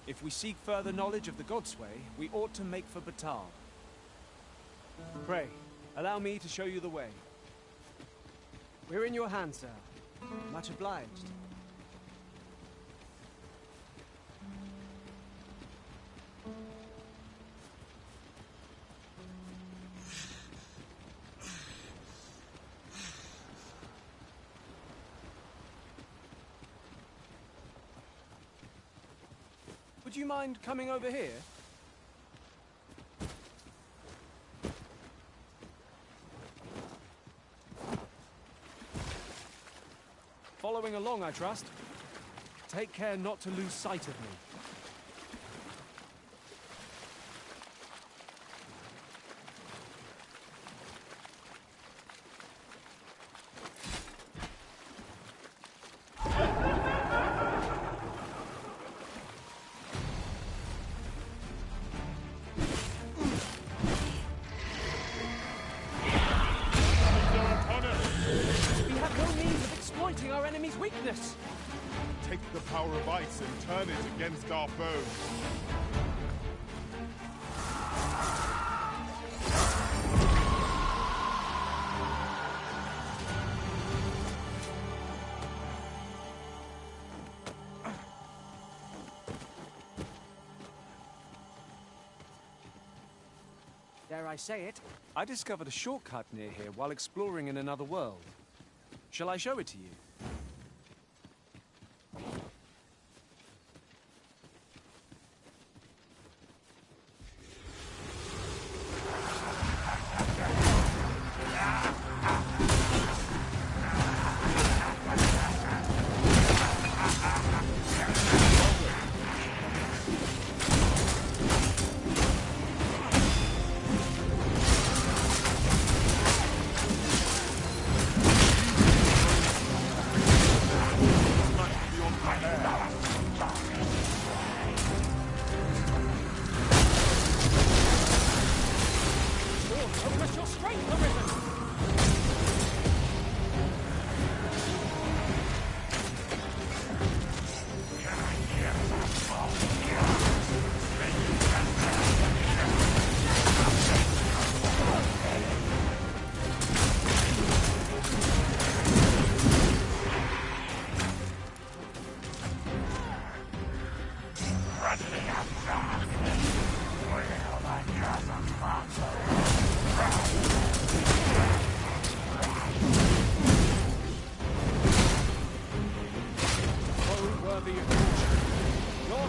If we seek further knowledge of the Godsway, we ought to make for Batal. Pray, allow me to show you the way. We're in your hands, sir. Much obliged. Would you mind coming over here? Following along, I trust. Take care not to lose sight of me. Our enemy's weakness. Take the power of ice and turn it against our foes. Dare I say it? I discovered a shortcut near here while exploring in another world. Shall I show it to you?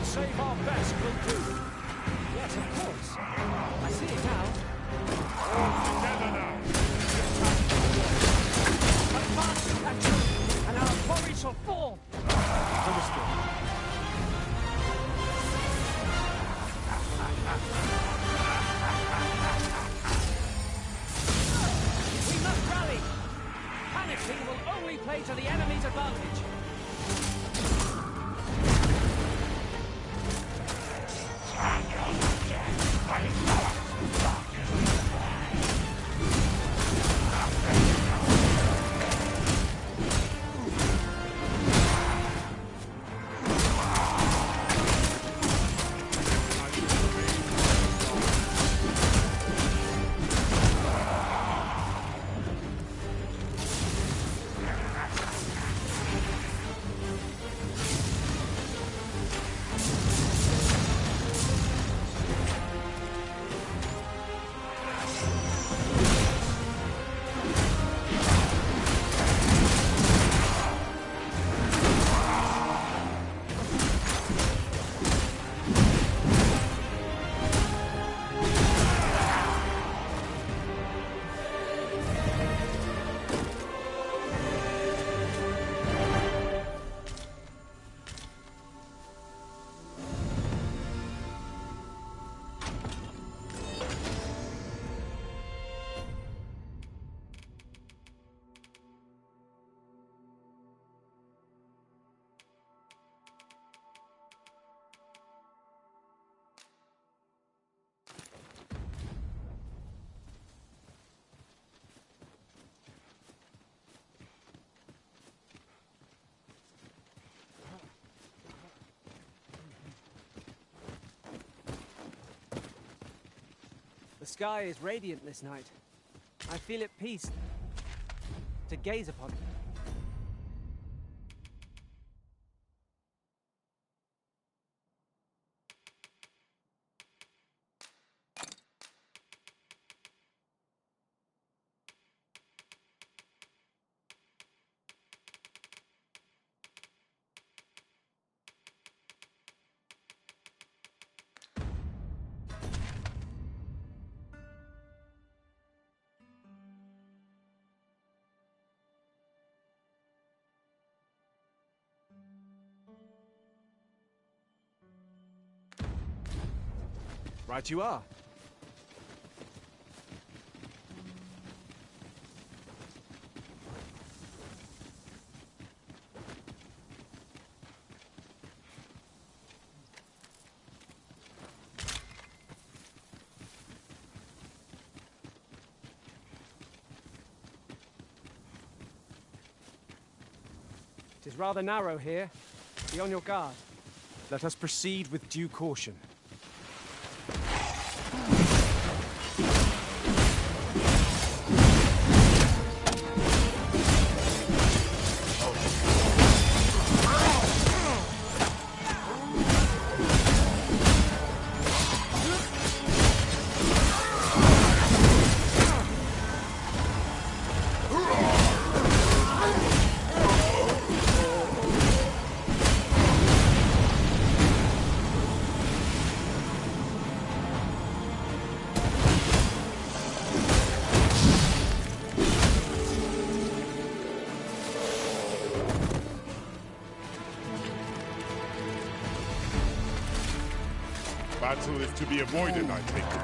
Save our best will do. Yes, of course. I see it now. All together now. Advance action, and our quarry shall fall. Understood. We must rally. Panicking will only play to the enemy's advantage. The sky is radiant this night. I feel at peace to gaze upon it. Right you are. It is rather narrow here. Be on your guard. Let us proceed with due caution. Battle is to be avoided, I take it.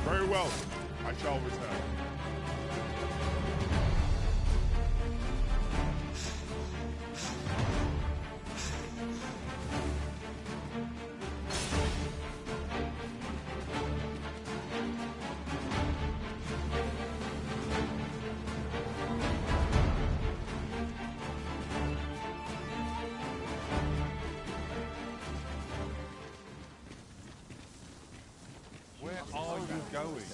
Very well. I shall return. Where are you going?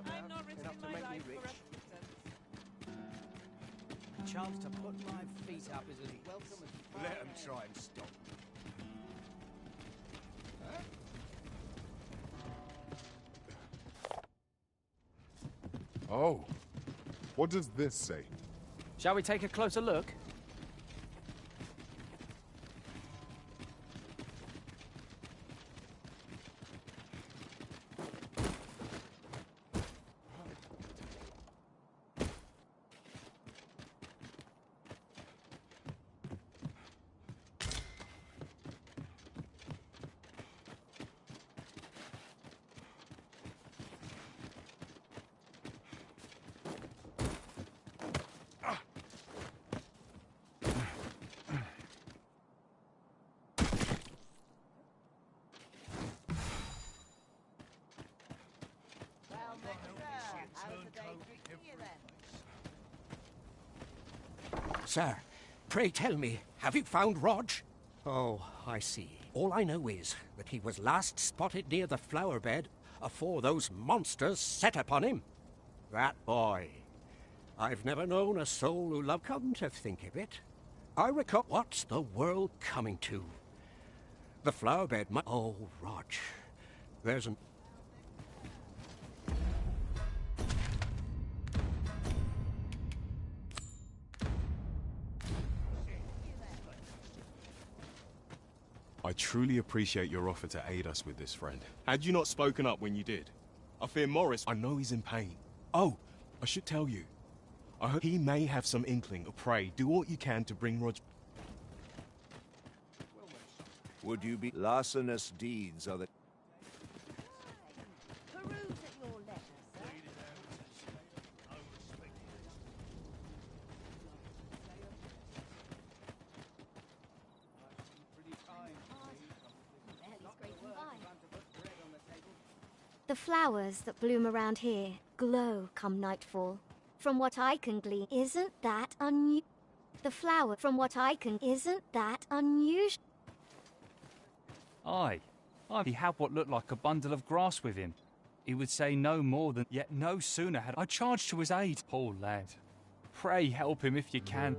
I'm not risking my life for a Chance to put my feet up is as welcome as... Let them try and stop. Oh, what does this say? Shall we take a closer look? Sir, pray tell me, have you found Rog? Oh, I see. All I know is that he was last spotted near the flower bed afore those monsters set upon him. That boy. I've never known a soul who loved. Come to think of it, I recall what's the world coming to? The flower bed might. Oh, Rog, there's an. I truly appreciate your offer to aid us with this, friend. Had you not spoken up when you did, I fear Morris. I know he's in pain. Oh, I should tell you. I hope he may have some inkling. Pray, do what you can to bring Roger. Would you be larcenous deeds are the... Peruse at your leisure, sir. The flowers that bloom around here glow come nightfall. From what I can glean, isn't that unusual? The flower, from what I can, isn't that unusual? Aye. He had what looked like a bundle of grass with him. He would say no more than, yet no sooner had I charged to his aid. Poor lad. Pray help him if you can.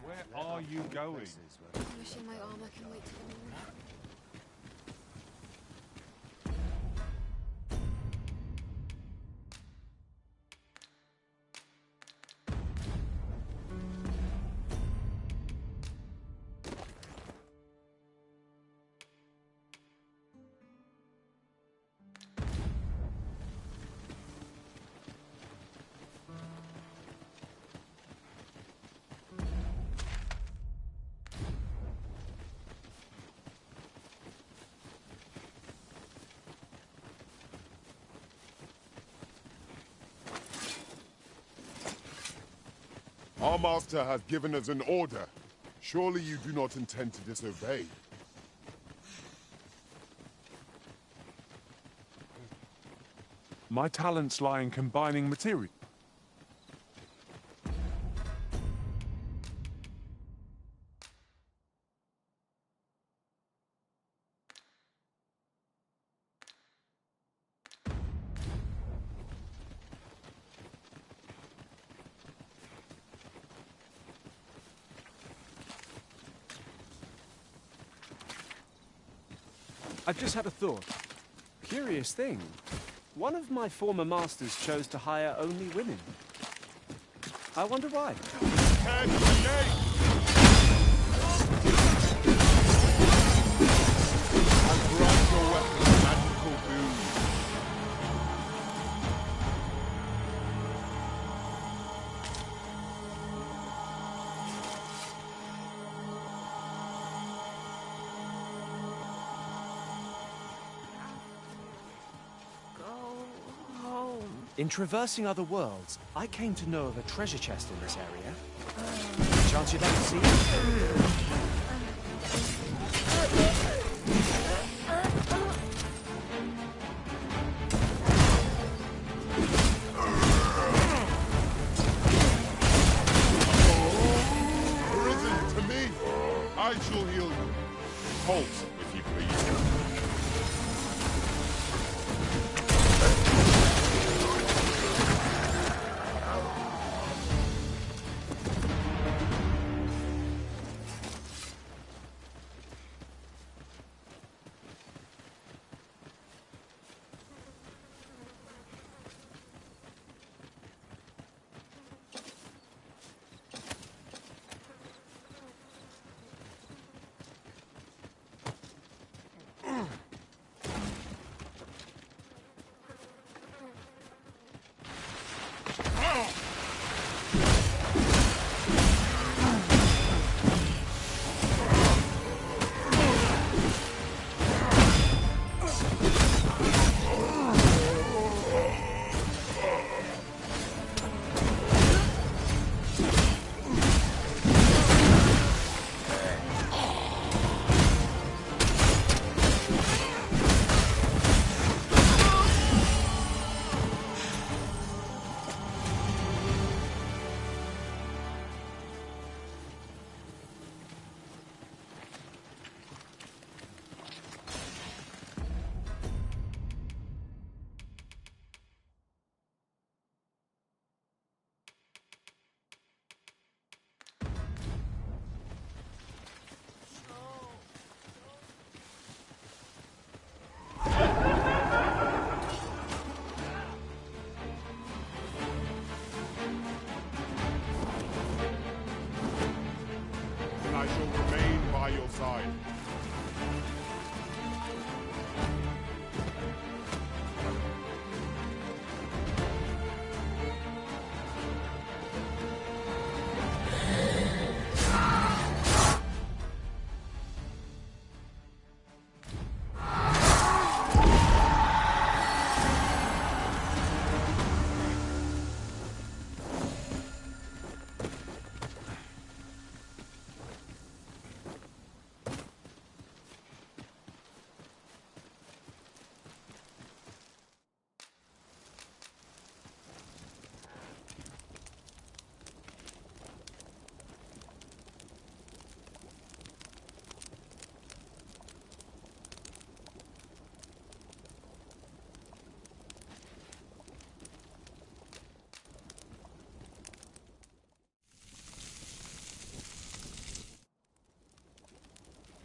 Where are you going? Wishing my armor can wait till the morning. Our master has given us an order. Surely you do not intend to disobey. My talents lie in combining material. I've just had a thought. Curious thing. One of my former masters chose to hire only women. I wonder why. And grant your weapon a magical boon. In traversing other worlds, I came to know of a treasure chest in this area. Chance you'd like to see it? Risen to me, I shall heal you. Halt, if you please.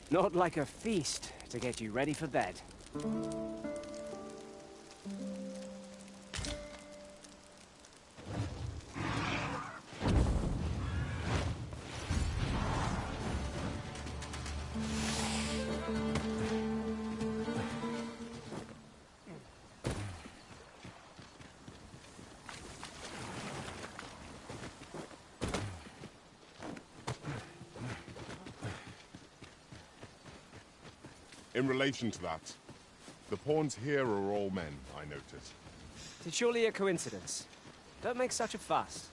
Not like a feast to get you ready for bed. In relation to that, the pawns here are all men, I notice. It's surely a coincidence. Don't make such a fuss.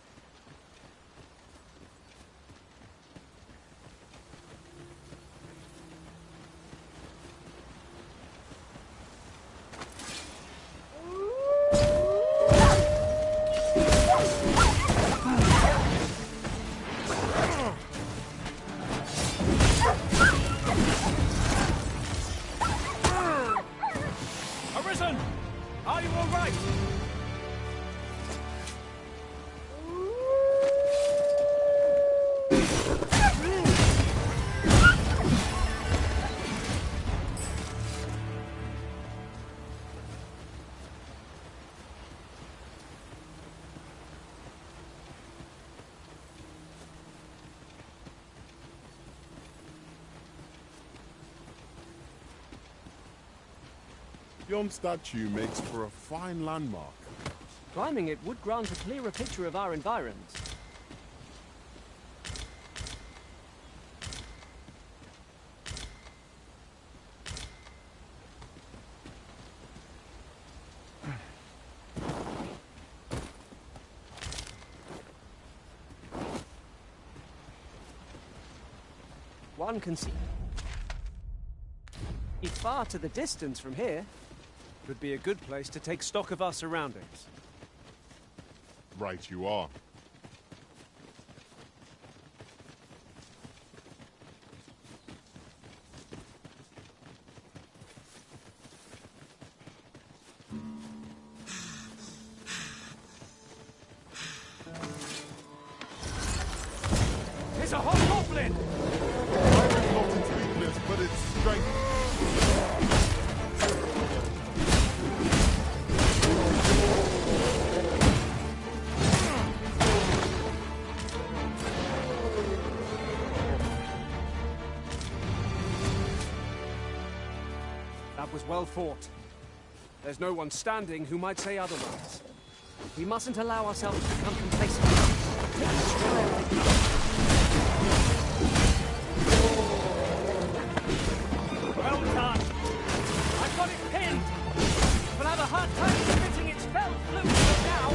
Arisen! Are you all right? Yon statue makes for a fine landmark. Climbing it would grant a clearer picture of our environs. One can see far to the distance from here. Would be a good place to take stock of our surroundings. Right you are. It's a hobgoblin! I not its weakness, but its strength. That was well fought. There's no one standing who might say otherwise. We mustn't allow ourselves to become complacent. Well done! I've got it pinned! We'll have a hard time fitting its felt flute now!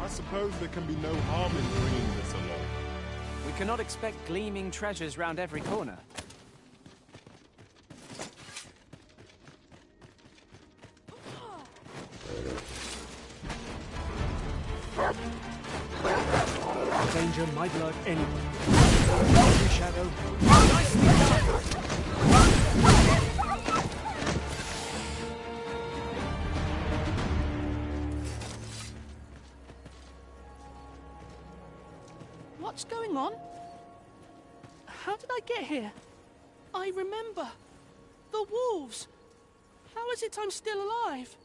I suppose there can be no harm in bringing this along. We cannot expect gleaming treasures round every corner. Danger might lurk anywhere. Every shadow. Nicely done! What's going on? How did I get here? I remember. The wolves. How is it I'm still alive?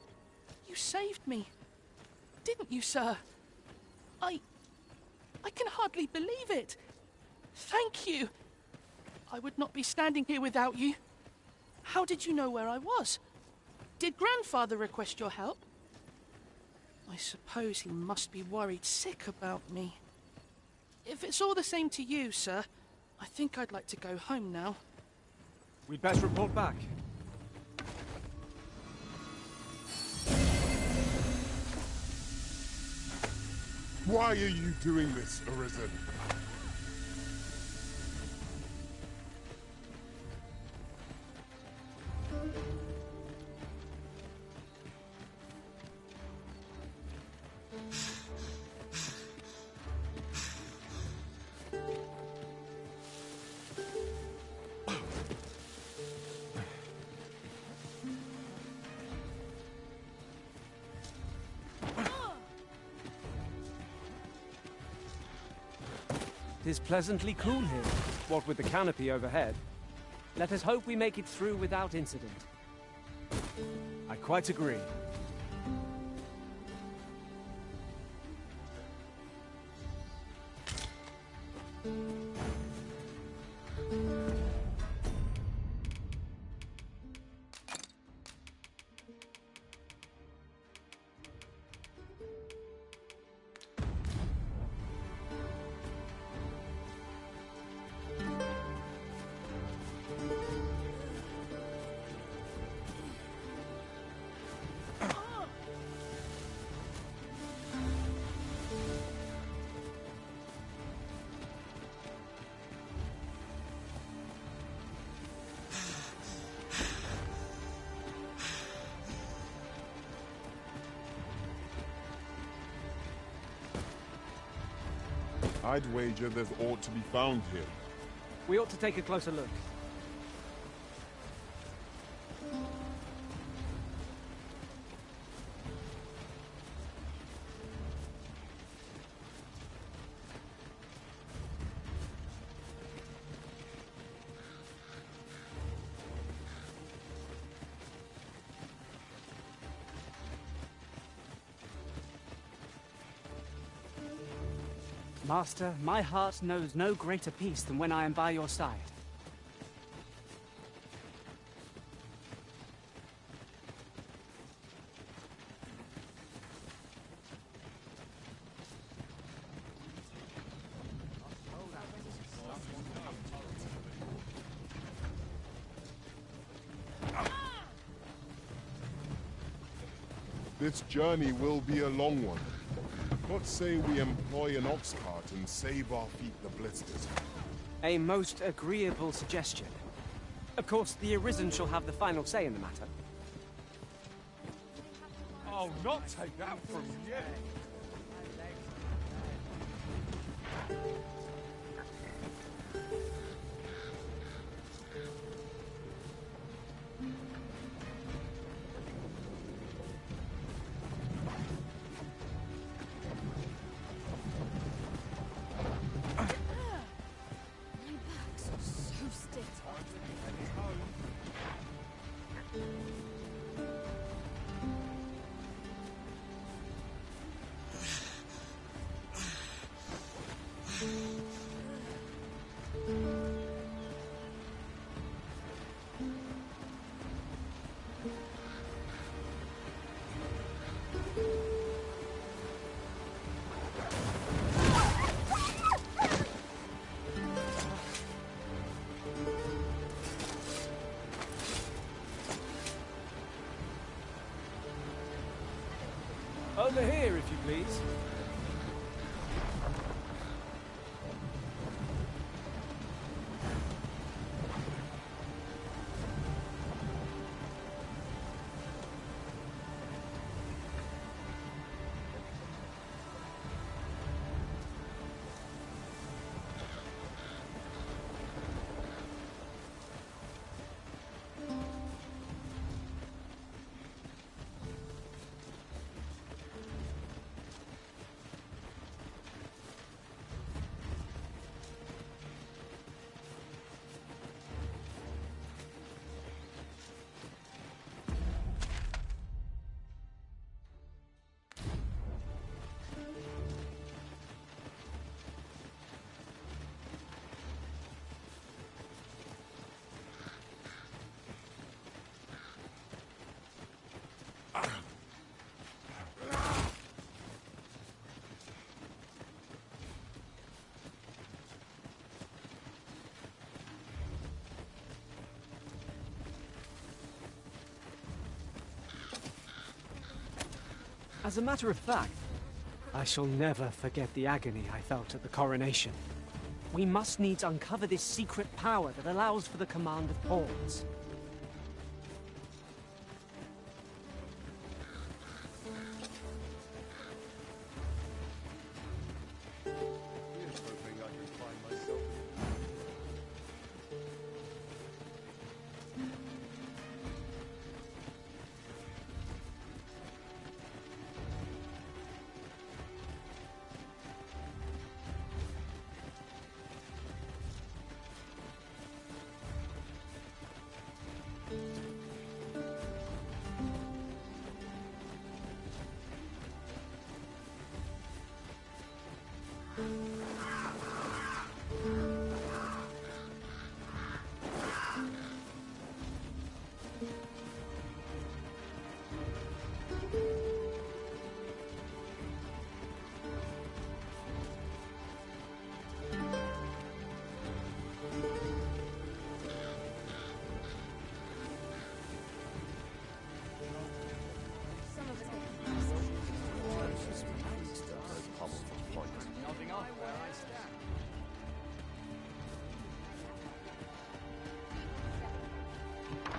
You saved me. Didn't you, sir? I can hardly believe it. Thank you. I would not be standing here without you. How did you know where I was? Did Grandfather request your help? I suppose he must be worried sick about me. If it's all the same to you, sir, I think I'd like to go home now. We'd best report back. Why are you doing this, Arisen? It is pleasantly cool here, what with the canopy overhead. Let us hope we make it through without incident. I quite agree. I'd wager there's aught to be found here. We ought to take a closer look. Master, my heart knows no greater peace than when I am by your side. This journey will be a long one. What say we employ an ox cart and save our feet the blisters? A most agreeable suggestion. Of course, the Arisen shall have the final say in the matter. I'll not take that from you. Over here, if you please. As a matter of fact, I shall never forget the agony I felt at the coronation. We must needs uncover this secret power that allows for the command of pawns.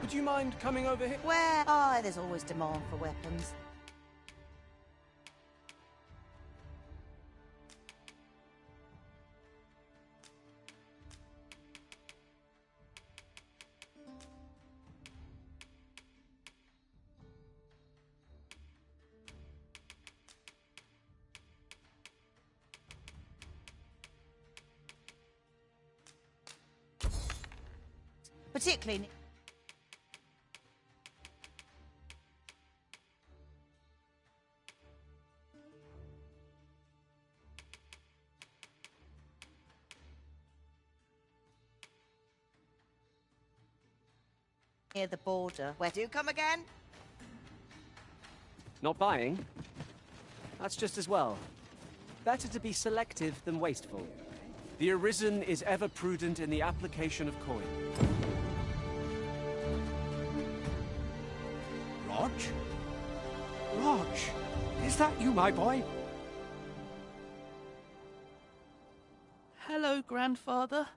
Would you mind coming over here? Where? Oh, there's always demand for weapons. Particularly near the border. Where do you come again? Not buying? That's just as well. Better to be selective than wasteful. The Arisen is ever prudent in the application of coin. Rog? Rog, is that you, my boy? Hello, Grandfather.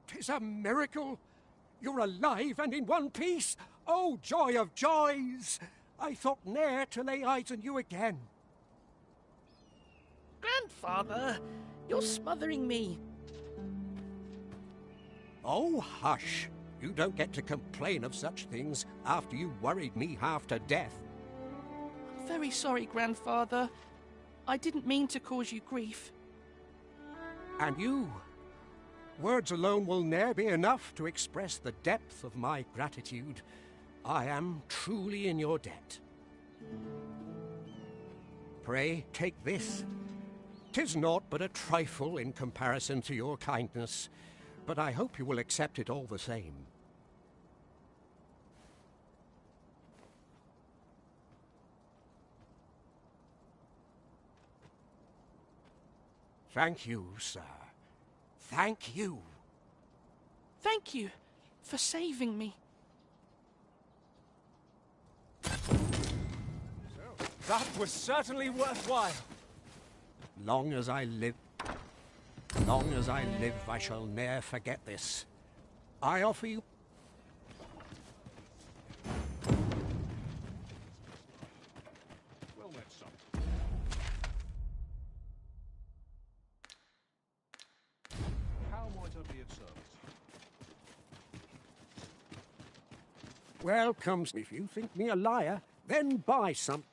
'Tis a miracle. You're alive and in one piece. Oh, joy of joys! I thought ne'er to lay eyes on you again. Grandfather, you're smothering me. Oh, hush. You don't get to complain of such things after you worried me half to death. I'm very sorry, Grandfather. I didn't mean to cause you grief. And you? Words alone will ne'er be enough to express the depth of my gratitude. I am truly in your debt. Pray, take this. 'Tis naught but a trifle in comparison to your kindness, but I hope you will accept it all the same. Thank you, sir. Thank you. Thank you for saving me. That was certainly worthwhile. Long as I live, I shall ne'er forget this. I offer you... Well met, son. How might I be of service? Welcome. If you think me a liar, then buy some.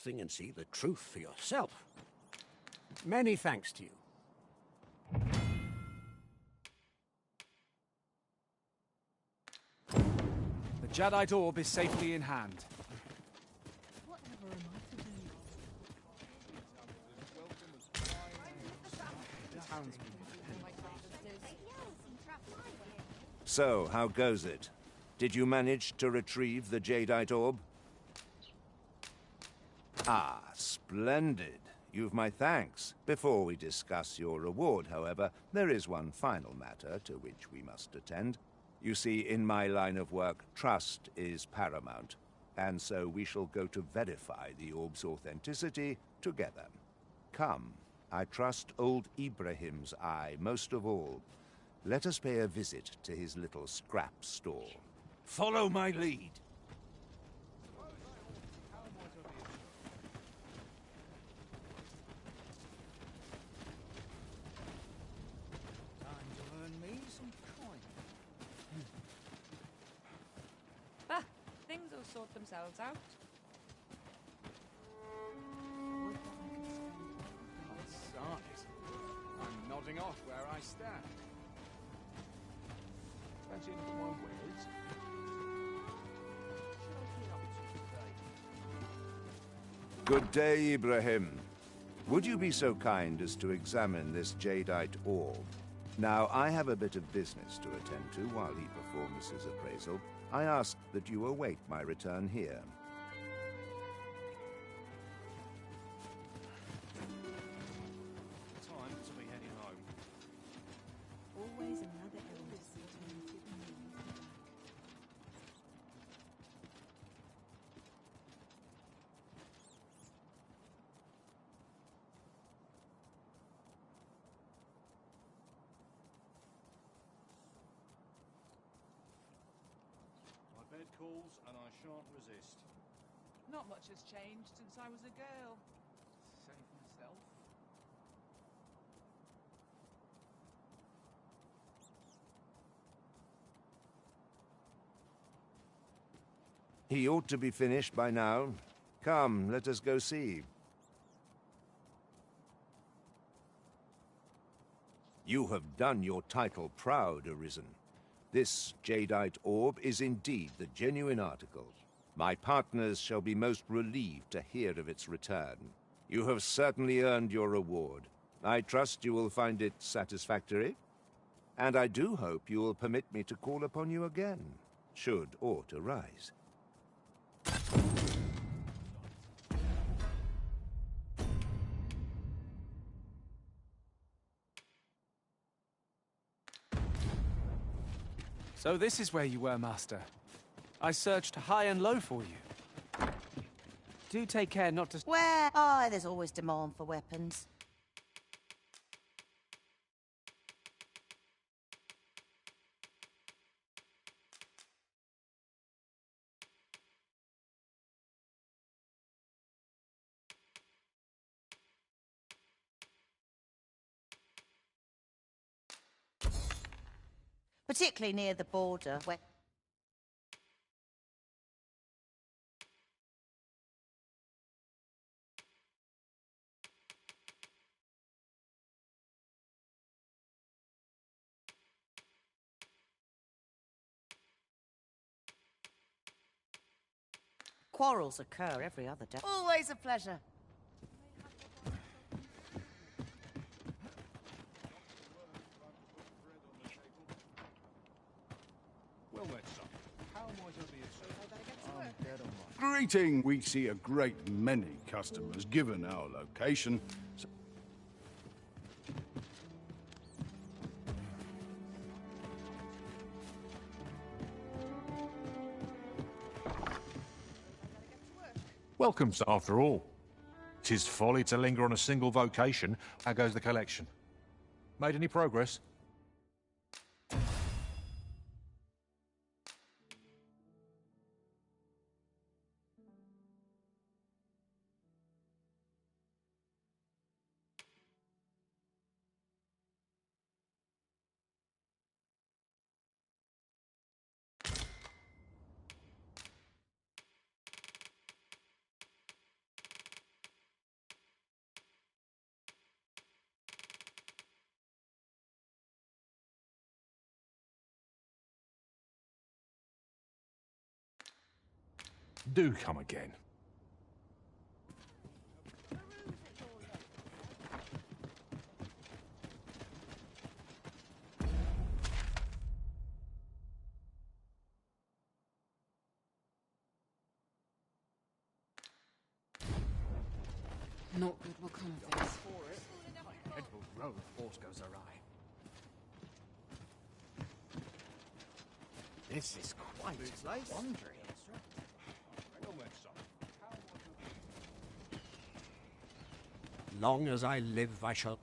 And see the truth for yourself. Many thanks to you. The Jadeite orb is safely in hand. So, how goes it? Did you manage to retrieve the Jadeite orb? Ah, splendid. You've my thanks. Before we discuss your reward, however, there is one final matter to which we must attend. You see, in my line of work, trust is paramount, and so we shall go to verify the orb's authenticity together. Come, I trust old Ibrahim's eye most of all. Let us pay a visit to his little scrap store. Follow my lead. Time to earn me some coin. Bah, things will sort themselves out. I'm nodding off where I stand. Fancy anything my wares? Good day, Ibrahim. Would you be so kind as to examine this Jadeite orb? Now, I have a bit of business to attend to while he performs his appraisal. I ask that you await my return here. Time to be heading home. Always another illness. My bed calls and I shan't resist. Not much has changed since I was a girl. Save myself. He ought to be finished by now. Come, let us go see. You have done your title proud, Arisen. This Jadeite orb is indeed the genuine article. My partners shall be most relieved to hear of its return. You have certainly earned your reward. I trust you will find it satisfactory. And I do hope you will permit me to call upon you again, should aught arise. So this is where you were, Master. I searched high and low for you. Do take care not to... Where? Oh, there's always demand for weapons. Particularly near the border, where... quarrels occur every other day. Always a pleasure. Well met, son. How might I be of service? Greeting! We see a great many customers, given our location. Welcome, sir, after all. 'Tis folly to linger on a single vocation. How goes the collection? Made any progress? Do come again. Not good will come of this. Head will roll if force goes awry. This is quite a quandary. Long as I live, I shall...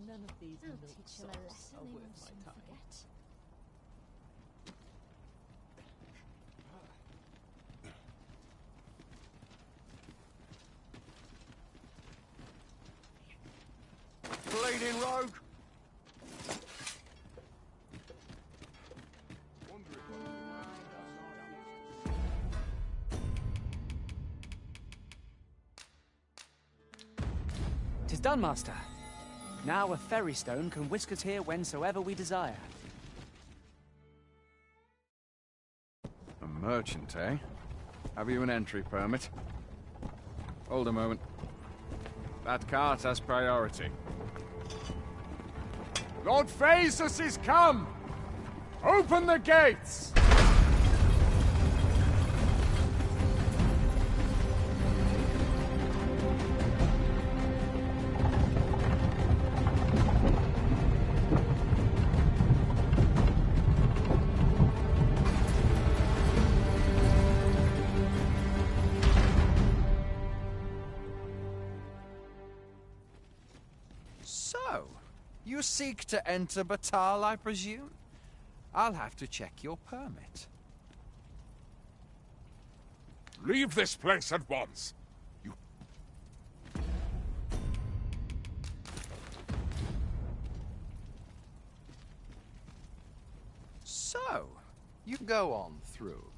None of these I'll milk teach them a sops lesson are they worth won't my soon time. forget. Bleeding rogue! Tis done, Master. Now a ferry stone can whisk us here whensoever we desire. A merchant, eh? Have you an entry permit? Hold a moment. That cart has priority. Lord Phaesus is come! Open the gates! So, you seek to enter Batal, I presume? I'll have to check your permit. Leave this place at once. So, you go on through.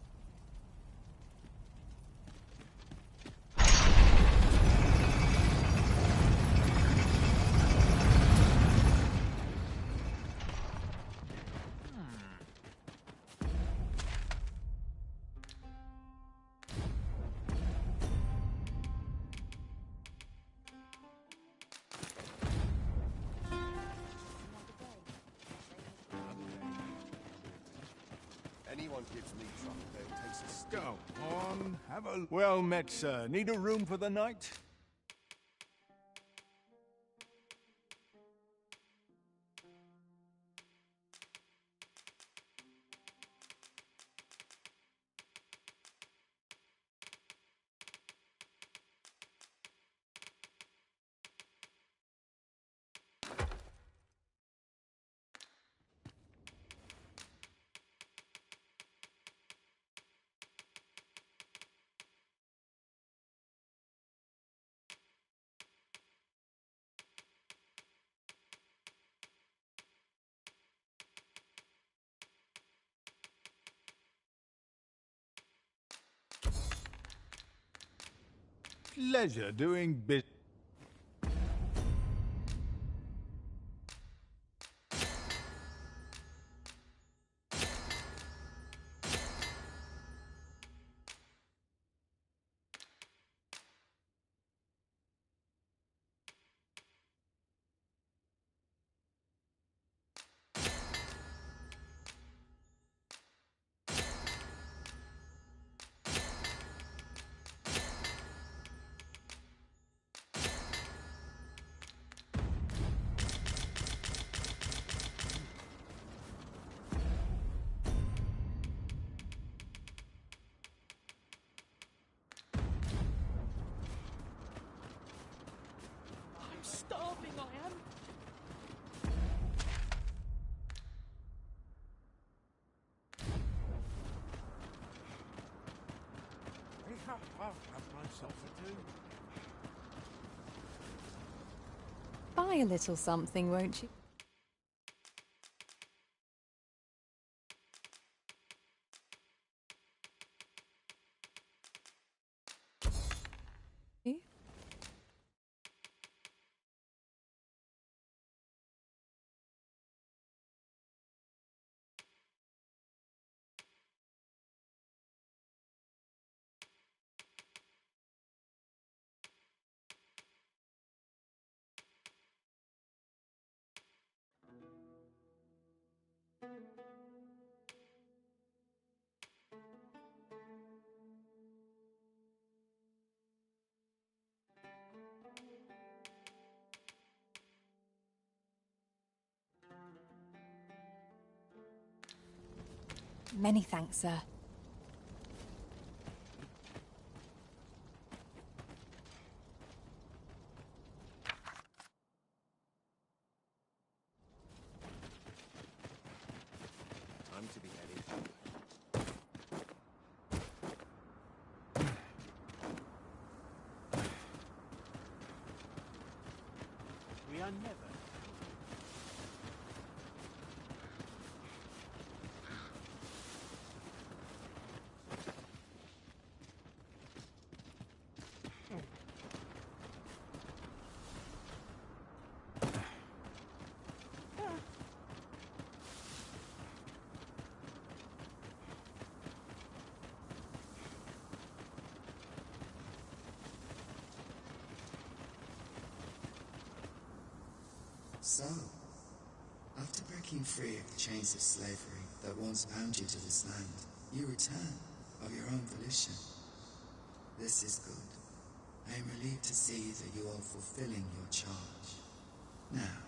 Anyone gives me trouble, they'll taste a stick. Go on, have a... Well met, sir. Need a room for the night? Pleasure doing business. I'll have myself a do. Buy a little something, won't you? Many thanks, sir. Time to be heading. We are never. So, after breaking free of the chains of slavery that once bound you to this land, you return of your own volition. This is good. I am relieved to see that you are fulfilling your charge. Now,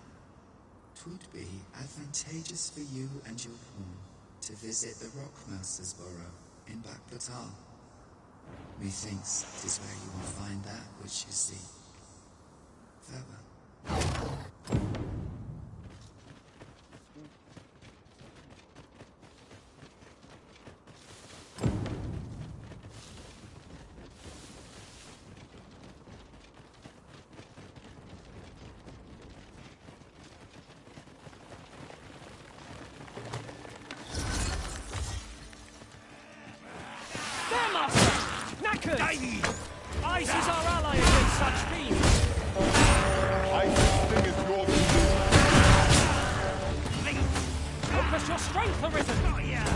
'twould be advantageous for you and your pawn to visit the Rockmaster's burrow in Batal. Methinks 'tis where you will find that which you seek. Farewell. Ice is our ally against such fiends! Ice's thing is your Focus your strength, Arisen! Oh, yeah!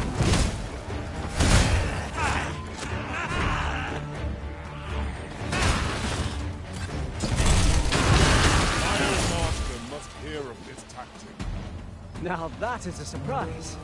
Iron Master must hear of this tactic. Now that is a surprise.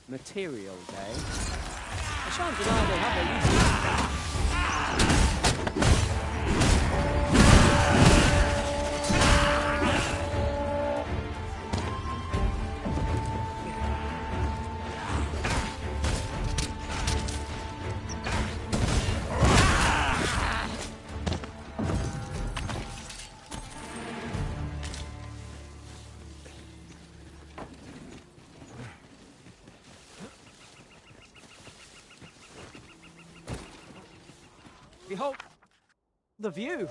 Material Day. I shan't deny they have their uses. Behold, the view.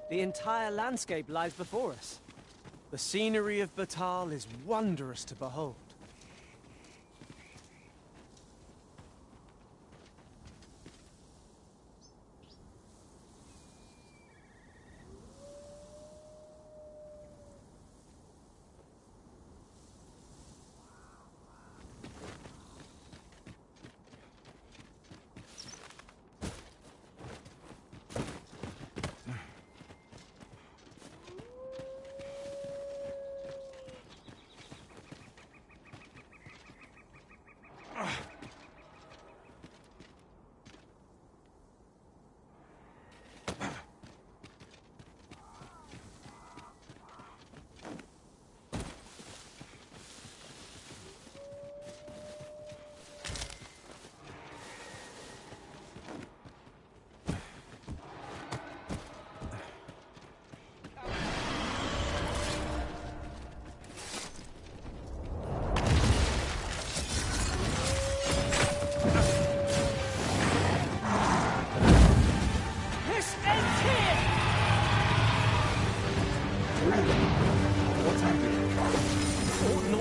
The entire landscape lies before us. The scenery of Batal is wondrous to behold.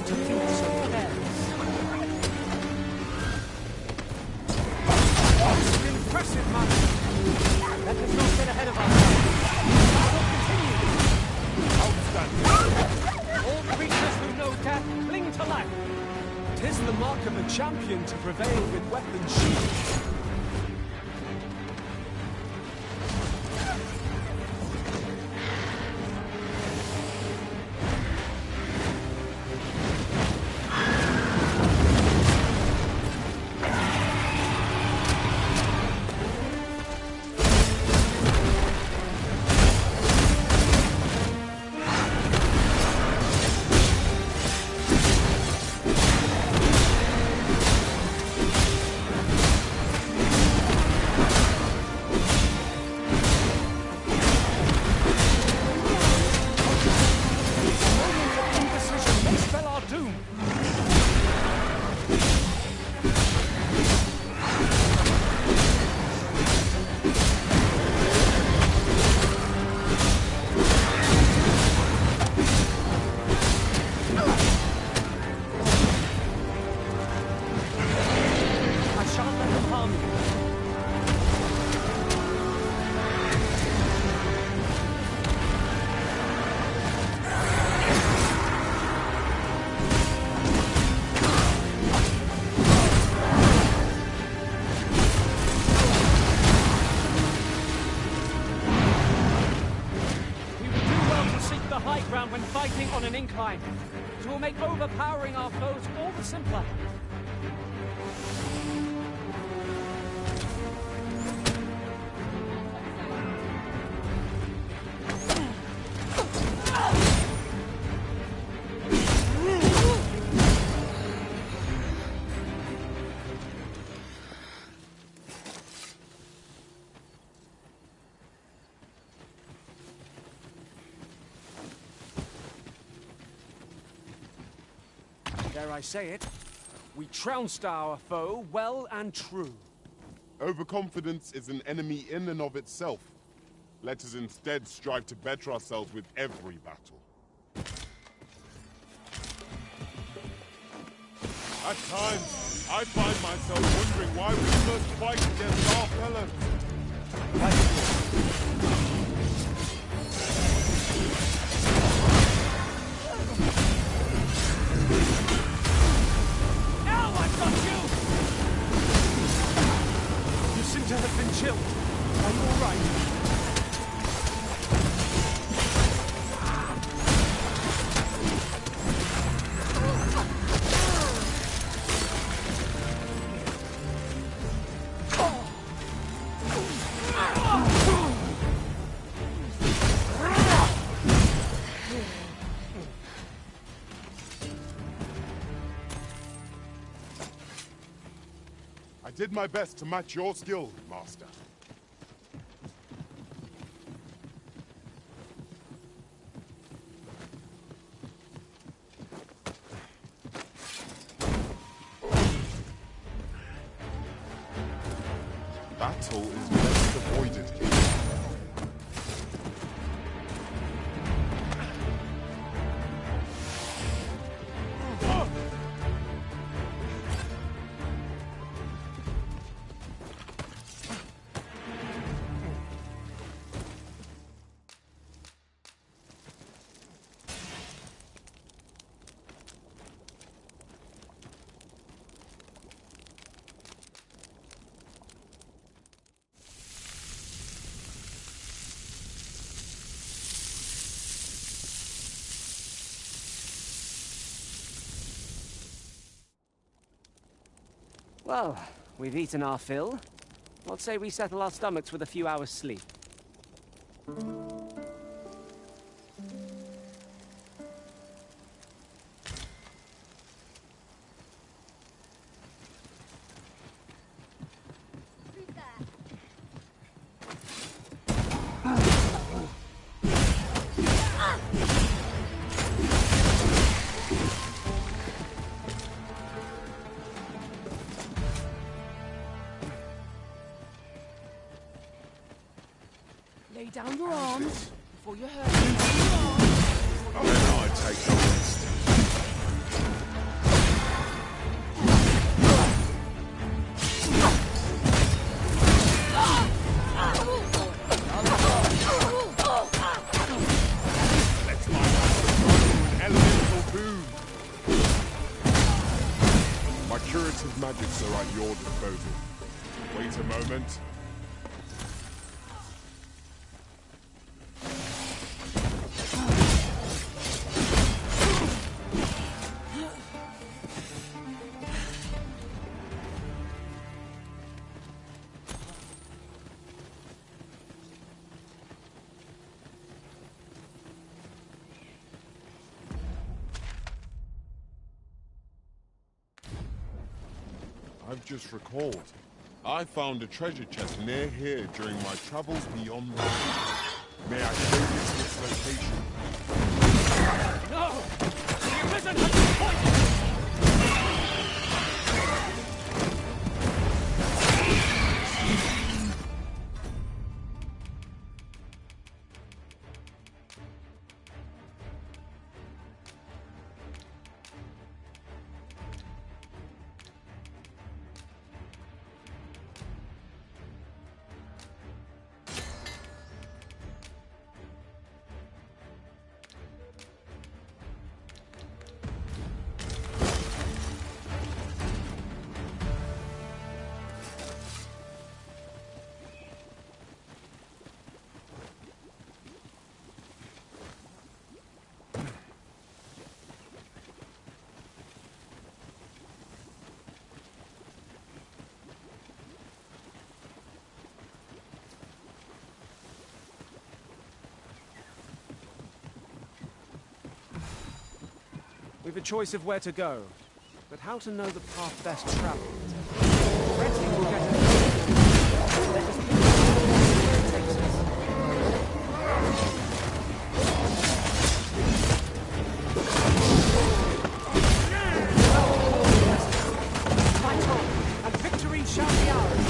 to think so careless. Impressive, Master. Let us not get ahead of ourselves. Outstanding. All creatures who know death cling to life. 'Tis the mark of a champion to prevail with weapons sheathed. When fighting on an incline, it will make overpowering our foes all the simpler. Dare I say it, we trounced our foe well and true. Overconfidence is an enemy in and of itself. Let us instead strive to better ourselves with every battle. At times, I find myself wondering why we must fight against our fellows. To have been chilled. Are you all right? I did my best to match your skill, Master. Battle is best avoided here. Well, we've eaten our fill. What say we settle our stomachs with a few hours' sleep? Lay down your arms before you're hurt. Then I take the rest. Curative magics are at your disposal. Wait a moment. I've just recalled. I found a treasure chest near here during my travels beyond the sea. May I show you to its location? No! The prison has been poisoned! We've a choice of where to go, but how to know the path best traveled? Retty will get us. Let us pick where it takes us. Fight on, and victory shall be ours.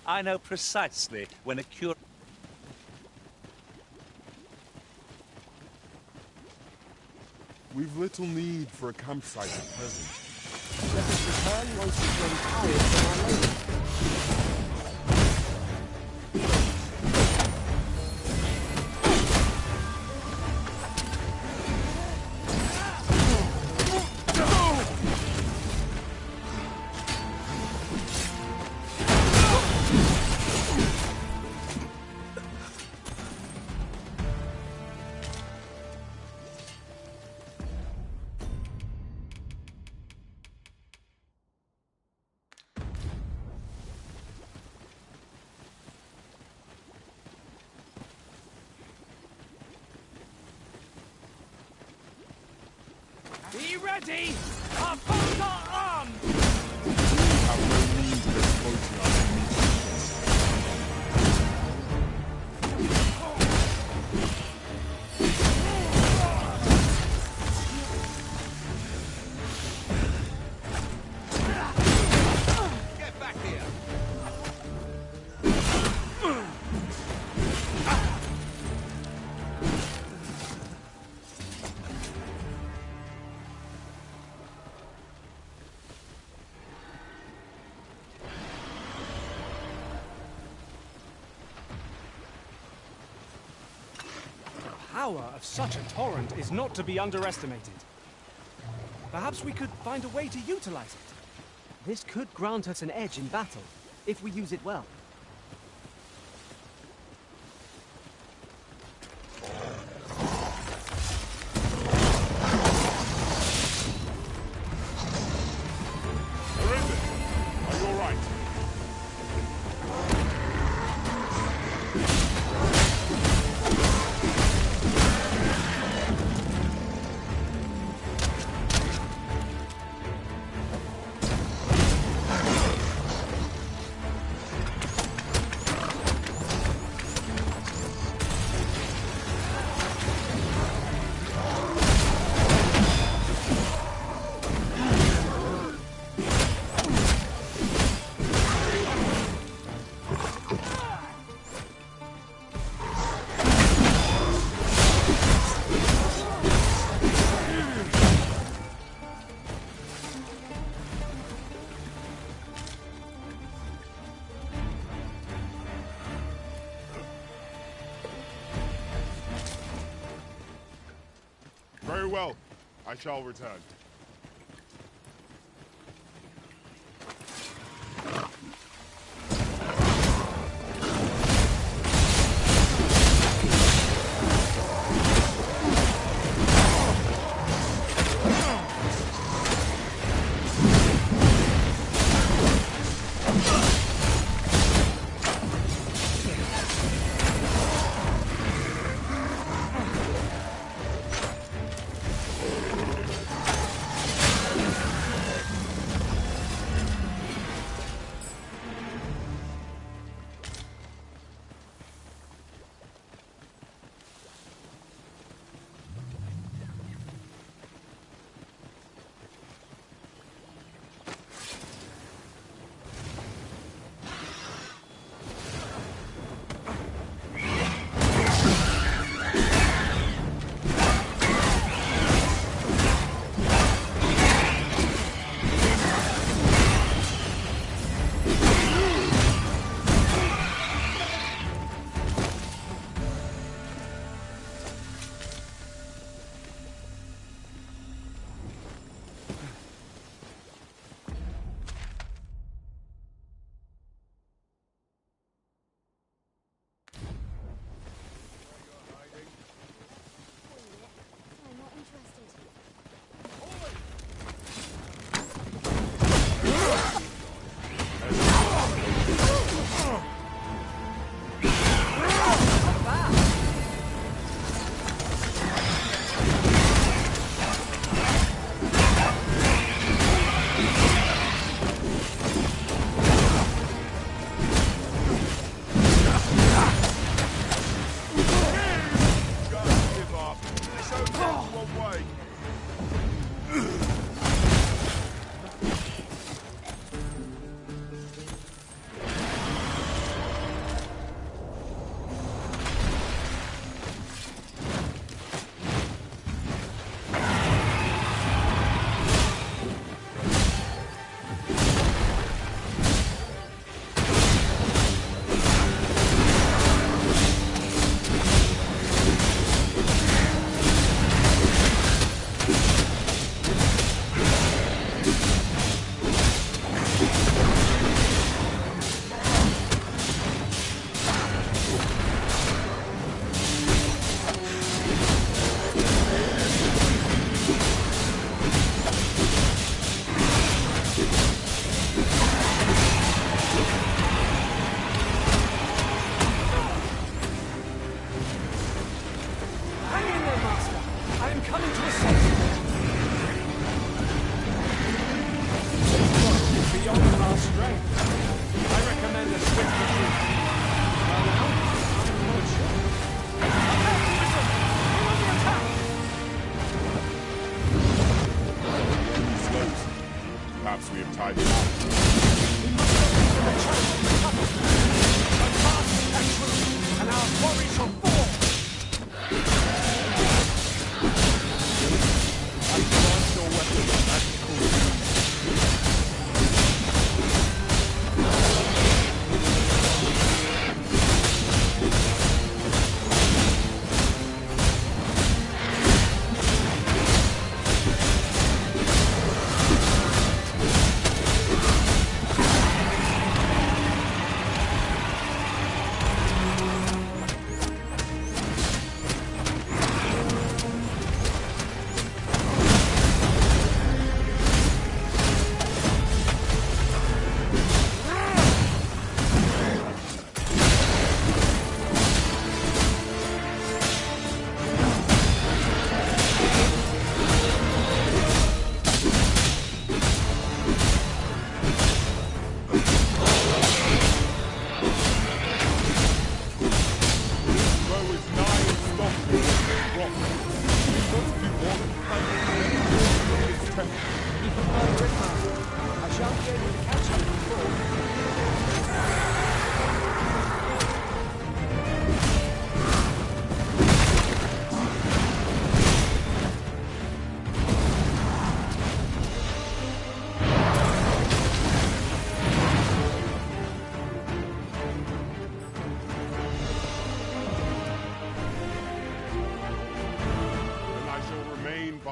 I know precisely when a cure... We've little need for a campsite at present. Let us return once we've grown tired from our labor. Be ready! Our foes are armed! We have no means of exploiting our enemy's Get back here! The power of such a torrent is not to be underestimated. Perhaps we could find a way to utilize it. This could grant us an edge in battle, if we use it well. Are you all right? Very well. I shall return.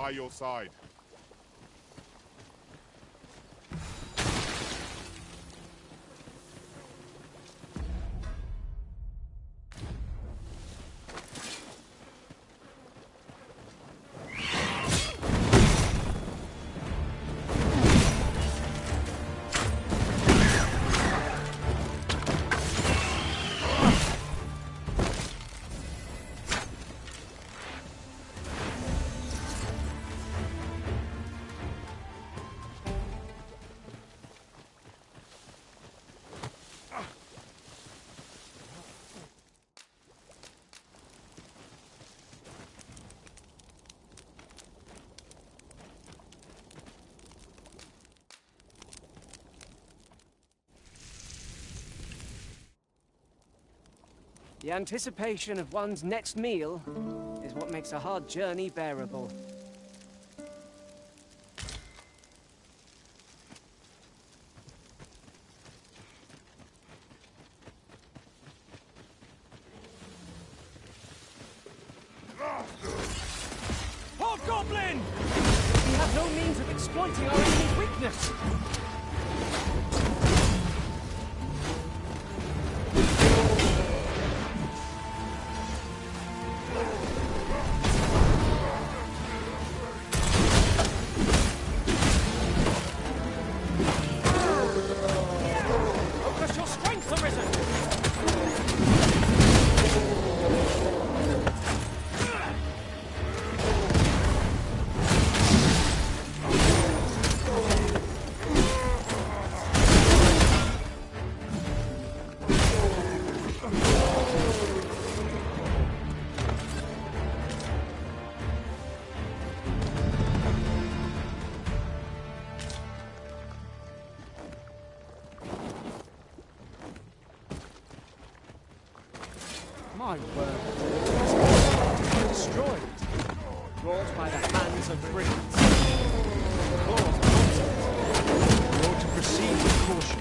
by your side. The anticipation of one's next meal is what makes a hard journey bearable. Hobgoblin! We have no means of exploiting our enemy's weakness. My word. Destroyed. Wrought by the hands of brigands. Caused monsters. You ought to proceed with caution.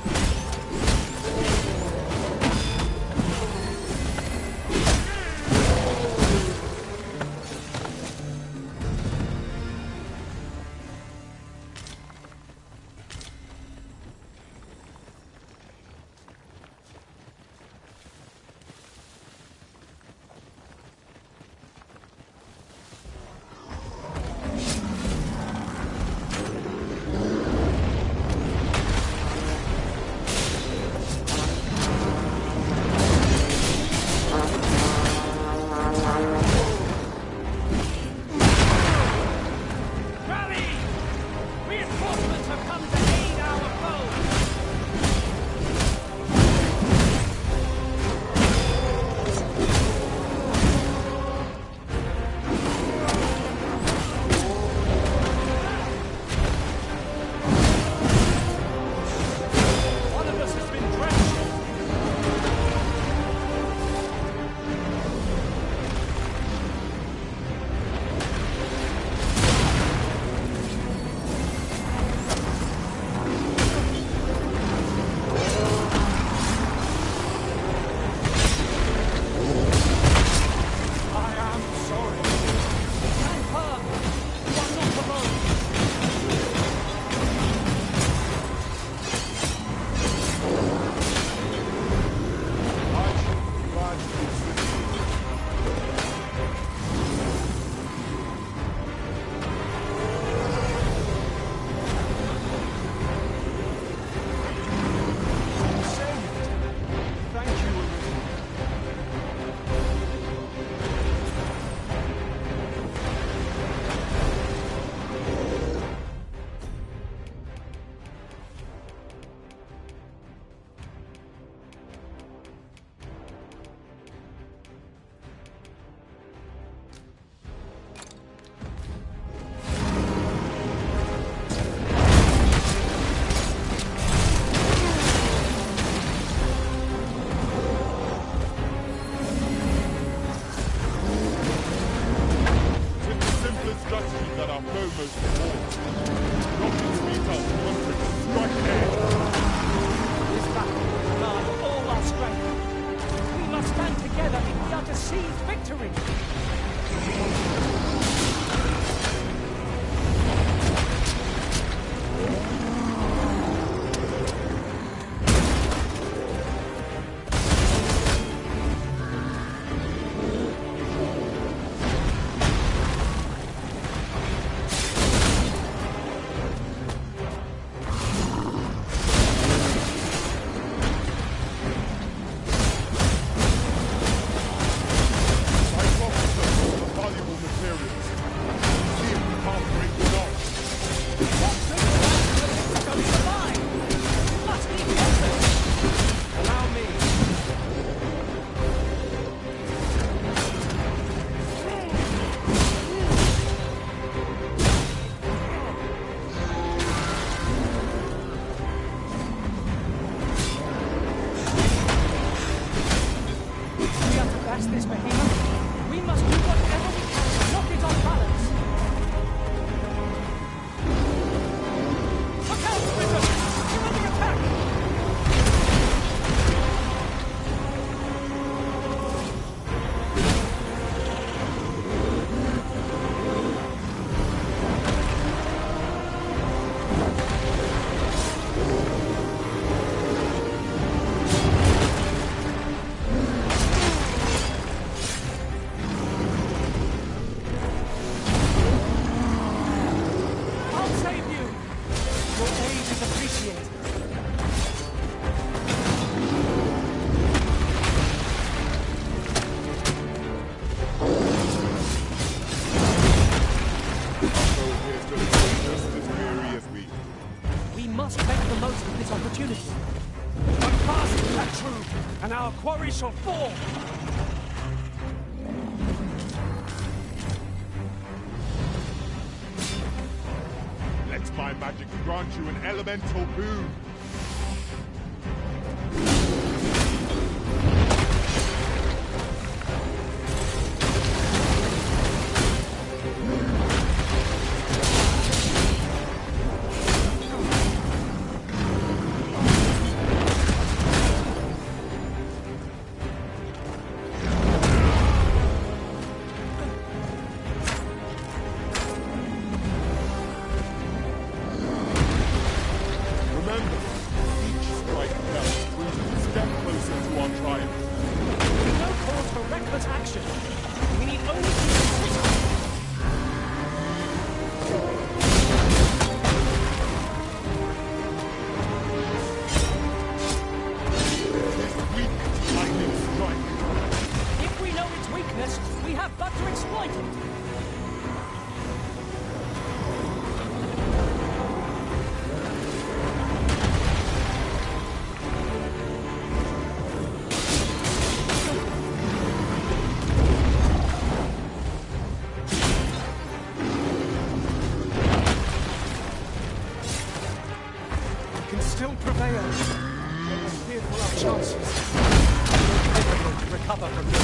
opportunity. But fast is that true, and our quarry shall fall. Let my magic grant you an elemental boon. Still prevail. Fearful our chances. Incapable to recover from this.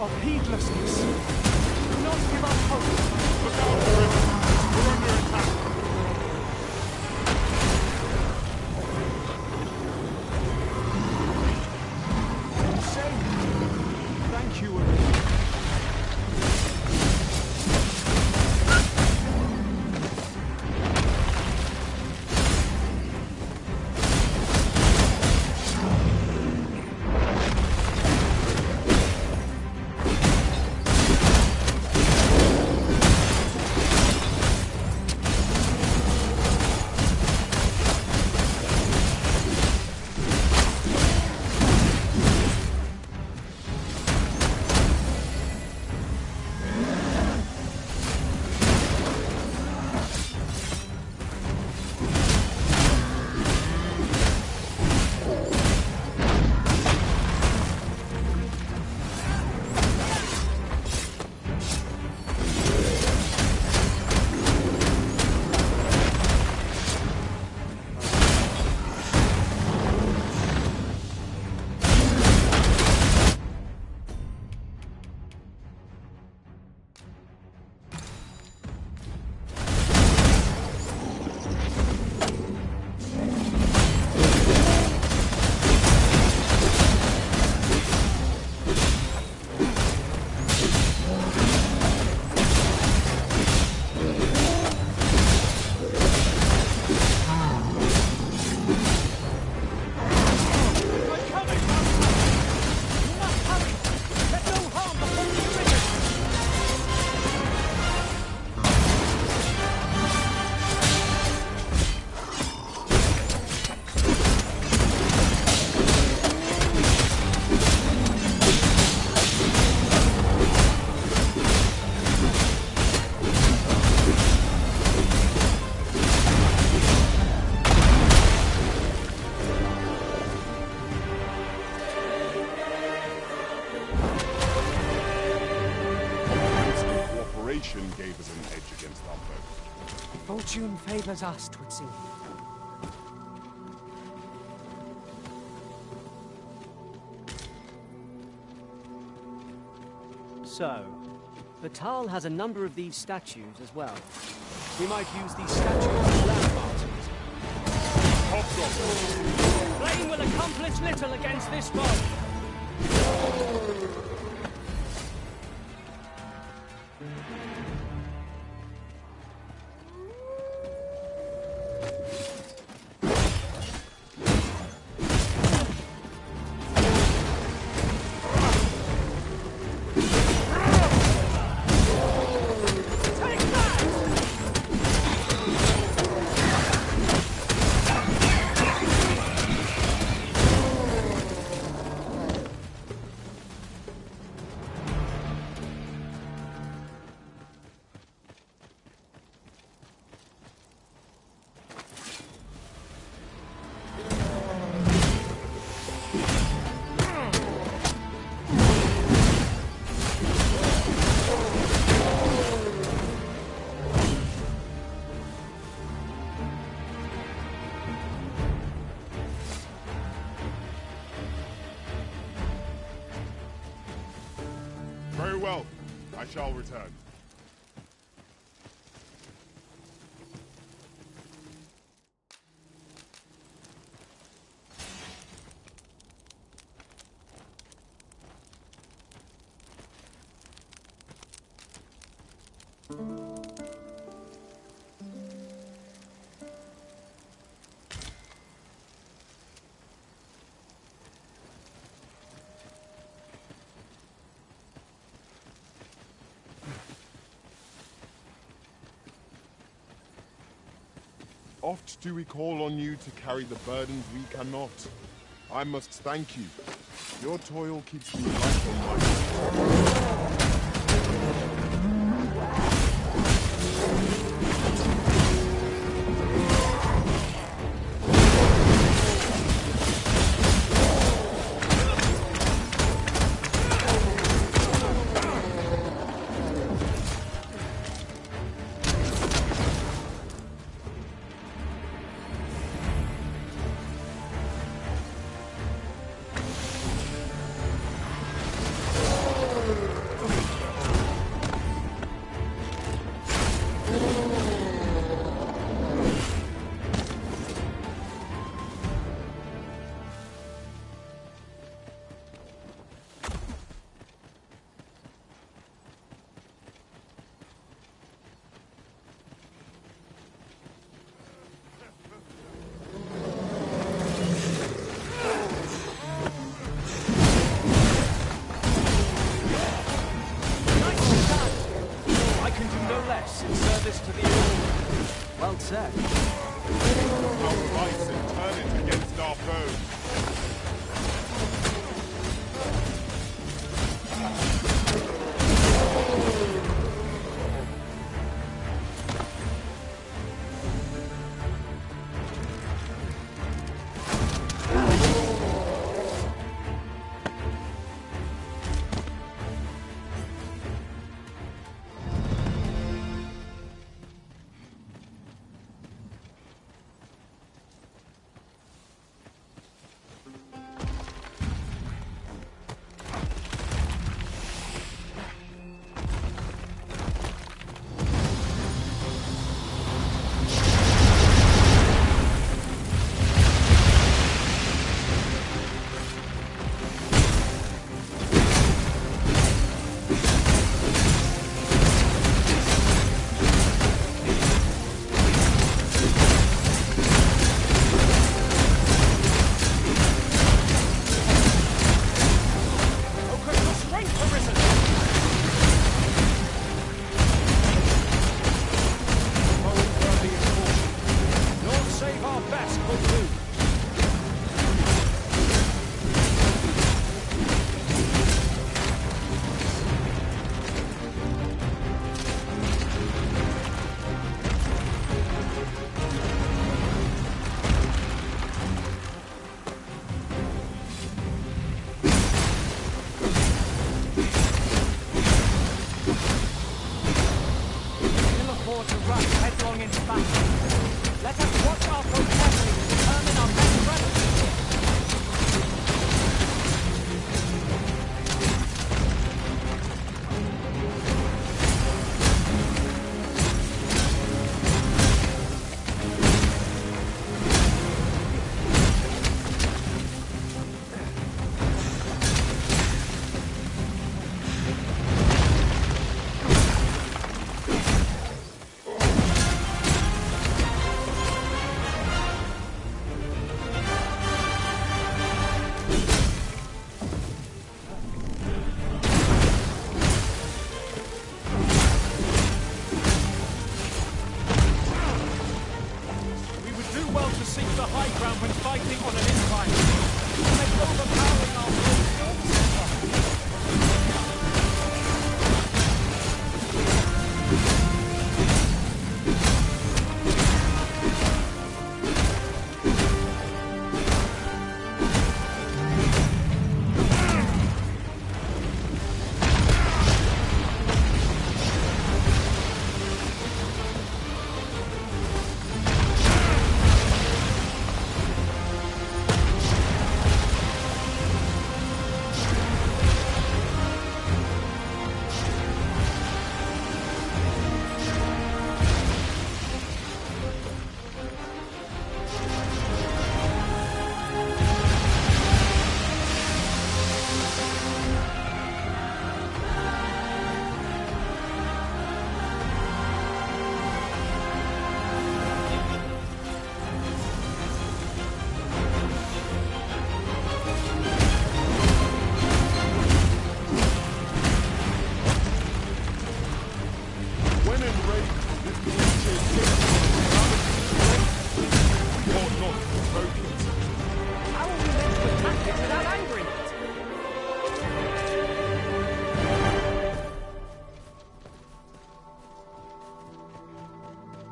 Of heedlessness. Do not give up hope. Look out for it. We're under attack. Say, thank you, Arena. location gave us an edge against our foes. Fortune favors us, 'twould seem. So, Batal has a number of these statues as well. We might use these statues as landmarks. Flame will accomplish little against this foe. Very well. I shall return. Oft do we call on you to carry the burdens we cannot. I must thank you. Your toil keeps me light on my feet. In service to the enemy. Well said. Our vice and turn it against our foes. flower to rush headlong into battle. Let us watch our foe carefully to determine our best strategy here.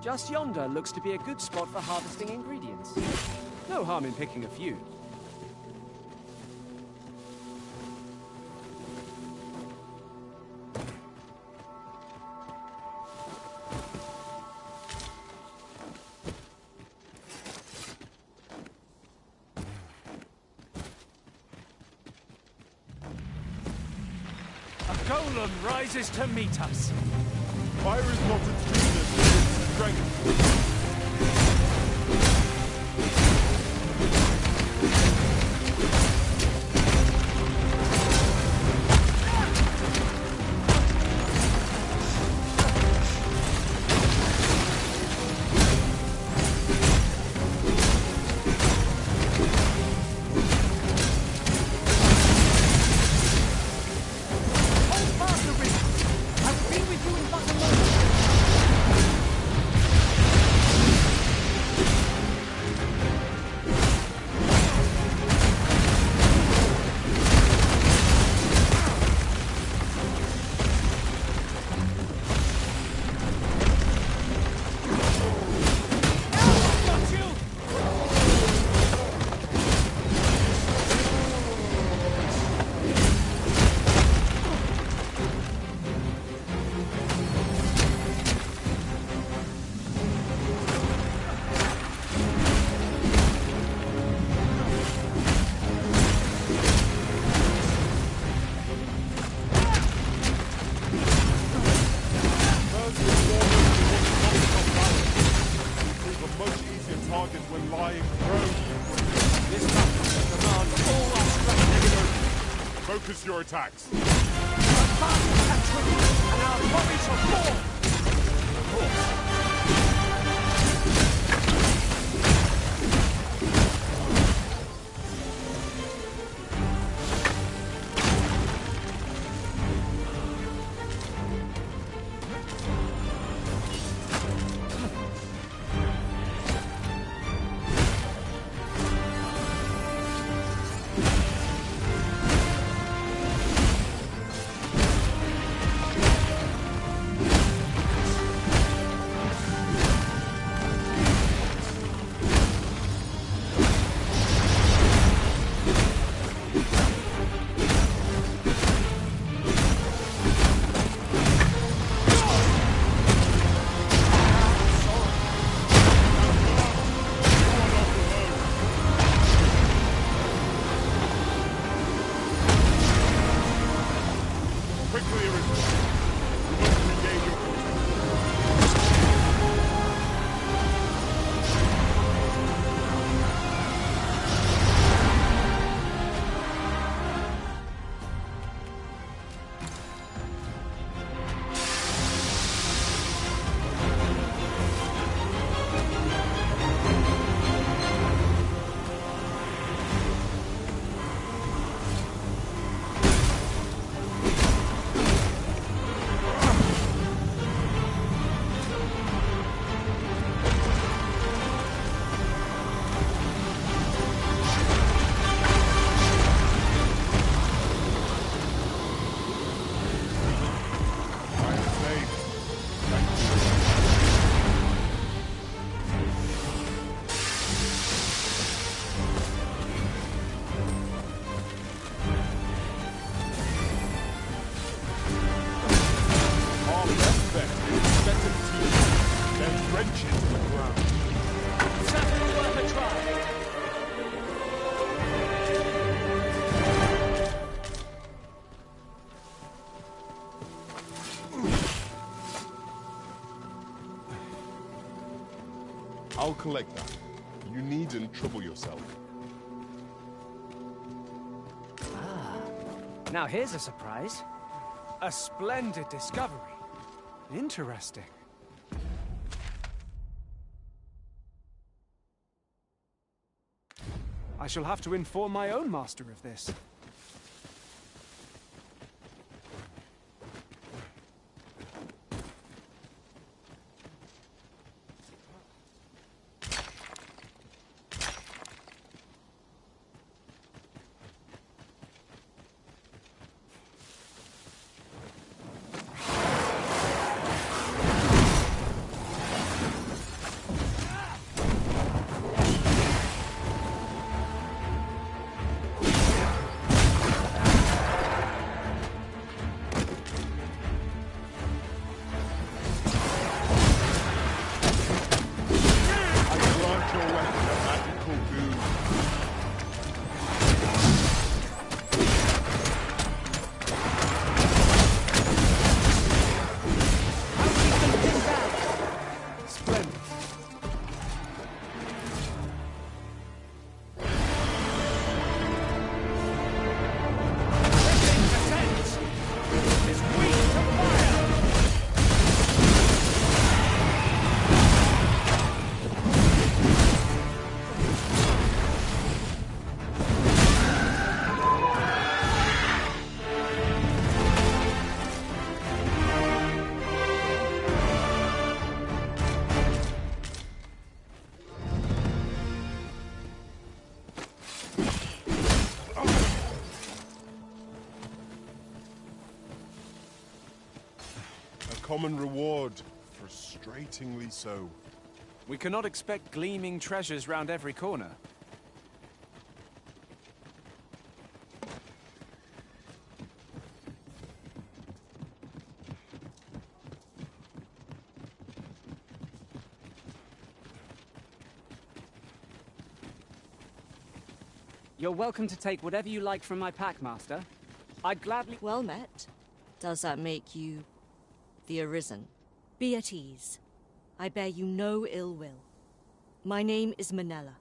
Just yonder looks to be a good spot for harvesting ingredients. No harm in picking a few. A golem rises to meet us. Fire is not its weakness, but its strength. Focus your attacks. And our bodies shall fall! Of course. trench into the ground. Certainly worth a try. I'll collect that. You needn't trouble yourself. Now here's a surprise. A splendid discovery. Interesting. I shall have to inform my own master of this. Common reward. Frustratingly so. We cannot expect gleaming treasures round every corner. You're welcome to take whatever you like from my pack, Master. I'd gladly... Well met. Does that make you the Arisen? Be at ease. I bear you no ill will. My name is Manella,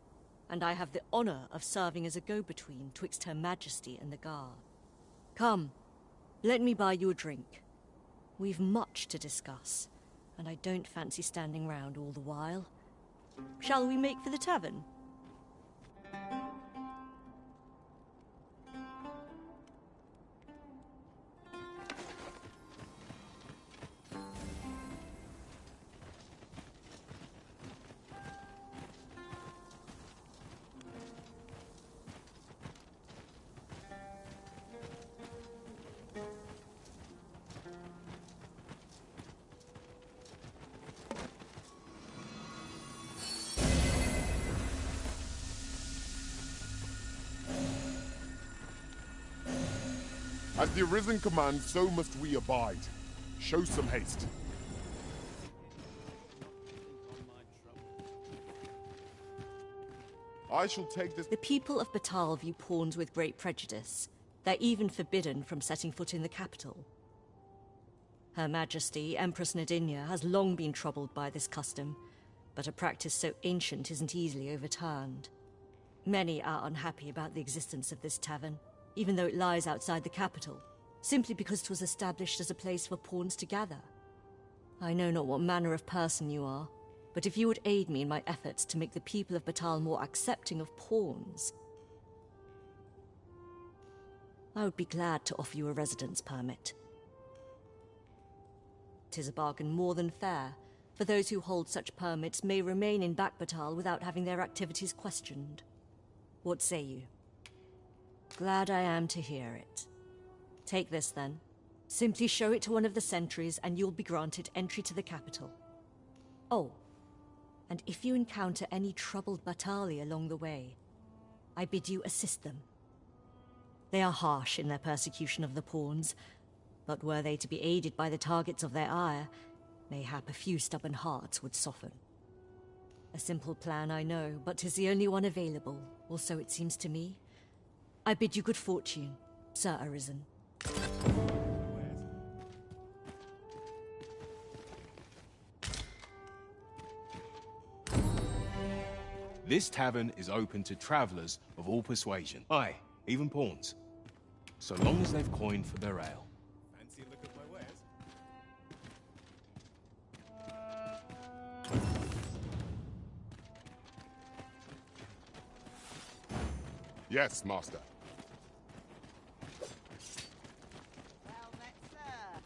and I have the honor of serving as a go-between twixt Her Majesty and the Guard. Come, let me buy you a drink. We've much to discuss, and I don't fancy standing round all the while. Shall we make for the tavern? As the Arisen commands, so must we abide. Show some haste. I shall take this... The people of Batal view pawns with great prejudice. They're even forbidden from setting foot in the capital. Her Majesty, Empress Nadinia, has long been troubled by this custom, but a practice so ancient isn't easily overturned. Many are unhappy about the existence of this tavern, even though it lies outside the capital, simply because it was established as a place for pawns to gather. I know not what manner of person you are, but if you would aid me in my efforts to make the people of Batal more accepting of pawns, I would be glad to offer you a residence permit. 'Tis a bargain more than fair, for those who hold such permits may remain in Batal without having their activities questioned. What say you? Glad I am to hear it. Take this, then. Simply show it to one of the sentries, and you'll be granted entry to the capital. Oh, and if you encounter any troubled Batali along the way, I bid you assist them. They are harsh in their persecution of the pawns, but were they to be aided by the targets of their ire, mayhap a few stubborn hearts would soften. A simple plan, I know, but 'tis the only one available, or so it seems to me. I bid you good fortune, Sir Arisen. This tavern is open to travellers of all persuasion. Aye, even pawns. So long as they've coined for their ale. Fancy a look at my wares? Yes, master. Well met, sir.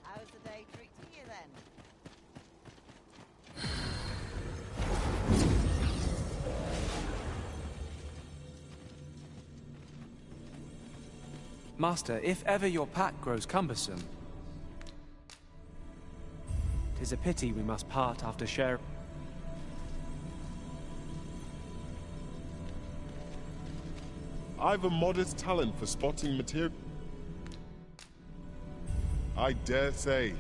How's the day treating you then? Master, if ever your pack grows cumbersome, 'tis a pity we must part after share. I've a modest talent for spotting material. I dare say.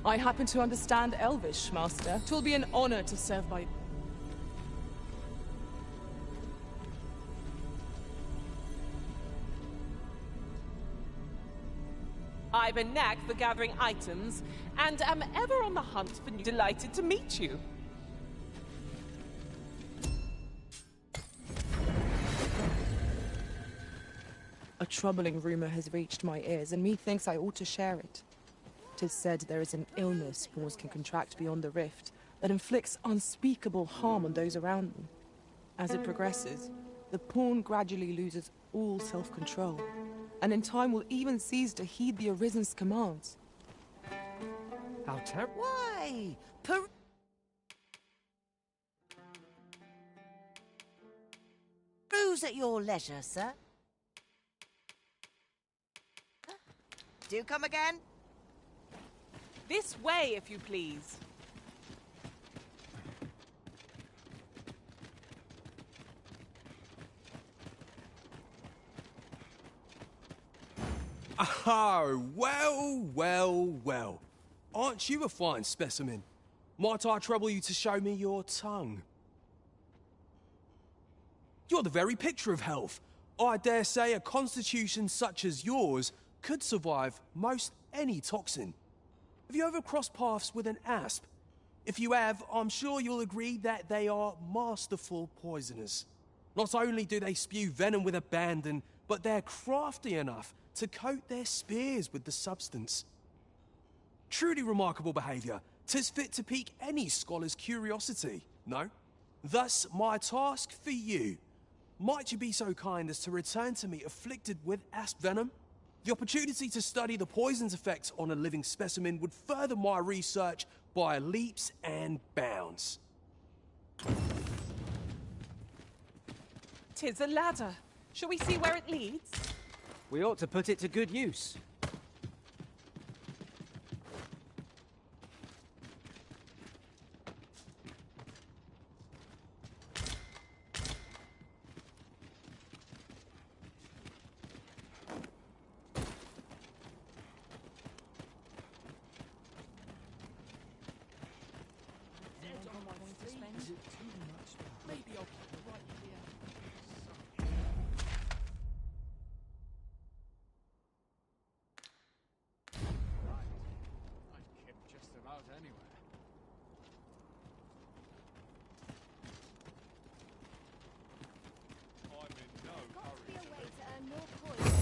I happen to understand Elvish, Master. 'Twill be an honor to serve by... I've a knack for gathering items, and am ever on the hunt for new... Delighted to meet you. A troubling rumor has reached my ears, and methinks I ought to share it. 'Tis said there is an illness pawns can contract beyond the rift that inflicts unspeakable harm on those around them. As it progresses, the pawn gradually loses all self-control, and in time will even cease to heed the Arisen's commands. How terrible. Why? Peruse at your leisure, sir. Do come again? This way, if you please. Oh, well. Aren't you a fine specimen? Might I trouble you to show me your tongue? You're the very picture of health. I dare say a constitution such as yours could survive most any toxin. Have you ever crossed paths with an asp? If you have, I'm sure you'll agree that they are masterful poisoners. Not only do they spew venom with abandon, but they're crafty enough to coat their spears with the substance. Truly remarkable behaviour. 'Tis fit to pique any scholar's curiosity, no? Thus, my task for you. Might you be so kind as to return to me afflicted with asp venom? The opportunity to study the poison's effect on a living specimen would further my research by leaps and bounds. 'Tis a ladder. Shall we see where it leads? We ought to put it to good use. Maybe I'll keep the right here. I'd kip just about anywhere. I'm in no hurry. Be a way to earn more coins.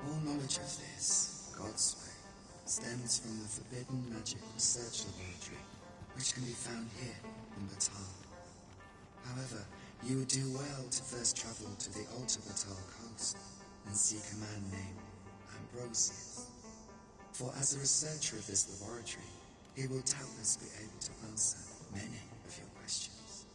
All knowledge of this, God's way, stems from the forbidden magic research laboratory, which can be found here in Batal. However, you would do well to first travel to the Alta Batal coast and seek a man named Ambrosius. For as a researcher of this laboratory, he will doubtless be able to answer many of your questions.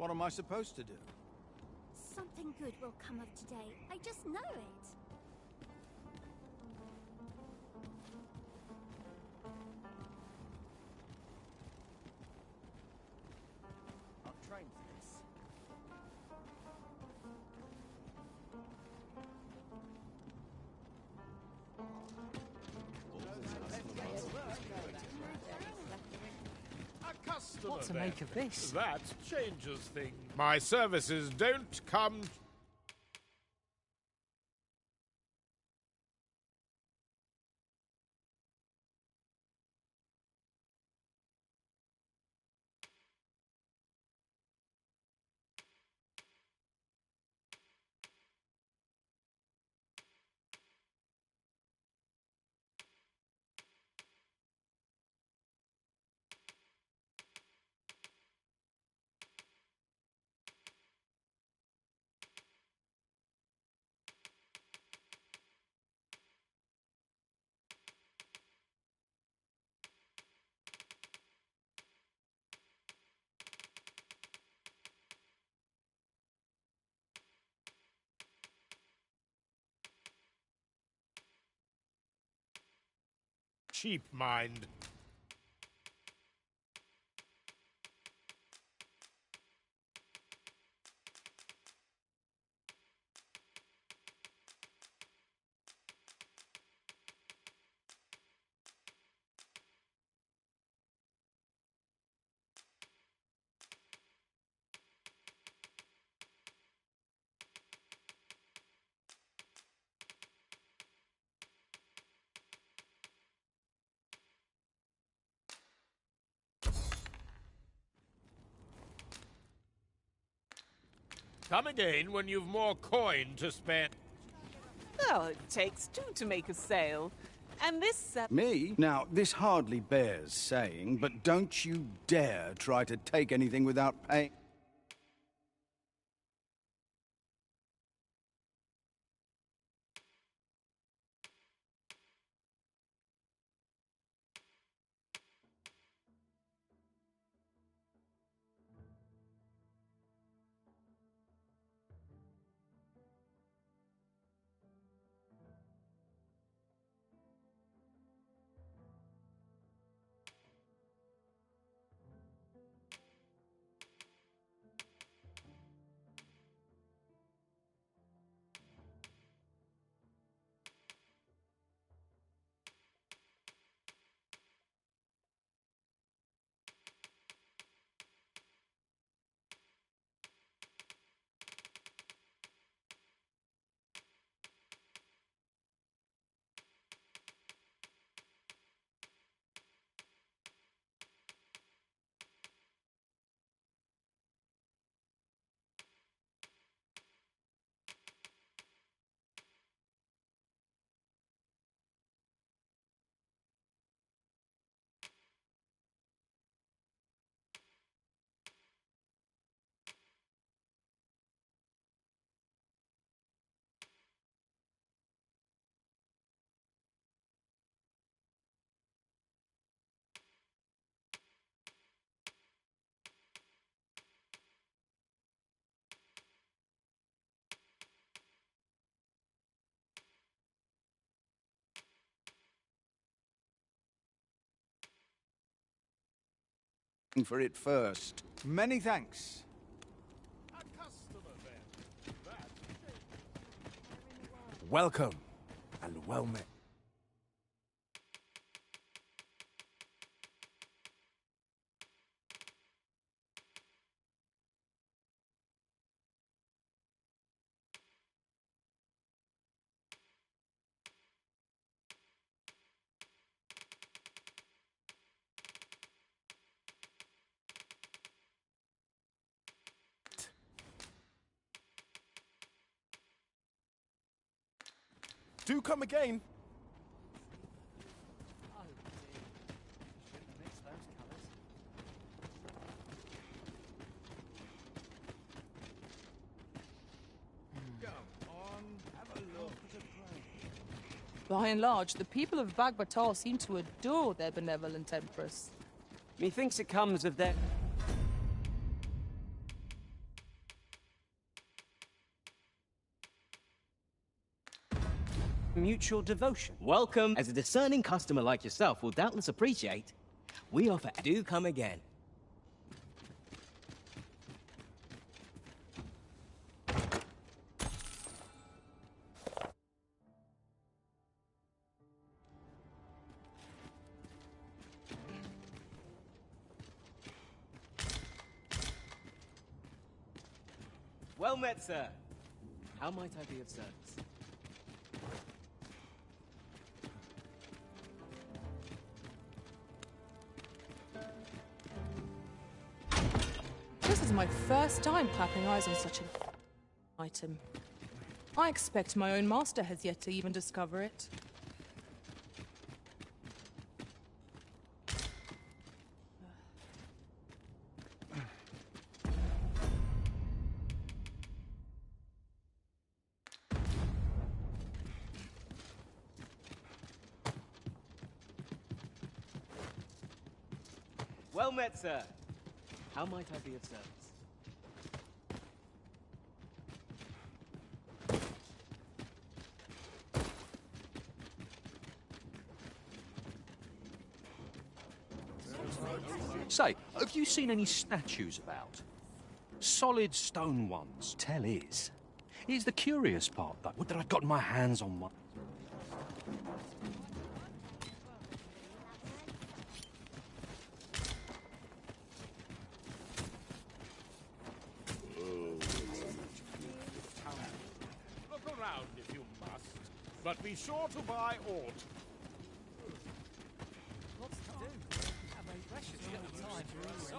What am I supposed to do? Something good will come of today. I just know it. I've trained for this. What to make of this? That changes things. My services don't come... cheap mind. Come again when you've more coin to spend. Well, it takes two to make a sale. And this... Me? Now, this hardly bears saying, but don't you dare try to take anything without paying. For it first. Many thanks. Welcome, and well met. Do come again. By and large, the people of Bagbatal seem to adore their benevolent empress. Methinks it comes of their... mutual devotion. Welcome. As a discerning customer like yourself will doubtless appreciate, we offer do come again. Well met, sir. How might I be of service? This is my first time clapping eyes on such an item. I expect my own master has yet to even discover it. Well met, sir. How might I be of service? Say, have you seen any statues about? Solid stone ones, tell is. Here's the curious part, though. Would that I'd gotten my hands on one. Look around if you must, but be sure to buy aught. Lots to do. Have a precious little time for us.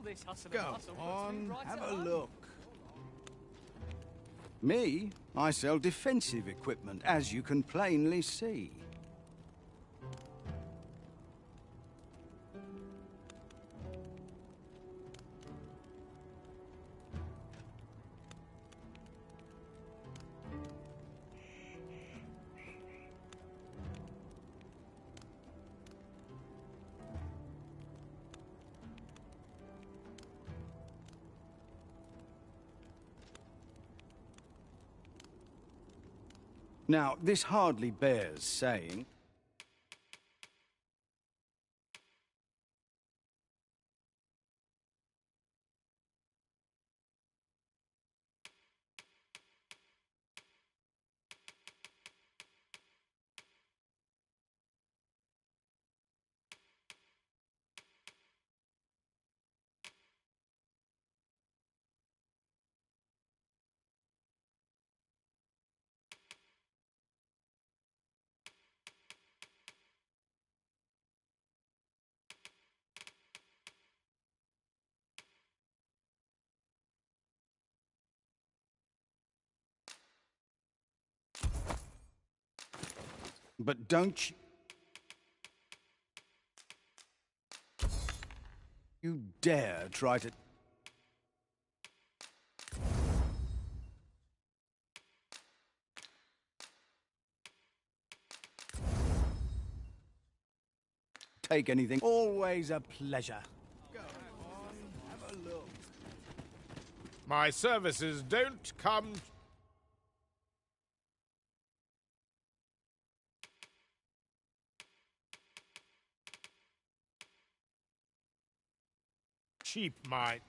This hustle Go and bustle puts me on, right have at a home. look. Me? I sell defensive equipment, as you can plainly see. Now, this hardly bears saying. But don't you dare try to... take anything. Always a pleasure. My services don't come... cheap, my...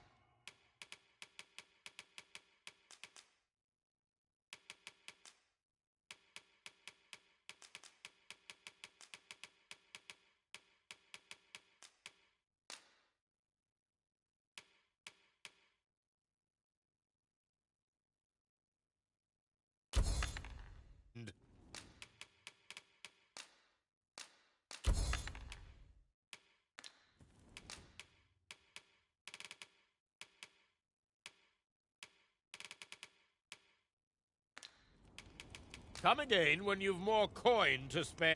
Come again when you've more coin to spend.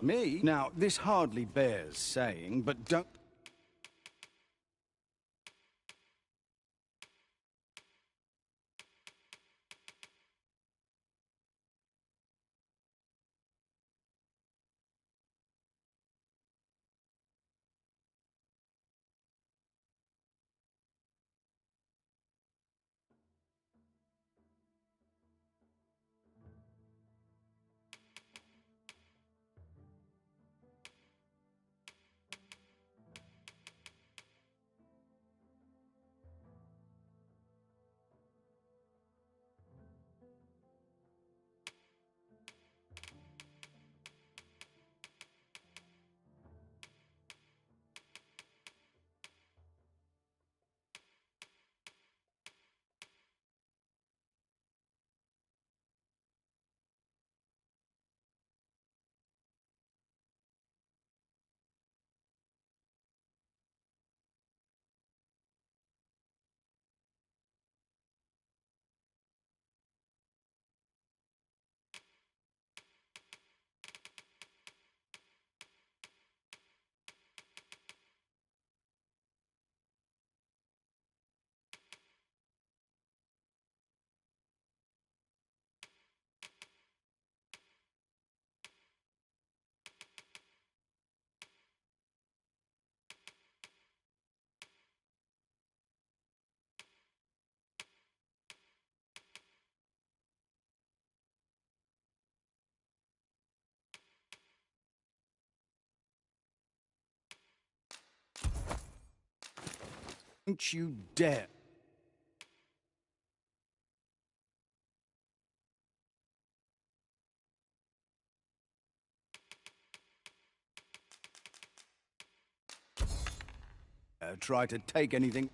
Me? Now, this hardly bears saying, but don't... Don't you dare. Try to take anything.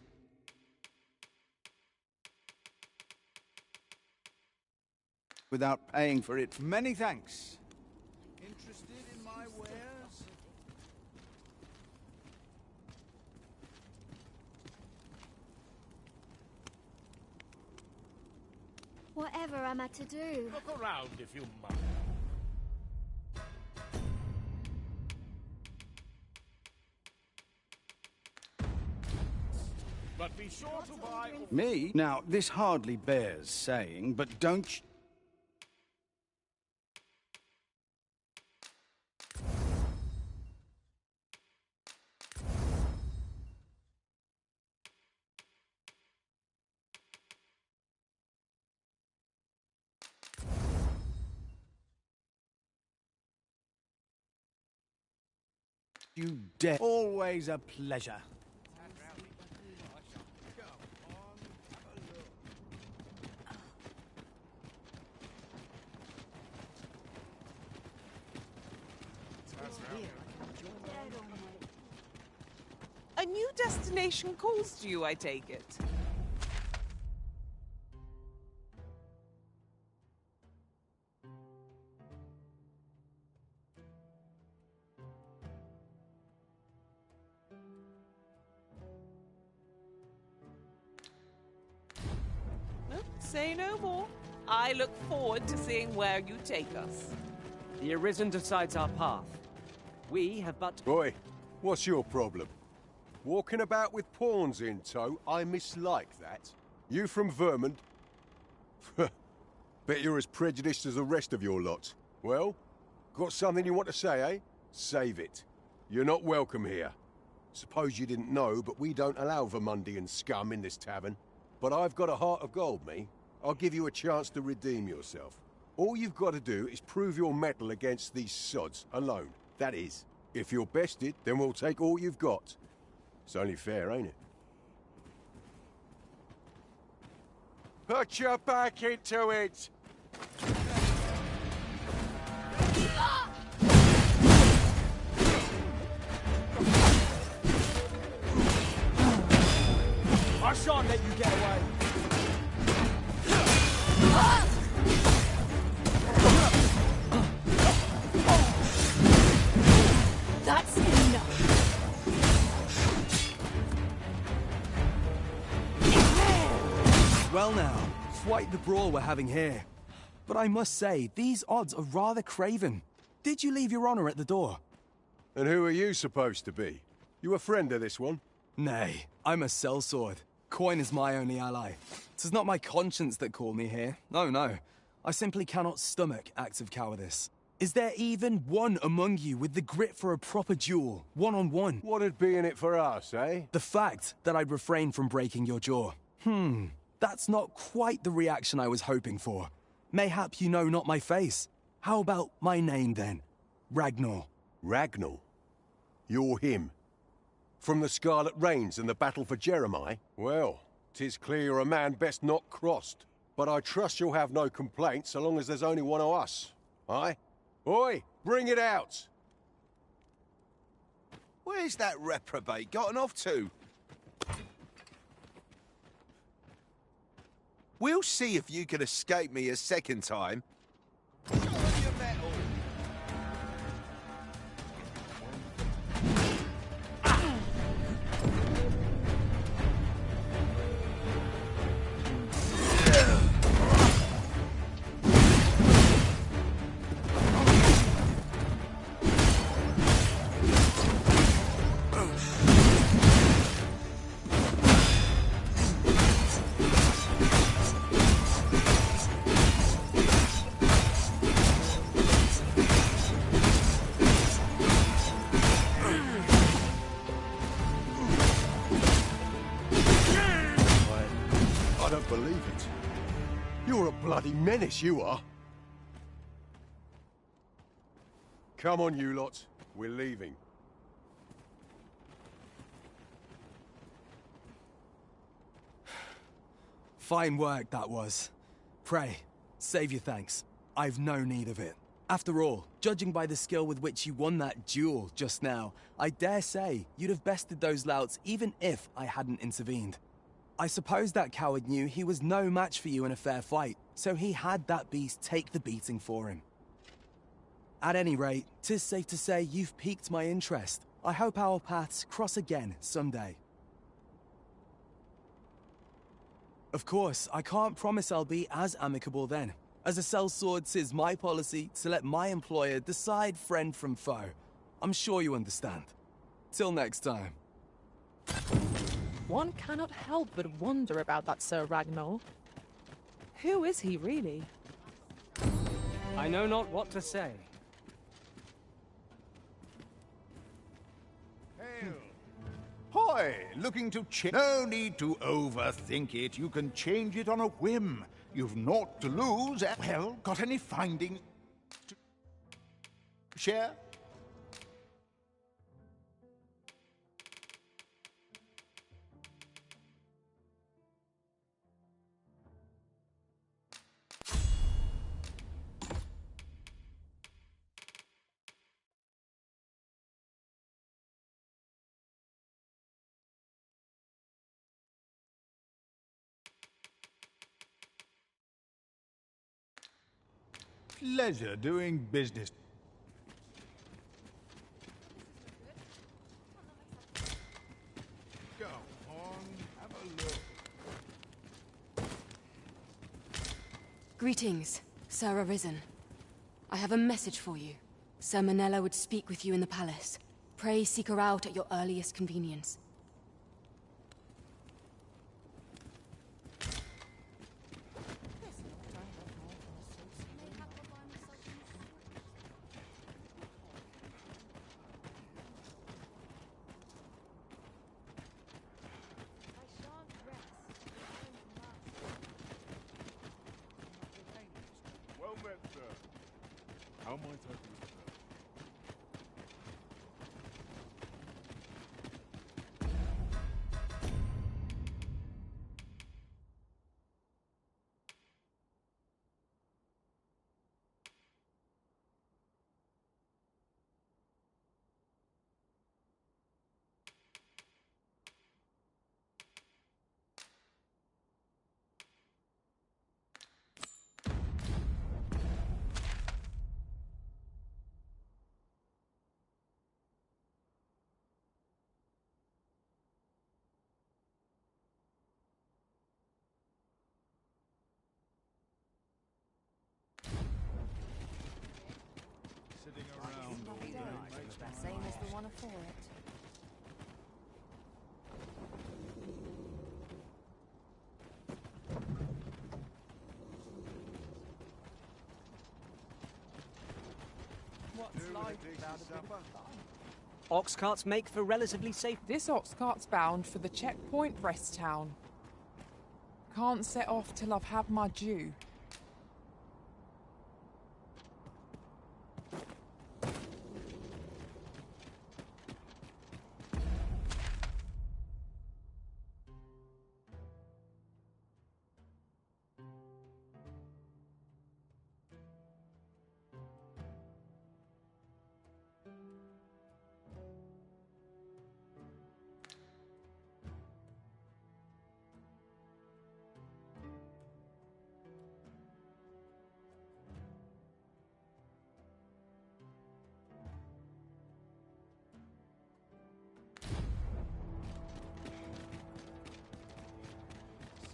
Without paying for it. Many thanks. Interested in my wares? Whatever am I to do? Look around if you must. But be sure to buy... Me? Now, this hardly bears saying, but don't... You dare. Always a pleasure. A new destination calls to you, I take it. No, say no more. I look forward to seeing where you take us. The Arisen decides our path. We have but... Boy, what's your problem? Walking about with pawns in tow, I mislike that. You from Vermont? Bet you're as prejudiced as the rest of your lot. Well, got something you want to say, eh? Save it. You're not welcome here. Suppose you didn't know, but we don't allow Vermundian scum in this tavern. But I've got a heart of gold, me. I'll give you a chance to redeem yourself. All you've got to do is prove your mettle against these sods, alone. That is. If you're bested, then we'll take all you've got. It's only fair, ain't it? Put your back into it! I shan't let you get away. That's enough. Well now, quite the brawl we're having here. But I must say, these odds are rather craven. Did you leave your honor at the door? And who are you supposed to be? You a friend of this one? Nay, I'm a sellsword. Coin is my only ally. 'Tis not my conscience that called me here. No, no. I simply cannot stomach acts of cowardice. Is there even one among you with the grit for a proper duel, one-on-one? What'd be in it for us, eh? The fact that I'd refrain from breaking your jaw. That's not quite the reaction I was hoping for. Mayhap you know not my face. How about my name, then? Ragnar. Ragnar? You're him. From the Scarlet Rains and the battle for Jeremiah? Well, 'tis clear you're a man best not crossed. But I trust you'll have no complaints so long as there's only one of us. Aye? Oi, bring it out! Where's that reprobate gotten off to? We'll see if you can escape me a second time. Show 'em your mettle. I don't believe it. You're a bloody menace, you are. Come on, you lot. We're leaving. Fine work, that was. Pray, save your thanks. I've no need of it. After all, judging by the skill with which you won that duel just now, I dare say you'd have bested those louts even if I hadn't intervened. I suppose that coward knew he was no match for you in a fair fight, so he had that beast take the beating for him. At any rate, 'tis safe to say you've piqued my interest. I hope our paths cross again someday. Of course, I can't promise I'll be as amicable then. As a sellsword, 'tis my policy to let my employer decide friend from foe. I'm sure you understand. Till next time. One cannot help but wonder about that Sir Ragnar. Who is he really? I know not what to say. Hoy, looking to change? No need to overthink it. You can change it on a whim. You've naught to lose. Well, got any finding to share? Pleasure doing business. Go on, have a look. Greetings, Sir Arisen. I have a message for you. Sir Manella would speak with you in the palace. Pray seek her out at your earliest convenience. How might I be of help? Sitting around all day makes my Same as the one afore it. What's life without a bit of fun? Ox carts make for relatively safe. This ox cart's bound for the checkpoint rest town. Can't set off till I've had my due.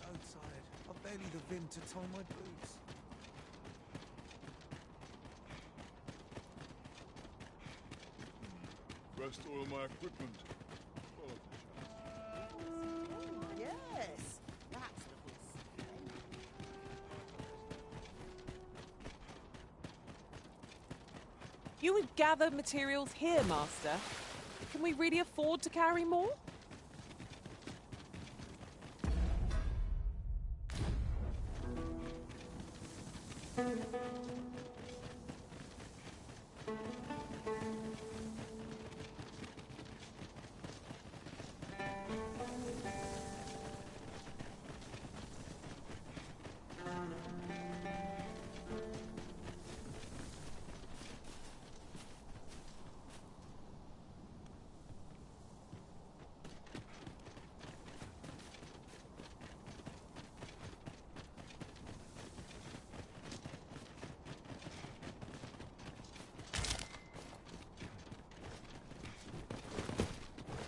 So tired. I've barely the vim to tie my boots. Rest all of my equipment. Yes, that's the whistle. You would gather materials here, Master. Can we really afford to carry more?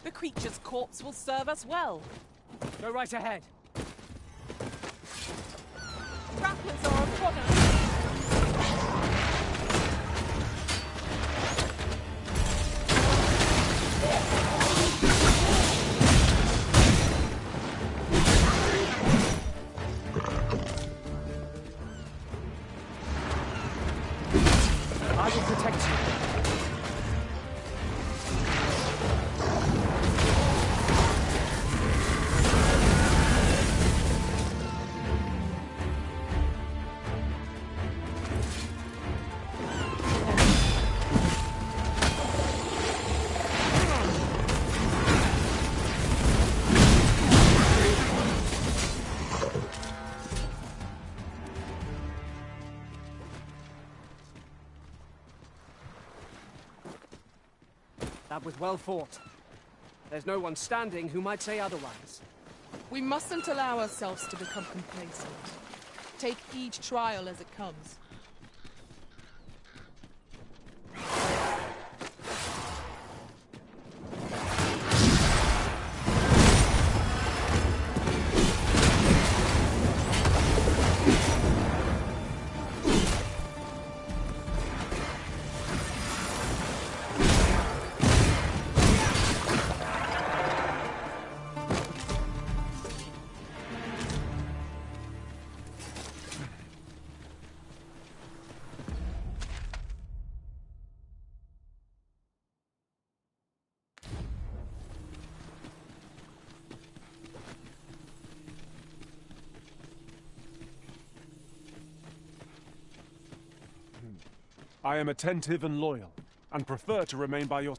The creature's corpse will serve us well. Go right ahead. Grapplers are upon us. I will protect you. That was well fought. There's no one standing who might say otherwise. We mustn't allow ourselves to become complacent. Take each trial as it comes. I am attentive and loyal, and prefer to remain by your...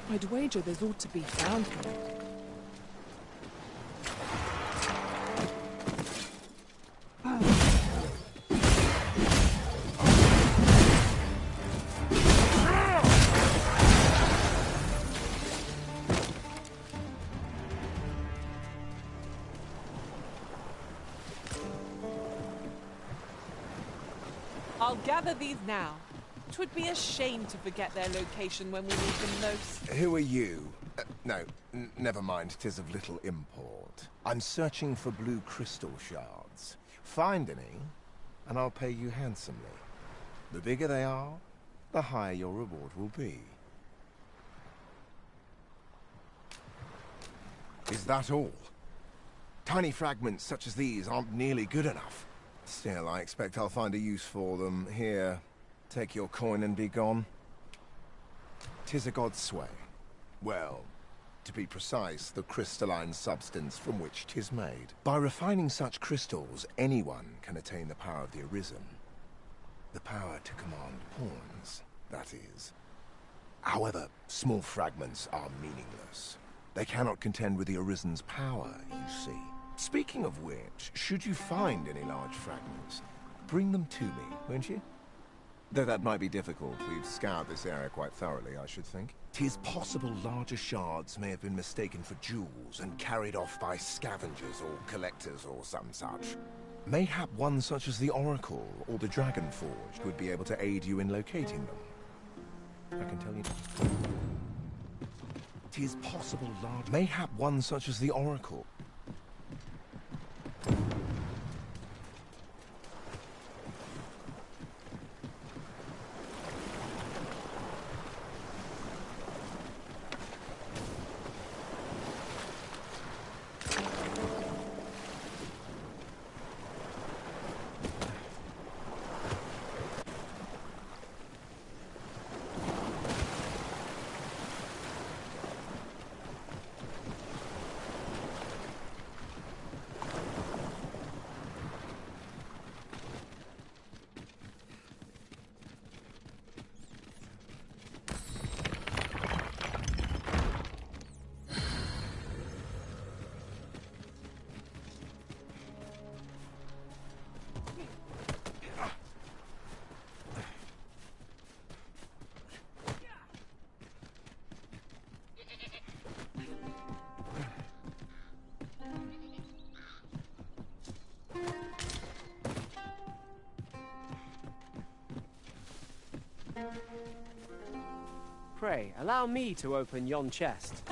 I'd wager there's ought to be found here. I'll gather these now. 'Twould be a shame to forget their location when we need them most. Who are you? No, never mind. 'Tis of little import. I'm searching for blue crystal shards. Find any, and I'll pay you handsomely. The bigger they are, the higher your reward will be. Is that all? Tiny fragments such as these aren't nearly good enough. Still, I expect I'll find a use for them. Here, take your coin and be gone. 'Tis a god's sway. Well, to be precise, the crystalline substance from which 'tis made. By refining such crystals, anyone can attain the power of the Arisen. The power to command pawns, that is. However, small fragments are meaningless. They cannot contend with the Arisen's power, you see. Speaking of which, should you find any large fragments, bring them to me, won't you? Though that might be difficult. We've scoured this area quite thoroughly, I should think. 'Tis possible larger shards may have been mistaken for jewels and carried off by scavengers or collectors or some such. Mayhap one such as the Oracle or the Dragon Forged would be able to aid you in locating them. I can tell you... 'Tis possible large... Mayhap one such as the Oracle... Pray, allow me to open yon chest.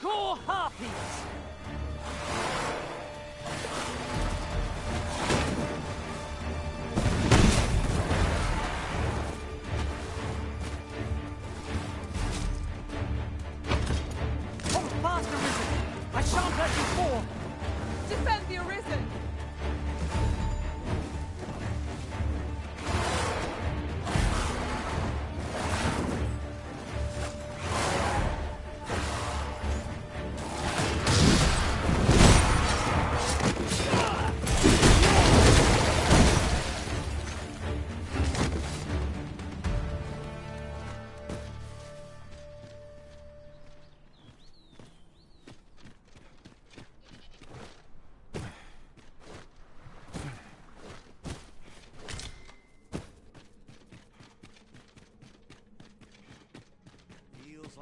Go Harpies! Hold fast, Arisen! I shan't let you fall! Defend the Arisen!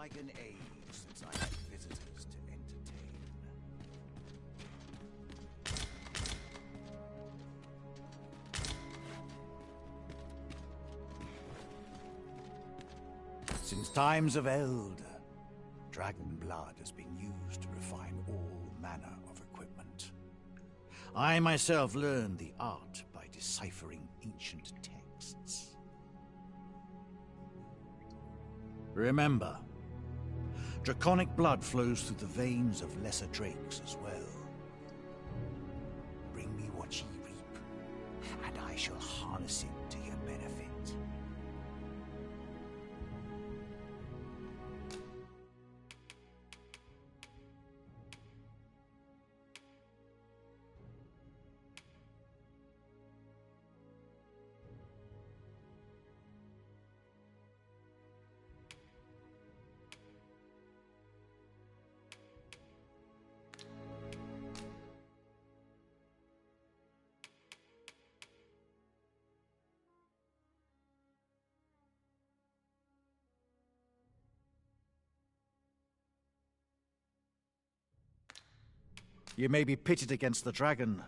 like an age since I had visitors to entertain. Since times of eld, dragon blood has been used to refine all manner of equipment. I myself learned the art by deciphering ancient texts. Remember, draconic blood flows through the veins of lesser drakes as well. Bring me what ye reap, and I shall harness it to your benefit. You may be pitted against the dragon,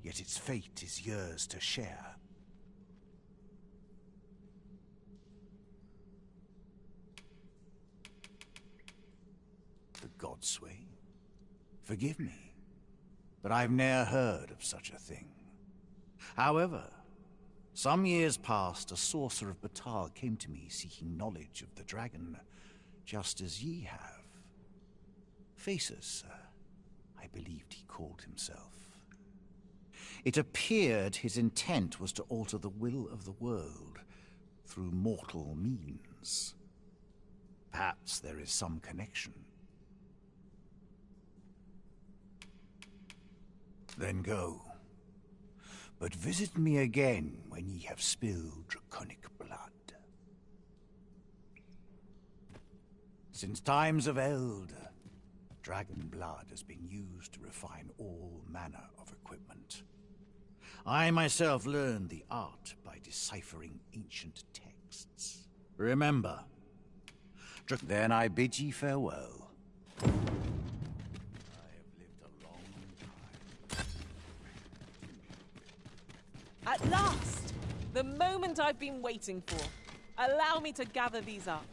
yet its fate is yours to share. The Godsway? Forgive me, but I've ne'er heard of such a thing. However, some years past, a sorcerer of Batar came to me seeking knowledge of the dragon, just as ye have. Faces, sir. I believed he called himself. It appeared his intent was to alter the will of the world through mortal means. Perhaps there is some connection. Then go. But visit me again when ye have spilled draconic blood. Since times of eld, dragon blood has been used to refine all manner of equipment. I myself learned the art by deciphering ancient texts. Remember, then I bid ye farewell. I have lived a long time. At last! The moment I've been waiting for. Allow me to gather these up.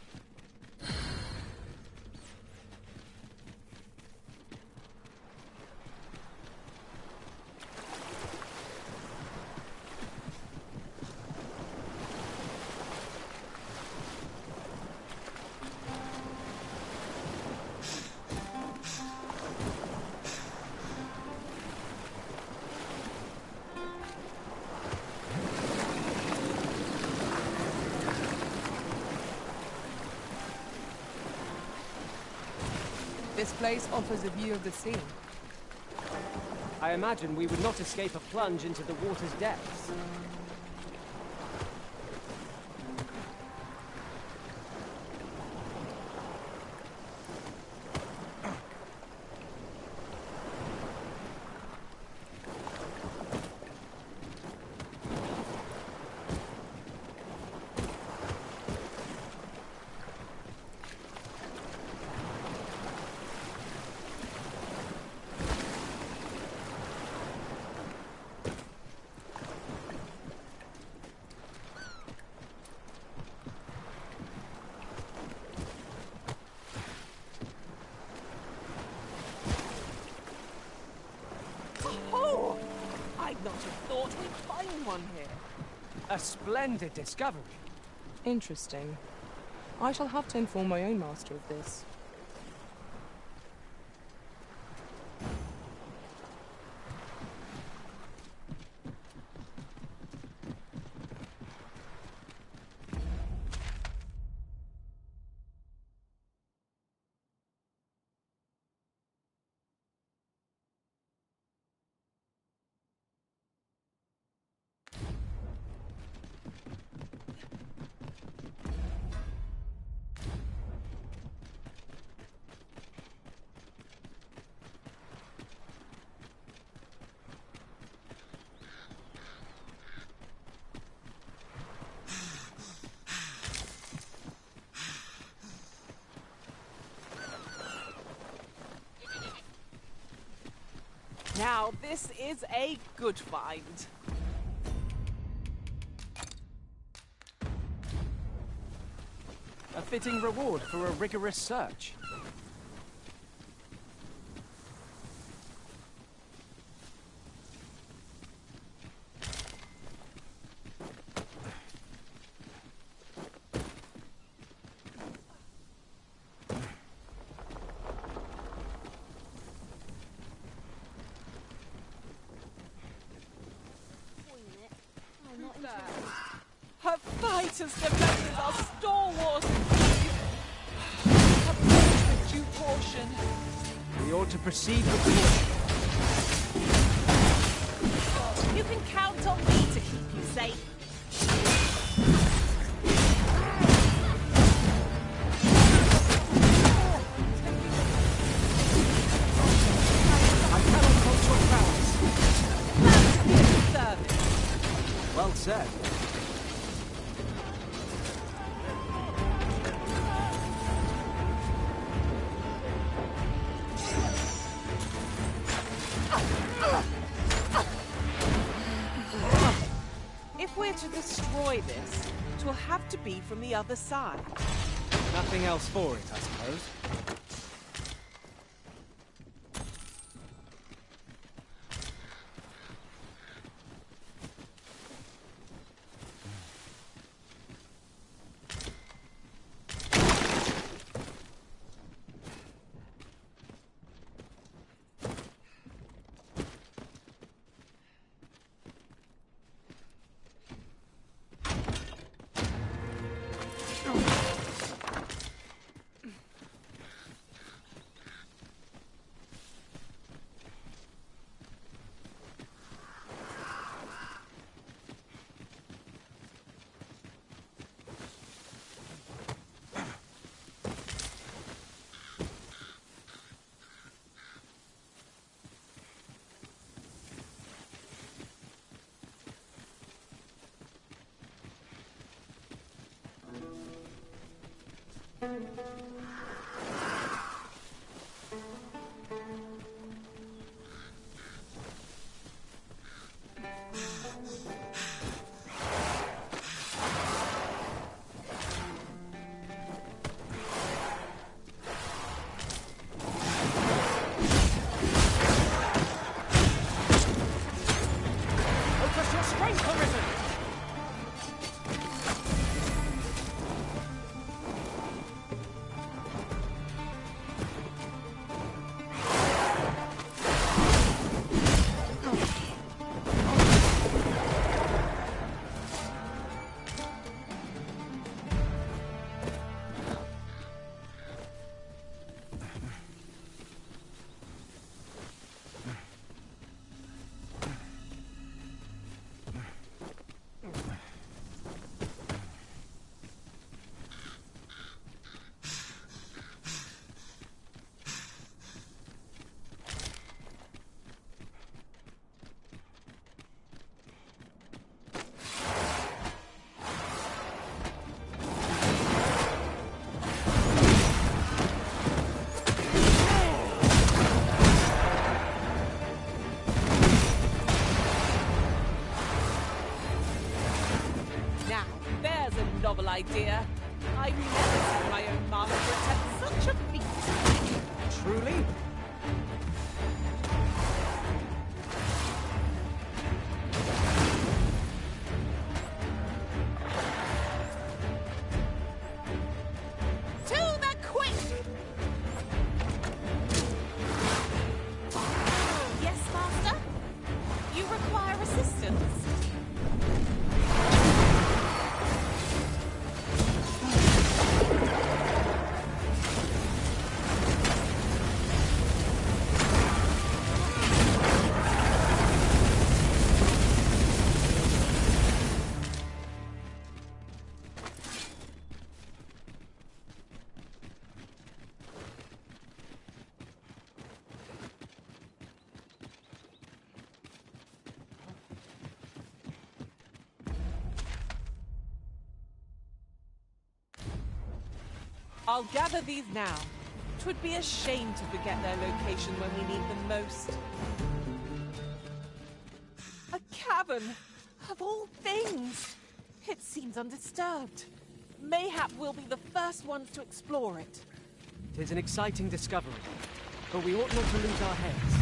This place offers a view of the sea. I imagine we would not escape a plunge into the water's depths. A splendid discovery. Interesting. I shall have to inform my own master of this. Now, this is a good find. A fitting reward for a rigorous search. Her fighters defenders are stalwart indeed. Approach with due caution. We ought to proceed with caution. You can count on me to keep you safe. I cannot halt your prowess. Glad to be of service. Well said. If we're to destroy this, it will have to be from the other side. Nothing else for it, I suppose. Focus your strength, Arisen! novel idea. I've never seen my own master attempt such a feat. Truly? To the quick! Yes, Master? You require assistance? I'll gather these now. 'Twould be a shame to forget their location when we need them most. coffin. Of all things. It seems undisturbed. Mayhap we'll be the first ones to explore it. It is an exciting discovery, but we ought not to lose our heads.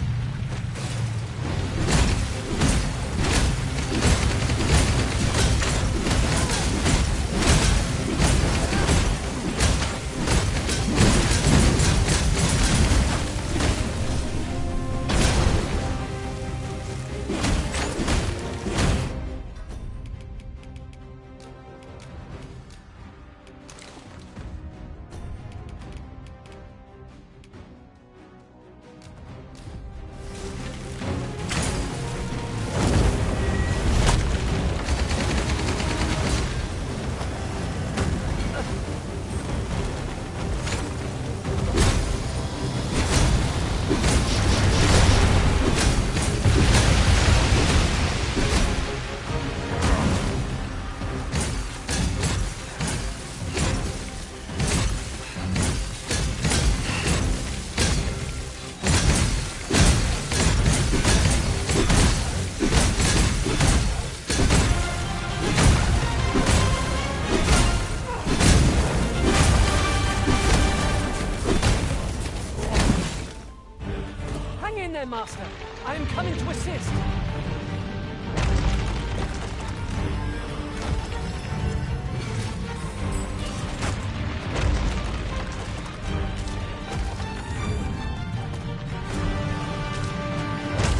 Master, I am coming to assist.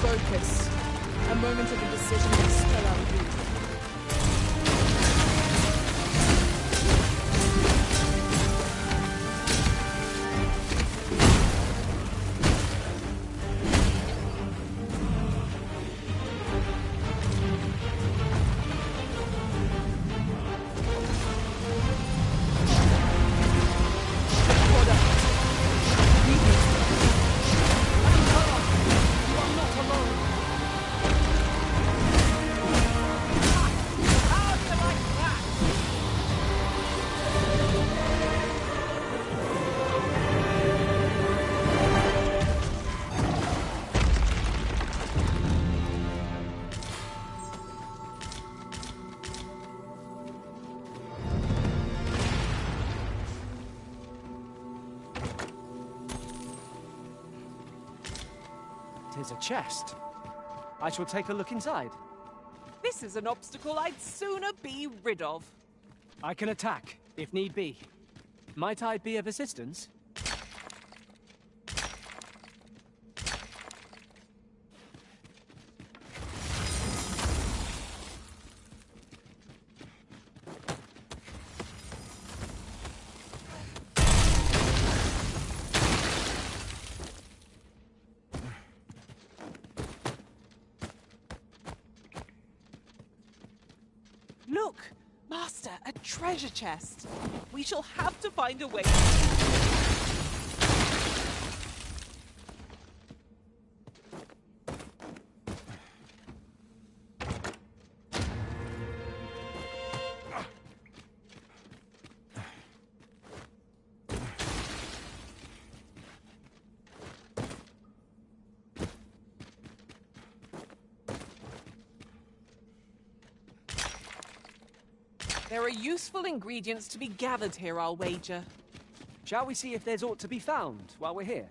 Focus. A moment of indecision will spell out you. Tis a chest. I shall take a look inside. This is an obstacle I'd sooner be rid of. I can attack, if need be. Might I be of assistance? Look, Master, a treasure chest. We shall have to find a way. There are useful ingredients to be gathered here, I'll wager. Shall we see if there's aught to be found while we're here?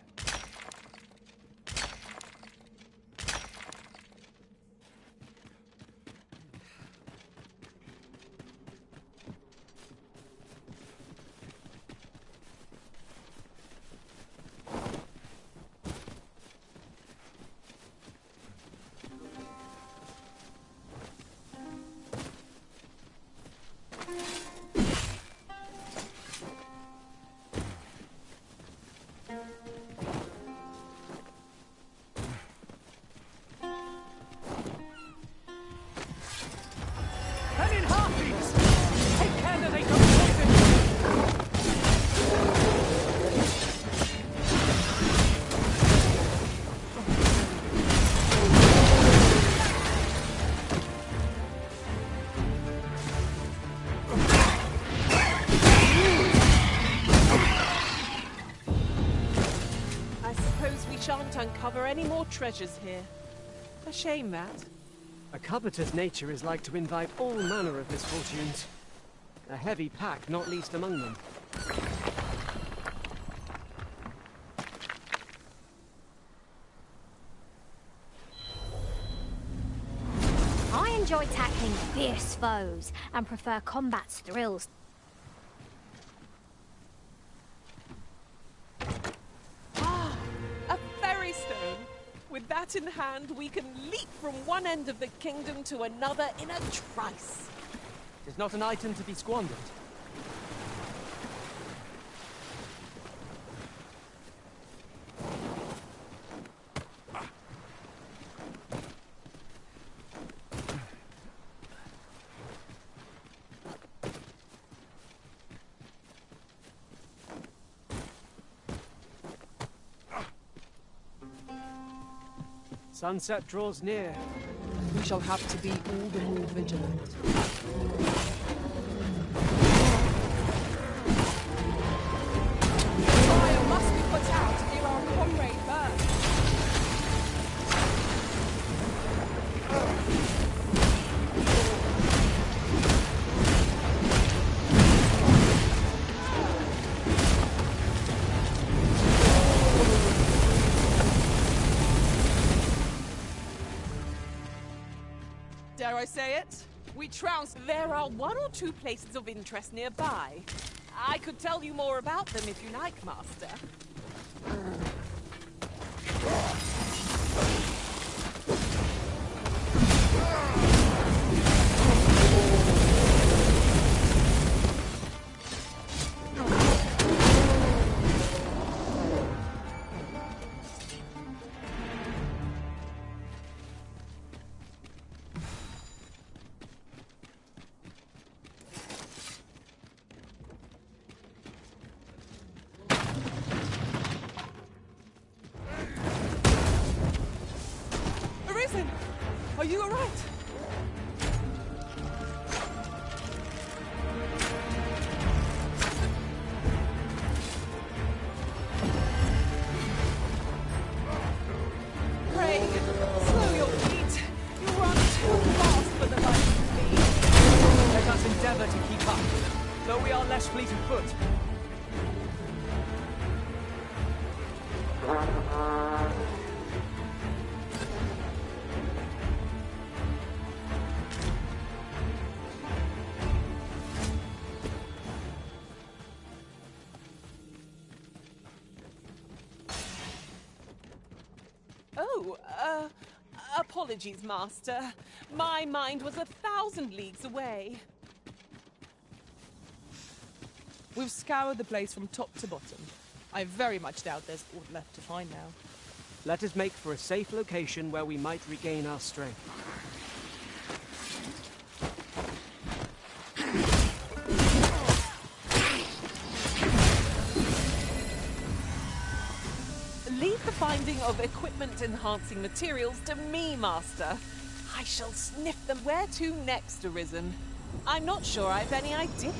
Shan't uncover any more treasures here. A shame that. A covetous nature is like to invite all manner of misfortunes. A heavy pack not least among them. I enjoy tackling fierce foes and prefer combat's thrills. A ferry stone. With that in hand, we can leap from one end of the kingdom to another in a trice. It's not an item to be squandered. Sunset draws near. We shall have to be all the more vigilant. Fire must be put out to give our comrade birth. Dare I say it? We trounced. There are one or two places of interest nearby. I could tell you more about them if you like, Master. Are you all right? Pray, slow your feet. You run too fast for the life of me. Let us endeavor to keep up, though we are less fleet of foot. Apologies, Master. My mind was 1,000 leagues away. We've scoured the place from top to bottom. I very much doubt there's aught left to find now. Let us make for a safe location where we might regain our strength. Leave the finding of equipment-enhancing materials to me, Master. I shall sniff them. Where to next, Arisen? I'm not sure I've any idea.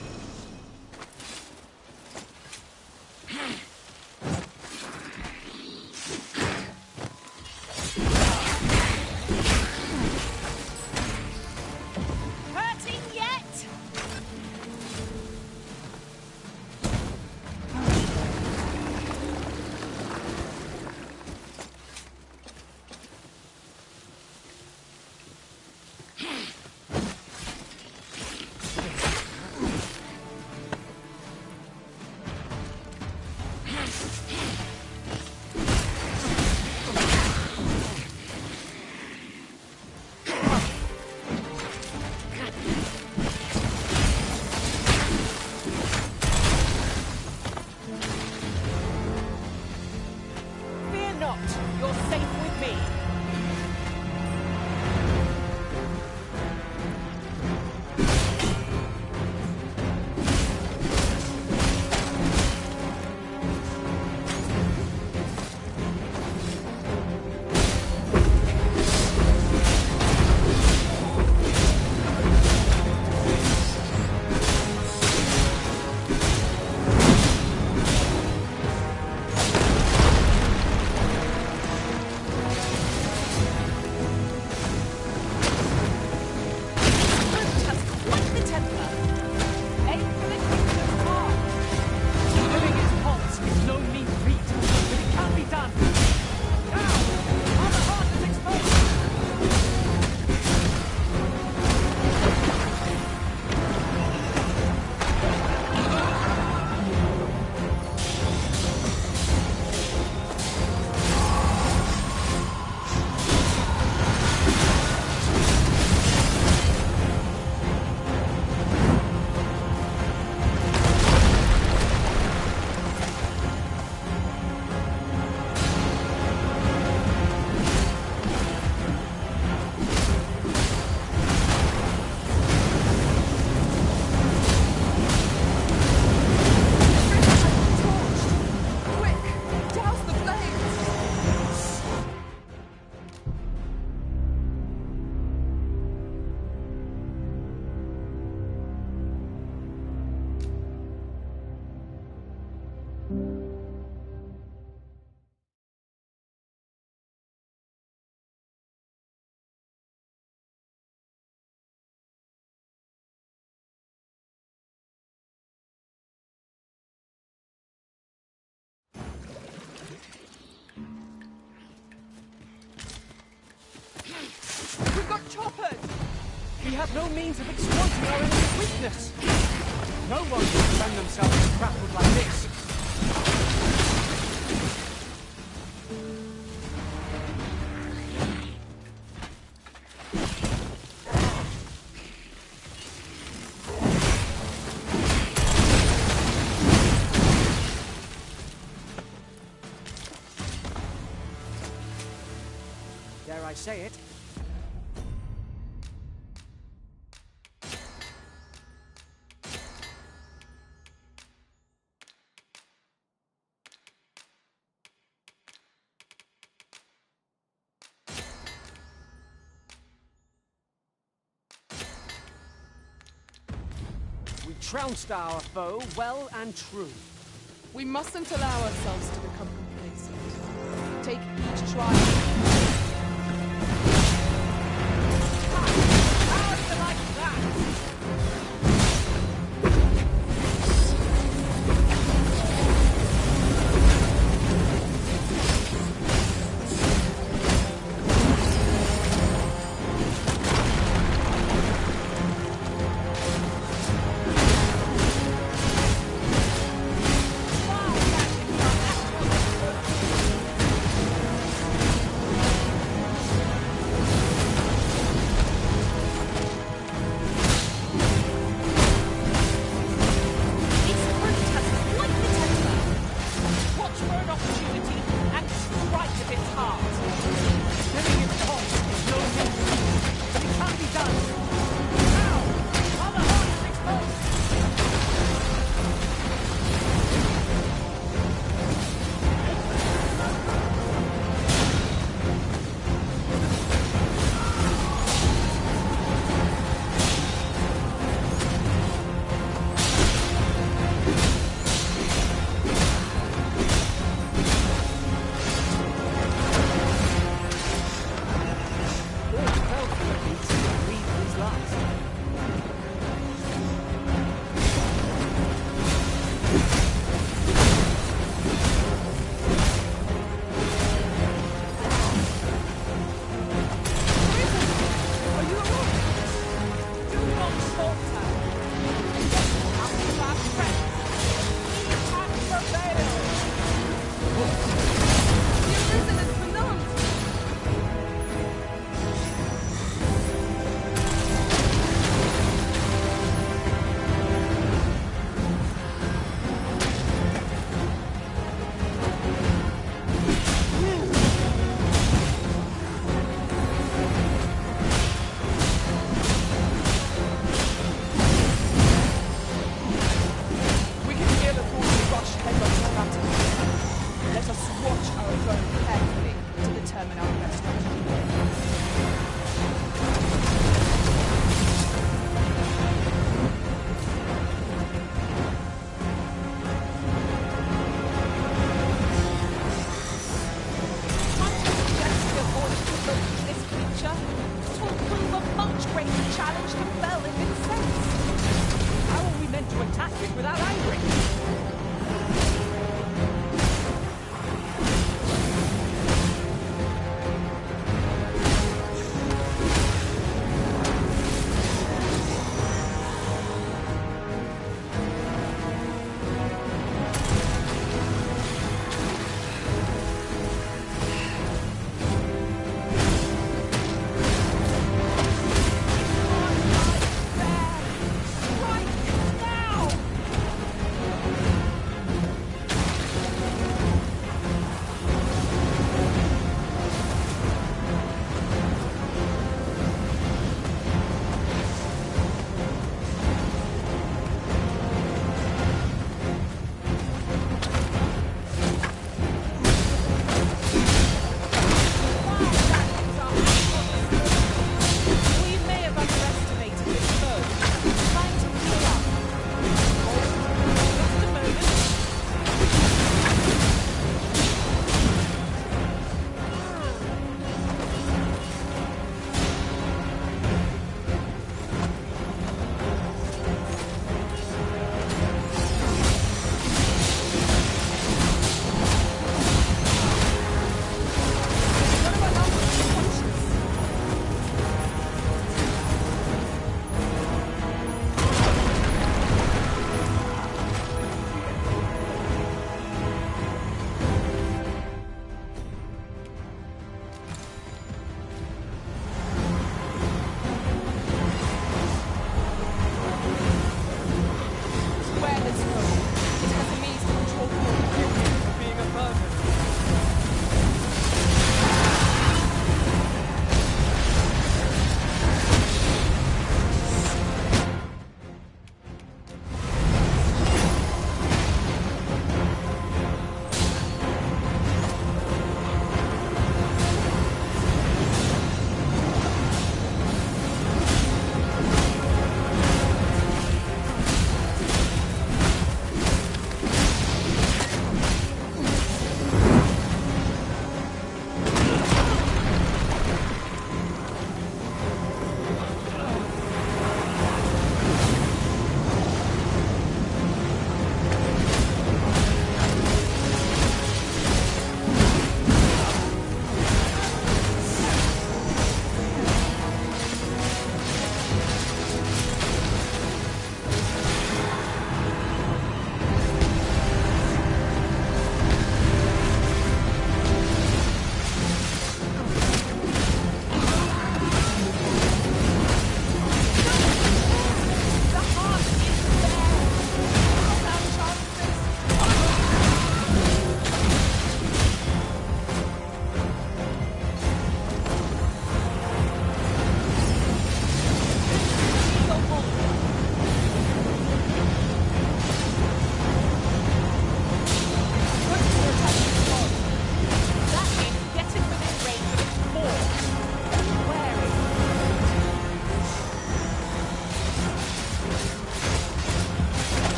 Hurting yet? have no means of exploiting our enemy's weakness. No one can defend themselves in grappled like this. Dare I say it? We trounced our foe well and true. We mustn't allow ourselves to become complacent. Take each trial.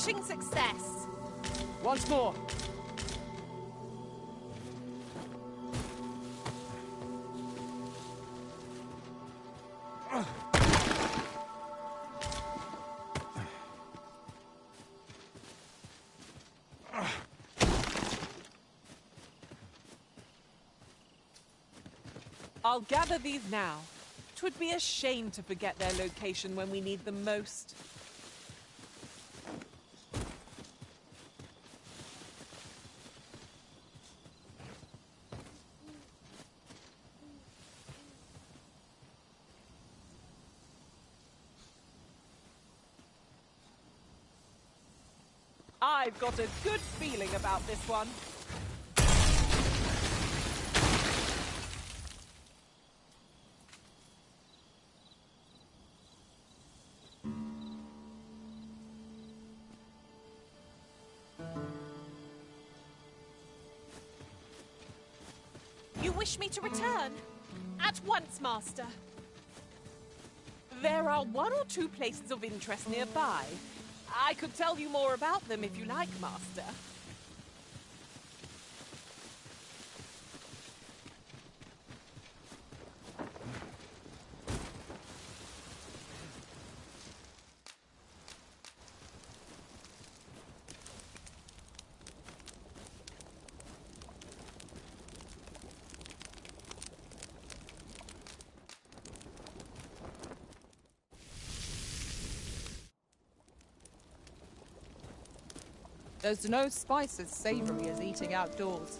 Approaching success. Once more. I'll gather these now. 'Twould be a shame to forget their location when we need them most. I've got a good feeling about this one. You wish me to return? At once, Master. There are one or two places of interest nearby. I could tell you more about them if you like, Master. There's no spice as savory as eating outdoors.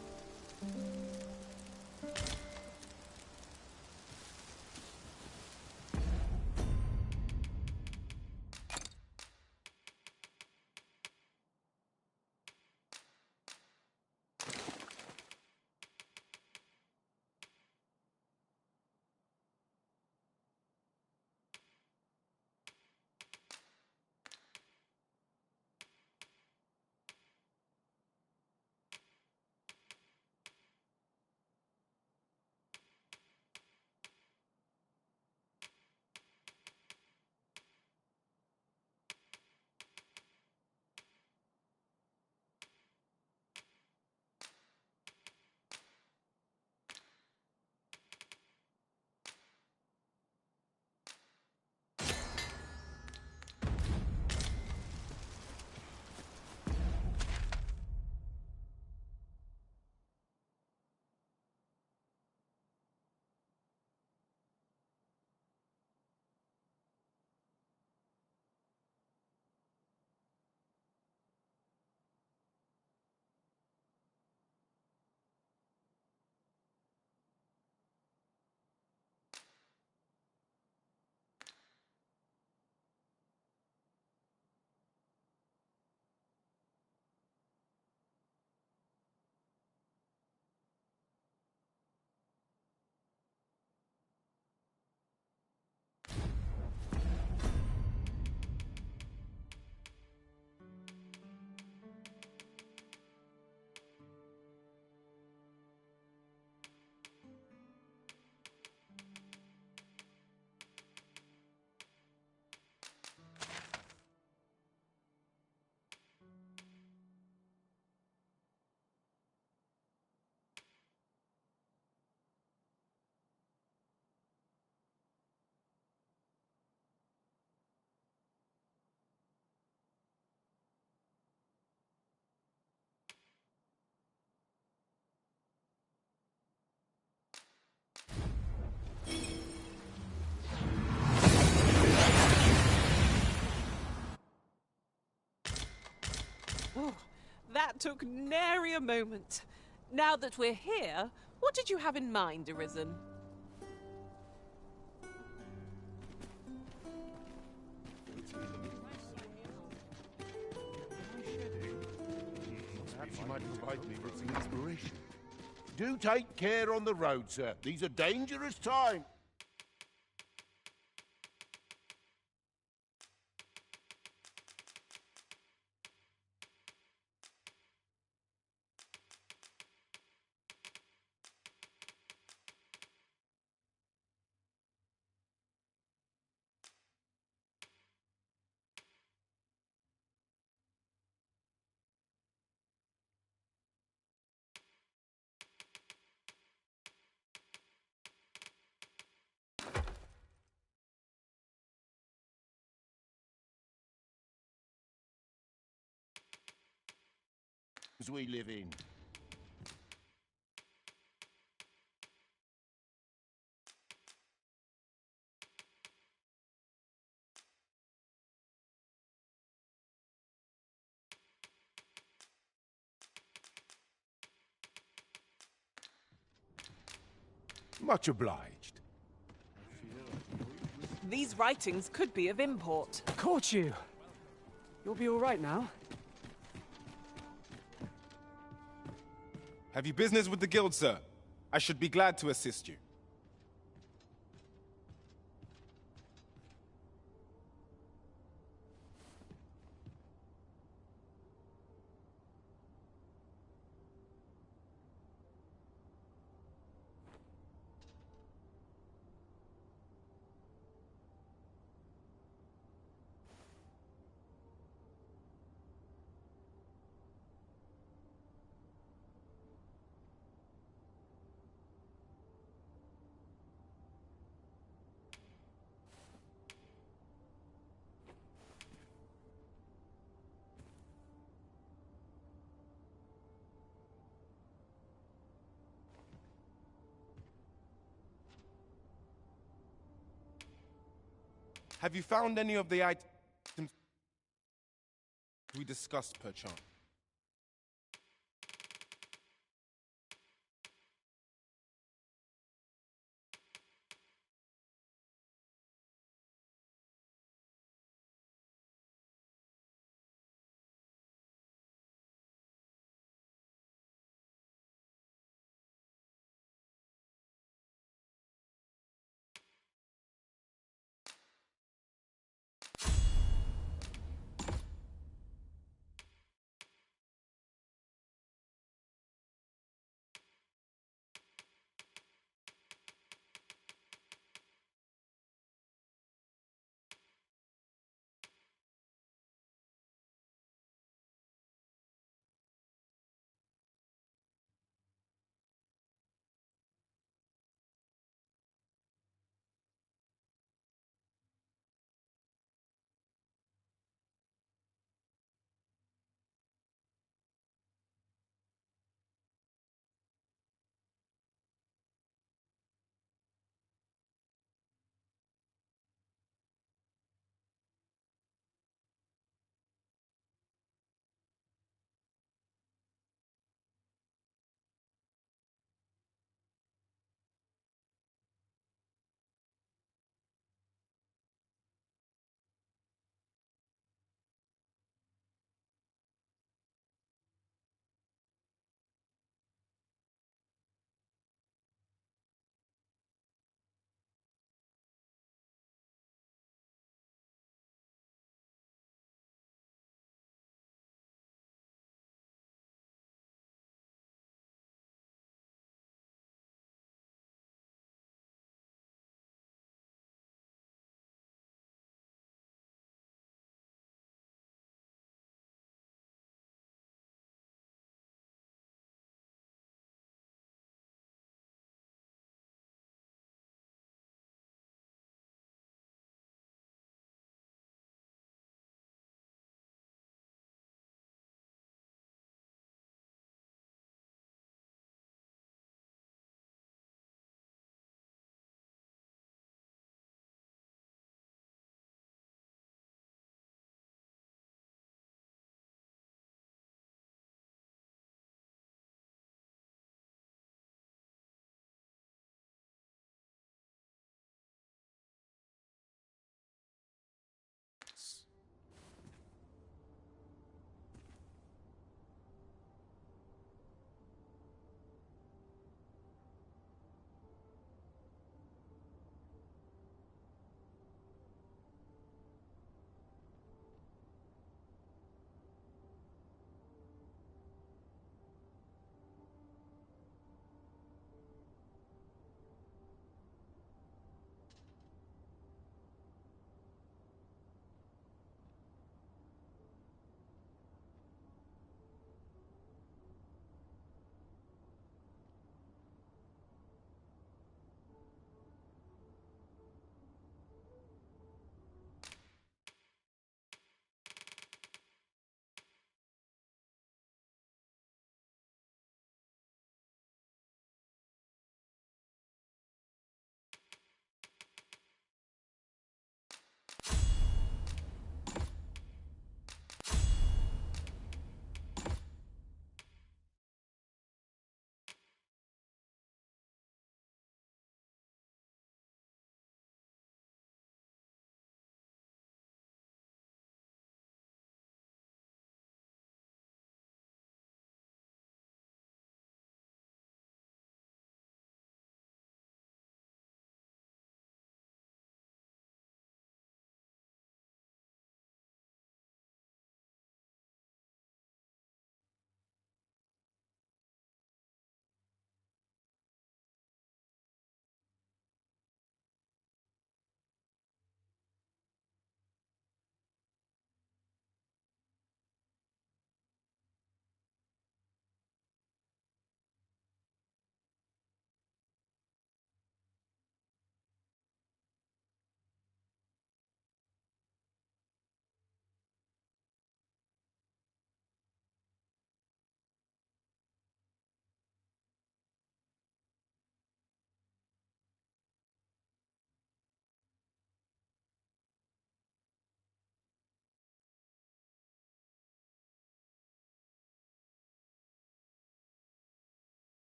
Oh, that took nary a moment. Now that we're here, what did you have in mind, Arisen? Perhaps you might provide me with some inspiration. Do take care on the road, sir. These are dangerous times. we live in. Much obliged. These writings could be of import. Caught you! You'll be all right now. Have you business with the guild, sir? I should be glad to assist you. Have you found any of the items we discussed, perchance?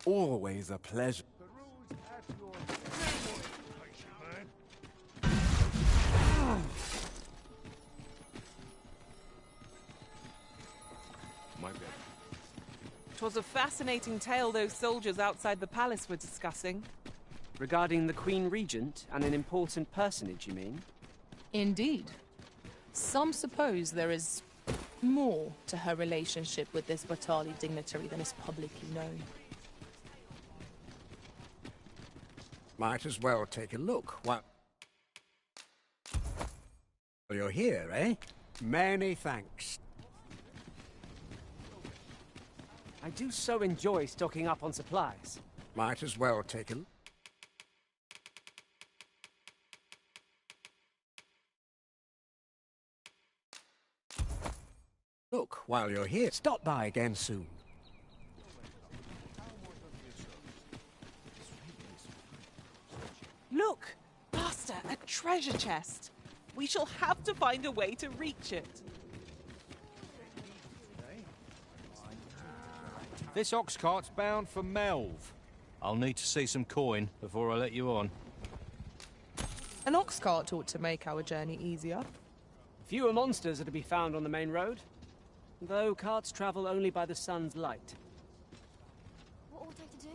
Always a pleasure. My bad. 'Twas a fascinating tale those soldiers outside the palace were discussing. Regarding the Queen Regent and an important personage, you mean? Indeed. Some suppose there is more to her relationship with this Batali dignitary than is publicly known. Might as well take a look. What? You're here, eh? Many thanks. I do so enjoy stocking up on supplies. Might as well take a look. Look, while you're here, stop by again soon. Look! Master, a treasure chest! We shall have to find a way to reach it. This ox cart's bound for Melv. I'll need to see some coin before I let you on. An ox cart ought to make our journey easier. Fewer monsters are to be found on the main road, though carts travel only by the sun's light. What ought I to do?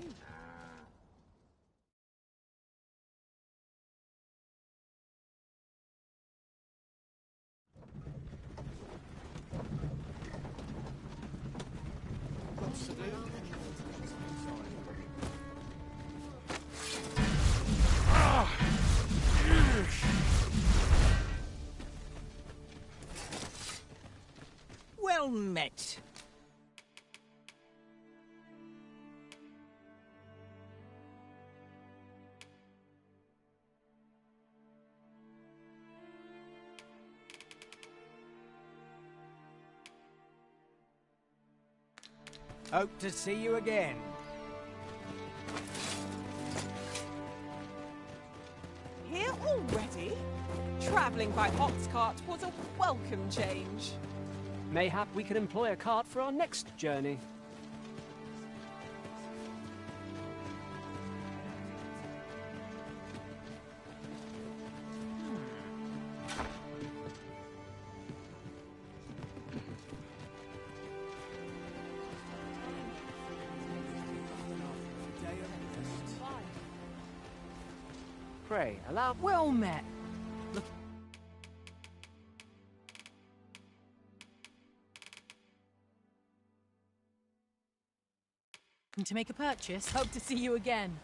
Well met. Hope to see you again. Here already? Travelling by ox cart was a welcome change. Mayhap we could employ a cart for our next journey. Pray, allow... Well met. Look. To make a purchase. Hope to see you again.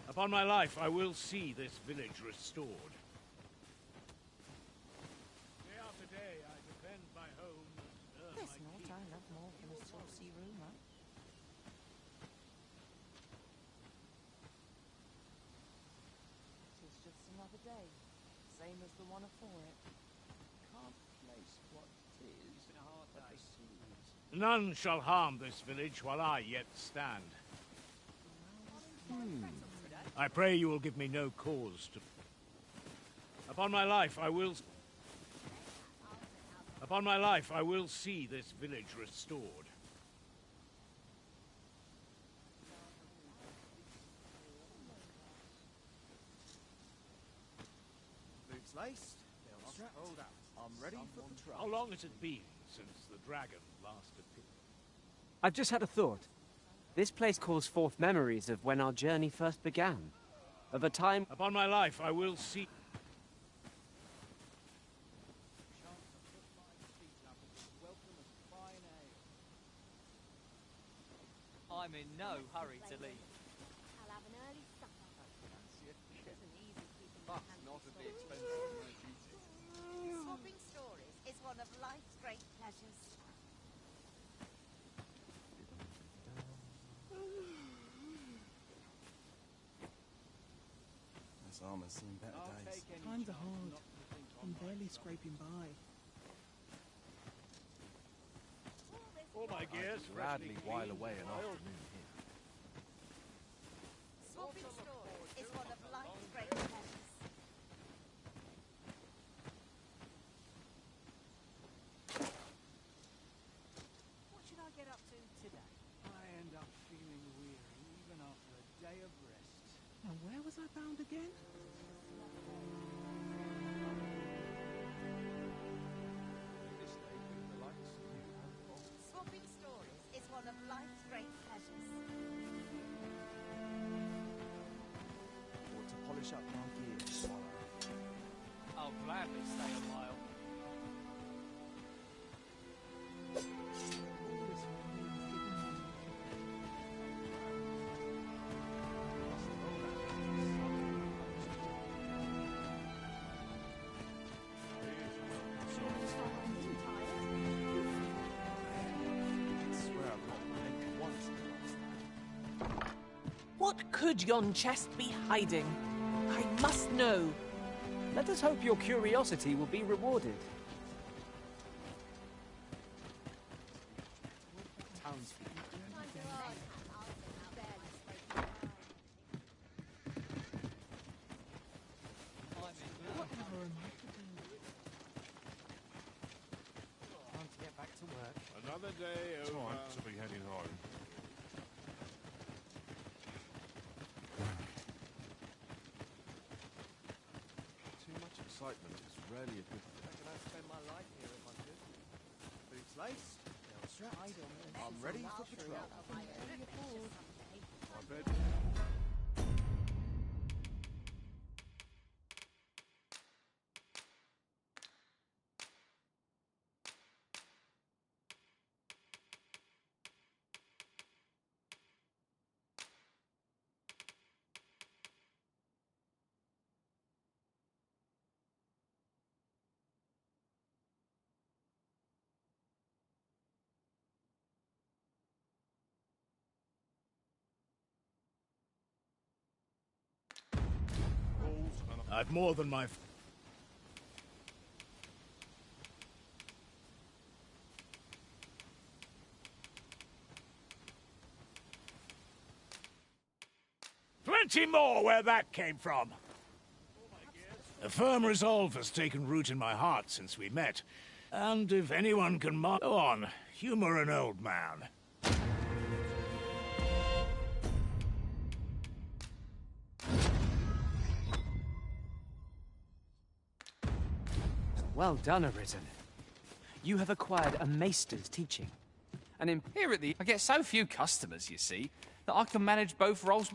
Upon my life, I will see this village restored. Day after day, I defend my home and This note I love more than a saucy rumour. It's just another day, same as the one afore it. Can't place what it is, but the seas. none shall harm this village while I yet stand. I pray you will give me no cause to... Upon my life, I will... Upon my life, I will see this village restored. Boots laced, belt strapped. Hold up. I'm ready for patrol. How long has it been since the dragon last appeared? I've just had a thought. This place calls forth memories of when our journey first began. Of a time... Upon my life, I will see... I'm in no hurry to leave. I'll have an early supper. Isn't easy keeping your Must hands not full. be expensive. Swapping stories is one of life's great pleasures. Farmer's seen better days. Times are hard. I'm barely scraping by. All my gears Gladly while away an afternoon here. Swapping stories is one of life's great pleasures. What should I get up to today? I end up feeling weary even after a day of rest. Now, where was I bound again? Swapping stories is one of life's great pleasures. Or to polish up my gears while I'll gladly stay a while. What could yon chest be hiding? I must know. Let us hope your curiosity will be rewarded. Time to get back to work. Another day over. Time to be heading home. too much excitement is rarely a good thing. I reckon I'd spend my life here if I could. Boots laced, nails strapped. I'm ready for patrol. My bed. I've more than my... Plenty more where that came from. A firm resolve has taken root in my heart since we met. And if anyone can go on, humor an old man. Well done, Arisen. You have acquired a maester's teaching. And empirically, I get so few customers, you see, that I can manage both roles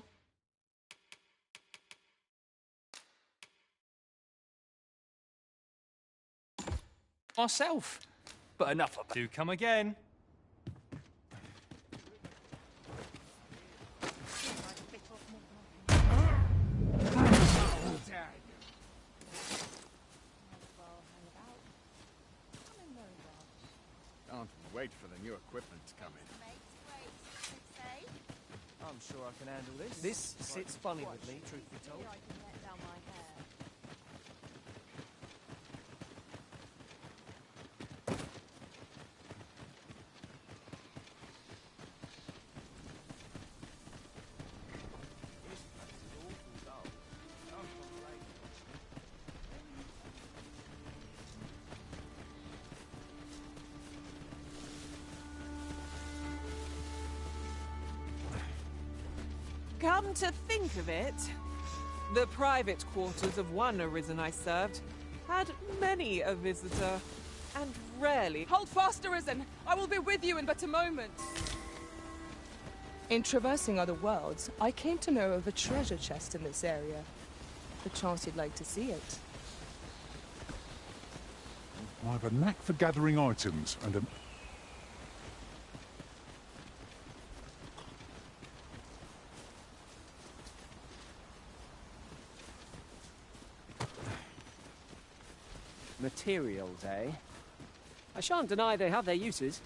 myself. But enough of that. Do come again. Can't wait for the new equipment to come in. I'm sure I can handle this. This sits funny with me, truth be told. I can let down my hair. Come to think of it, the private quarters of one Arisen I served had many a visitor, and rarely... Hold fast, Arisen! I will be with you in but a moment! In traversing other worlds, I came to know of a treasure chest in this area. Perchance you'd like to see it. I've a knack for gathering items and a... Materials, eh? I shan't deny they have their uses.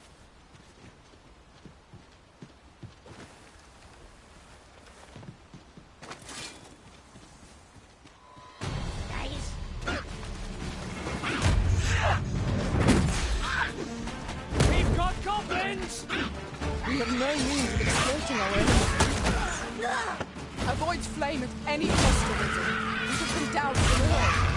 direct flame at any cost, Arisen. We could come down to them all.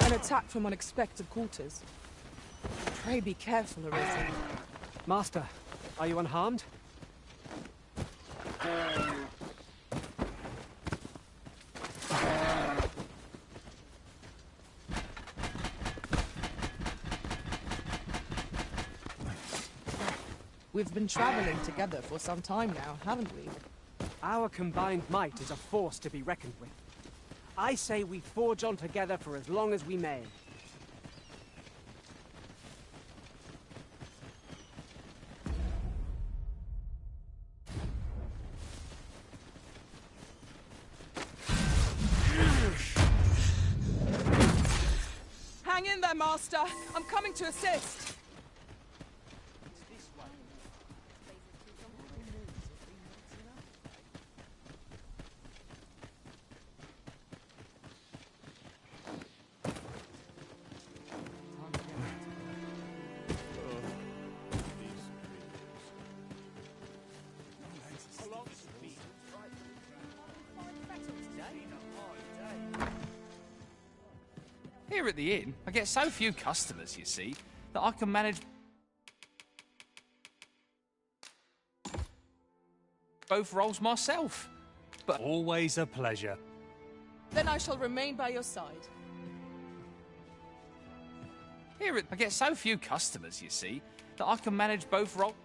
An attack from unexpected quarters. Pray be careful, Arisen. Master, are you unharmed? We've been traveling together for some time now, haven't we? Our combined might is a force to be reckoned with. I say we forge on together for as long as we may. Hang in there, Master! I'm coming to assist! Here at the inn, I get so few customers, you see, that I can manage both roles myself. But always a pleasure. Then I shall remain by your side. Here I get so few customers, you see, that I can manage both roles.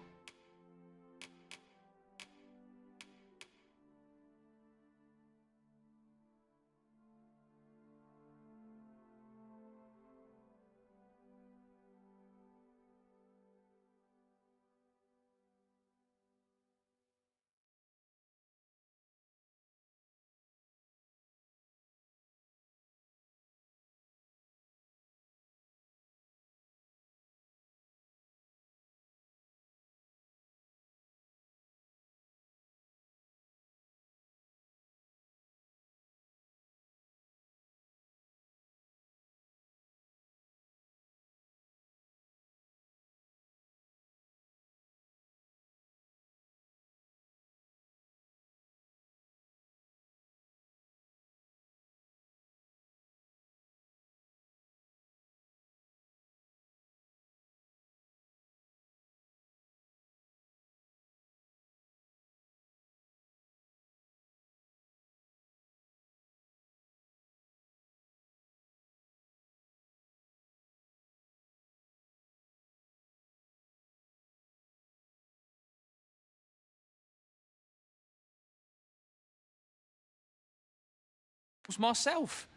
was myself.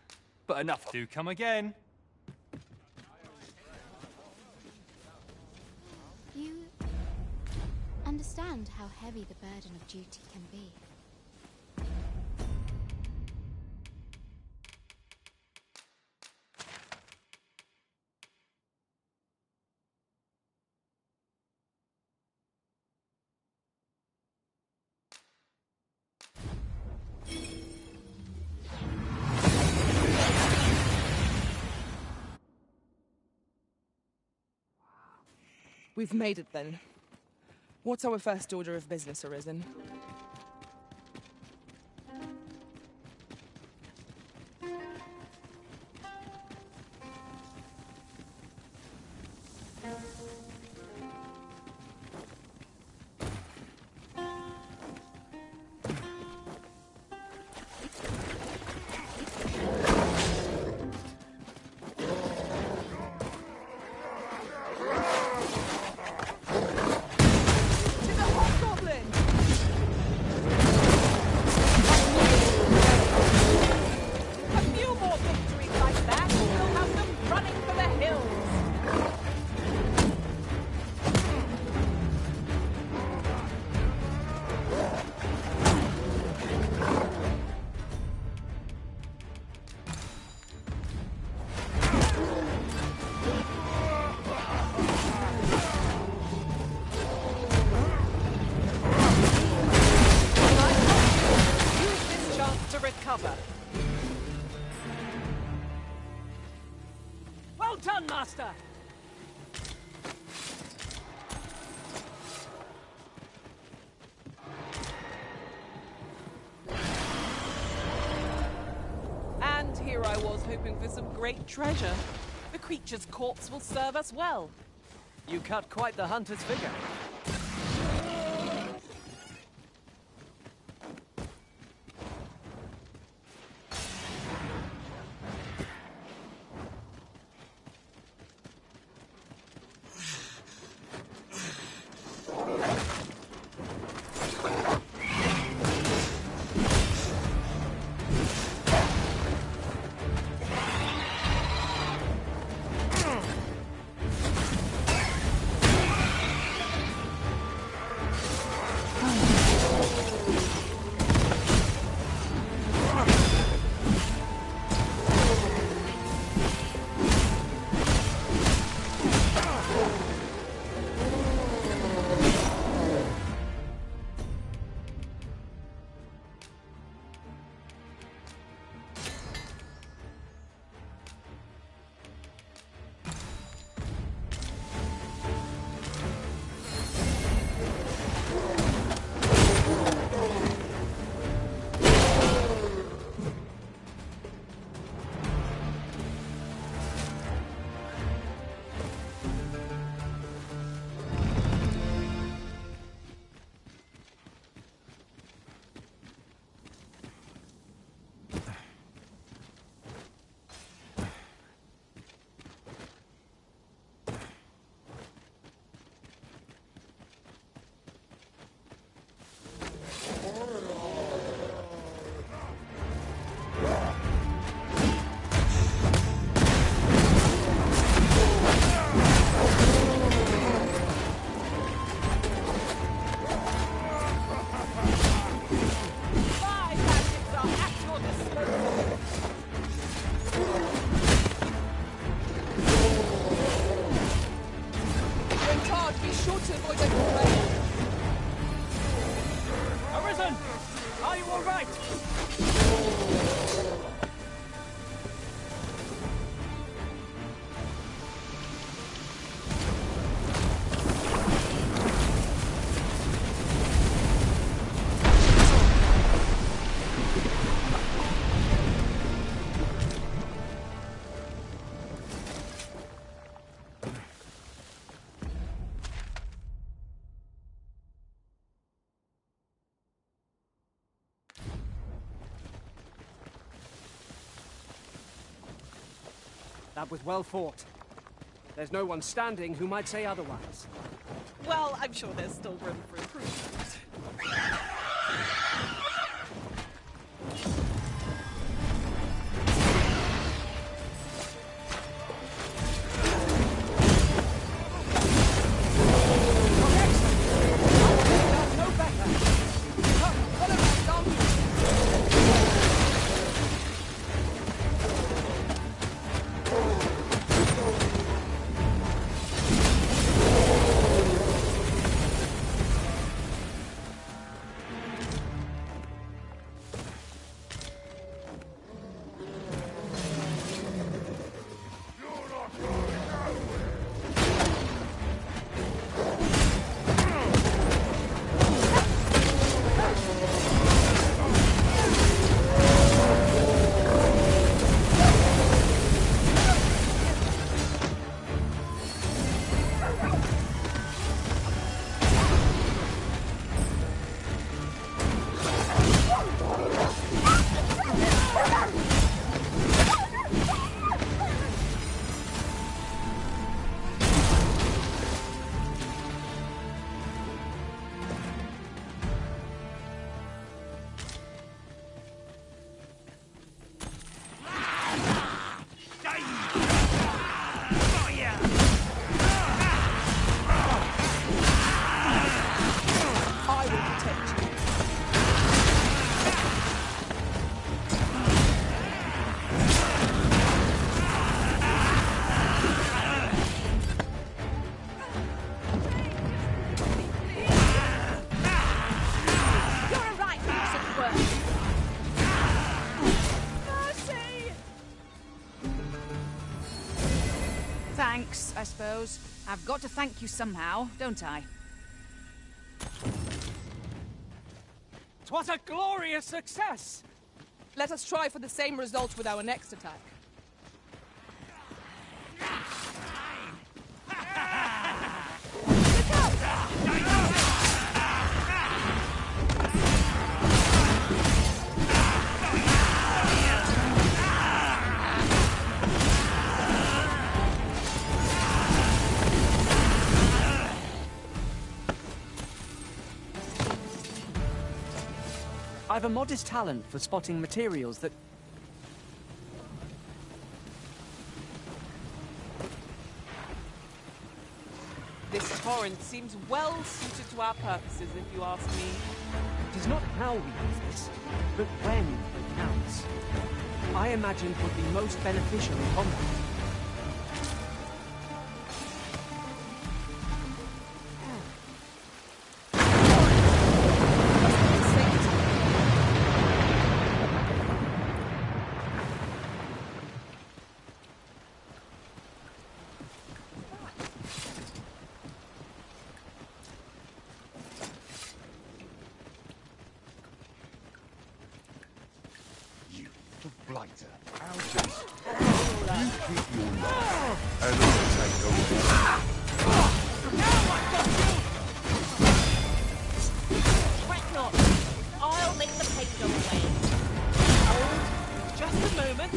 But enough. Do come again. You understand how heavy the burden of duty can be. We've made it then. What's our first order of business, Arisen? Well done, Master! And here I was hoping for some great treasure. The creature's corpse will serve us well. You cut quite the hunter's figure. Arisen! Are you all right? That was well fought. There's no one standing who might say otherwise. Well, I'm sure there's still room for improvement. works, I suppose. I've got to thank you somehow, don't I? 'Twas a glorious success! Let us try for the same result with our next attack. I've a modest talent for spotting materials that... This torrent seems well suited to our purposes, if you ask me. It is not how we use this, but when it counts. I imagine it would be most beneficial in combat. Blighter. How just... You keep your eye, and I'll take over. Now I've got you! Fret not. I'll make the pain go away. Hold. Just a moment.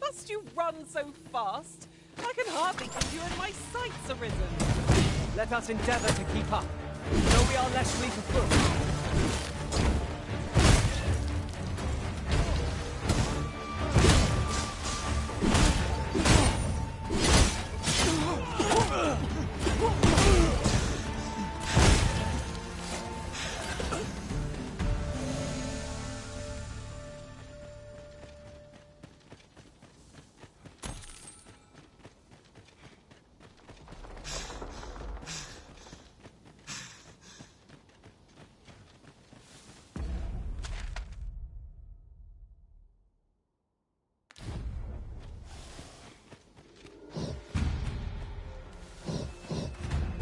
Must you run so fast? I can hardly keep you in my sights, Arisen. Let us endeavor to keep up, though we are less fleet of foot.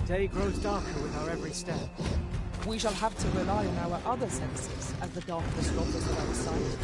Day grows darker with our every step. We shall have to rely on our other senses as the darkness robs us of our sight.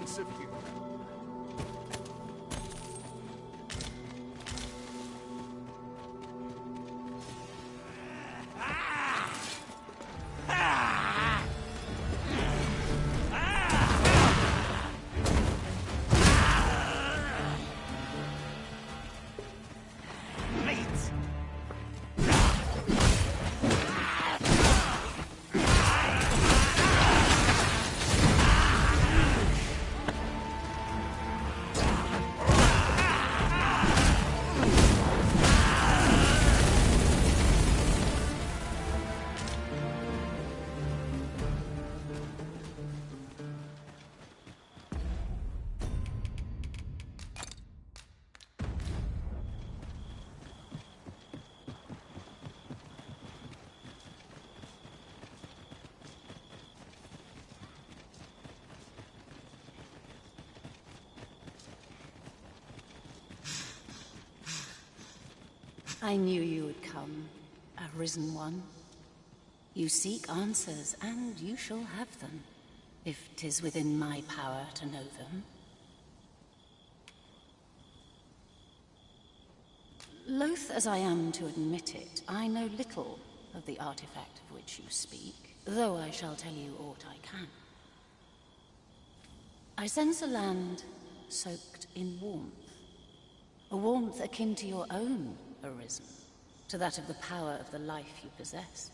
nice of you. I knew you would come, Arisen One. You seek answers, and you shall have them, if 'tis within my power to know them. Loath as I am to admit it, I know little of the artifact of which you speak, though I shall tell you aught I can. I sense a land soaked in warmth. A warmth akin to your own, Arisen, to that of the power of the life you possess.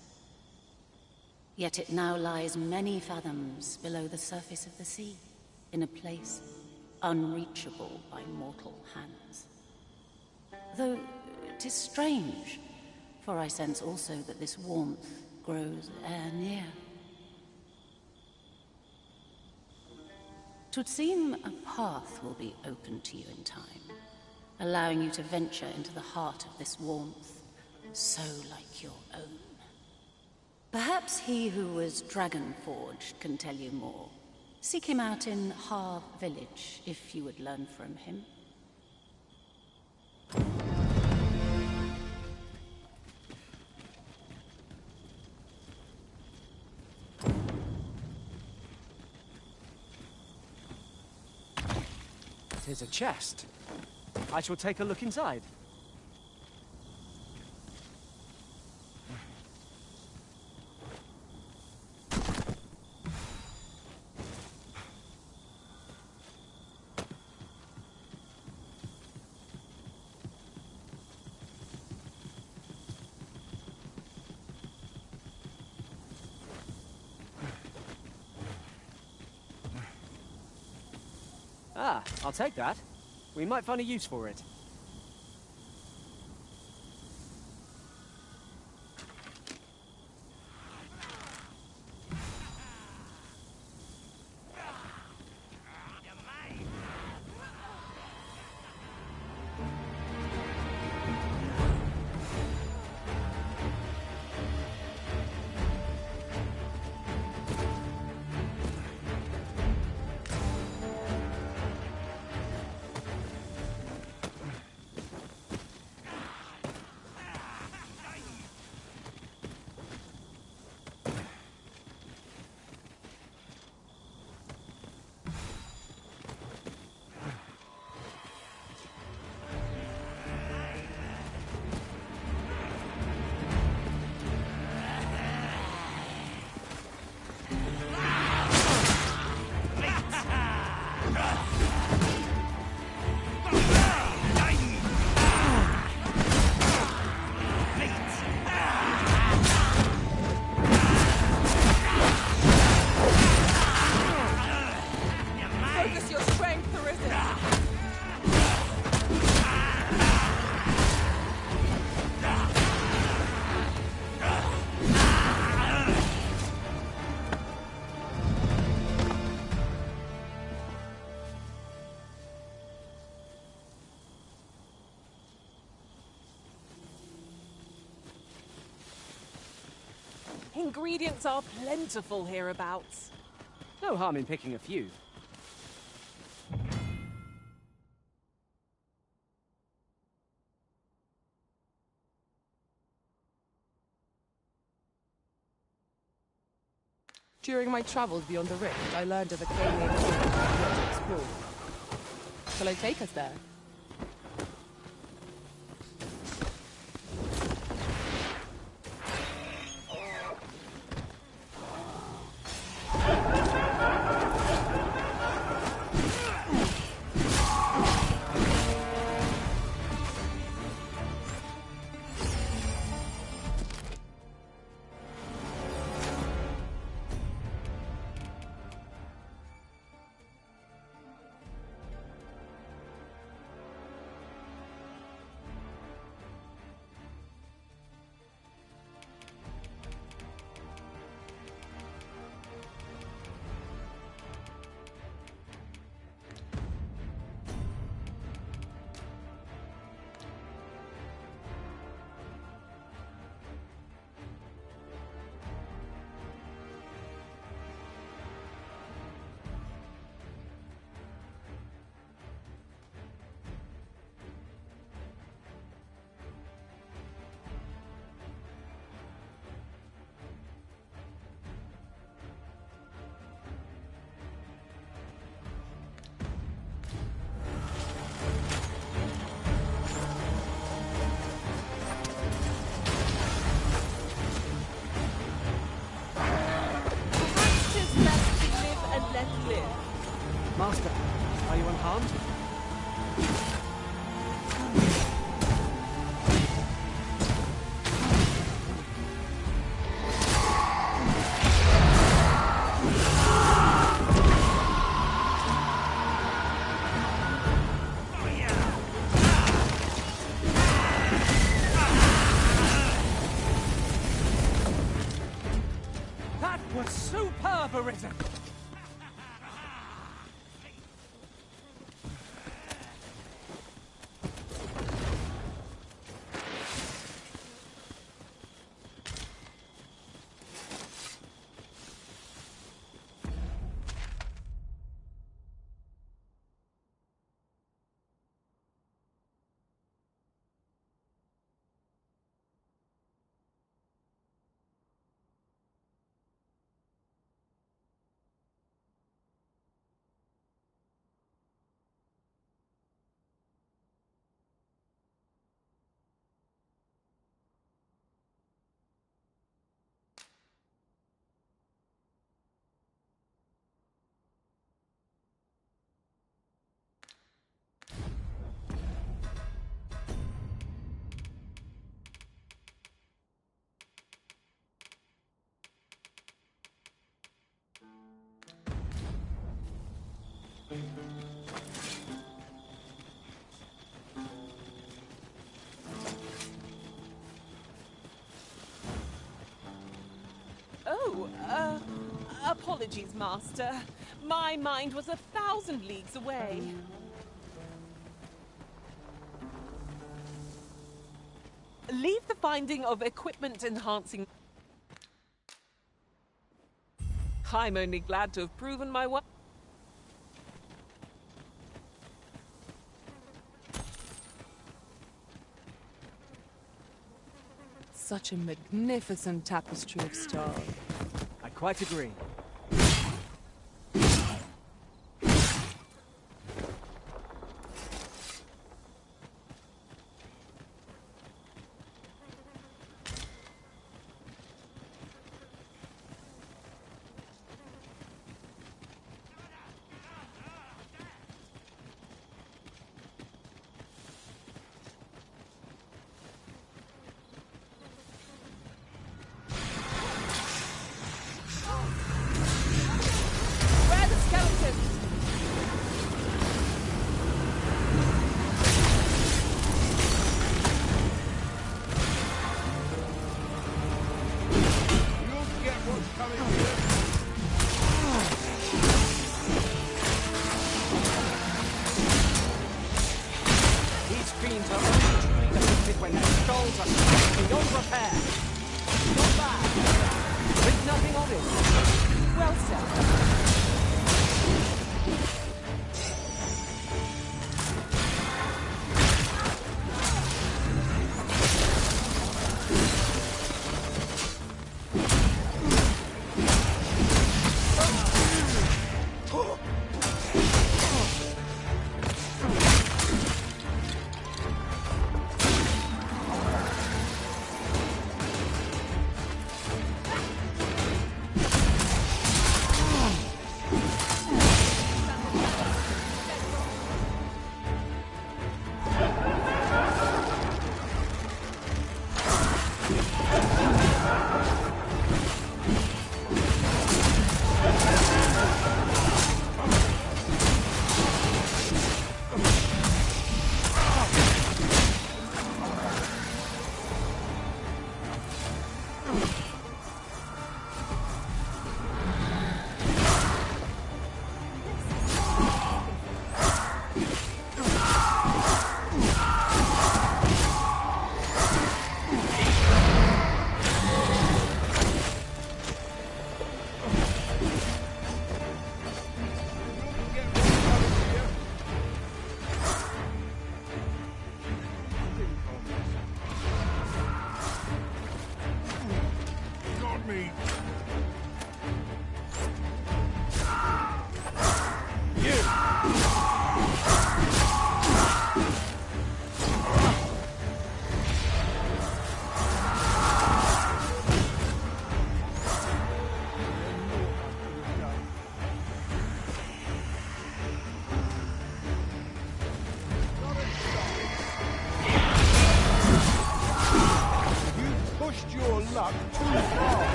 Yet it now lies many fathoms below the surface of the sea, in a place unreachable by mortal hands. Though it is strange, for I sense also that this warmth grows ere near. 'Twould seem a path will be open to you in time, allowing you to venture into the heart of this warmth, so like your own. Perhaps he who was dragon-forged can tell you more. Seek him out in Harv Village, if you would learn from him. Tis a chest. I shall take a look inside. Ah, I'll take that. We might find a use for it. Ingredients are plentiful hereabouts. No harm in picking a few. During my travels beyond the rift, I learned of a claim Cool. Shall I take us there? Master, are you unharmed? That was superb, Arisen! Oh, apologies, Master. My mind was 1,000 leagues away. Leave the finding of equipment enhancing... I'm only glad to have proven my work. Such a magnificent tapestry of stars. I quite agree.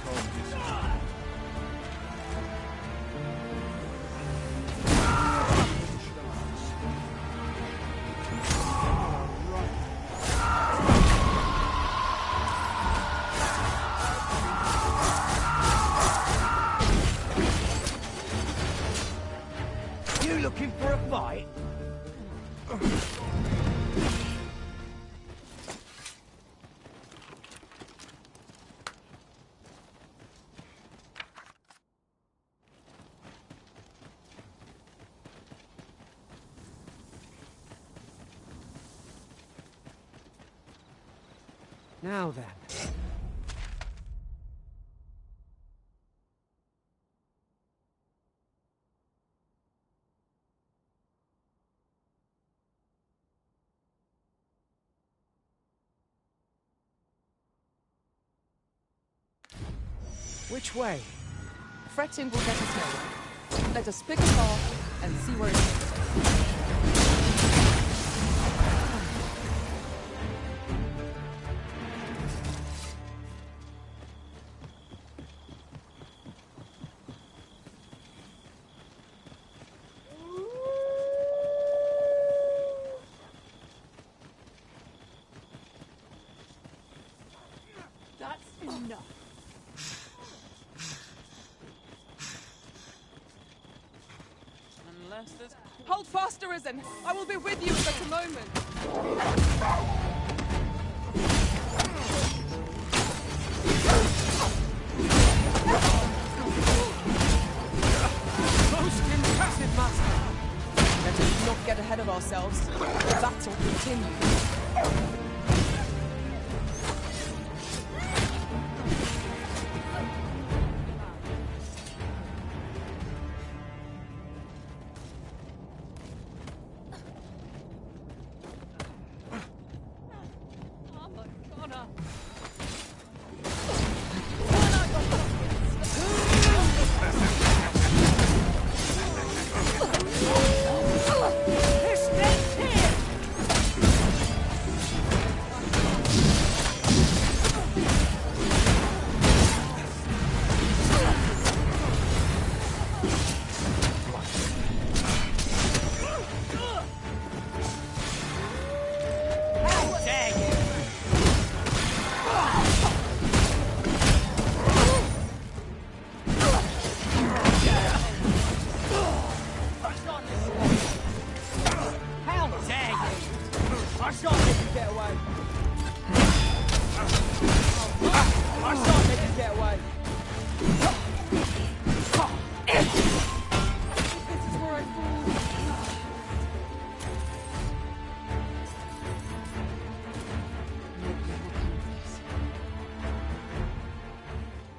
honeycomb design. You looking for a fight? Now then. Which way? Fretting will get us nowhere. Let us pick a path and see where it takes us. That's enough. Unless there's... Hold fast, Arisen! I will be with you in but a moment. Most impressive, Master! Let us not get ahead of ourselves. The battle continues.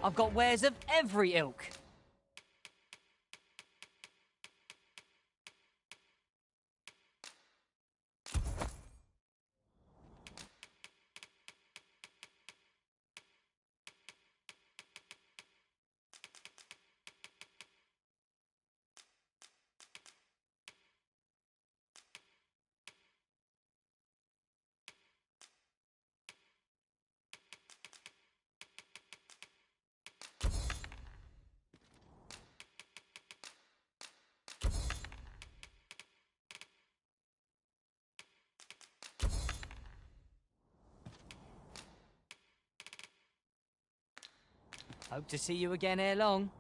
I've got wares of every ilk. Hope to see you again ere long.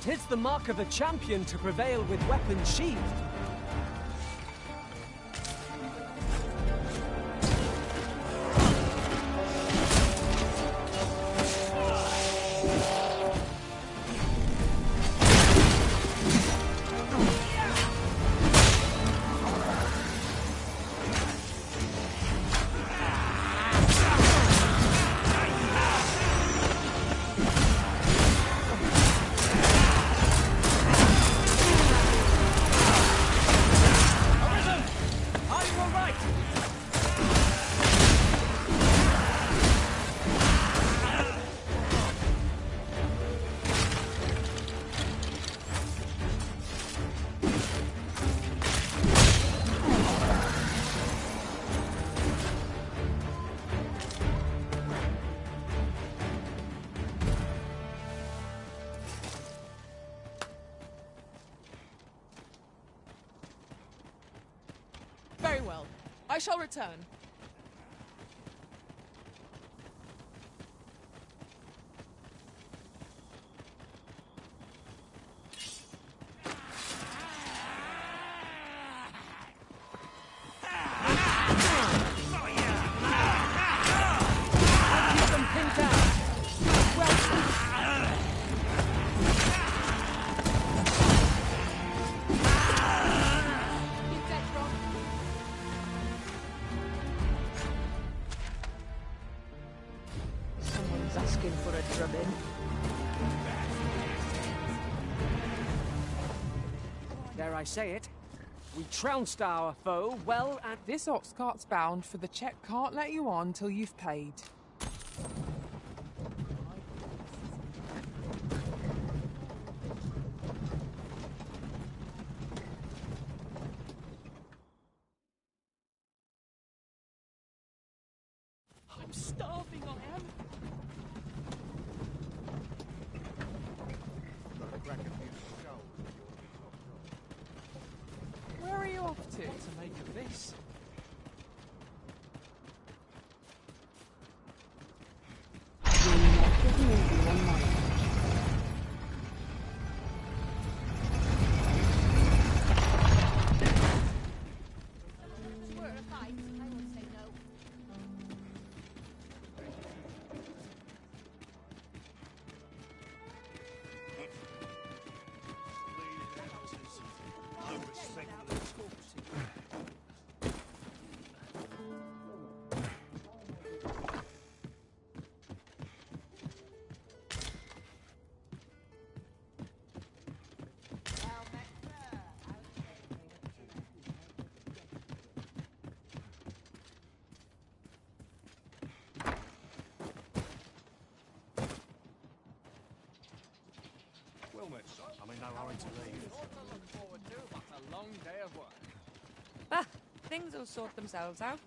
Tis the mark of a champion to prevail with weapons sheathed. Very well. I shall return. Someone's asking for a drubbing. Dare I say it? We trounced our foe well and... This ox cart's bound, for the check can't let you on till you've paid. I'm starving, I am. Where are you off to make of this? I'm in no hurry to leave. A long day of work. Ah, things will sort themselves out.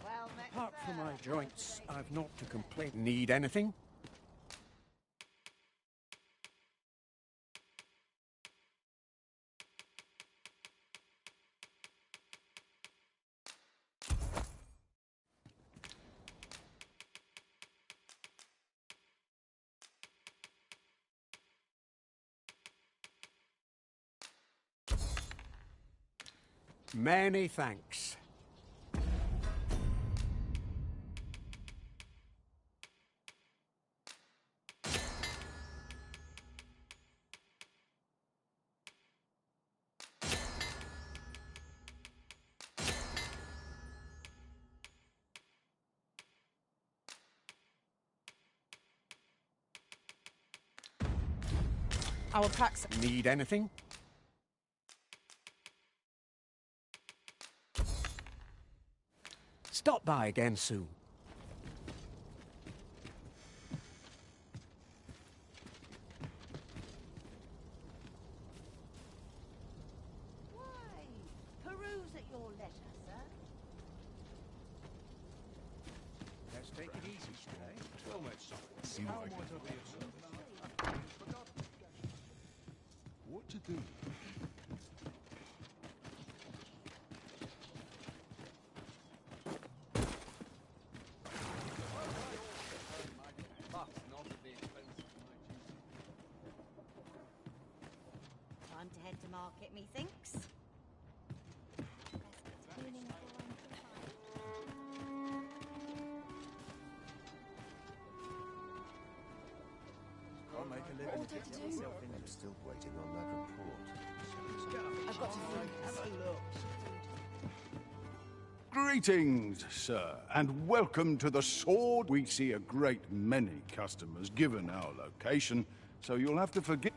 Well met, Apart from sir. my joints, I've not to complain. Need anything? Many thanks. Our packs... Need anything? Stop by again soon. Why? Peruse at your leisure, sir. Let's take it easy today. Well met, son. See what I can be of service. What to do? Time to head to market, methinks. Can't make a living. What to do? I'm still waiting on that report. I've got to think. Greetings, sir, and welcome to the Sword. We see a great many customers given our location, so you'll have to forgive.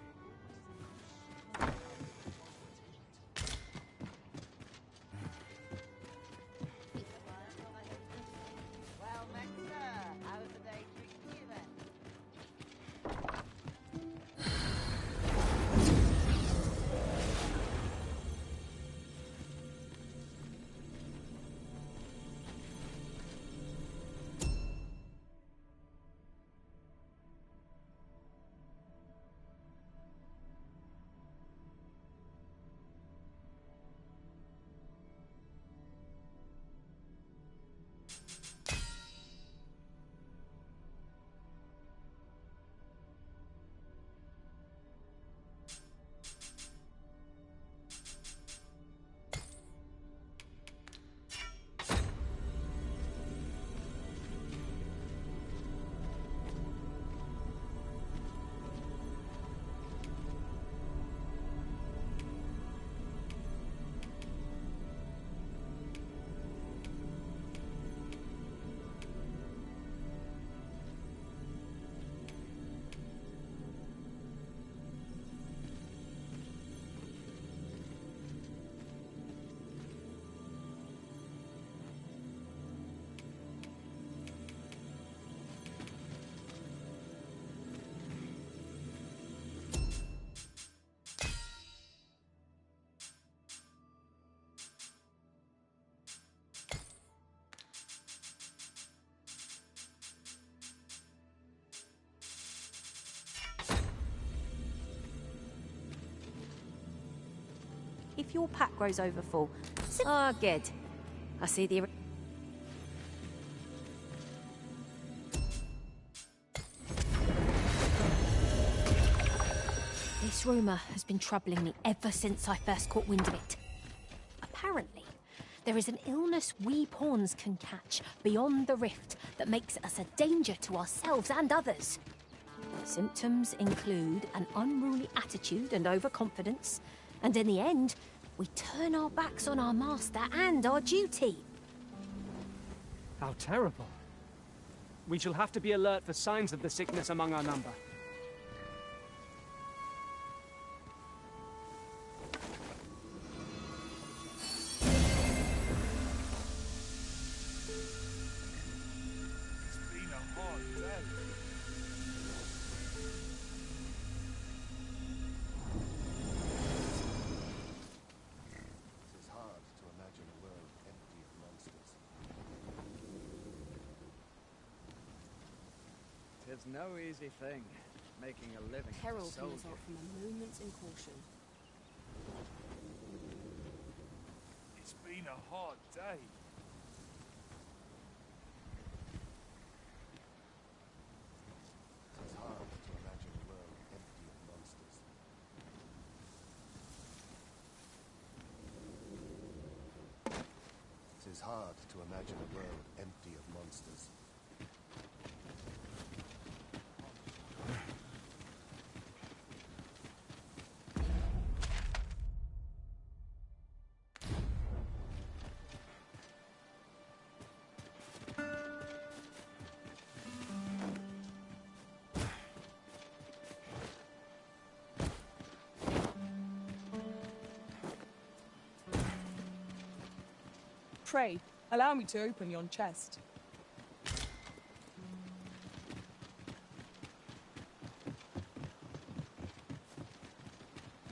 if your pack grows over full. Ah, good. I see the... This rumour has been troubling me ever since I first caught wind of it. Apparently, there is an illness we pawns can catch beyond the rift that makes us a danger to ourselves and others. Symptoms include an unruly attitude and overconfidence, and in the end, we turn our backs on our master and our duty. How terrible. We shall have to be alert for signs of the sickness among our number. It's no easy thing, making a living Peril as a can soldier. result from a moment's incaution. It's been a hard day. It's hard to imagine a world empty of monsters. It is hard to imagine a world empty of monsters. Pray, allow me to open yon chest.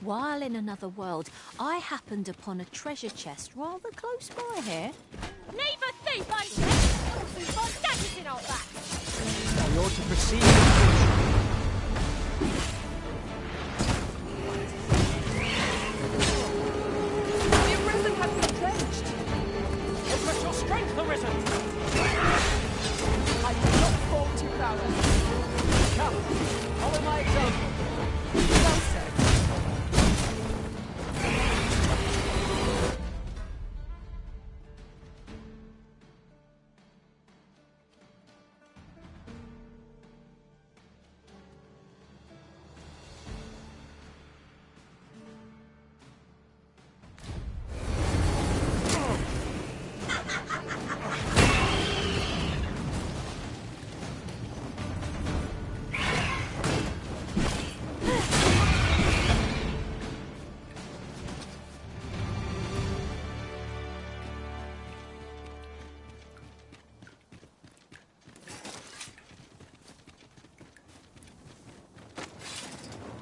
While in another world, I happened upon a treasure chest rather close by here. Neither thief and thief on daggers in our back. We ought to proceed with caution. The arisen has been drenched. Look at your strength, arisen! I do not fall to prowess. Come, follow my example. Well said.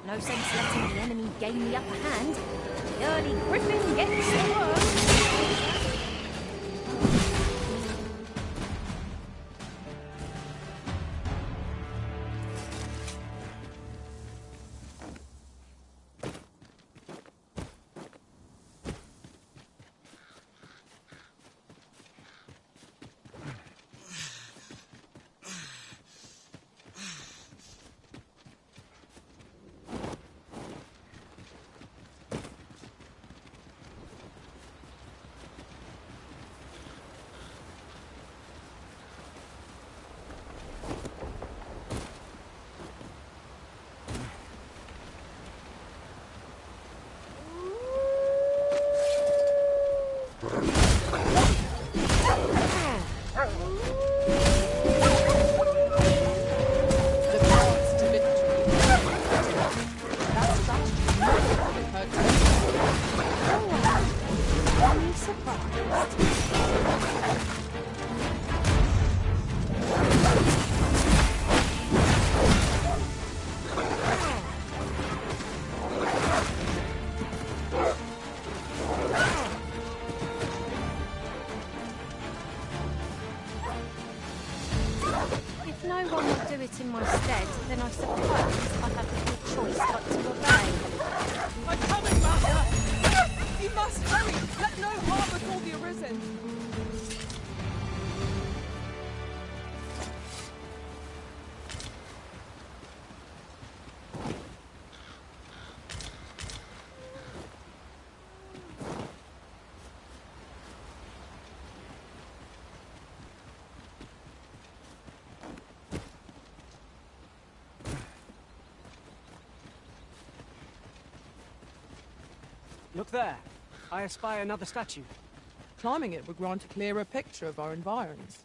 No sense letting the enemy gain the upper hand. The early griffin gets the worm. If no one would do it in my stead, then I suppose I have little choice but to obey. I'm coming, Master! You Look there. I espy another statue. Climbing it would grant a clearer picture of our environs.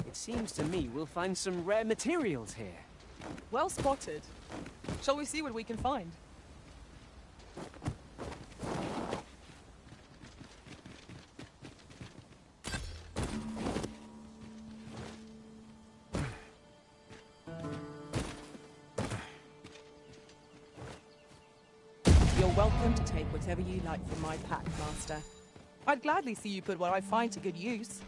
It seems to me we'll find some rare materials here. Well spotted. Shall we see what we can find? You're welcome to take whatever you like from my pack, Master. I'd gladly see you put what I find to good use.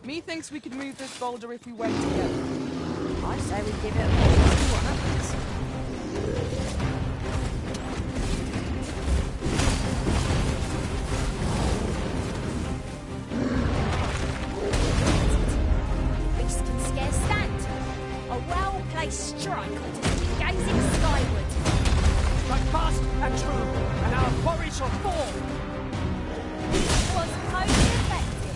Methinks we could move this boulder if we work together. I say we give it a go and see what happens. Beast can scarce stand. A well-placed strike to keep gazing skyward. Strike fast and true, and our quarry shall fall. Was totally effective.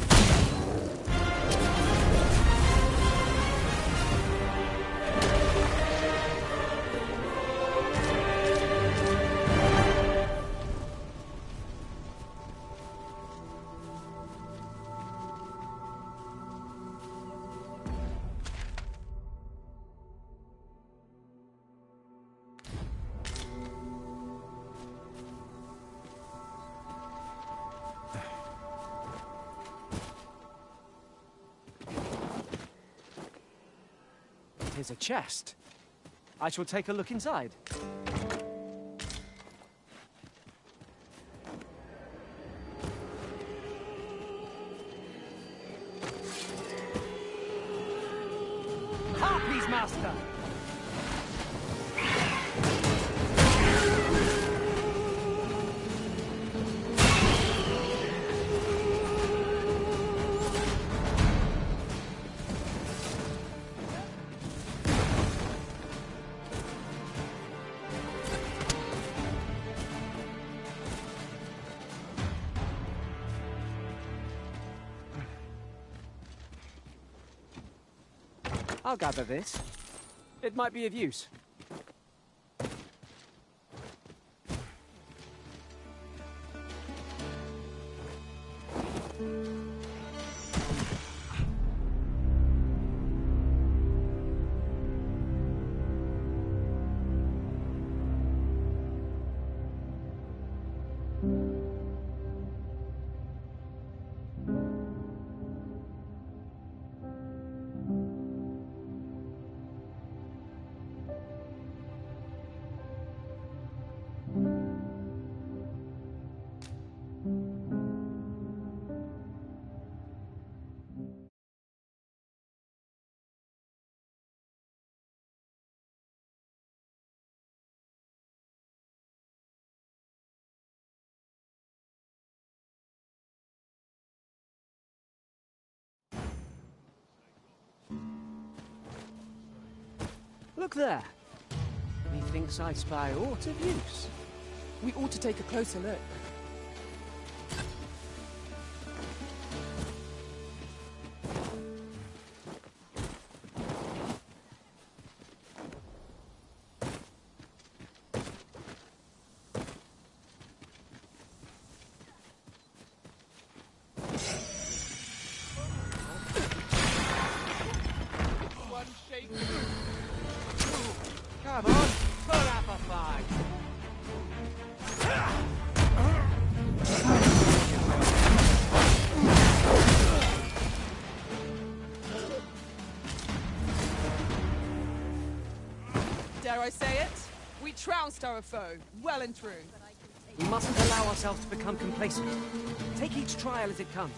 Here's a chest. I shall take a look inside. Harpies, Master! I'll gather this. It might be of use. Look there. Methinks I spy aught of use. We ought to take a closer look. Come on, put up a fight. Dare I say it? We trounced our foe, well and true. We mustn't allow ourselves to become complacent. Take each trial as it comes.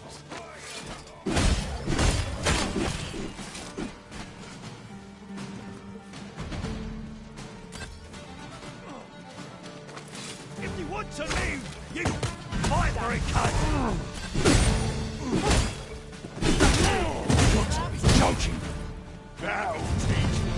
If you want to leave, you fight for it, cunt! You've got to be joking. That'll teach you.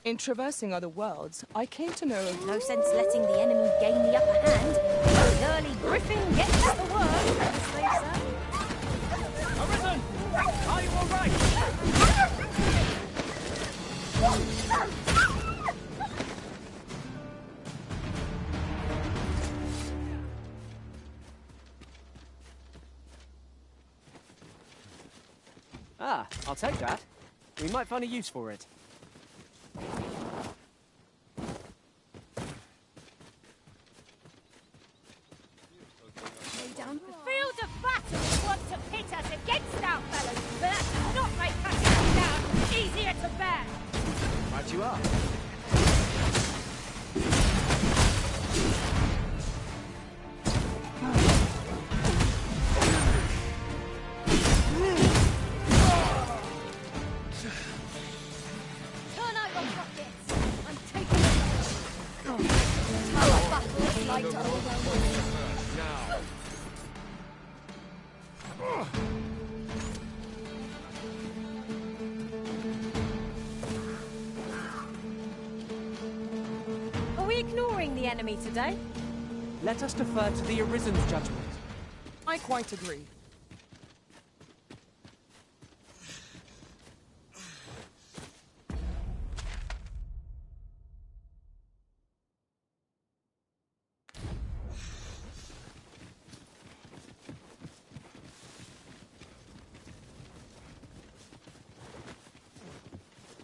In traversing other worlds, I came to know of... No sense letting the enemy gain the upper hand. The early griffin gets the worm, as they say. Arisen! Are you all right? Ah, I'll take that. We might find a use for it. The field of battle wants to pit us against our fellows, but that does not make cutting them down easier to bear. Right you are. Turn out your rockets. I'm taking it. Tower battle is like to overwhelm. Are we ignoring the enemy today? Let us defer to the Arisen's judgment. I quite agree.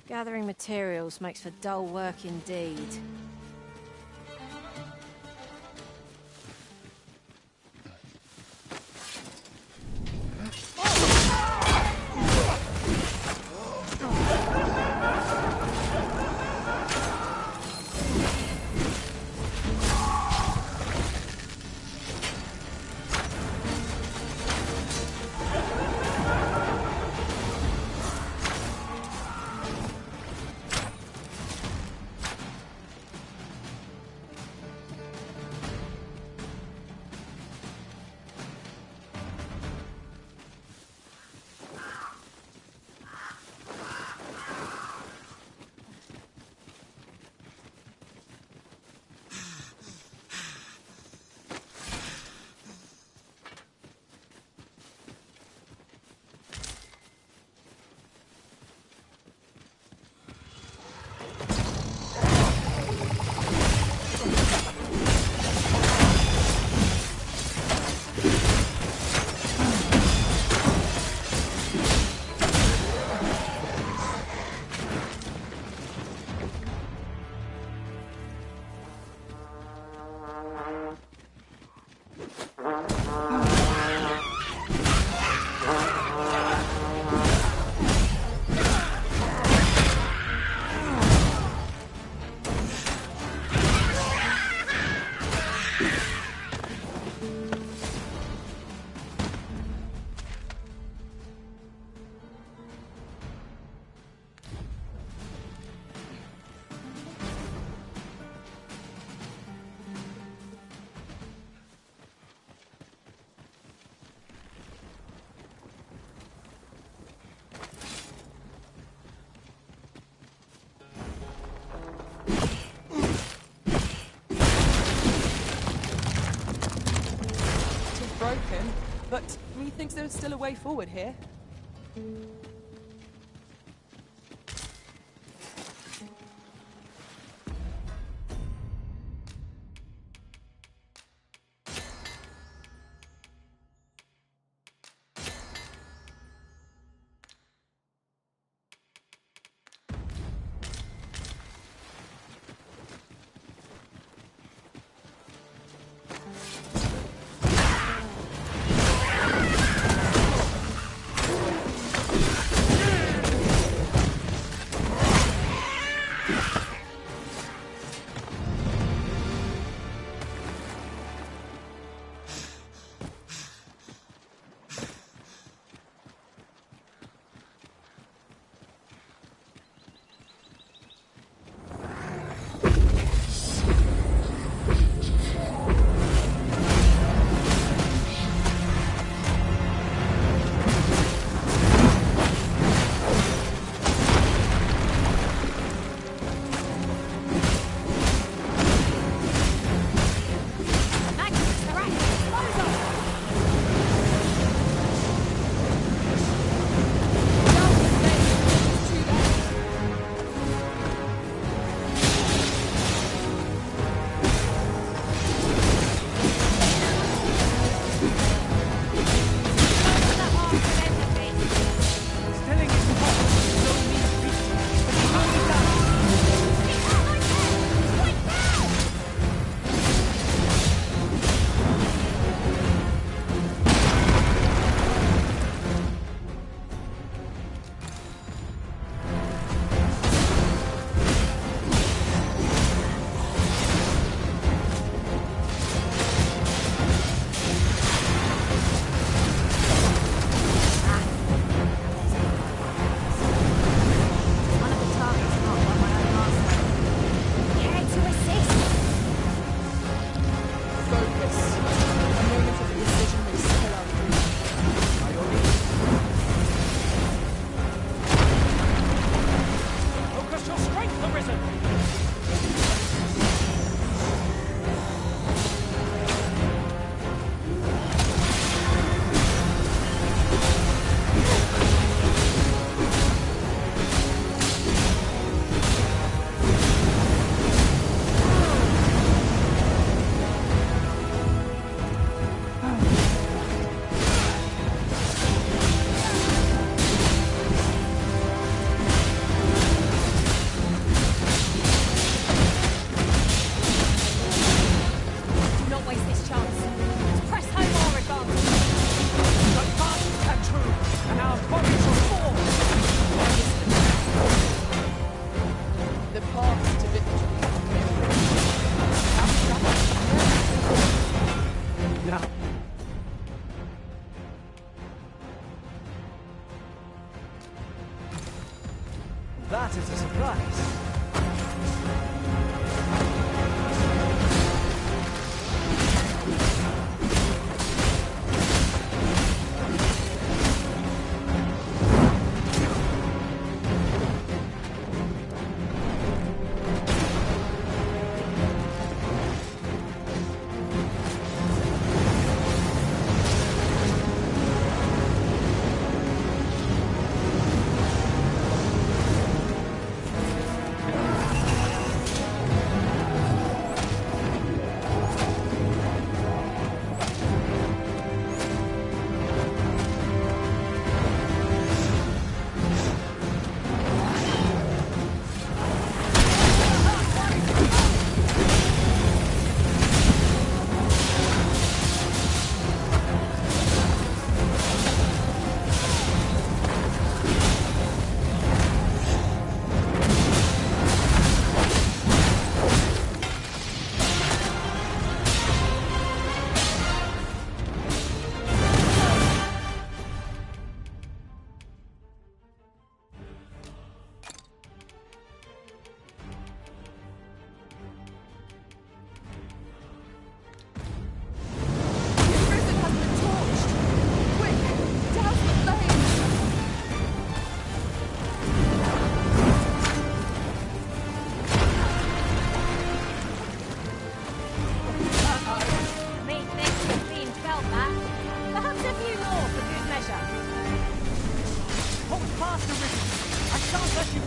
Gathering materials makes for dull work indeed. thinks there's still a way forward here. That is a surprise.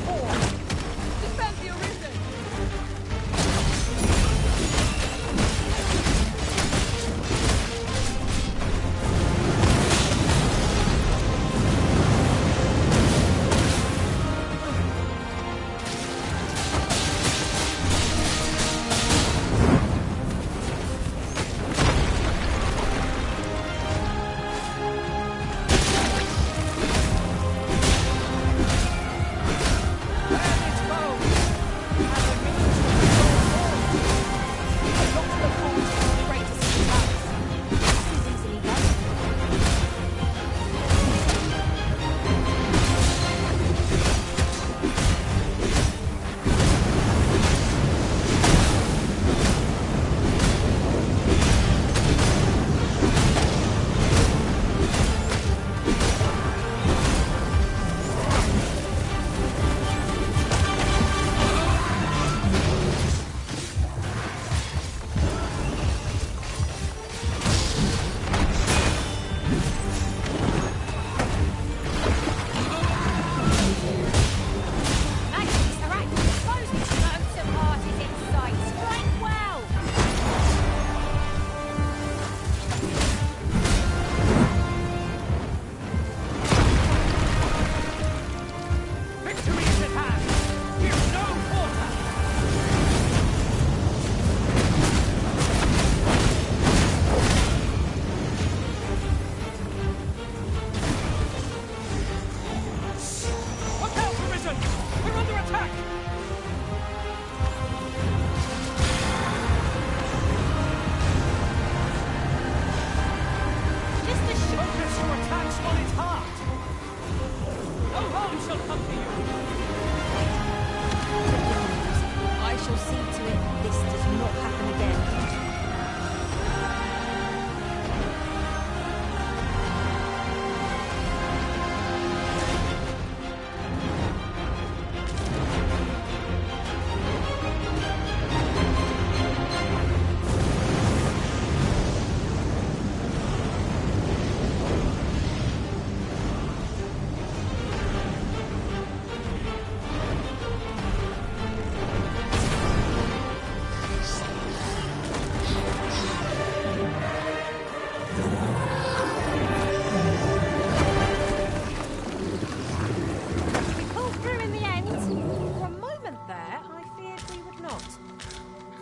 form! Defend the Arisen!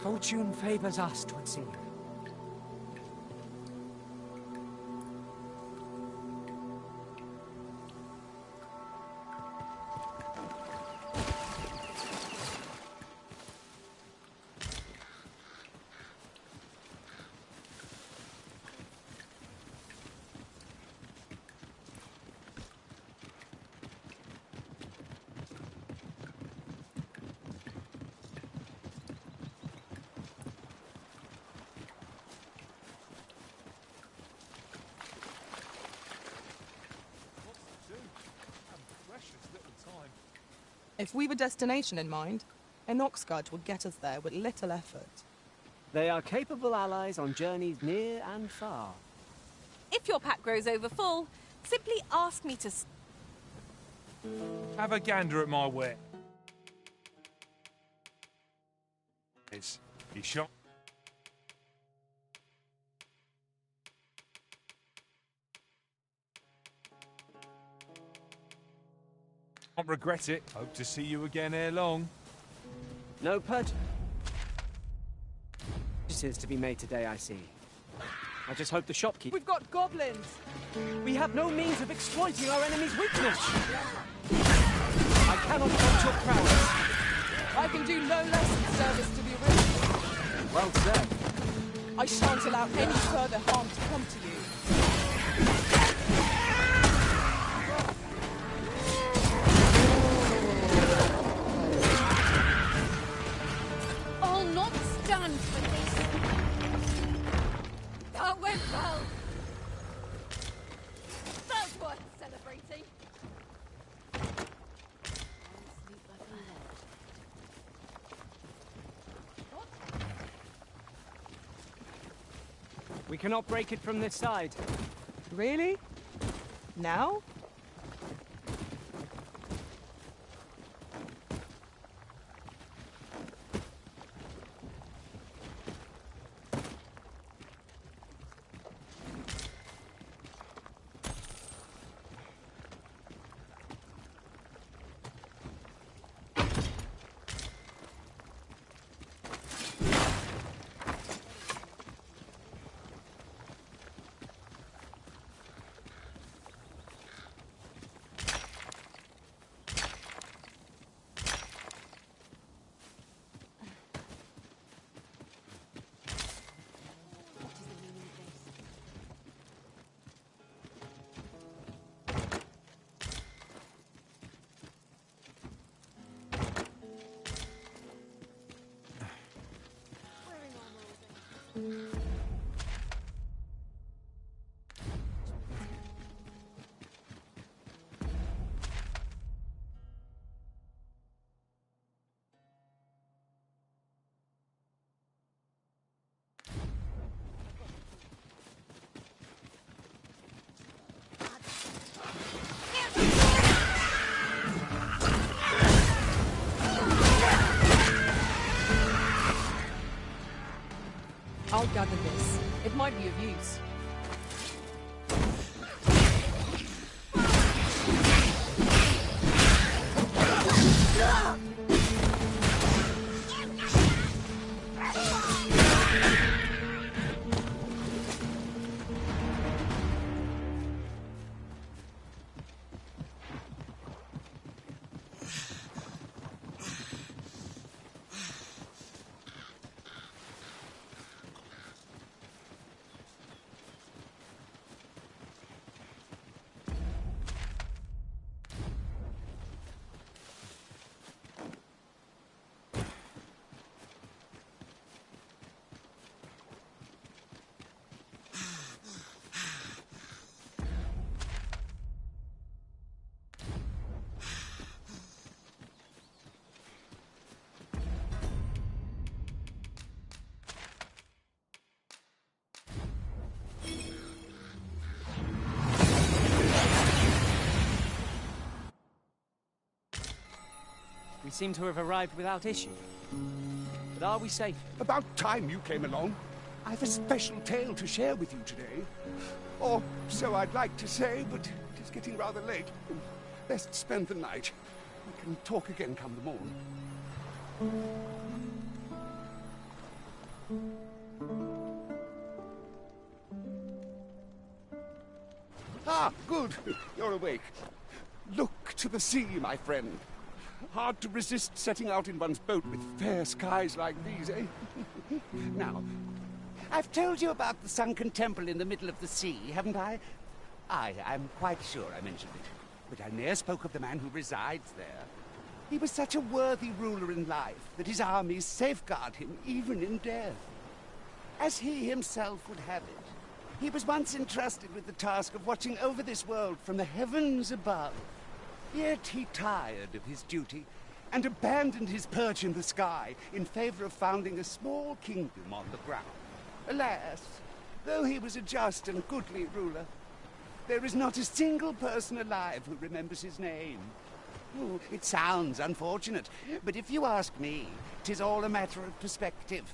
Fortune favors us, 'twould seem. If we've a destination in mind, an Oxguard will get us there with little effort. They are capable allies on journeys near and far. If your pack grows over full, simply ask me to... Have a gander at my wit. He shot... Won't regret it. Hope to see you again ere long. No purchases to be made today, I see. I just hope the shopkeeper... We've got goblins! We have no means of exploiting our enemy's weakness! I cannot doubt your prowess. I can do no less in service to the original. Well said. I shan't allow any further harm to come to you. I'll not stand for this. That went well. That's worth celebrating. We cannot break it from this side. Really? Now? I'll gather this. It might be of use. We seem to have arrived without issue. But are we safe? About time you came along. I've a special tale to share with you today. Or so I'd like to say, but it is getting rather late. Best spend the night. We can talk again come the morn. Ah, good. You're awake. Look to the sea, my friend. Hard to resist setting out in one's boat with fair skies like these, eh? Now, I've told you about the sunken temple in the middle of the sea, haven't I? I'm quite sure I mentioned it. But I ne'er spoke of the man who resides there. He was such a worthy ruler in life that his armies safeguard him even in death. As he himself would have it, he was once entrusted with the task of watching over this world from the heavens above. Yet he tired of his duty and abandoned his perch in the sky in favor of founding a small kingdom on the ground. Alas, though he was a just and goodly ruler, there is not a single person alive who remembers his name. Oh, it sounds unfortunate, but if you ask me, 'tis all a matter of perspective.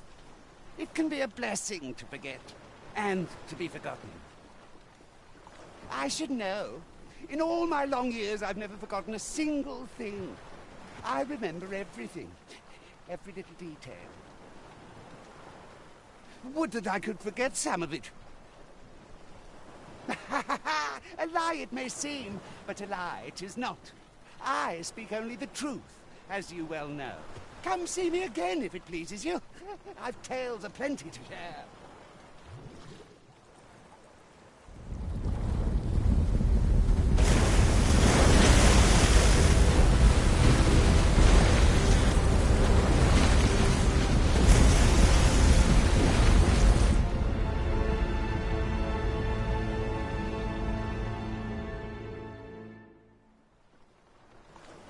It can be a blessing to forget, and to be forgotten. I should know. In all my long years, I've never forgotten a single thing. I remember everything, every little detail. Would that I could forget some of it. A lie it may seem, but a lie it is not. I speak only the truth, as you well know. Come see me again if it pleases you. I've tales aplenty to share.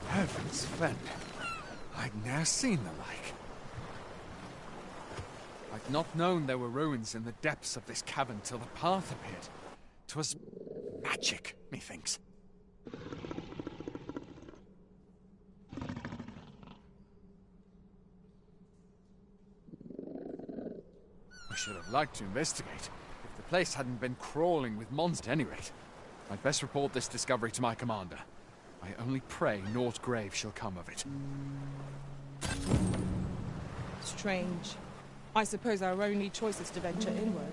Heavens fend. I'd ne'er seen the like. I'd not known there were ruins in the depths of this cavern till the path appeared. 'Twas magic, methinks. I should have liked to investigate, if the place hadn't been crawling with monsters at any rate. I'd best report this discovery to my commander. I only pray naught grave shall come of it. Strange. I suppose our only choice is to venture inward.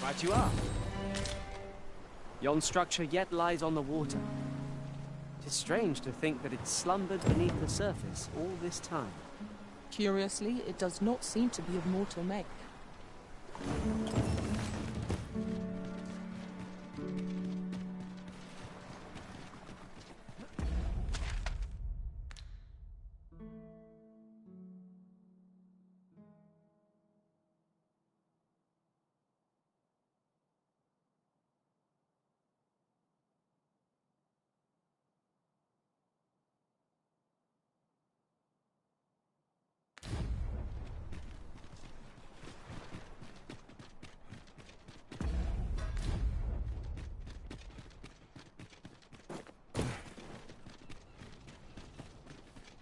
Right you are. Yon structure yet lies on the water. It is strange to think that it slumbered beneath the surface all this time. Curiously, it does not seem to be of mortal make.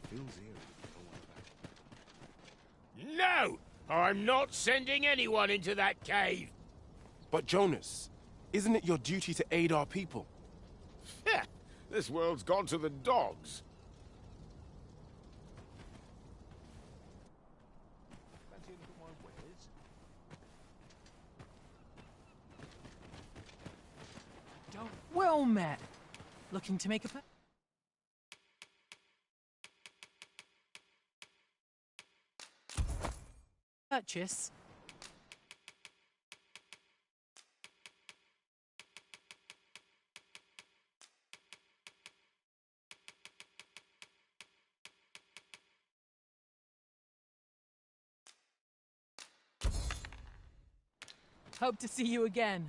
Feels eerie. Don't worry about it. No! I'm not sending anyone into that cave! But Jonas, isn't it your duty to aid our people? This world's gone to the dogs. Well met. Looking to make a purchase? Hope to see you again.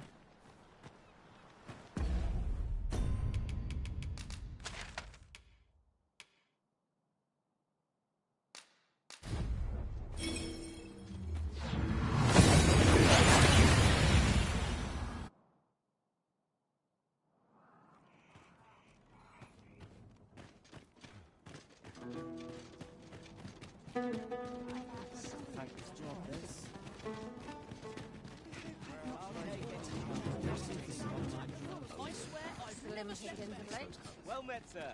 Well met, sir.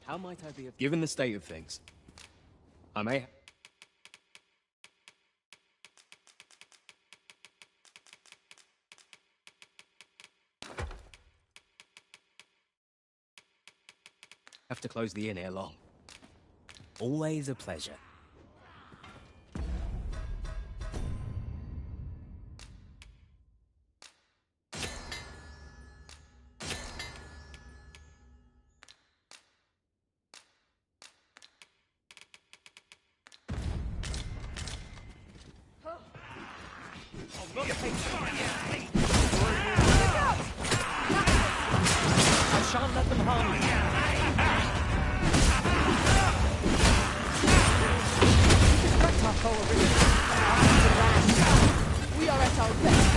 How might I be of... Given the state of things, I may... have to close the inn ere long. Always a pleasure. I shan't let them harm you. Respect our coalition. We are at our best.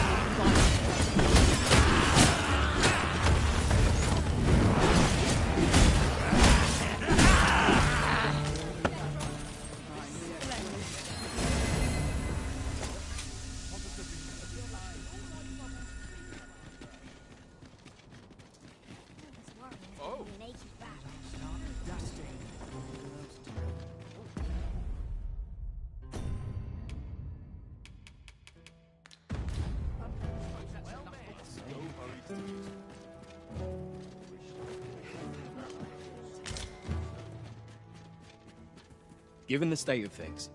Given the state of things,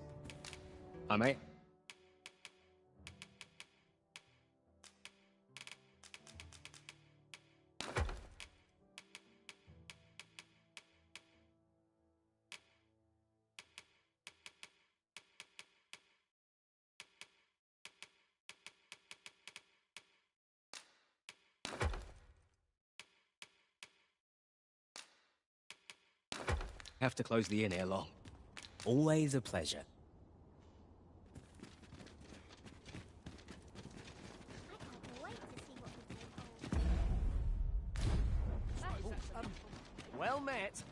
I may... have to close the inn ere long. Always a pleasure. Well met.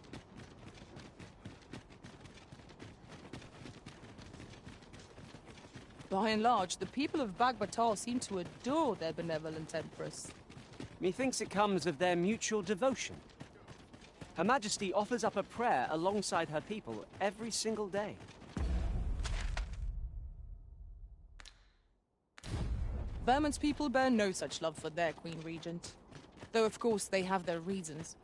By and large, the people of Bagbatal seem to adore their benevolent empress. Methinks it comes of their mutual devotion. Her Majesty offers up a prayer alongside her people every single day. Vermont's people bear no such love for their Queen Regent. Though, of course, they have their reasons.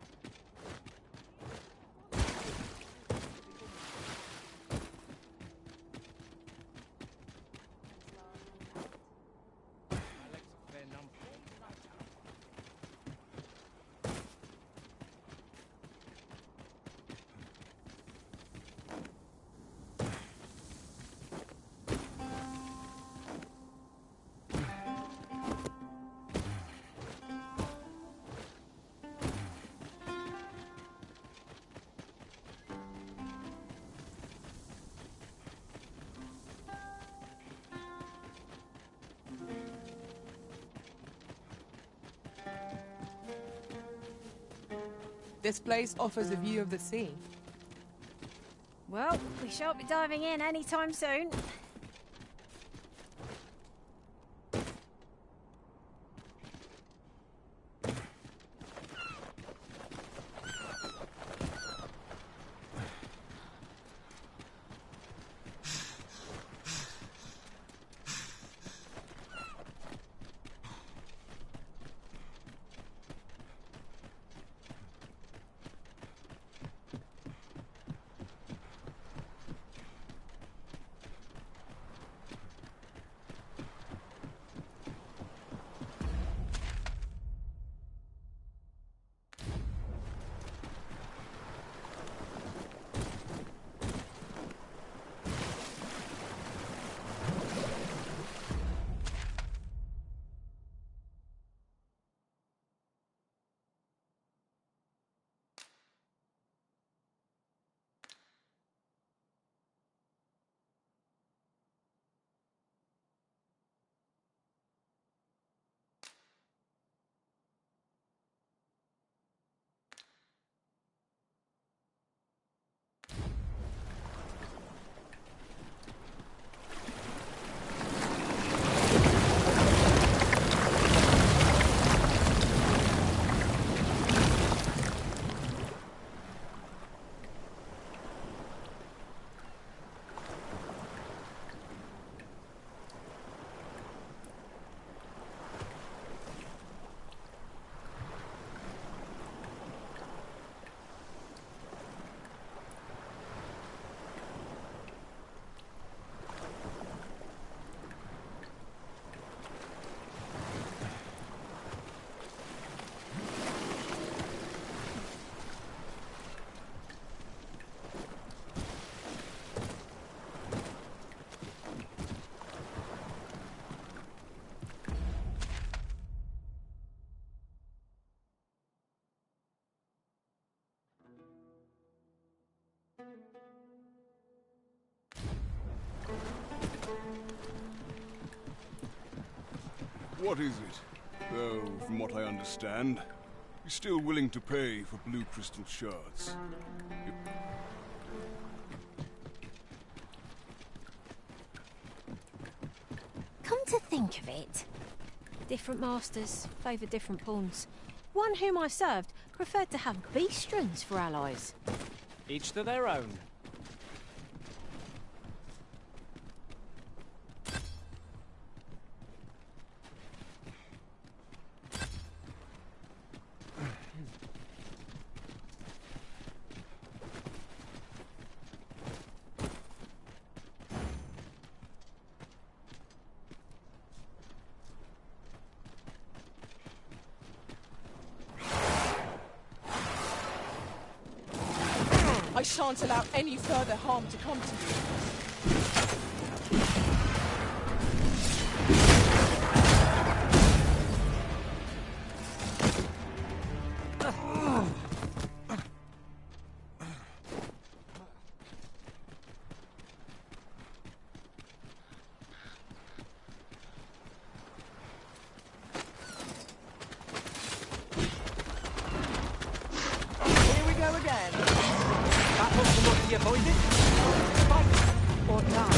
This place offers a view of the sea. Well, we shan't be diving in anytime soon. What is it? Though, from what I understand, you're still willing to pay for blue crystal shards. Come to think of it, different masters favour different pawns. One whom I served preferred to have beastrons for allies. Each to their own. I shan't allow any further harm to come to you. Here we go again. Battle cannot be avoided. Fight or die.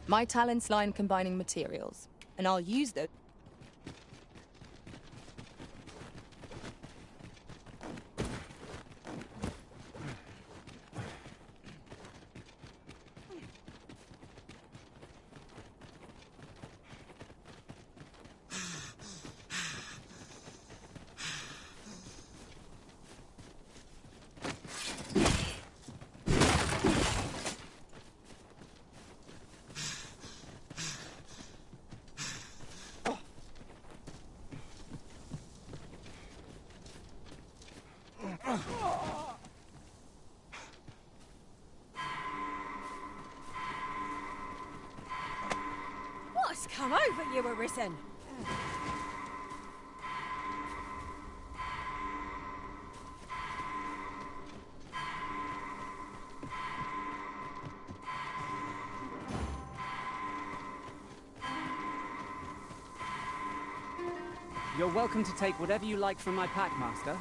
My talents lie in combining materials, and I'll use those. What's come over you, Arisen? You're welcome to take whatever you like from my pack, Master.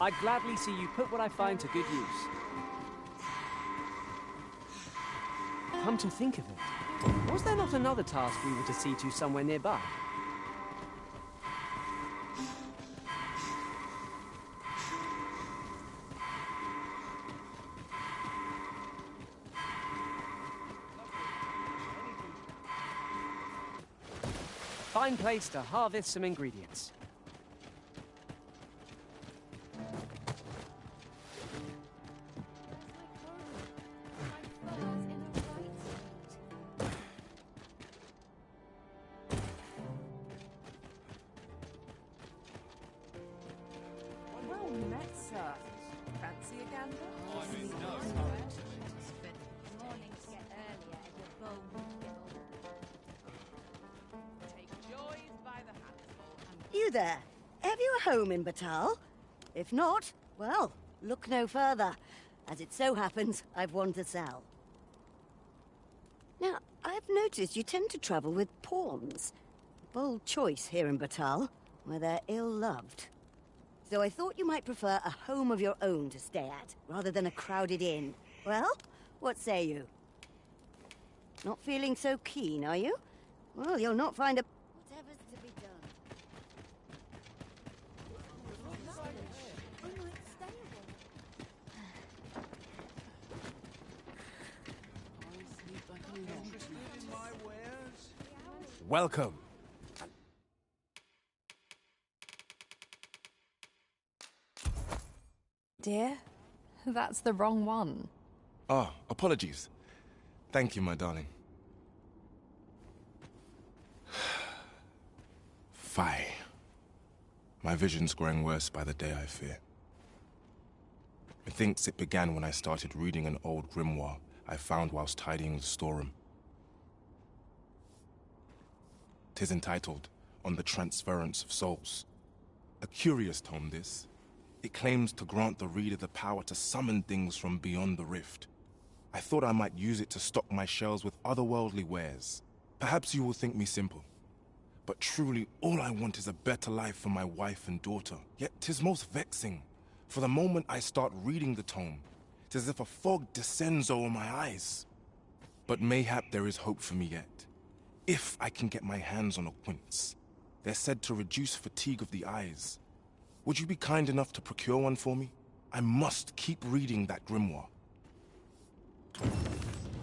I'd gladly see you put what I find to good use. Come to think of it, was there not another task we were to see to somewhere nearby? Fine place to harvest some ingredients. Well met, sir. Fancy a gander? Mornings get earlier and your bones get older. Take joys by the handful. You there? Have you a home in Batal? If not, well, look no further. As it so happens, I've one to sell. Now, I've noticed you tend to travel with pawns. Bold choice here in Batal, where they're ill-loved. So I thought you might prefer a home of your own to stay at, rather than a crowded inn. Well, what say you? Not feeling so keen, are you? Well, you'll not find a... Whatever's to be done. Welcome. Dear, that's the wrong one. Oh, apologies. Thank you, my darling. Fie. My vision's growing worse by the day, I fear. Methinks it began when I started reading an old grimoire I found whilst tidying the storeroom. 'Tis entitled, On the Transference of Souls. A curious tome, this. It claims to grant the reader the power to summon things from beyond the rift. I thought I might use it to stock my shelves with otherworldly wares. Perhaps you will think me simple. But truly, all I want is a better life for my wife and daughter. Yet 'tis most vexing. For the moment I start reading the tome, 'tis as if a fog descends over my eyes. But mayhap there is hope for me yet. If I can get my hands on a quince. They're said to reduce fatigue of the eyes. Would you be kind enough to procure one for me? I must keep reading that grimoire.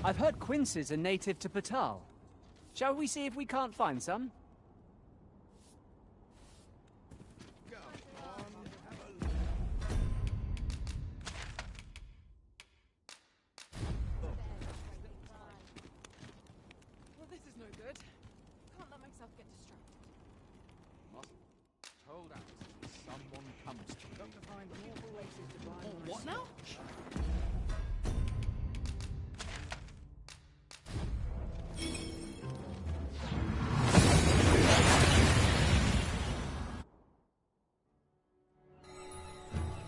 I've heard quinces are native to Patal. Shall we see if we can't find some? Well, this is no good. Can't let myself get distracted. Told us someone comes to you. Got to find more places to buy. What now?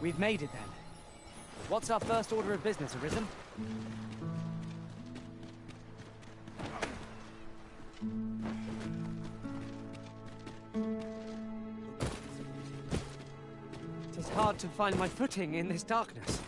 We've made it then. What's our first order of business, Arisen? It is hard to find my footing in this darkness.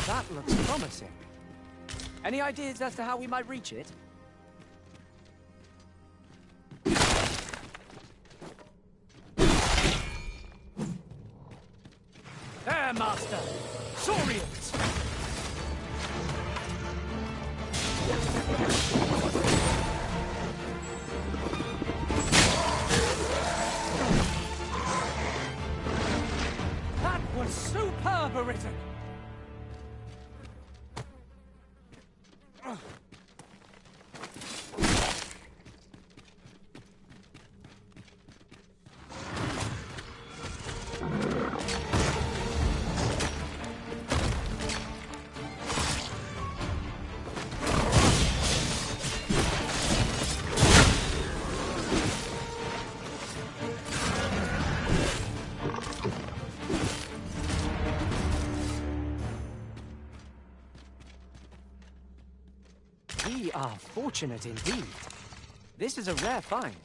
That looks promising. Any ideas as to how we might reach it? There, Master! Saurians! are fortunate indeed. This is a rare find.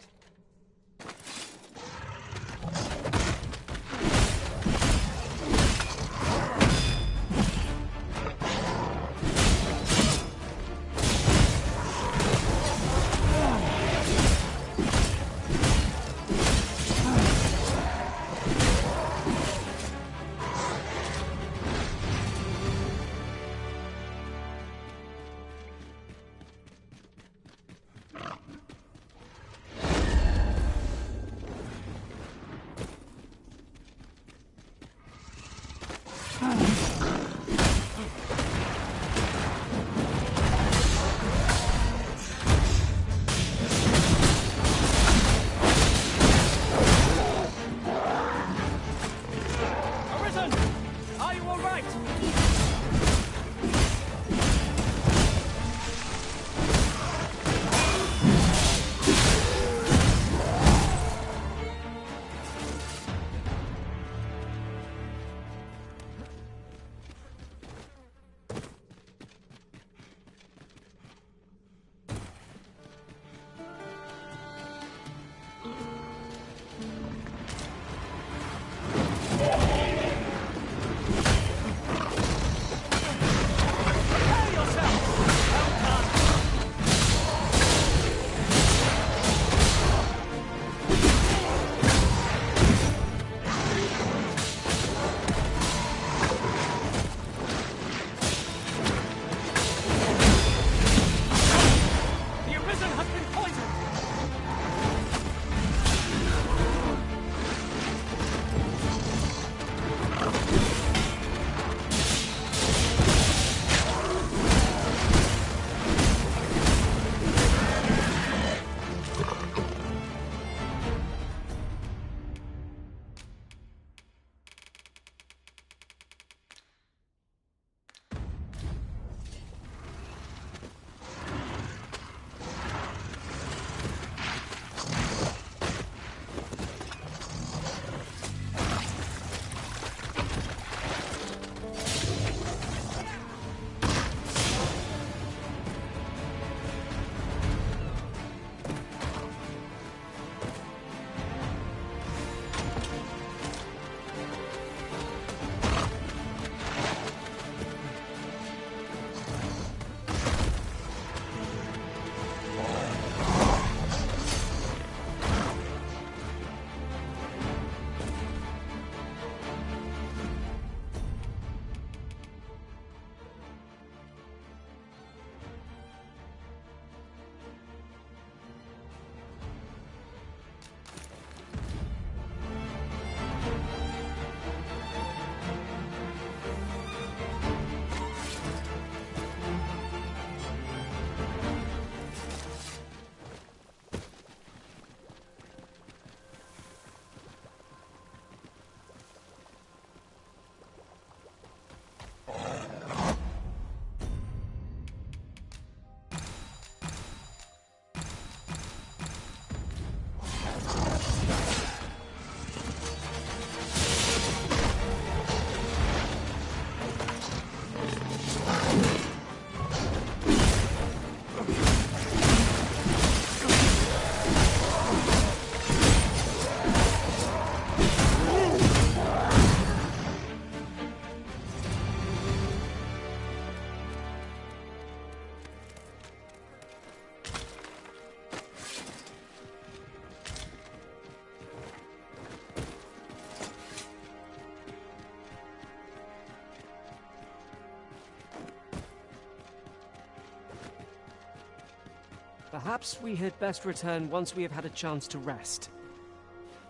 Perhaps we had best return once we have had a chance to rest.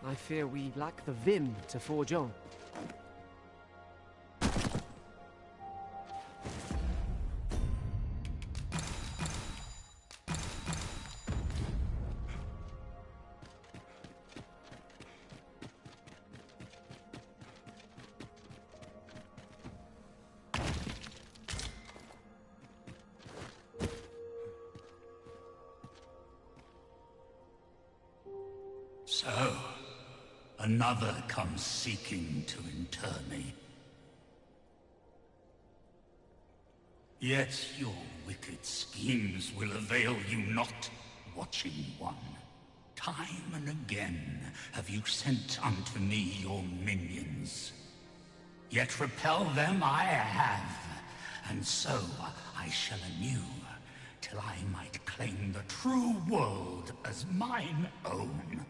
I fear we lack the vim to forge on. So, another comes seeking to inter me. Yet your wicked schemes will avail you not, Watching One. Time and again have you sent unto me your minions. Yet repel them I have, and so I shall anew, till I might claim the true world as mine own.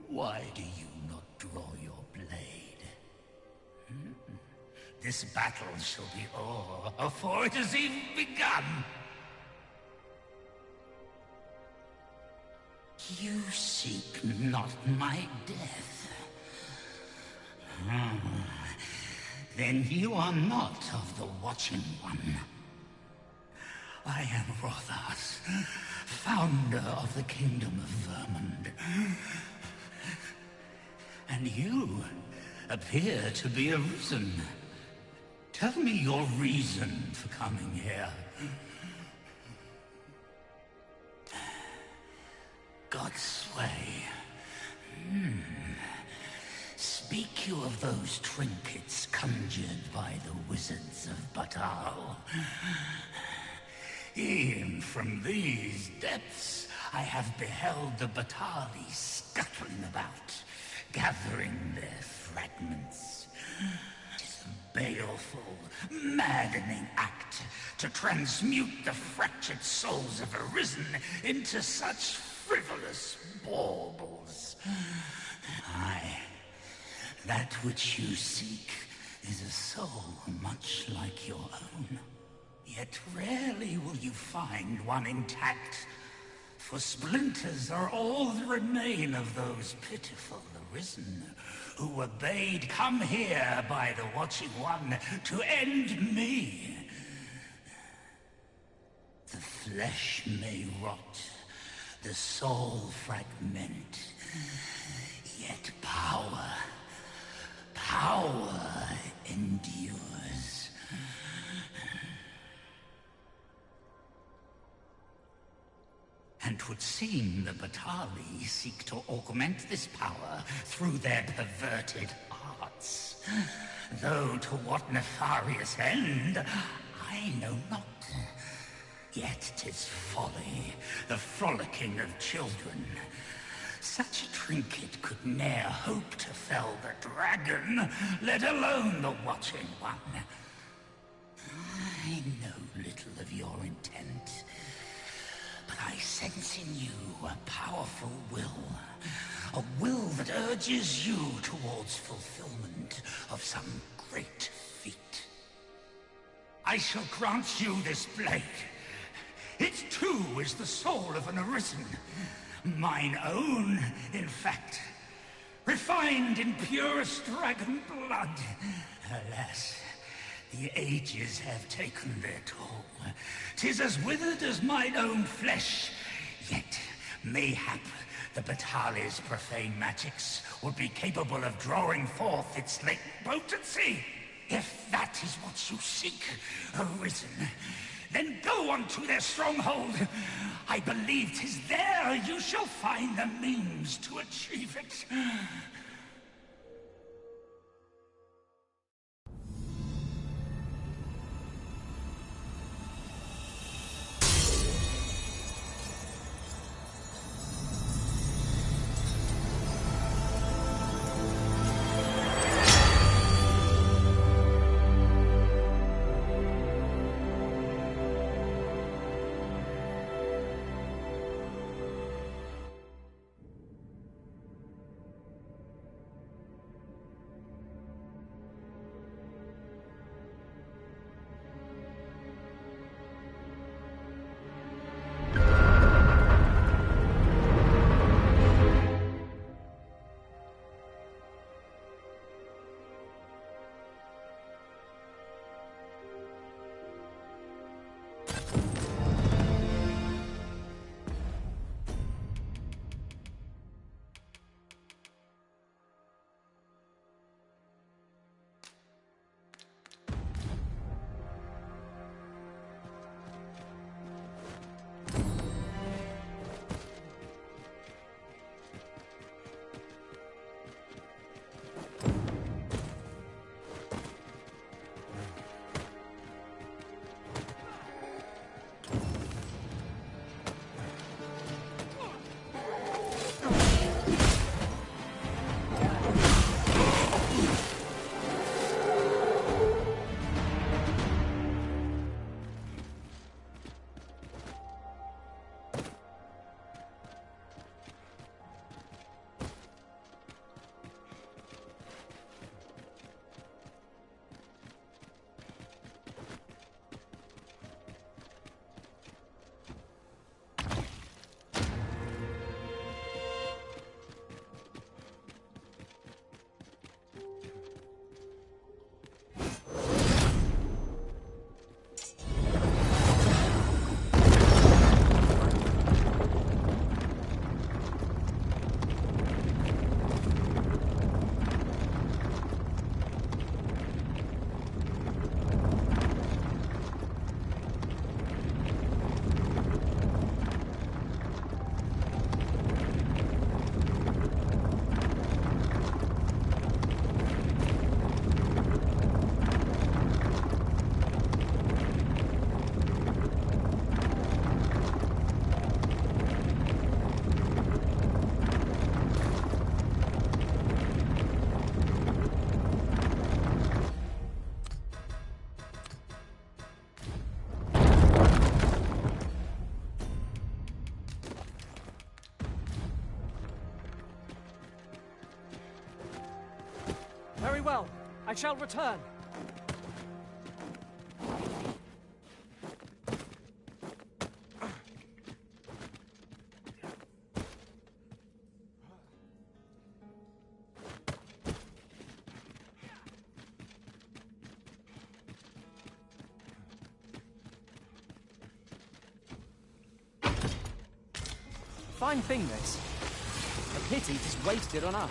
Why do you not draw your blade? This battle shall be o'er afore it has even begun. You seek not my death. Then you are not of the Watching One. I am Rothas, founder of the Kingdom of Vermund. And you appear to be arisen. Tell me your reason for coming here. Godsway. Speak you of those trinkets conjured by the wizards of Batal. E'en from these depths I have beheld the Batali scuttling about, gathering their fragments. 'Tis a baleful, maddening act to transmute the fractured souls of Arisen into such frivolous baubles. Aye, that which you seek is a soul much like your own. Yet rarely will you find one intact, for splinters are all that remain of those pitiful Arisen who were bade come here by the Watching One to end me. The flesh may rot, the soul fragment, yet power endures. And 'twould seem the Batali seek to augment this power through their perverted arts. Though to what nefarious end, I know not. Yet 'tis folly, the frolicking of children. Such a trinket could ne'er hope to fell the dragon, let alone the Watching One. I know little of your intent, but I sense in you a powerful will. A will that urges you towards fulfillment of some great feat. I shall grant you this blade. It too is the soul of an Arisen. Mine own, in fact. Refined in purest dragon blood. Alas, the ages have taken their toll. 'Tis as withered as mine own flesh. Yet, mayhap, the Batali's profane magics would be capable of drawing forth its latent potency. If that is what you seek, Arisen, then go on to their stronghold. I believe 'tis there you shall find the means to achieve it. Very well. I shall return. Fine thing, this. A pity it is wasted on us.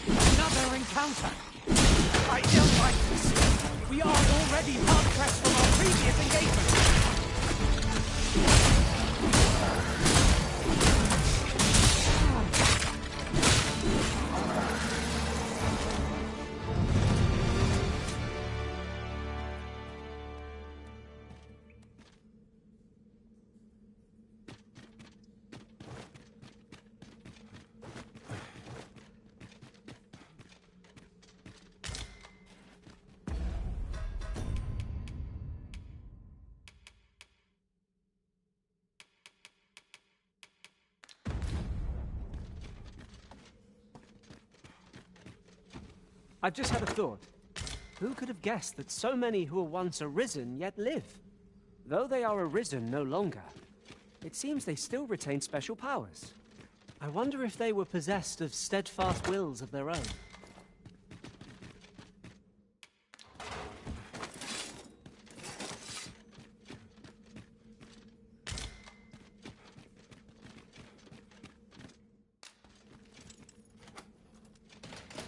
Another encounter! I don't like this. We are already hard-pressed from our previous engagement. I've just had a thought. Who could have guessed that so many who were once arisen yet live? Though they are arisen no longer, it seems they still retain special powers. I wonder if they were possessed of steadfast wills of their own.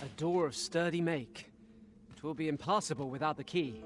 A door of sturdy make. It will be impossible without the key.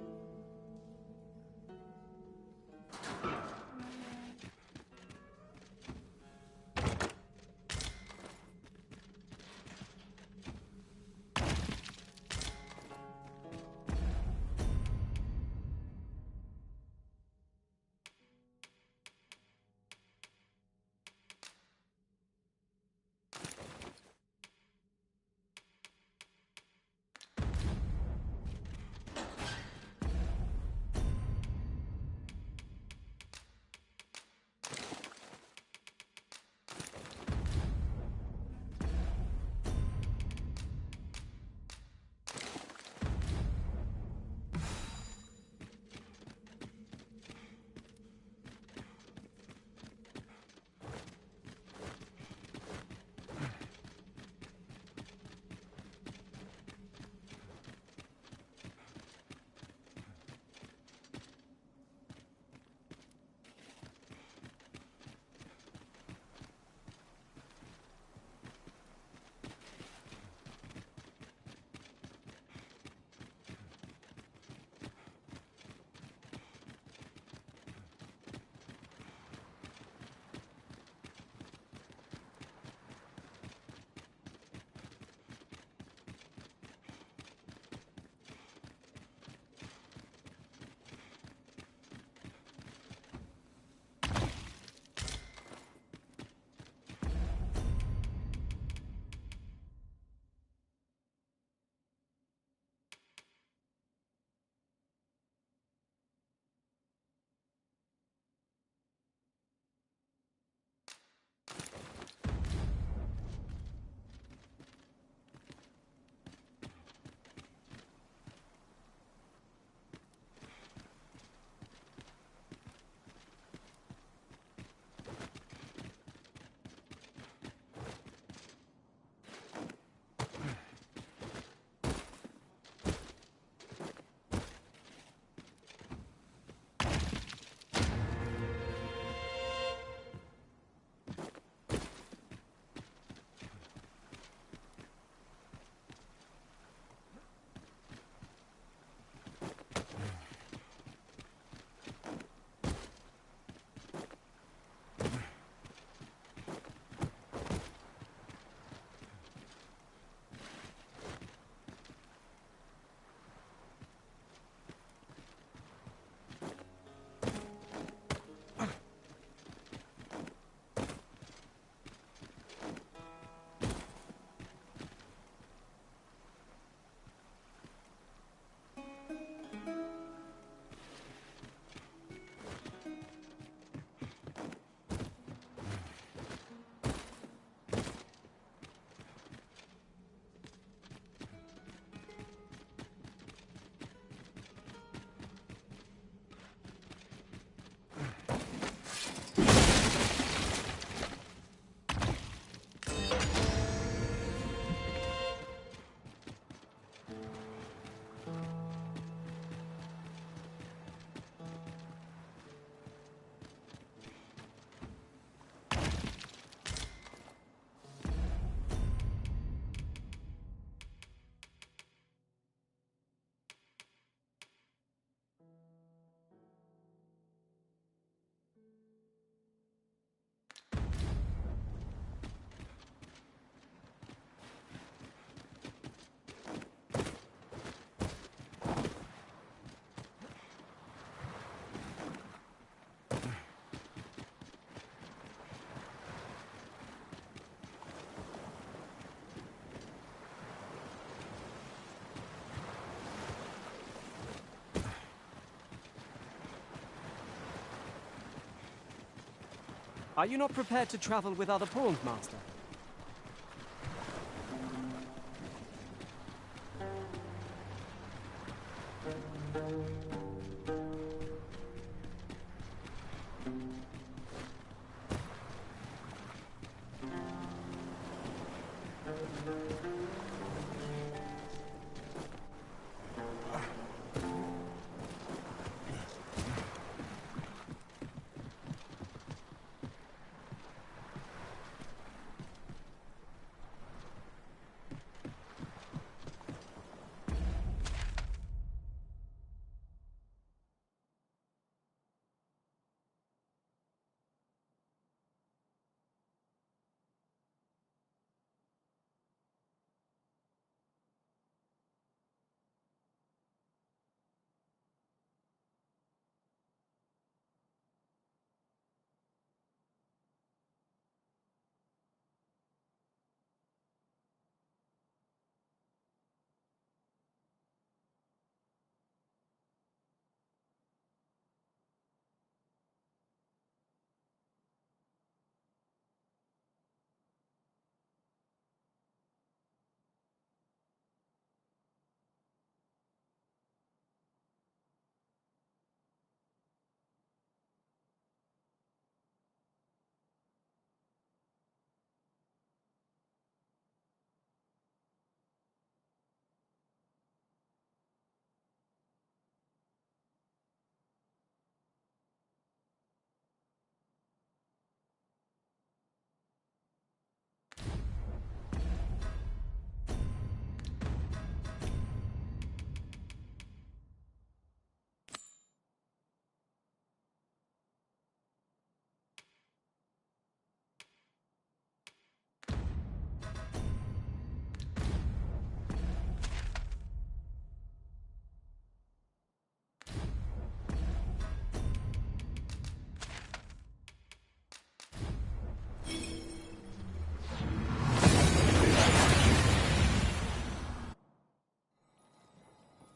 Are you not prepared to travel with other pawns, Master?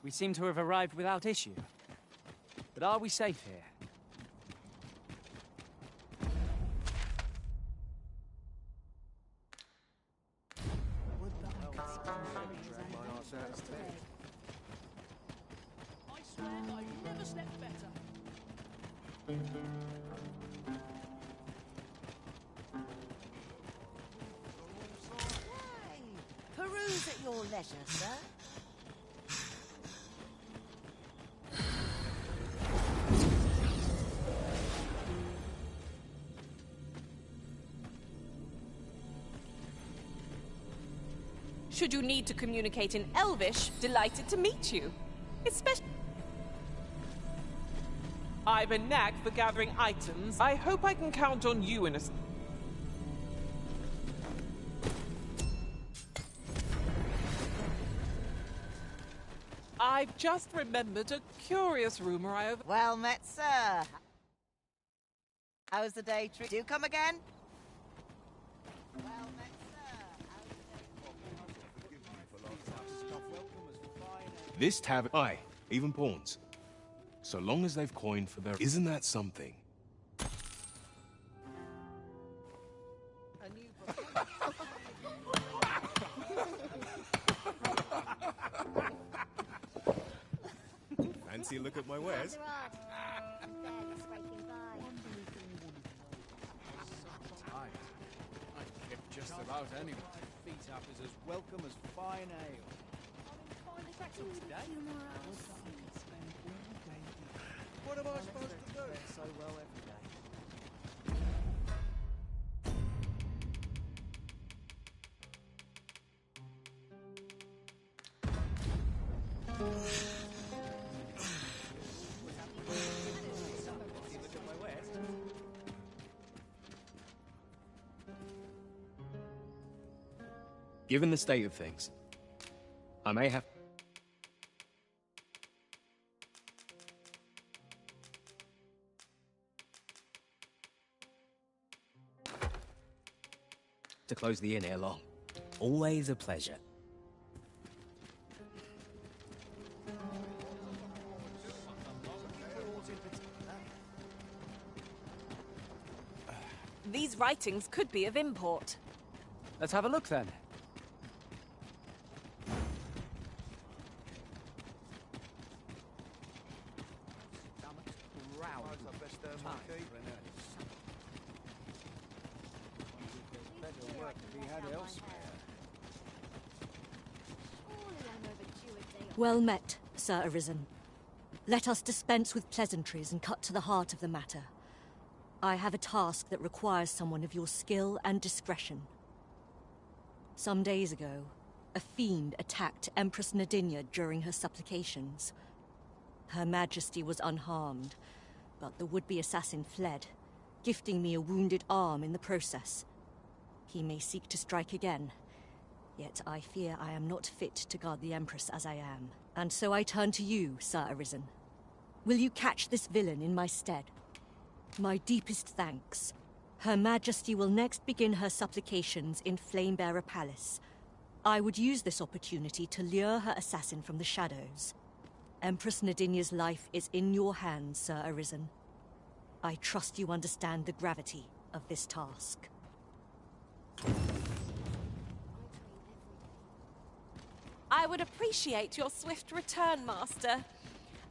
We seem to have arrived without issue. But are we safe here? I swear I've never slept better. Peruse at your leisure, sir. Should you need to communicate in Elvish, delighted to meet you. Especially... I've a knack for gathering items. I hope I can count on you in a... I've just remembered a curious rumor I over... Well met, sir. How's the day treat? Do you come again? Well met, This tavern... Aye, even pawns. So long as they've coined for their... Isn't that something? Fancy a look at my wares? Tight. I'd kip just about anyone. Feet up is as welcome as fine ale. What am I supposed to do? So well every day. Given the state of things, I may have to close the inn ere long. Always a pleasure. These writings could be of import. Let's have a look then. Well met, Sir Arisen. Let us dispense with pleasantries and cut to the heart of the matter. I have a task that requires someone of your skill and discretion. Some days ago, a fiend attacked Empress Nadinia during her supplications. Her Majesty was unharmed, but the would-be assassin fled, gifting me a wounded arm in the process. He may seek to strike again, yet I fear I am not fit to guard the Empress as I am. And so I turn to you, Sir Arisen. Will you catch this villain in my stead? My deepest thanks. Her Majesty will next begin her supplications in Flamebearer Palace. I would use this opportunity to lure her assassin from the shadows. Empress Nadinia's life is in your hands, Sir Arisen. I trust you understand the gravity of this task. I would appreciate your swift return, Master.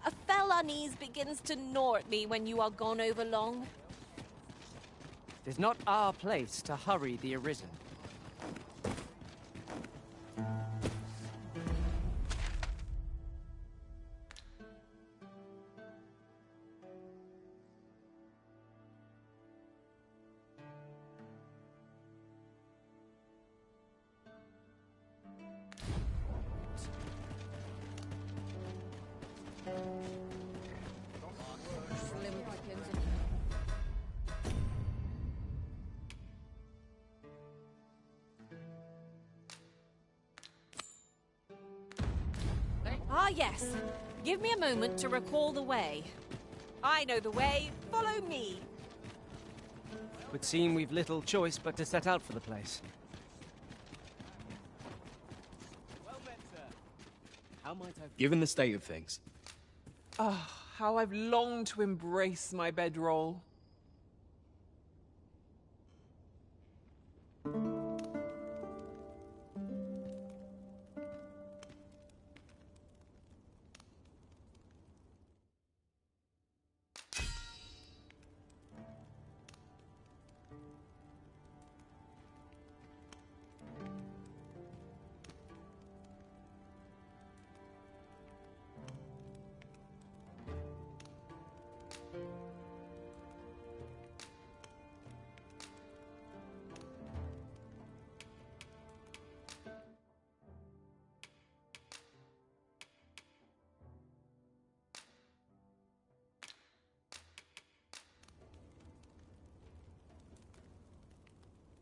A fell unease begins to gnaw at me when you are gone over long. It is not our place to hurry the Arisen. Ah, yes. Give me a moment to recall the way. I know the way. Follow me. It would seem we've little choice but to set out for the place. How might I... Given the state of things, Ah, how I've longed to embrace my bedroll.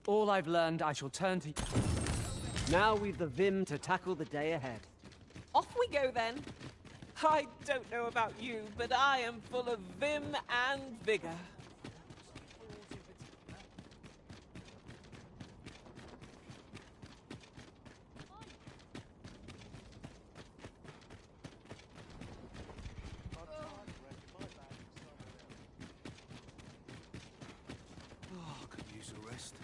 All I've learned, I shall turn to... Now we've the vim to tackle the day ahead. Off we go then. I don't know about you, but I am full of vim and vigor. Oh, could use a rest.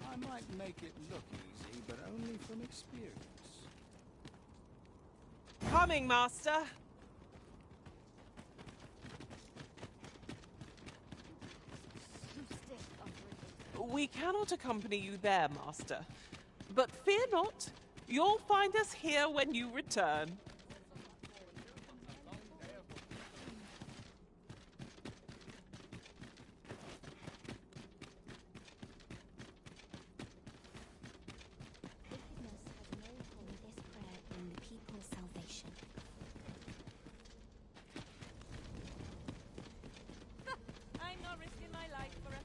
I might make it look easy, but only from experience. Coming, Master. We cannot accompany you there, Master. But fear not, you'll find us here when you return. I'm not risking my life for a...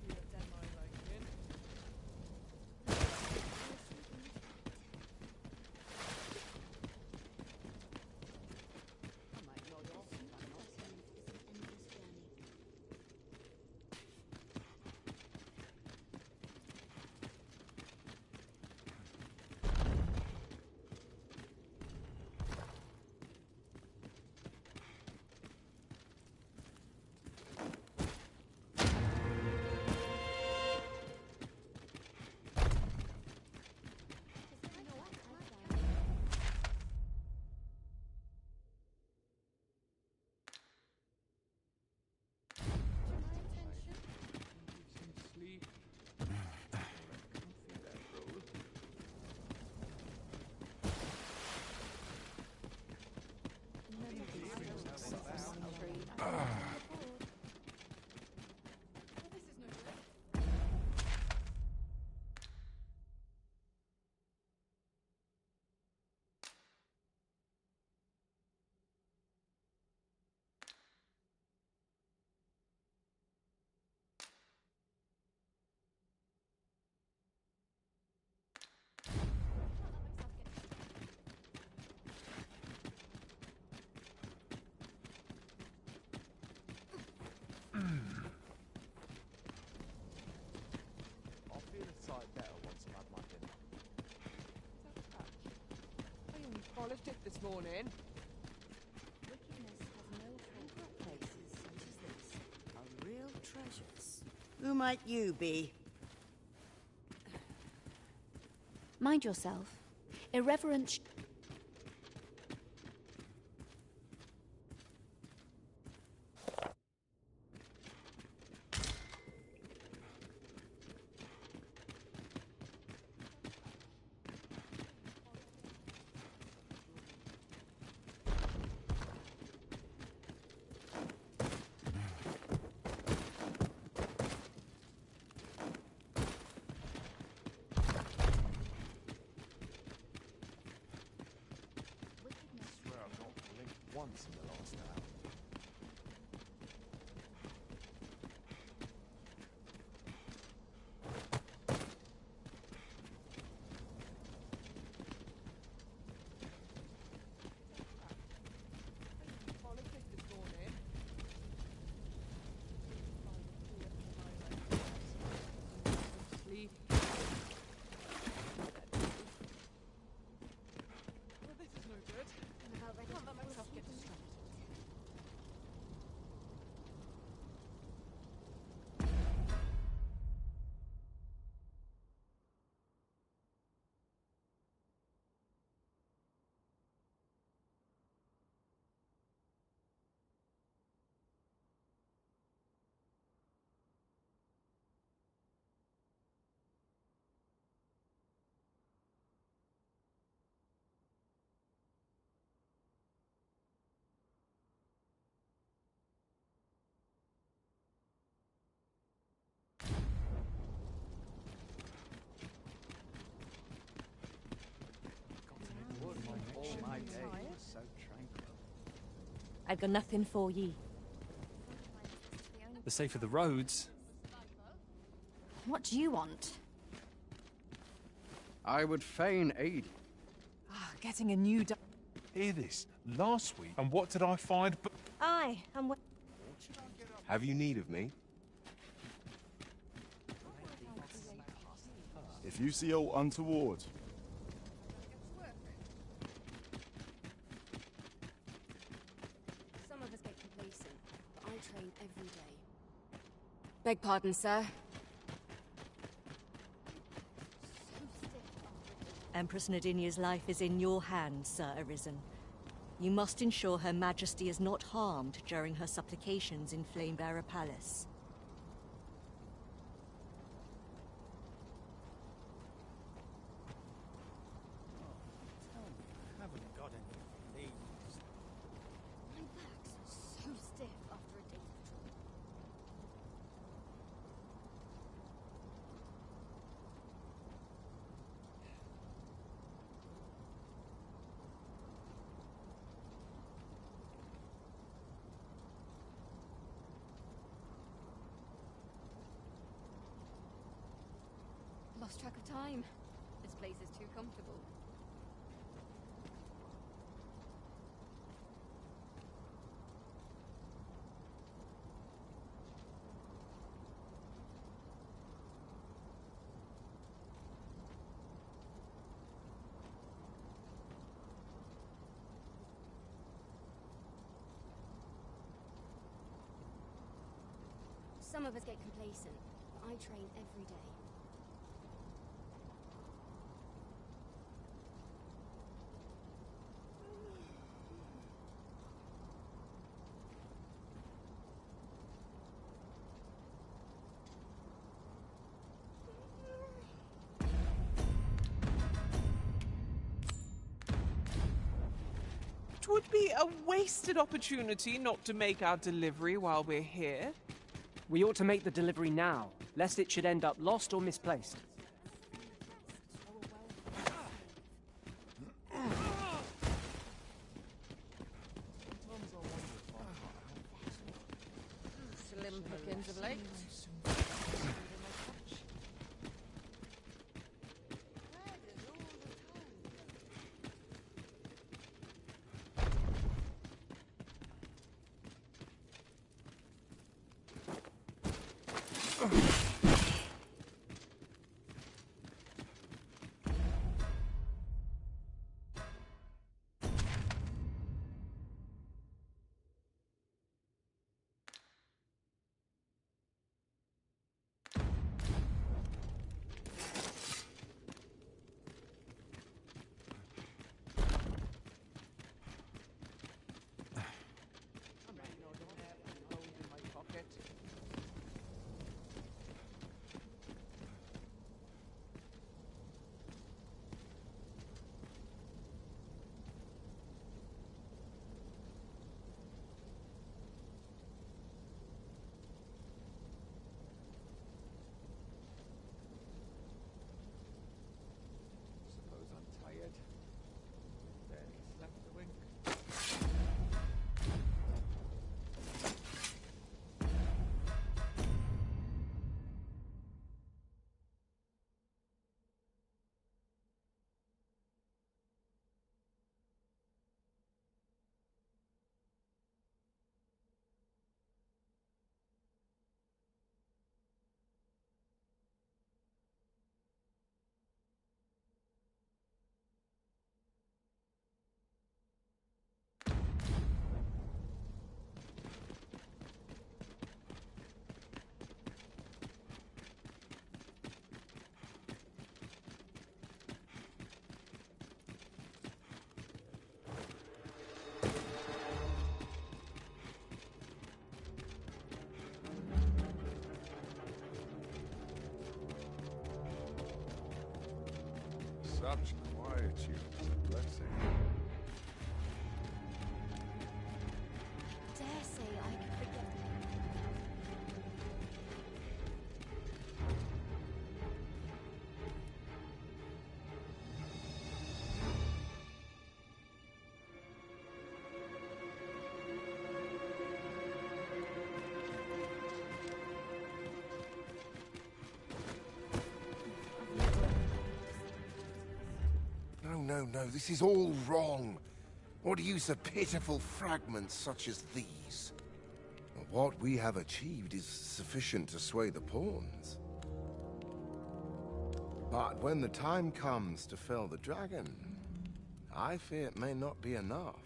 polished it this morning. Wickedness has no favorite places such as this are real treasures. Who might you be? Mind yourself. Irreverent. Once in the last hour. Polished it this morning. Sleep. Well, this is no good. Can't let myself get distracted. All my days were so tranquil. I've got nothing for ye. The safer the roads. What do you want? I would fain aid. Getting a new Hear this. Last week, and what did I find but... Aye, and Have you need of me? If you see aught untoward, Some of us get complacent, but I train every day. Beg pardon, sir. Empress Nadinia's life is in your hands, Sir Arisen. You must ensure Her Majesty is not harmed during her supplications in Flamebearer Palace. I haven't got any of these. My back's so stiff after a day's patrol. Lost track of time. This place is too comfortable. Some of us get complacent, but I train every day. It would be a wasted opportunity not to make our delivery while we're here. We ought to make the delivery now, lest it should end up lost or misplaced. Slim pickings of late. Such quietude is a blessing. Dare say I could forget. No, this is all wrong. What use of pitiful fragments such as these? What we have achieved is sufficient to sway the pawns. But when the time comes to fell the dragon, I fear it may not be enough.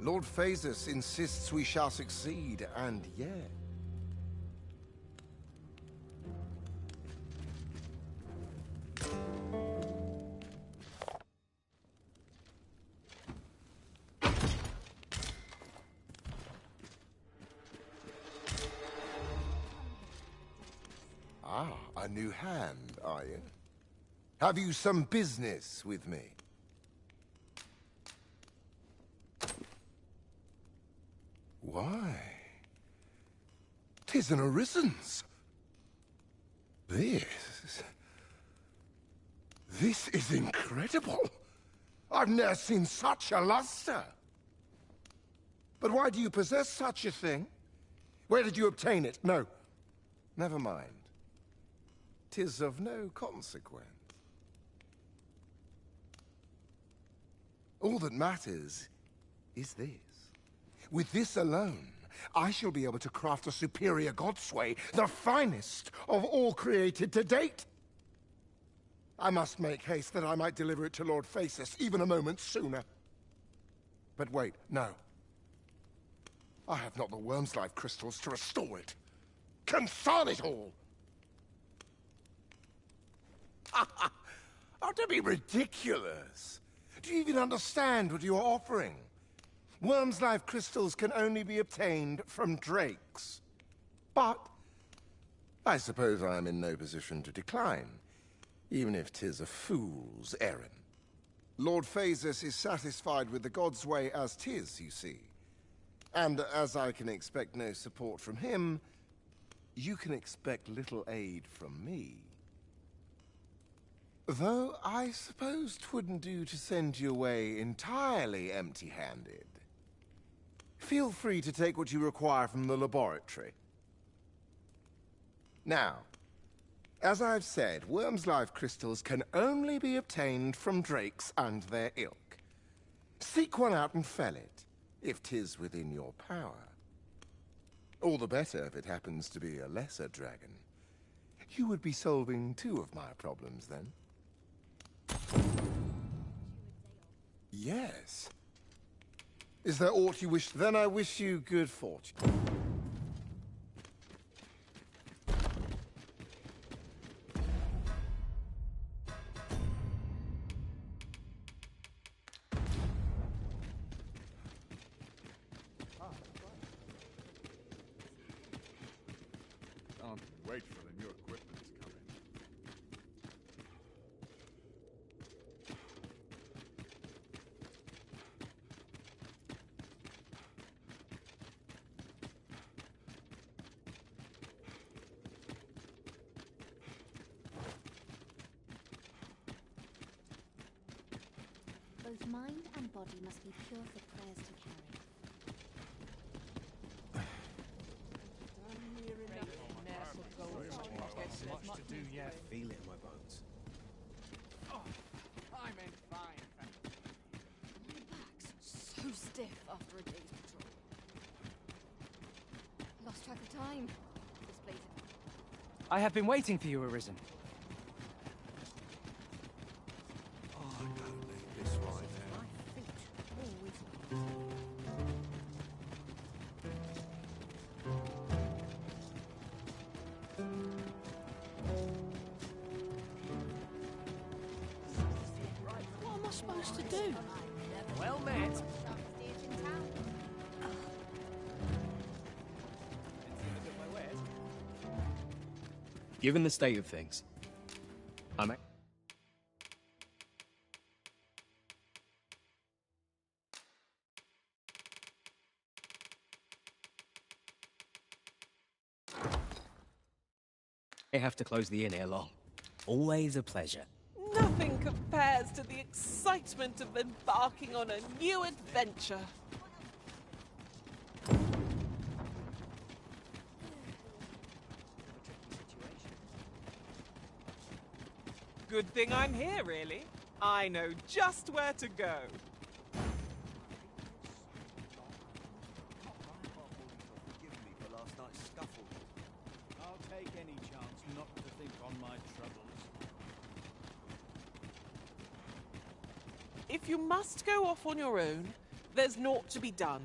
Lord Phasus insists we shall succeed, and yet... Ah, a new hand, are you? Have you some business with me? Why? 'Tis an Arisen's. This is incredible. I've never seen such a luster. But why do you possess such a thing? Where did you obtain it? No, never mind. 'Tis of no consequence. All that matters is this. With this alone, I shall be able to craft a superior godsway, the finest of all created to date. I must make haste that I might deliver it to Lord Phasus even a moment sooner. But wait, no. I have not the worm's life crystals to restore it. Confound it all! Oh, don't be ridiculous. Do you even understand what you are offering? Worm's life crystals can only be obtained from drakes. But I suppose I am in no position to decline, even if 'tis a fool's errand. Lord Phasus is satisfied with the God's way as 'tis, you see. And as I can expect no support from him, you can expect little aid from me. Though I suppose 'twouldn't do to send you away entirely empty-handed. Feel free to take what you require from the laboratory. Now, as I've said, worm's life crystals can only be obtained from drakes and their ilk. Seek one out and fell it, if 'tis within your power. All the better if it happens to be a lesser dragon. You would be solving two of my problems then. Yes. Is there aught you wish? Then I wish you good fortune. Can't wait for the new equipment to come in. Both mind and body must be pure for prayers to carry. Much to do yet. Feel it in my bones. Oh, I'm in fine. My back's so stiff after a day's patrol. Lost track of time. This place. I have been waiting for you, Arisen. What am I supposed to do? Well met. Given the state of things, I'm I have to close the inn ere long. Always a pleasure. Nothing compares to the excitement of embarking on a new adventure. Good thing I'm here, really. I know just where to go. Forgive me for last night's scuffle. I'll take any chance not to think on my troubles. If you must go off on your own, there's naught to be done.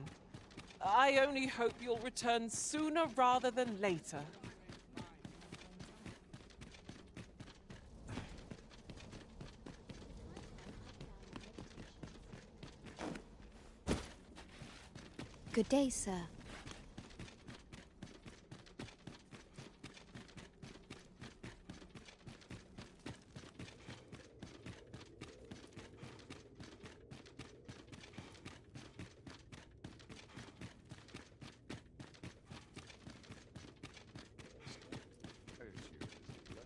I only hope you'll return sooner rather than later. Good day, sir.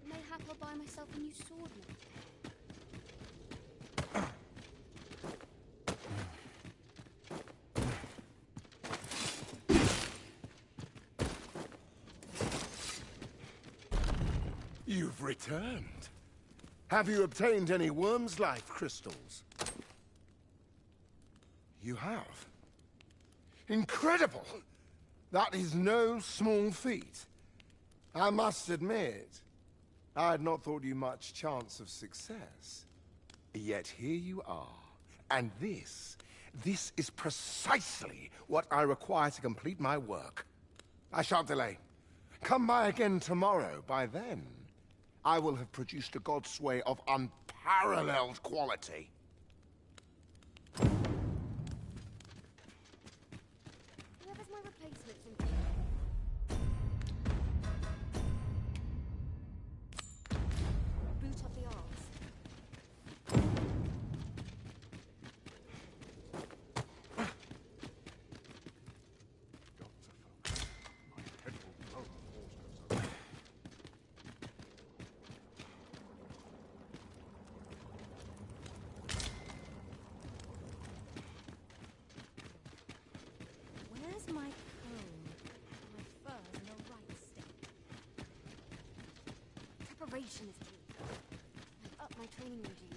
Mayhap I'll buy myself a new sword now. You've returned. Have you obtained any worm's life crystals? You have. Incredible! That is no small feat. I must admit, I had not thought you much chance of success. Yet here you are. And this is precisely what I require to complete my work. I shan't delay. Come by again tomorrow. By then, I will have produced a godsway of unparalleled quality. Whoever's my replacement in boot up the arms. Where's my comb? My fur's in the right state. Preparation is key. I've upped my training regime.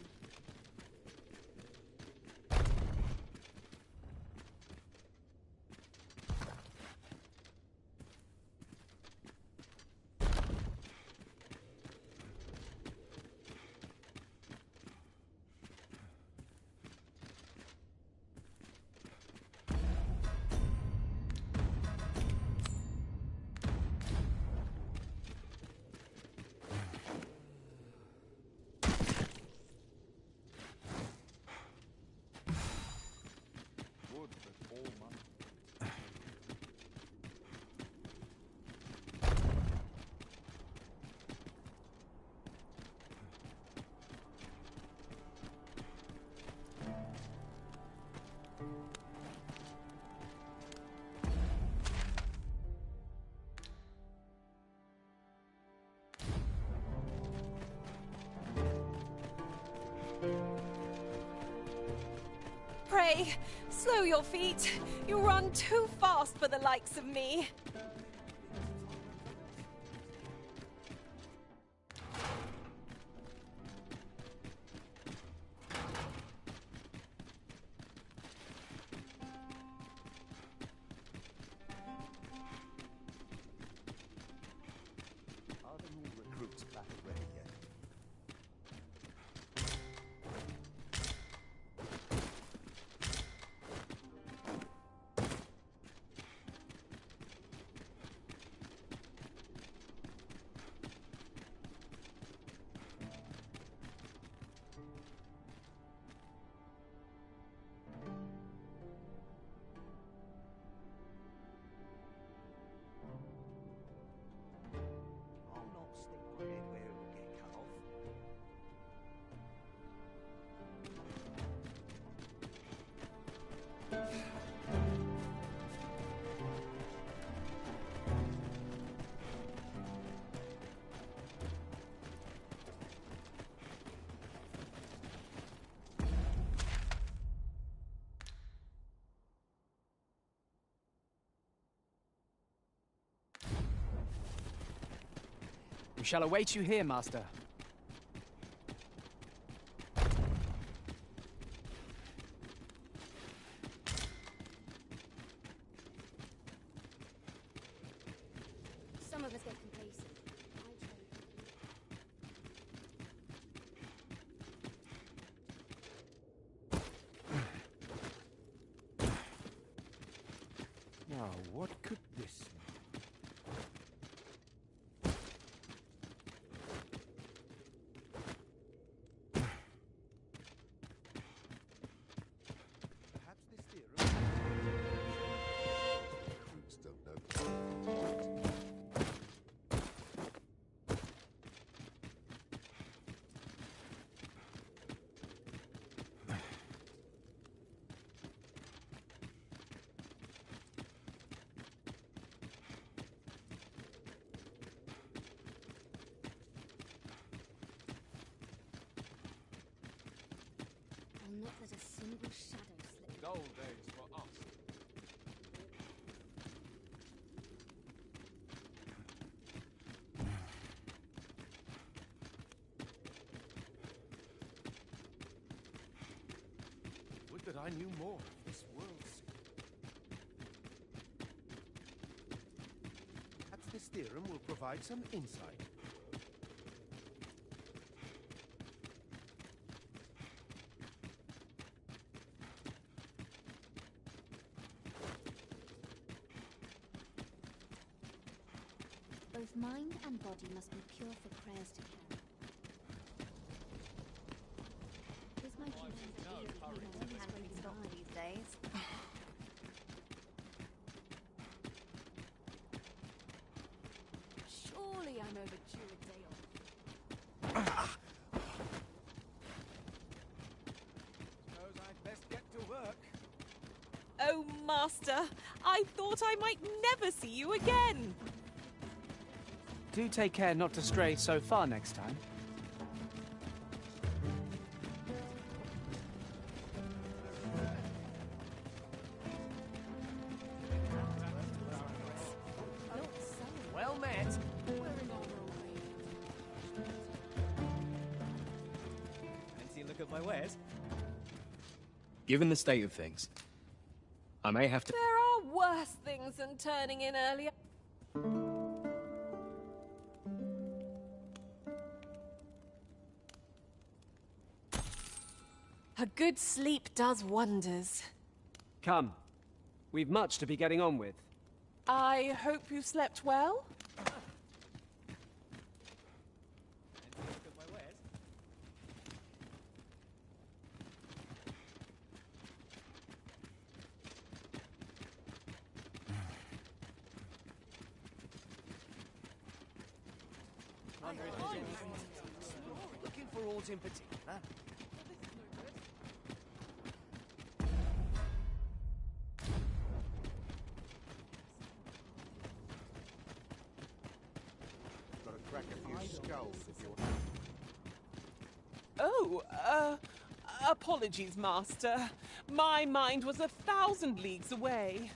Pray, slow your feet. You run too fast for the likes of me. Are the new recruits back already yet? shall await you here, Master. Some of us get complacent. Now, what could this be? Perhaps this theorem... Crews don't know. I'll not let a single shadow slip. Dull days for us. Would that I knew more of this world. Perhaps this theorem will provide some insight. Both mind and body must be pure for prayers to carry. Is my duty to hear Can't be stopped these days. Surely I'm overdue a day off. Suppose I'd best get to work. Oh, Master, I thought I might never see you again. Do take care not to stray so far next time. Well met. Fancy a look at my wares? Given the state of things, I may have to... There are worse things than turning in earlier. A good sleep does wonders. Come. We've much to be getting on with. I hope you slept well. Looking for aught in particular? Gotta crack a few skulls if you're... Oh, apologies, Master. My mind was 1,000 leagues away.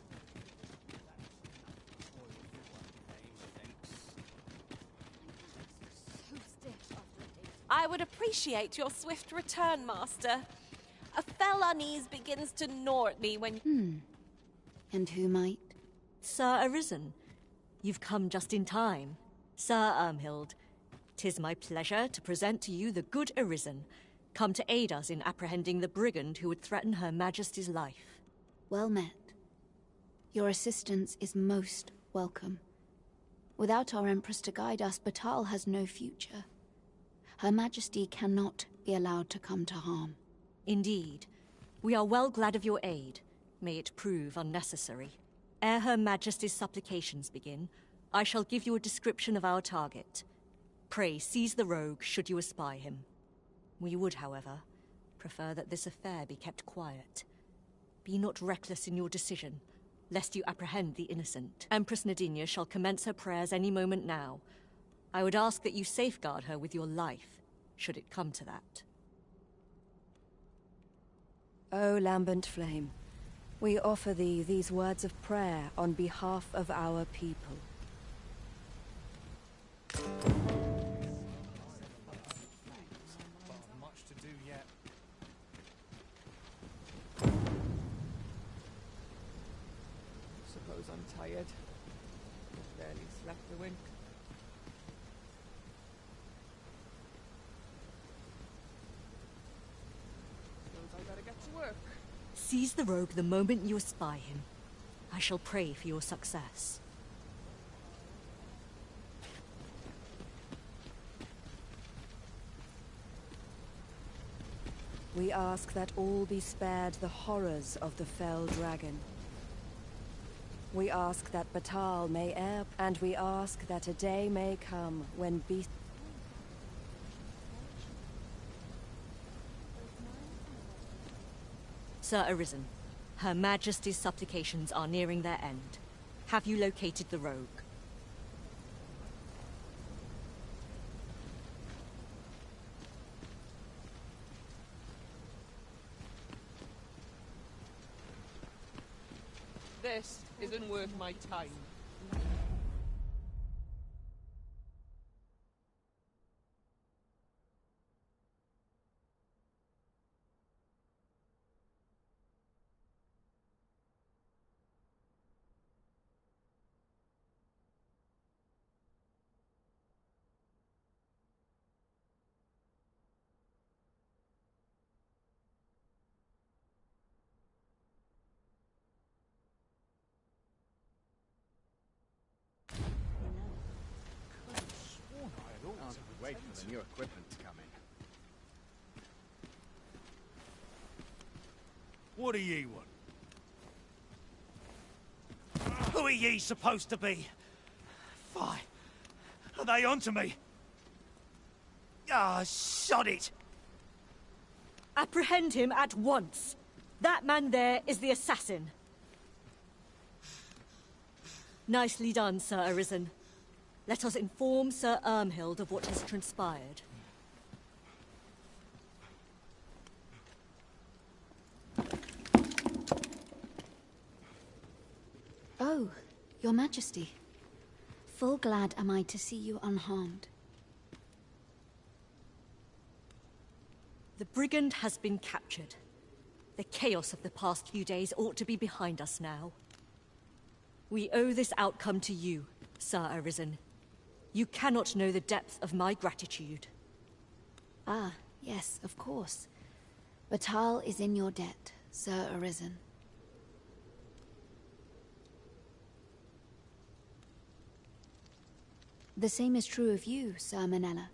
I would appreciate your swift return, Master. A fell unease begins to gnaw at me when... And who might? Sir Arisen, you've come just in time. Sir Ermhild, 'tis my pleasure to present to you the good Arisen, come to aid us in apprehending the brigand who would threaten Her Majesty's life. Well met. Your assistance is most welcome. Without our Empress to guide us, Batal has no future. Her Majesty cannot be allowed to come to harm. Indeed. We are well glad of your aid. May it prove unnecessary. Ere Her Majesty's supplications begin, I shall give you a description of our target. Pray seize the rogue should you espy him. We would, however, prefer that this affair be kept quiet. Be not reckless in your decision, lest you apprehend the innocent. Empress Nadinia shall commence her prayers any moment now. I would ask that you safeguard her with your life, should it come to that. O lambent flame, we offer thee these words of prayer on behalf of our people. I'm tired. I've barely slept a wink. Suppose I better get to work. Seize the rogue the moment you espy him. I shall pray for your success. We ask that all be spared the horrors of the fell dragon. We ask that Batal may err, and we ask that a day may come when beasts... Sir Arisen, Her Majesty's supplications are nearing their end. Have you located the rogue? This isn't worth my time. Wait for the new equipment to come in. What do ye want? Who are ye supposed to be? Fie. Are they onto me? Ah, sod it! Apprehend him at once. That man there is the assassin. Nicely done, Sir Arisen. Let us inform Sir Ermhild of what has transpired. Oh, Your Majesty. Full glad am I to see you unharmed. The brigand has been captured. The chaos of the past few days ought to be behind us now. We owe this outcome to you, Sir Arisen. You cannot know the depth of my gratitude. Ah, yes, of course. Batal is in your debt, Sir Arisen. The same is true of you, Sir Manella.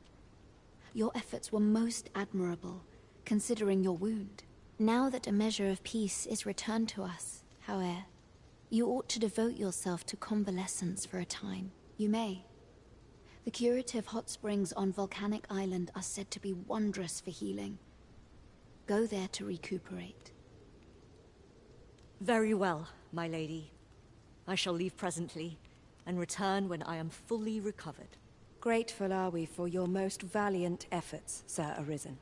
Your efforts were most admirable, considering your wound. Now that a measure of peace is returned to us, however, you ought to devote yourself to convalescence for a time. You may. The curative hot springs on Volcanic Island are said to be wondrous for healing. Go there to recuperate. Very well, my lady. I shall leave presently, and return when I am fully recovered. Grateful are we for your most valiant efforts, Sir Arisen.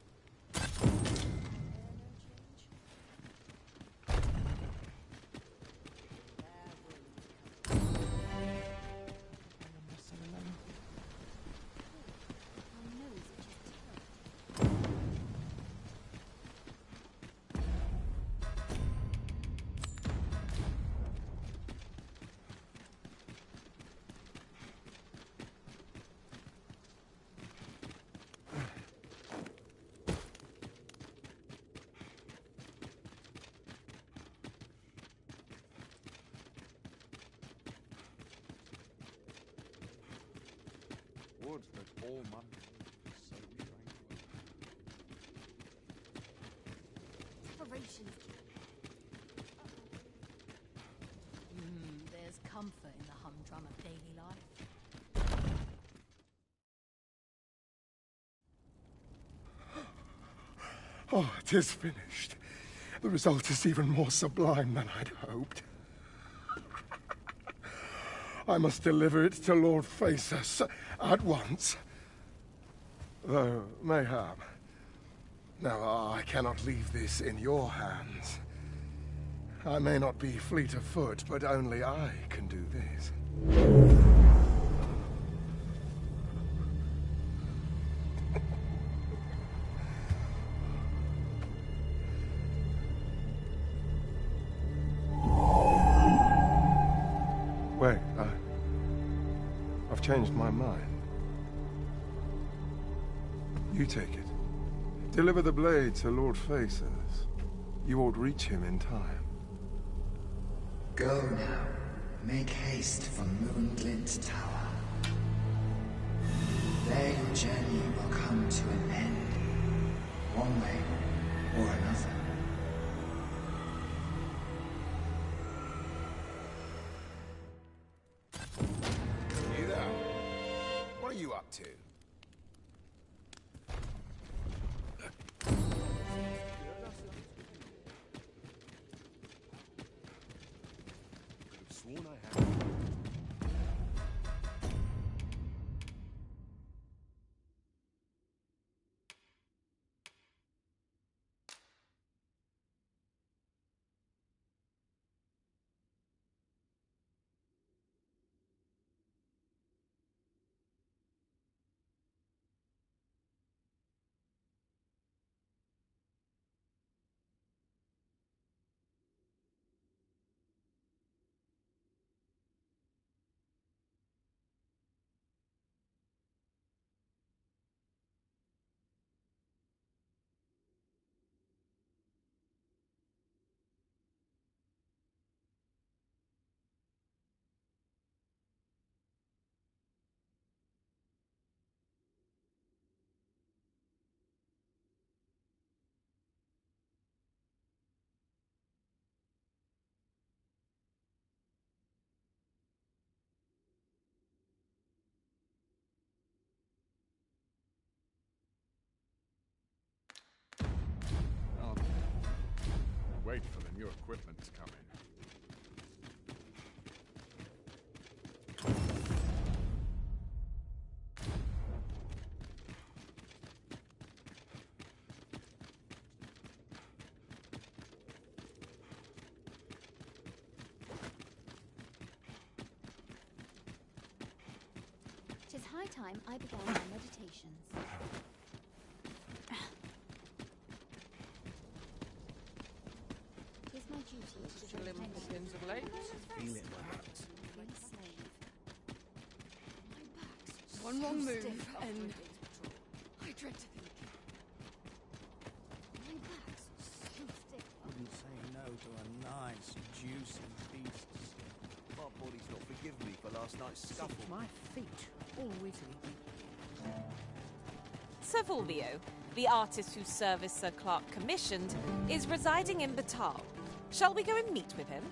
Would that all mankind was so tranquil. There's comfort in the humdrum of daily life. Oh, it is finished. The result is even more sublime than I'd hoped. I must deliver it to Lord Phaesus at once. Though, mayhap. Now, I cannot leave this in your hands. I may not be fleet of foot, but only I can do this. changed my mind. You take it. Deliver the blade to Lord Faces. You ought reach him in time. Go now. Make haste for Moonglint Tower. There your journey will come to an end, one way or another. You there? What are you up to? Sworn I had. Wait for the new equipment to come in. Tis high time I began my meditations. Tis my duty to join Limpkins of late. Feel it, perhaps. One wrong move, and I dread to think. My back's so stiff. Wouldn't say no to a nice, juicy beast. My body's not forgiven me for last night's scuffle. My feet, all wiggly. Sir Fulvio, the artist whose service Sir Clark commissioned, is residing in Batal. Shall we go and meet with him?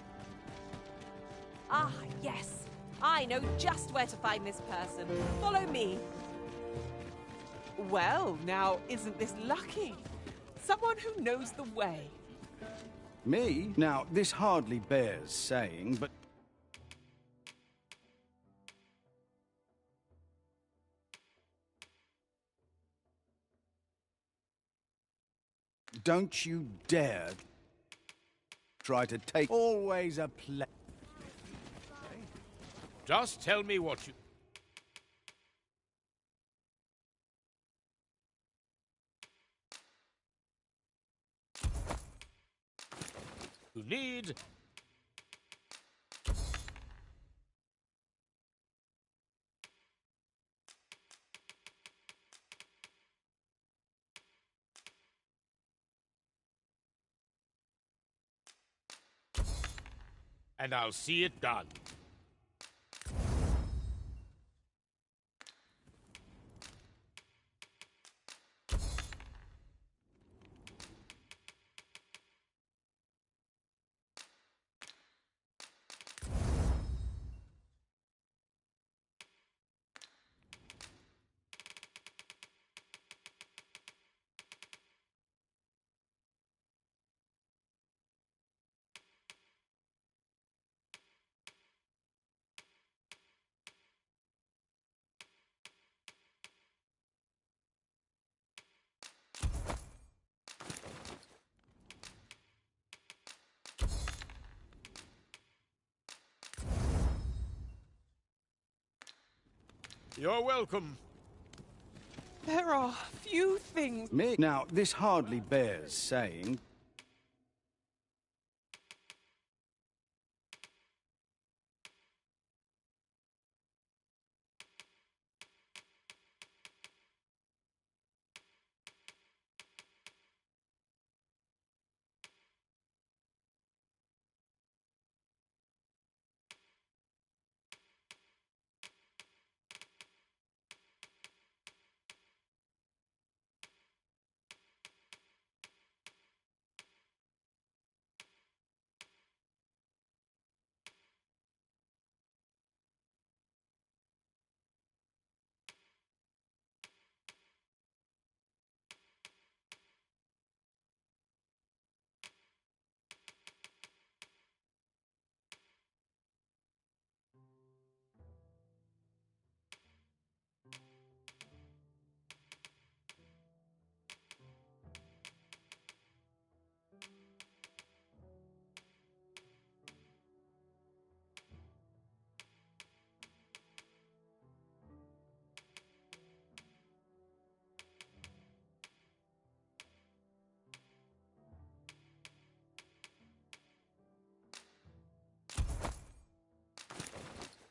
Ah, yes. I know just where to find this person. Follow me. Well, now, isn't this lucky? Someone who knows the way. Me? Now, this hardly bears saying, but... Don't you dare try to take... Always a play. Just tell me what you... You need... And I'll see it done. You're welcome. There are few things... Me? Now, this hardly bears saying...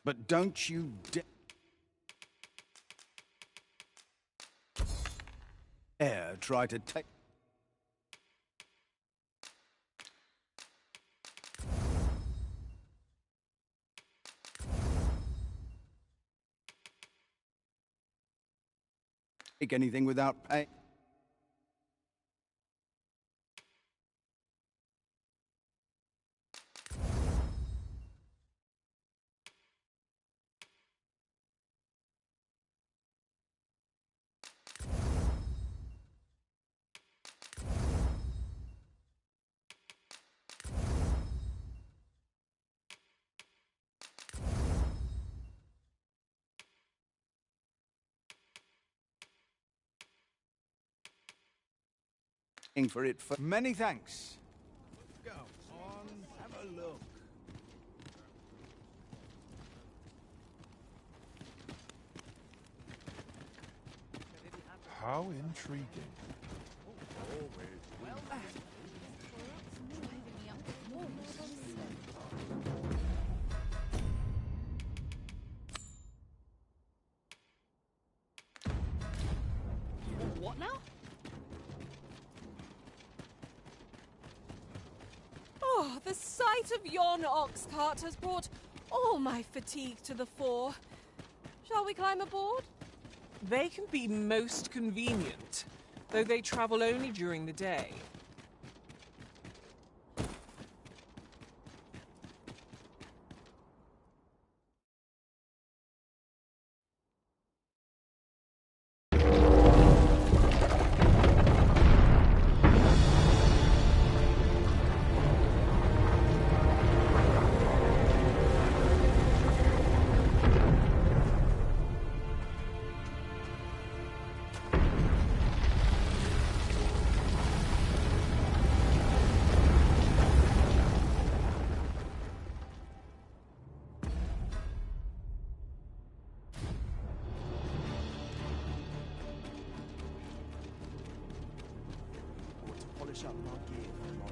But don't you dare try to take... Take anything without pay. For it for many thanks. Go on, have a look. How intriguing. What now? Oh, the sight of yon ox cart has brought all my fatigue to the fore. Shall we climb aboard? They can be most convenient, though they travel only during the day. Polish up my gear for tomorrow.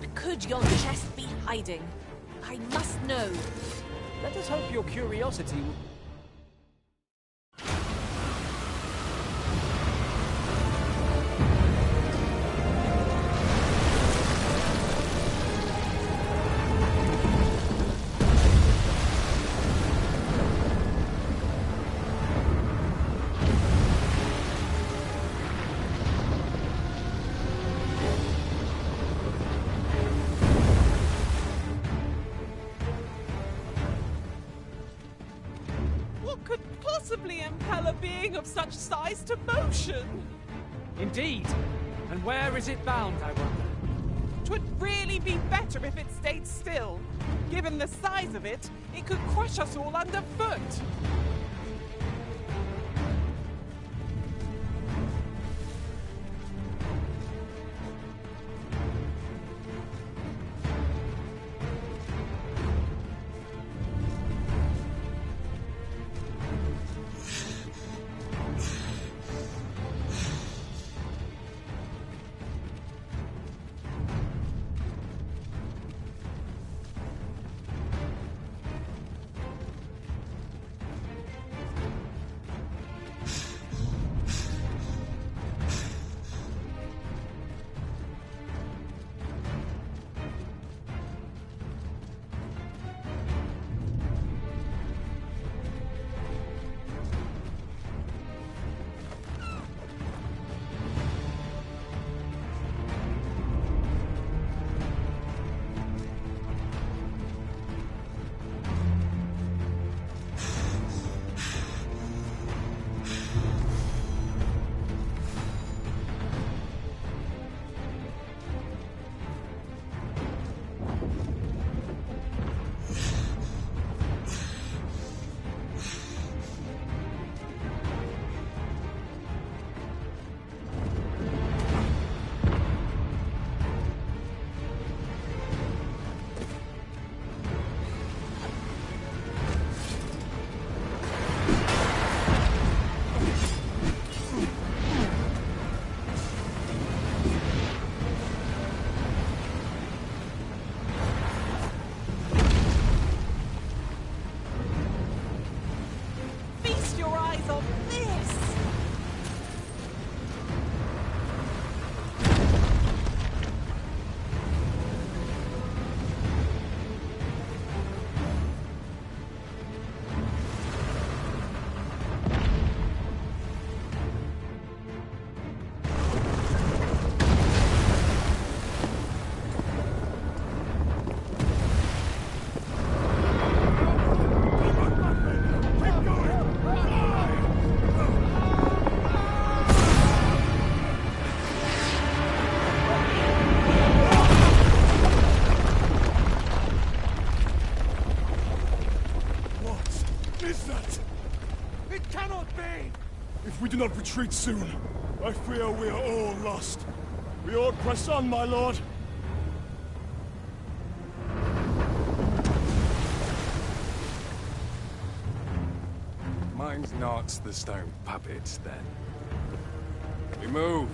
What could your chest be hiding? I must know. Let us hope your curiosity will... What could possibly impel a being of such size to motion? Indeed. And where is it bound, I wonder? 'Twould really be better if it stayed still. Given the size of it, it could crush us all underfoot. If we do not retreat soon, I fear we are all lost. We all press on, my lord. Mine's not the stone puppet, then. We move.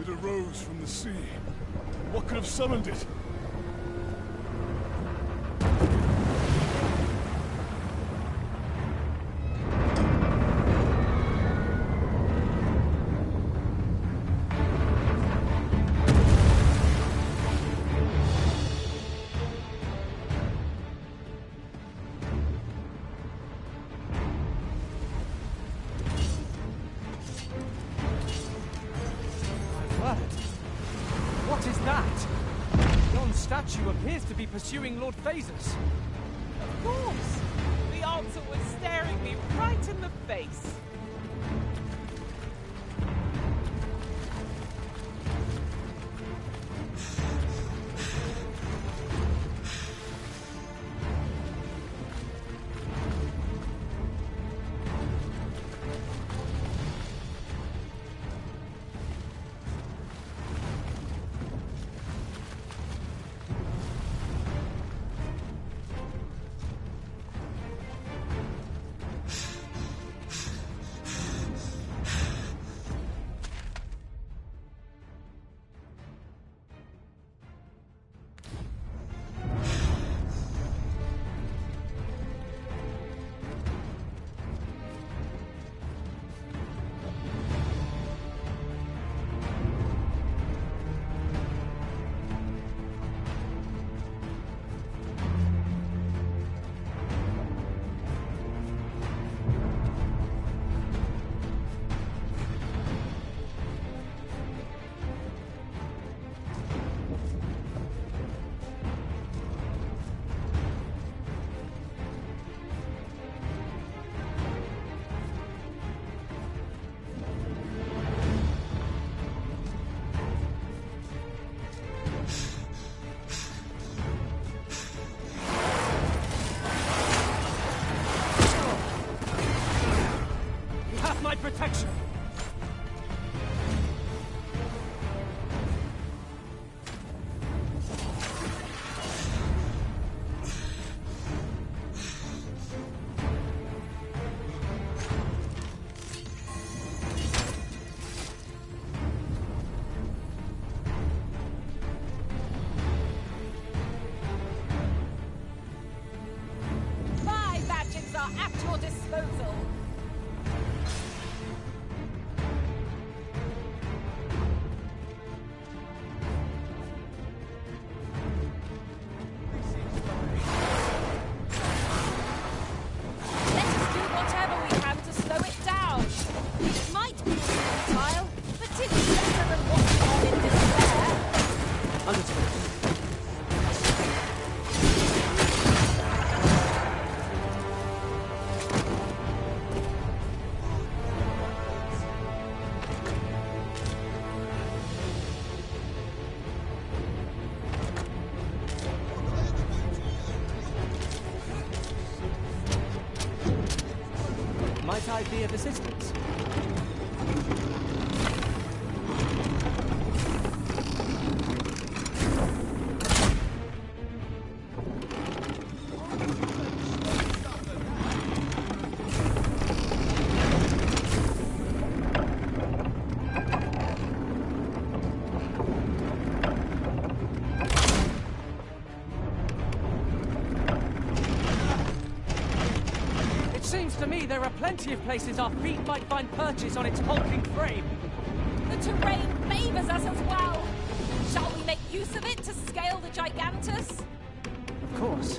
It arose from the sea. What could have summoned it? What is that? Yon statue appears to be pursuing Lord Phasus. Of course! The answer was staring me right in the face. be of assistance? To me, there are plenty of places our feet might find purchase on its hulking frame. The terrain favors us as well. Shall we make use of it to scale the Gigantus? Of course.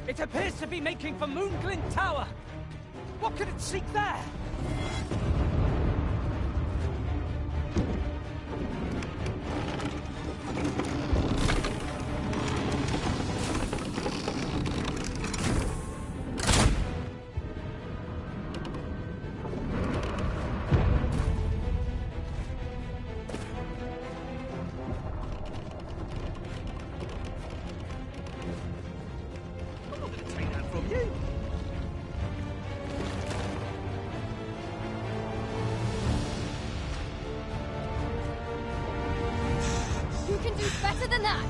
It appears to be making for Moonglint Tower. What could it seek there? Better than that!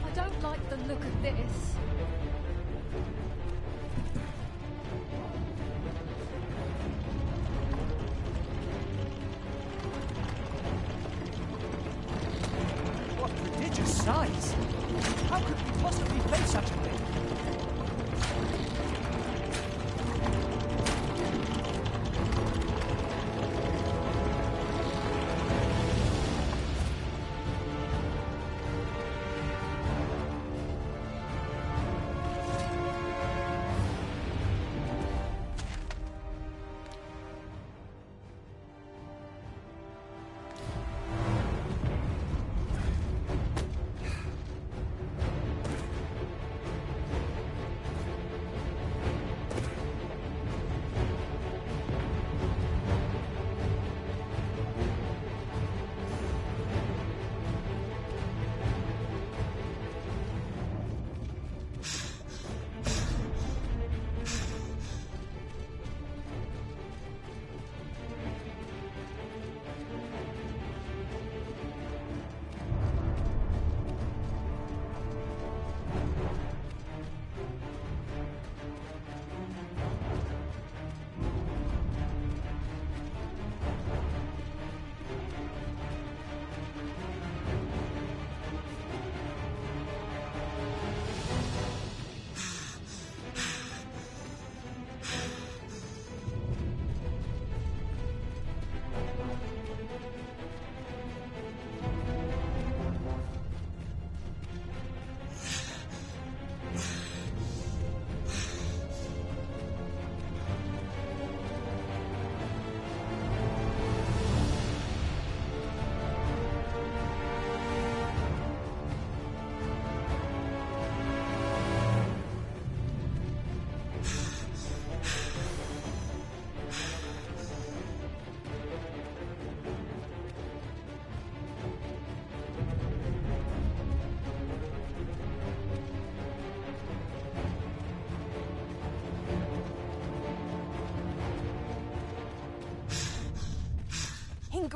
I don't like the look of this. What prodigious size! How could we possibly face such a thing?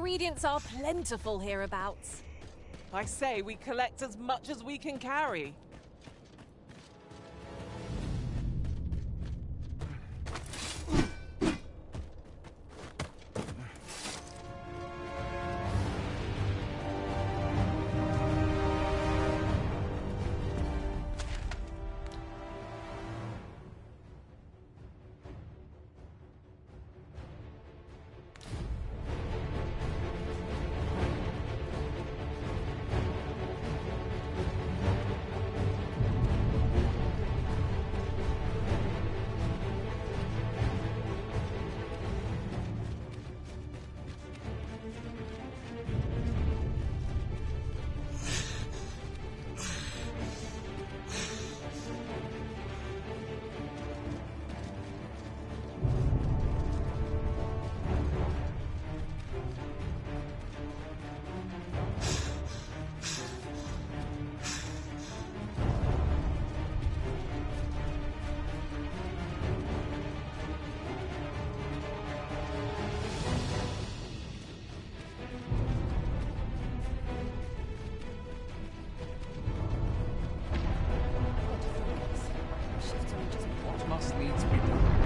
Ingredients are plentiful hereabouts. I say we collect as much as we can carry. What must needs be done?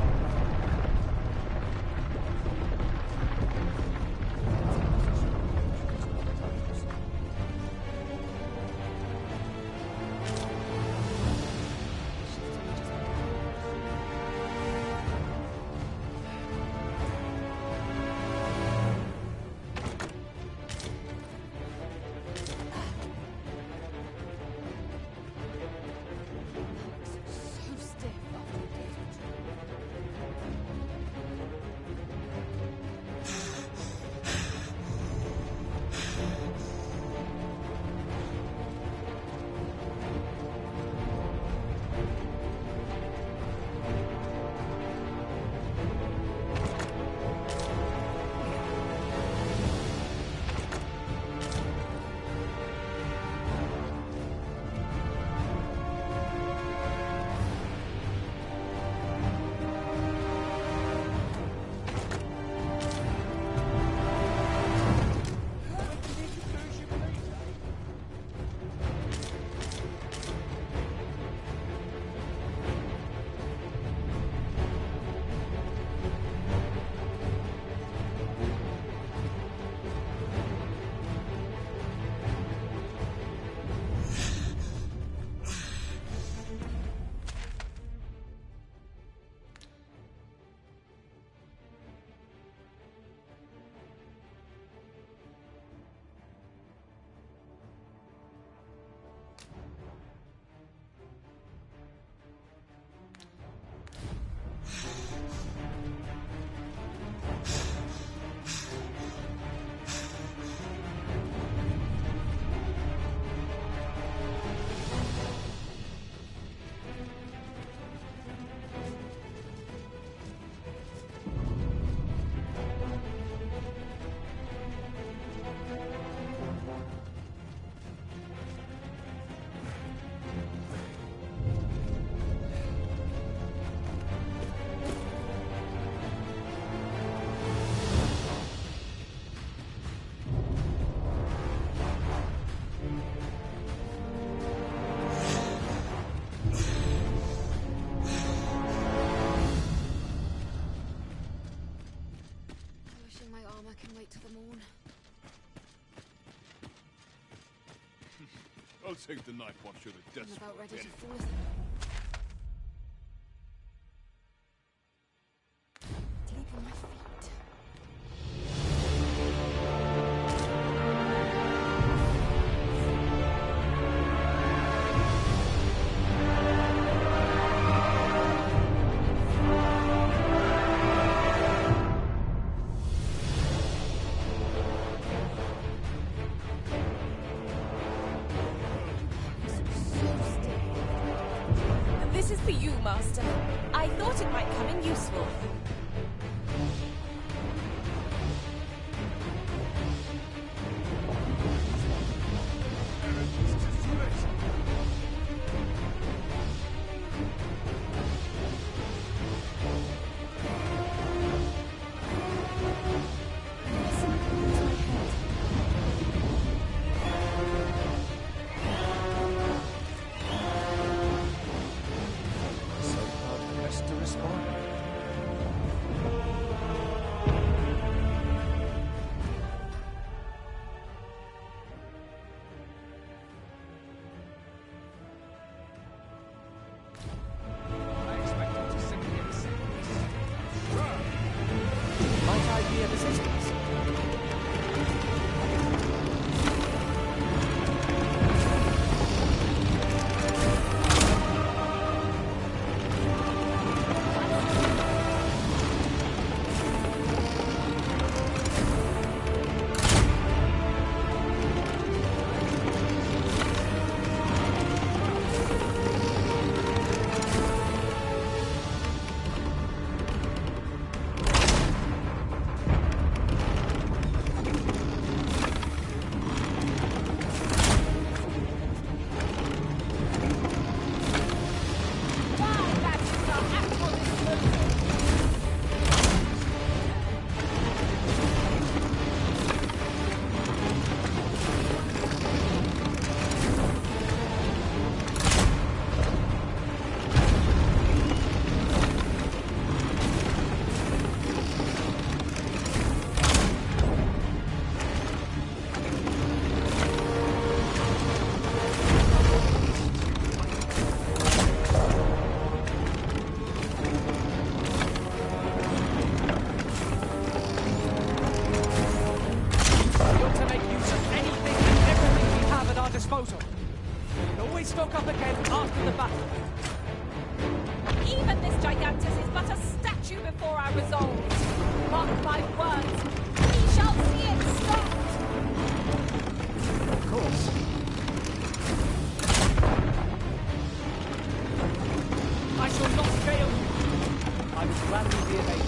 I'll take the knife once you're the I'm desperate. about ready to fall. Deep in my feet. This is for you, Master. I thought it might come in useful. My head. respond. I expected to simply accept this. Might I be of assistance? Disposal. We can always stock up again after the battle. Even this gigantus is but a statue before our resolve. Mark my words, we shall see it stopped. Of course. I shall not fail you. I will gladly be of aid.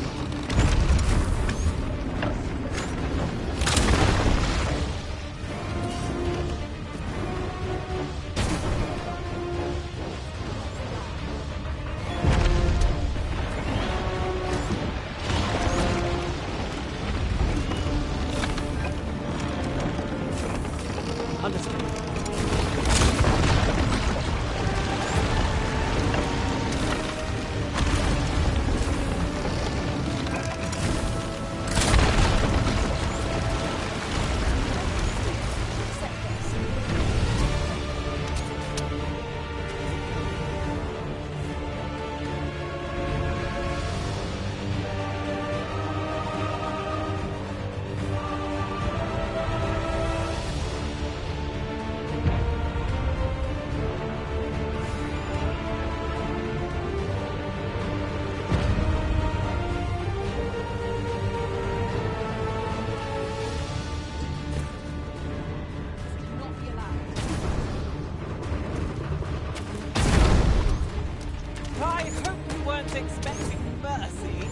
I hope you weren't expecting mercy.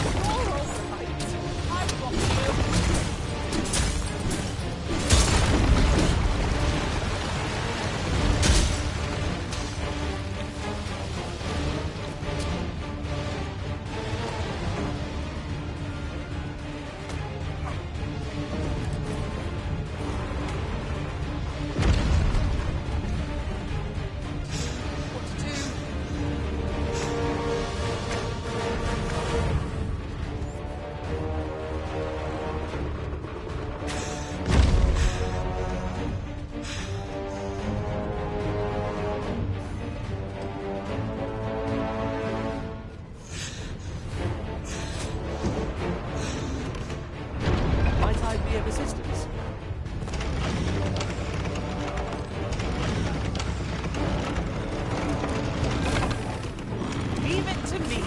You're all right. I've got you. Be of assistance. Leave it to me.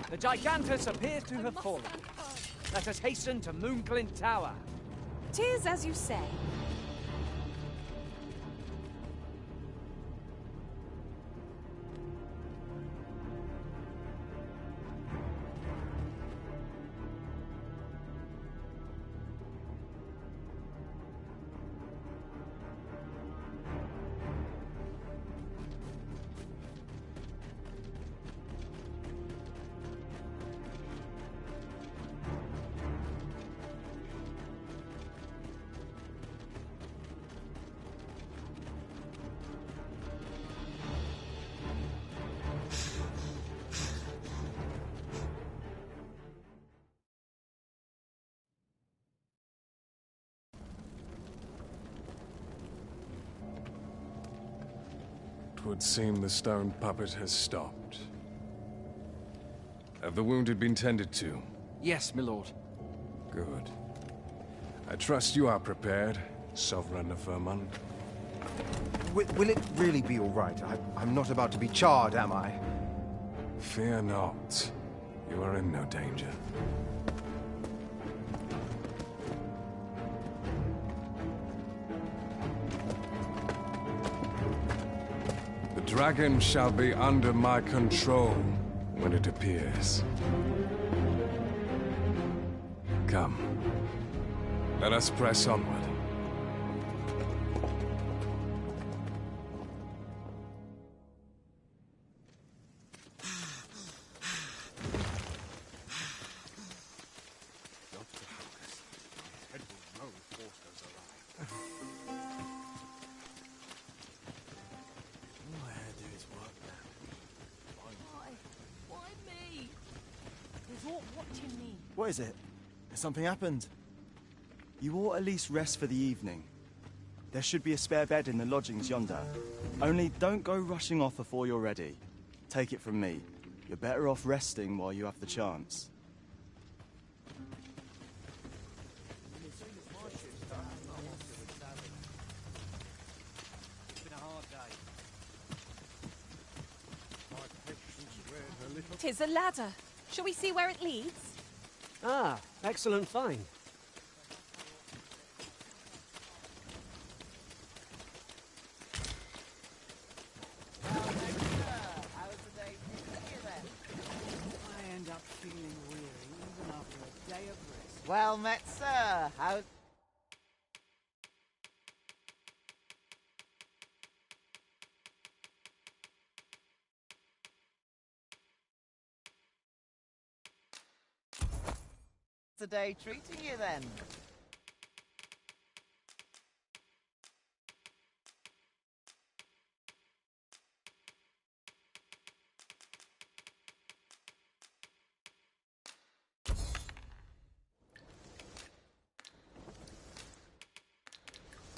The gigantus appears to have fallen. Let us hasten to Moonglint Tower. 'Tis as you say. It would seem the stone puppet has stopped. Have the wounded been tended to? Yes, my lord. Good. I trust you are prepared, Sovereign of Vermund. Will it really be all right? I'm not about to be charred, am I? Fear not. You are in no danger. The dragon shall be under my control when it appears. Come. Let us press onward. Why me? What do you mean? What is it? Has something happened? You ought at least rest for the evening. There should be a spare bed in the lodgings yonder. Only don't go rushing off before you're ready. Take it from me. You're better off resting while you have the chance. Tis a ladder. Shall we see where it leads? Ah, excellent find. I end up feeling weary even after a day of rest. Well met, sir. How's... the day treating you then?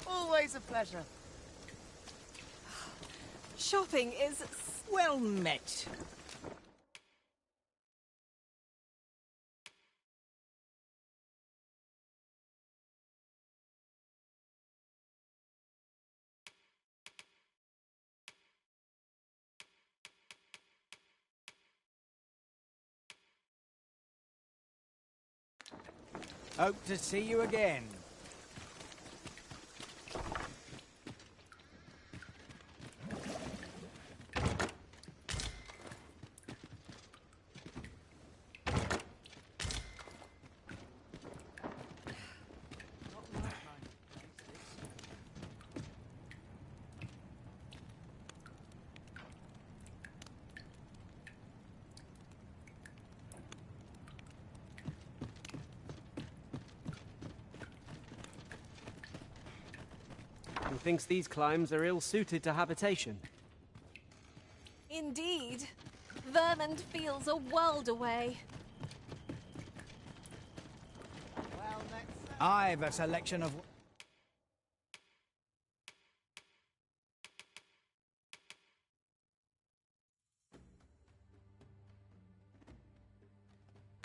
Always a pleasure. Shopping is well met. Hope to see you again. He thinks these climbs are ill-suited to habitation. indeed. Vermund feels a world away. I've a selection of...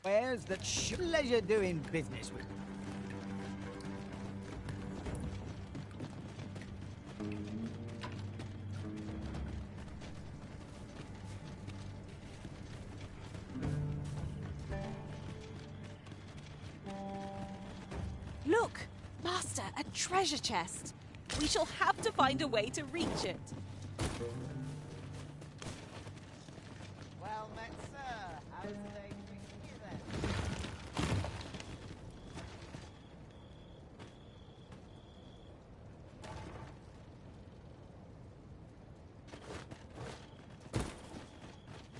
wares that pleasure doing business with. Look, Master, a treasure chest. We shall have to find a way to reach it. Well met, sir. How's the day treating you then?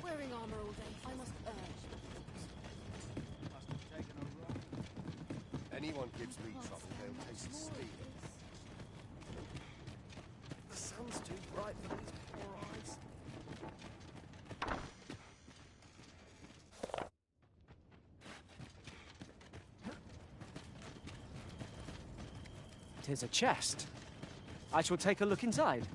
Wearing armor all day, I must urge. Anyone gives me trouble, they'll taste steel. The sun's too bright for these poor eyes. It is a chest. I shall take a look inside.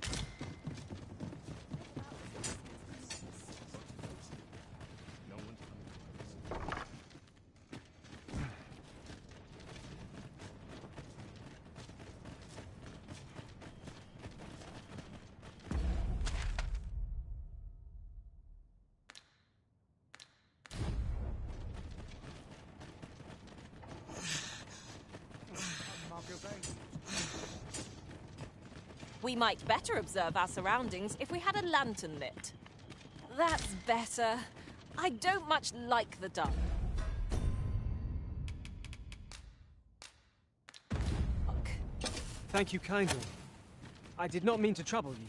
We might better observe our surroundings if we had a lantern lit. That's better. I don't much like the dark. Thank you kindly. I did not mean to trouble you.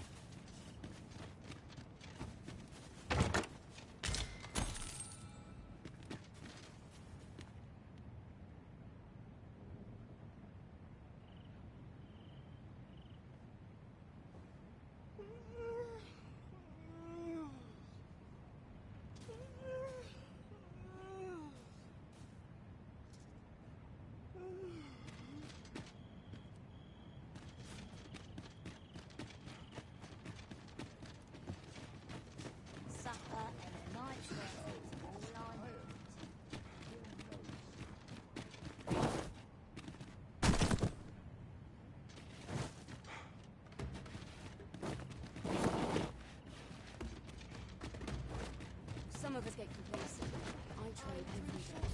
Some of us get complacent. I trade every day.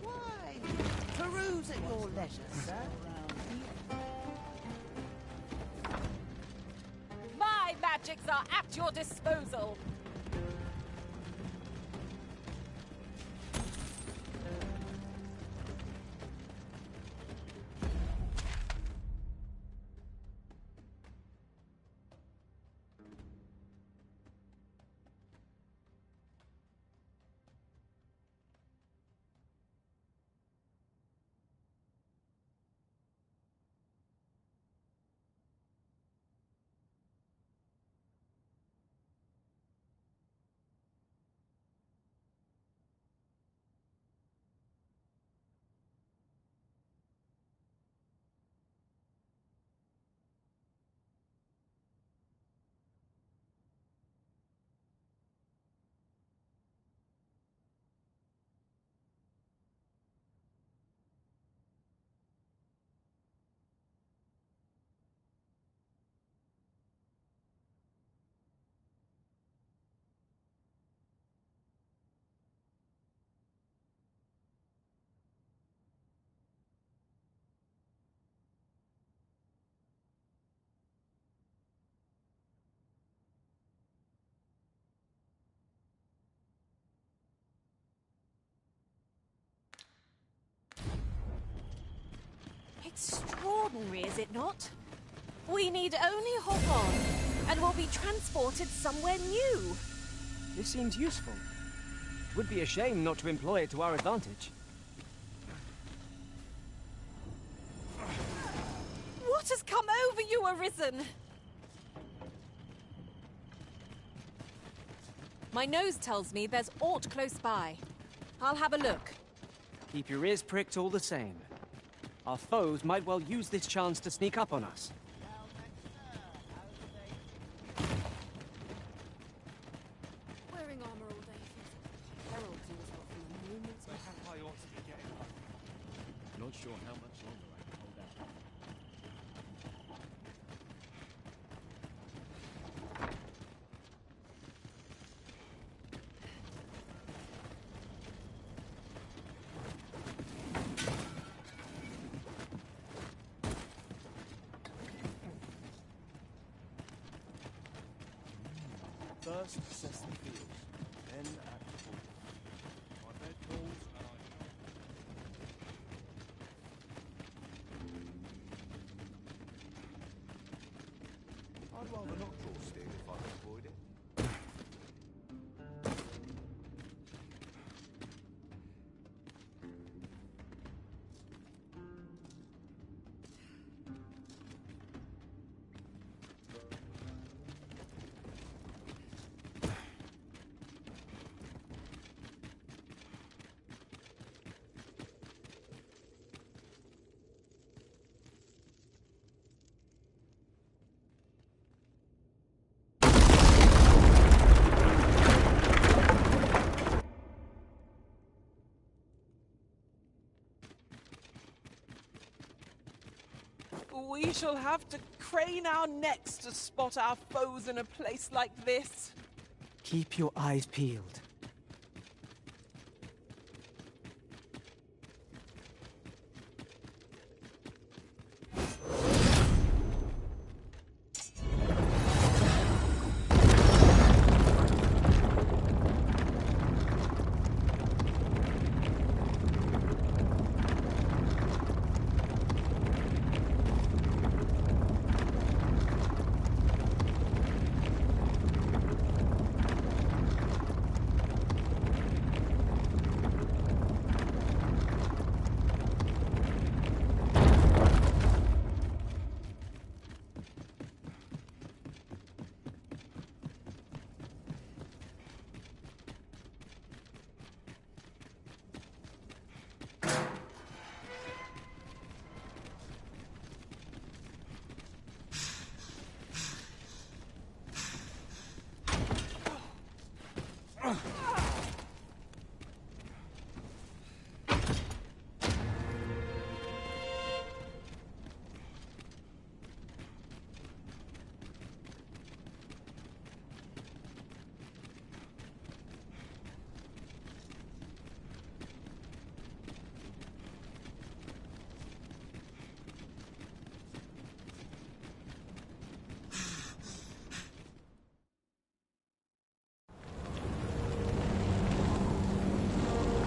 Why? Peruse at your leisure, sir. My magics are at your disposal. Extraordinary, is it not? We need only hop on, and we'll be transported somewhere new. This seems useful. It would be a shame not to employ it to our advantage. What has come over you, Arisen? My nose tells me there's aught close by. I'll have a look. Keep your ears pricked all the same. Our foes might well use this chance to sneak up on us. Wearing armor all day feels heralds you as well from the moment. I ought to be getting home. Not sure how much longer I can hold out. First, assess the field, then at the pool. My bed calls and I'd rather not draw steel if I can avoid it. We shall have to crane our necks to spot our foes in a place like this. Keep your eyes peeled.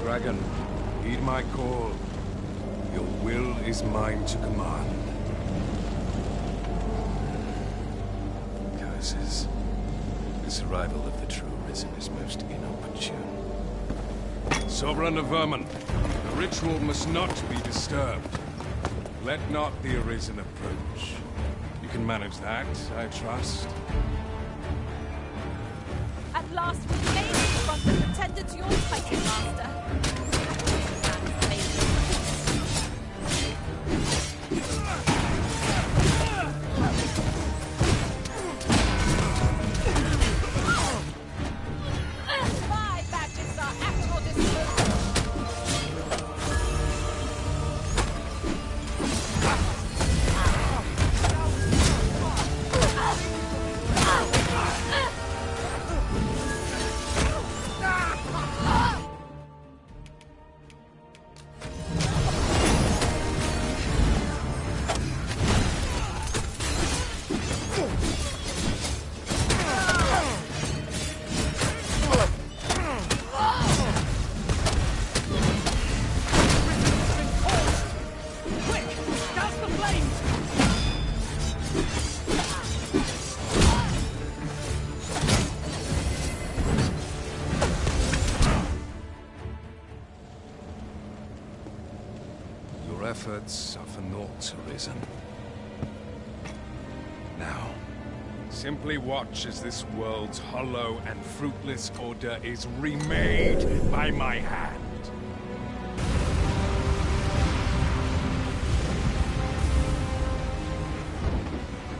Dragon, heed my call. Your will is mine to command. Curses. This arrival of the true Risen is most inopportune. Sovereign of Vermin, the ritual must not be disturbed. Let not the Arisen approach. You can manage that, I trust. At last we made it from the pretender to your title, Master. My badges are at your disposal. Your efforts are for naught, Arisen. Now, simply watch as this world's hollow and fruitless order is remade by my hand.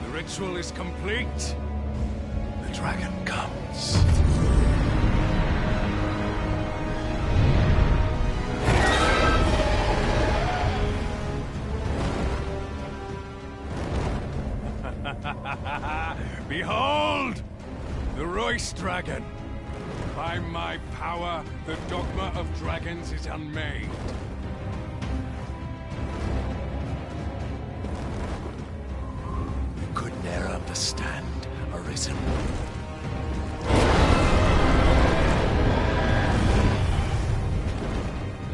The ritual is complete. The dragon comes. Behold! The Royce Dragon! By my power, the Dogma of Dragons is unmade. You could ne'er understand, Arisen.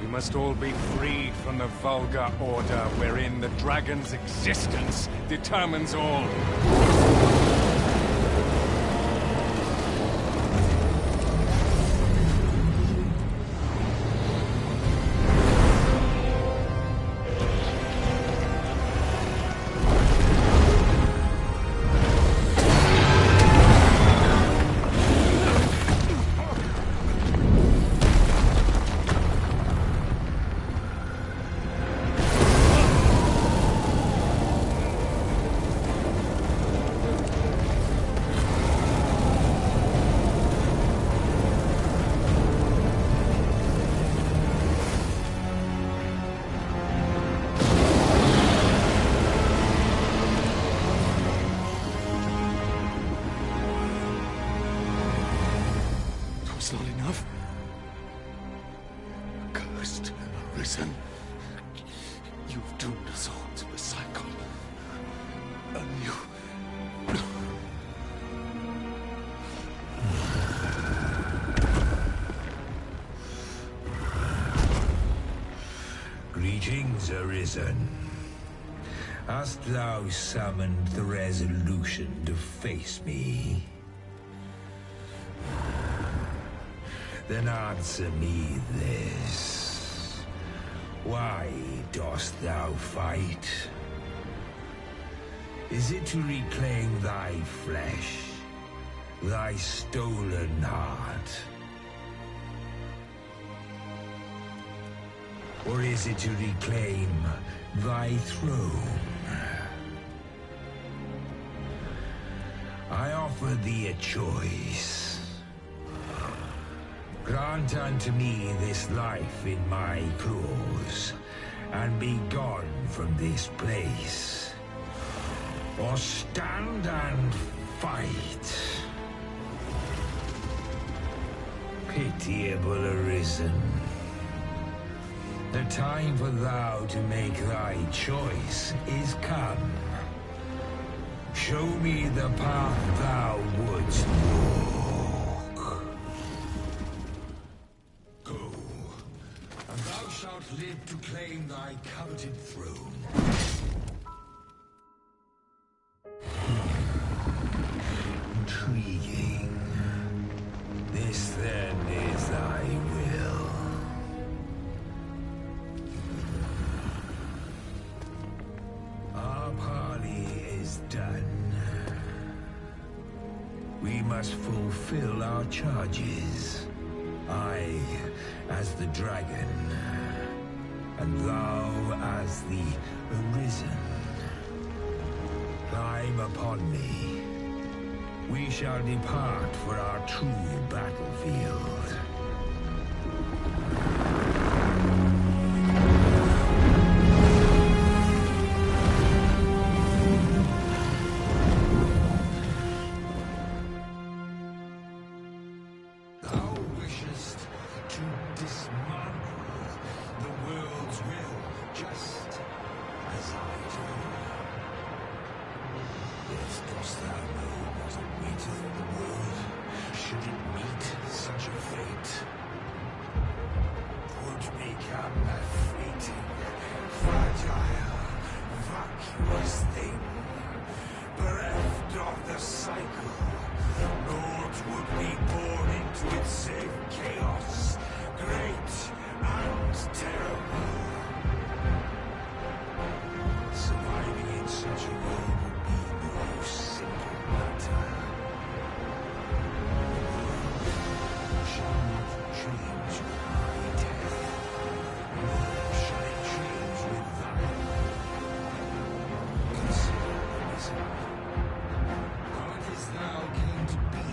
We must all be freed from the vulgar order wherein the dragon's existence determines all. It's not enough. Cursed, Arisen. You've doomed us all to a cycle. And you... Greetings, Arisen. Hast thou summoned the resolution to face me? Then answer me this. Why dost thou fight? Is it to reclaim thy flesh, thy stolen heart? Or is it to reclaim thy throne? I offer thee a choice. Grant unto me this life in my claws, and be gone from this place. Or stand and fight. Pitiable Arisen. The time for thou to make thy choice is come. Show me the path thou wouldst walk. Go, and thou shalt live to claim thy coveted throne. Intriguing. This then is thy will. Our parley is done. We must fulfill our charges. I, as the dragon, and thou as the Arisen. Climb upon me. We shall depart for our true battlefield. Thou wishest to dismantle the world's will, just as I do. Yet dost thou know what awaiteth the world, should it meet such a fate? 'Twould become a fleeting, fragile, vacuous thing, bereft of the cycle. Naught would be born into its same chaos, great and terrible. Surviving in such a world would be no simple matter. Shall not change with my death, nor shall it change with thine. Consider the reason. How it is thou came to be.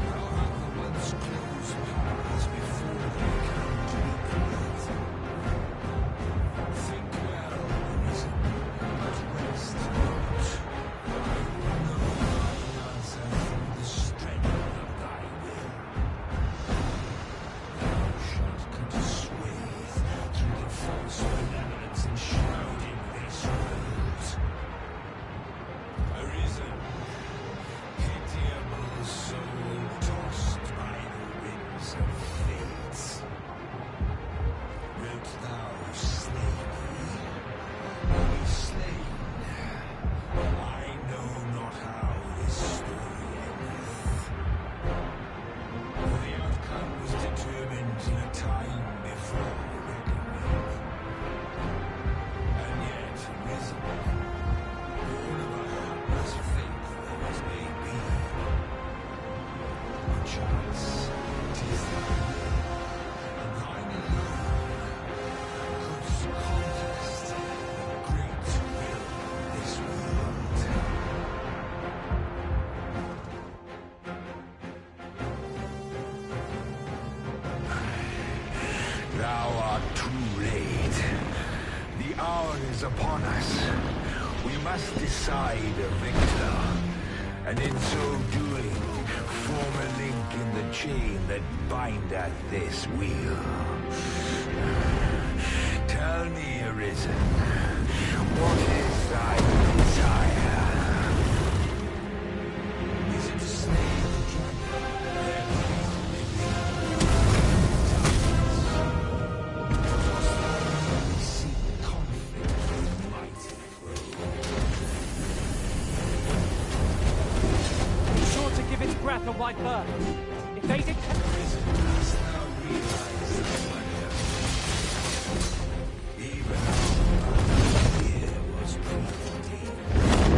Thou hast the once closed paths before they come to be cleared. Think well, Arisen, but rest not. I will know thine answer through the strength of thy will. Thou shalt cut a swathe through the false benevolence enshrouding this world. Arisen, pitiable soul tossed by the winds of fate. Wilt thou slay me, or be slain? I know not how this story endeth. For the outcome was determined in a time before reckoning. And yet, Arisen, born of a hapless faith though it may be, perchance 'tis thy will, and thine alone, couldst contest the great will of this world. Thou art too late. The hour is upon us. We must decide a victor, and in so doing, form a link in the chain that bindeth this wheel. Tell me, Arisen, what is thy desire? Is it to slay the dragon, thereby living? Dost thou only seek conflict with mighty foe? Be sure to give its breath a wide berth. If they did... Arisen, dost thou realize the wonder? Even our here was preordained.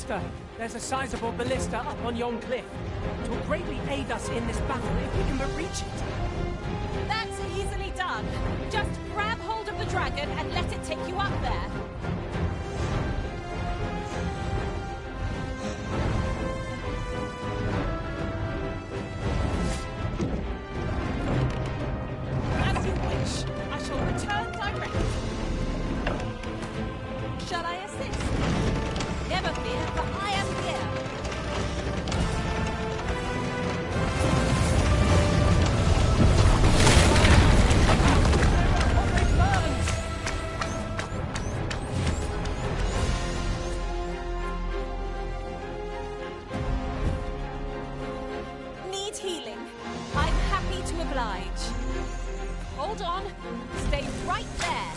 Master, there's a sizable ballista up on yon cliff. It will greatly aid us in this battle if we can but reach it. That's easily done. Just grab hold of the dragon and let it take you up there. As you wish. I shall return directly. Shall I assist? Never fear, for I am here. Need healing? I'm happy to oblige. Hold on. Stay right there.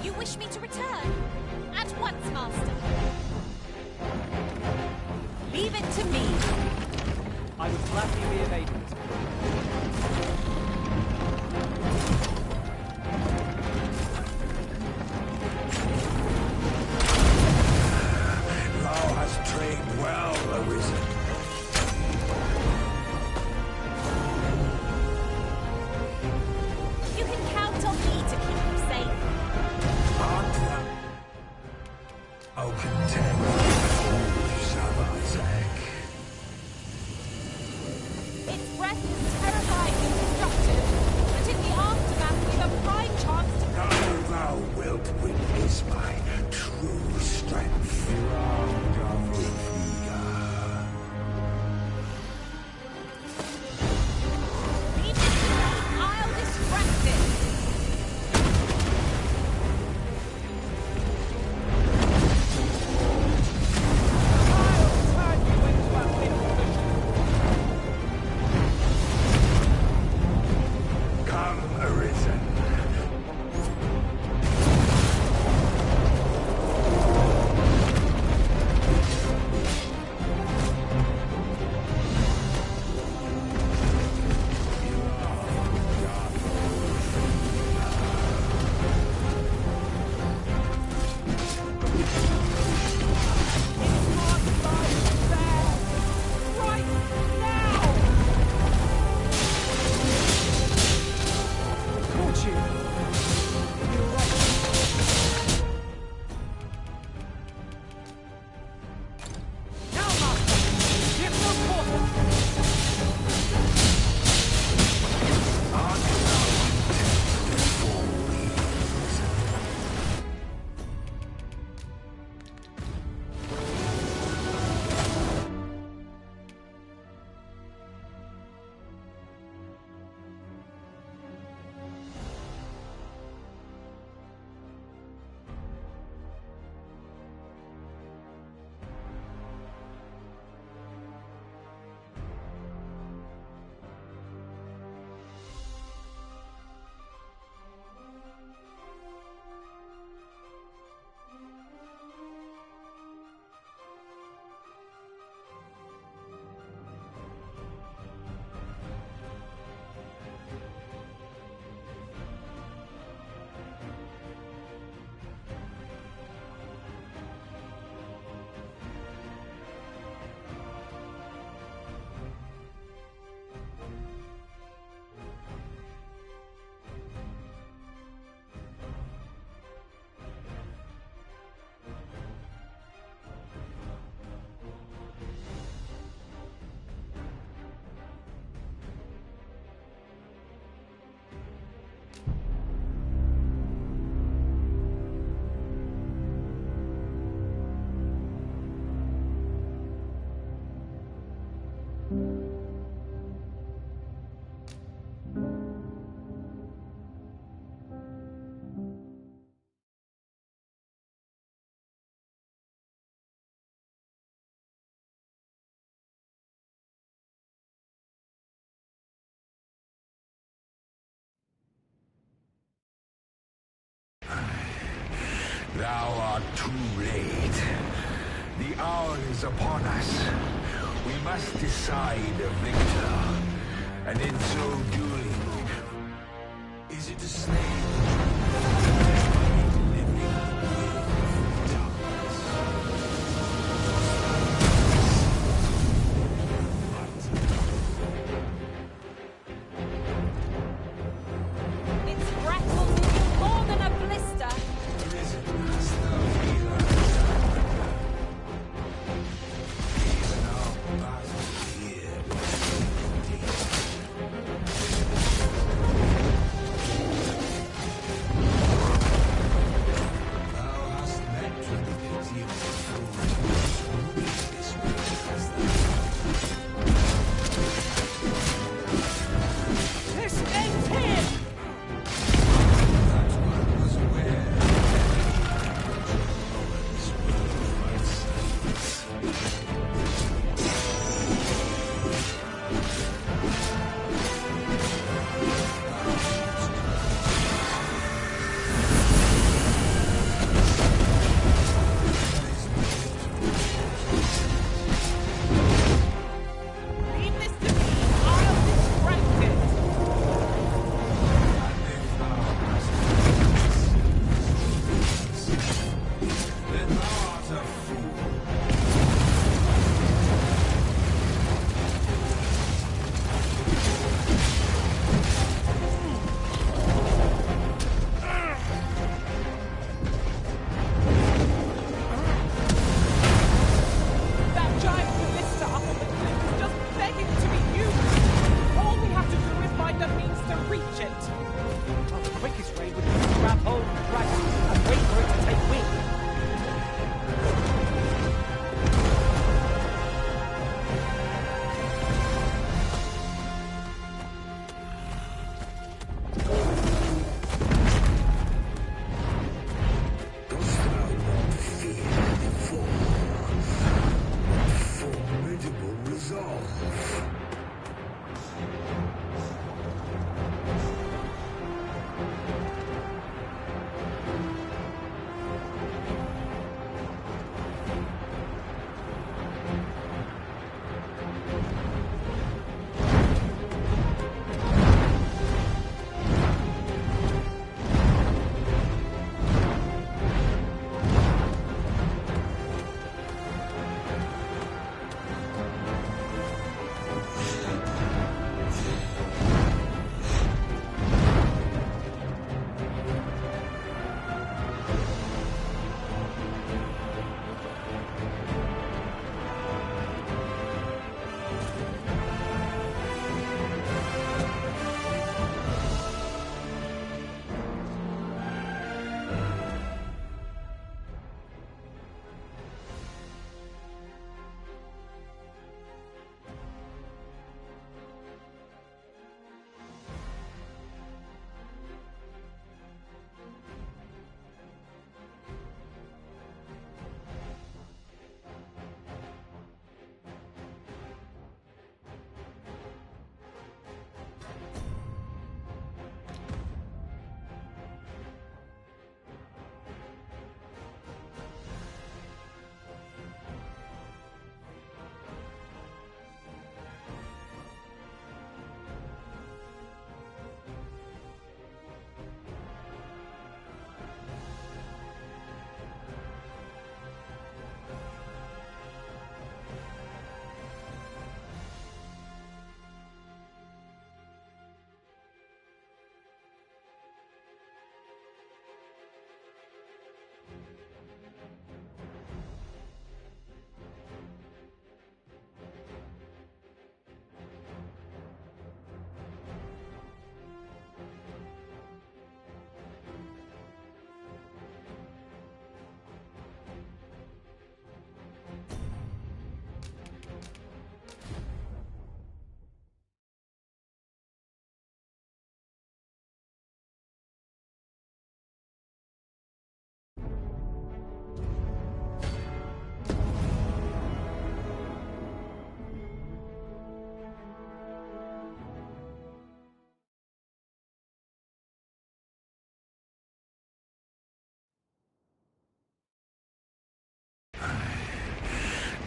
You wish me to return? At once, Master. I would gladly be evaded. Thou hast trained well, Arisen. You can count on me to keep you safe. Art thou? Oh, content fools of Isaac. Its breath is terrifyingly destructive, but in the aftermath we've a prime chance to... Now thou wilt witness my true strength. Round of the Vega. Leave it to me, I'll distract it. Come, Arisen. Caught you! You're right. Now, Master! Give no quarter! Thou art too late. The hour is upon us. We must decide a victor. And in so doing... Is it a snake? Its breath will do you more than a blister.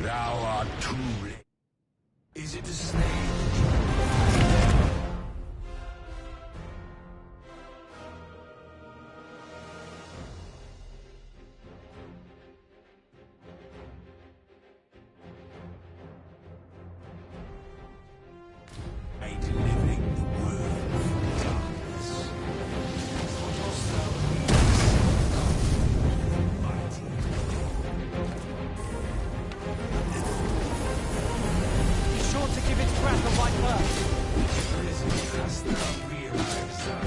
Thou art too late. Is it a snake? Delivering the world from darkness. What dost thou need? Mighty. Be sure to give its breath a white earth. Risen, hast thou realized that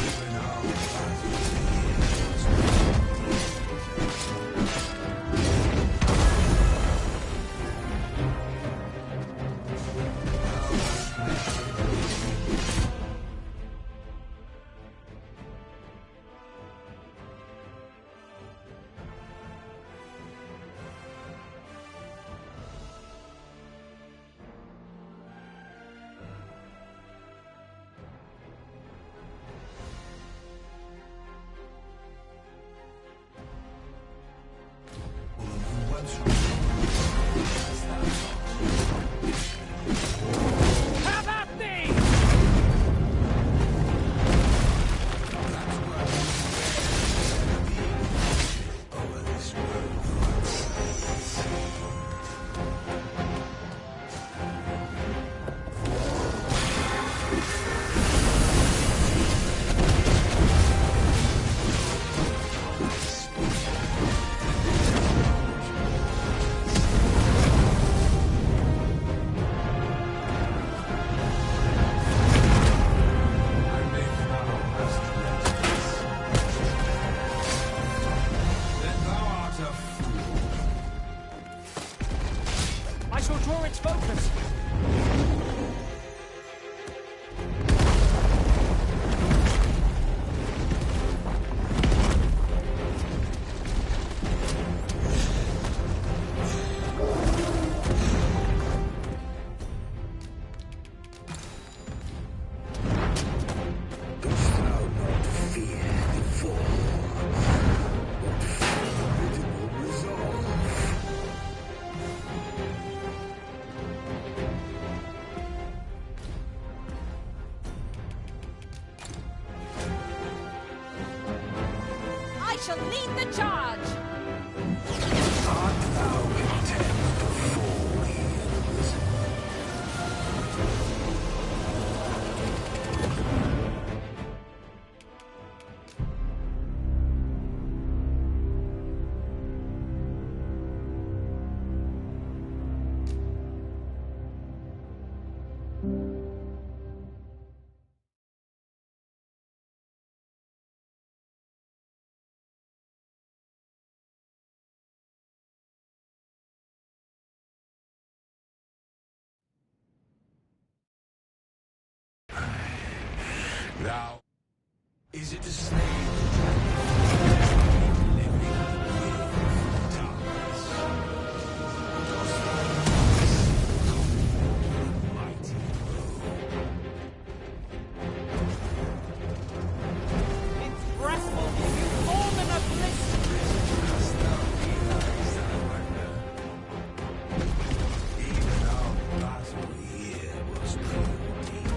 even our battle here was Have at thee! over this world once. I shall draw its focus. Dost thou not fear the fall? What formidable resolve? I shall lead the charge! Art thou content to fall here, risen? Thou, is it a snake? Delivering the world from darkness. Dost thou come mighty foe? Its breath will give you more than a bliss. Hast thou realized thy wonder? Even our battle here was preordained.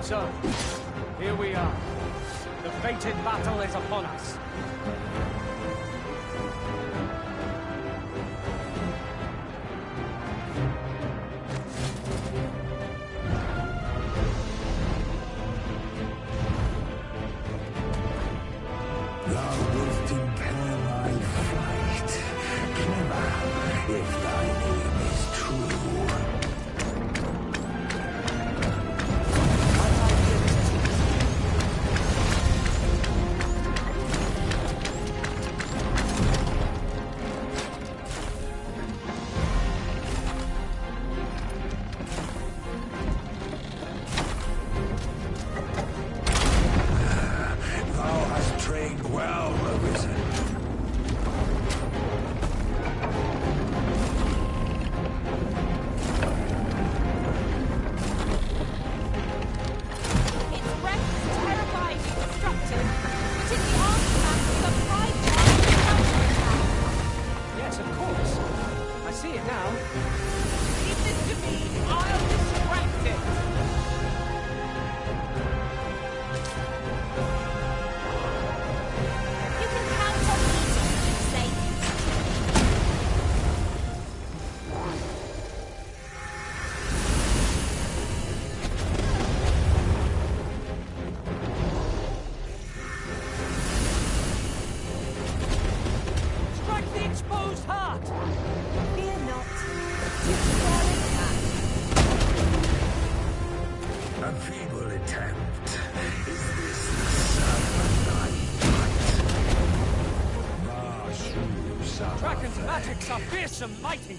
So, here we are. The fated battle is upon us. Thou wilt impair my flight. Clever, if thy name is true. Thou hast trained well, Arisen. Its breath is terrifyingly destructive, but in the aftermath of the pride charge, Yes, of course. I see it now. Leave this to me. I'll distract it. you can count on me to keep it safe. Strike the exposed heart! Fear not. Destroy it. A feeble attempt. Is this the son of thy might? Shrew, Dragon's magics are fierce and mighty.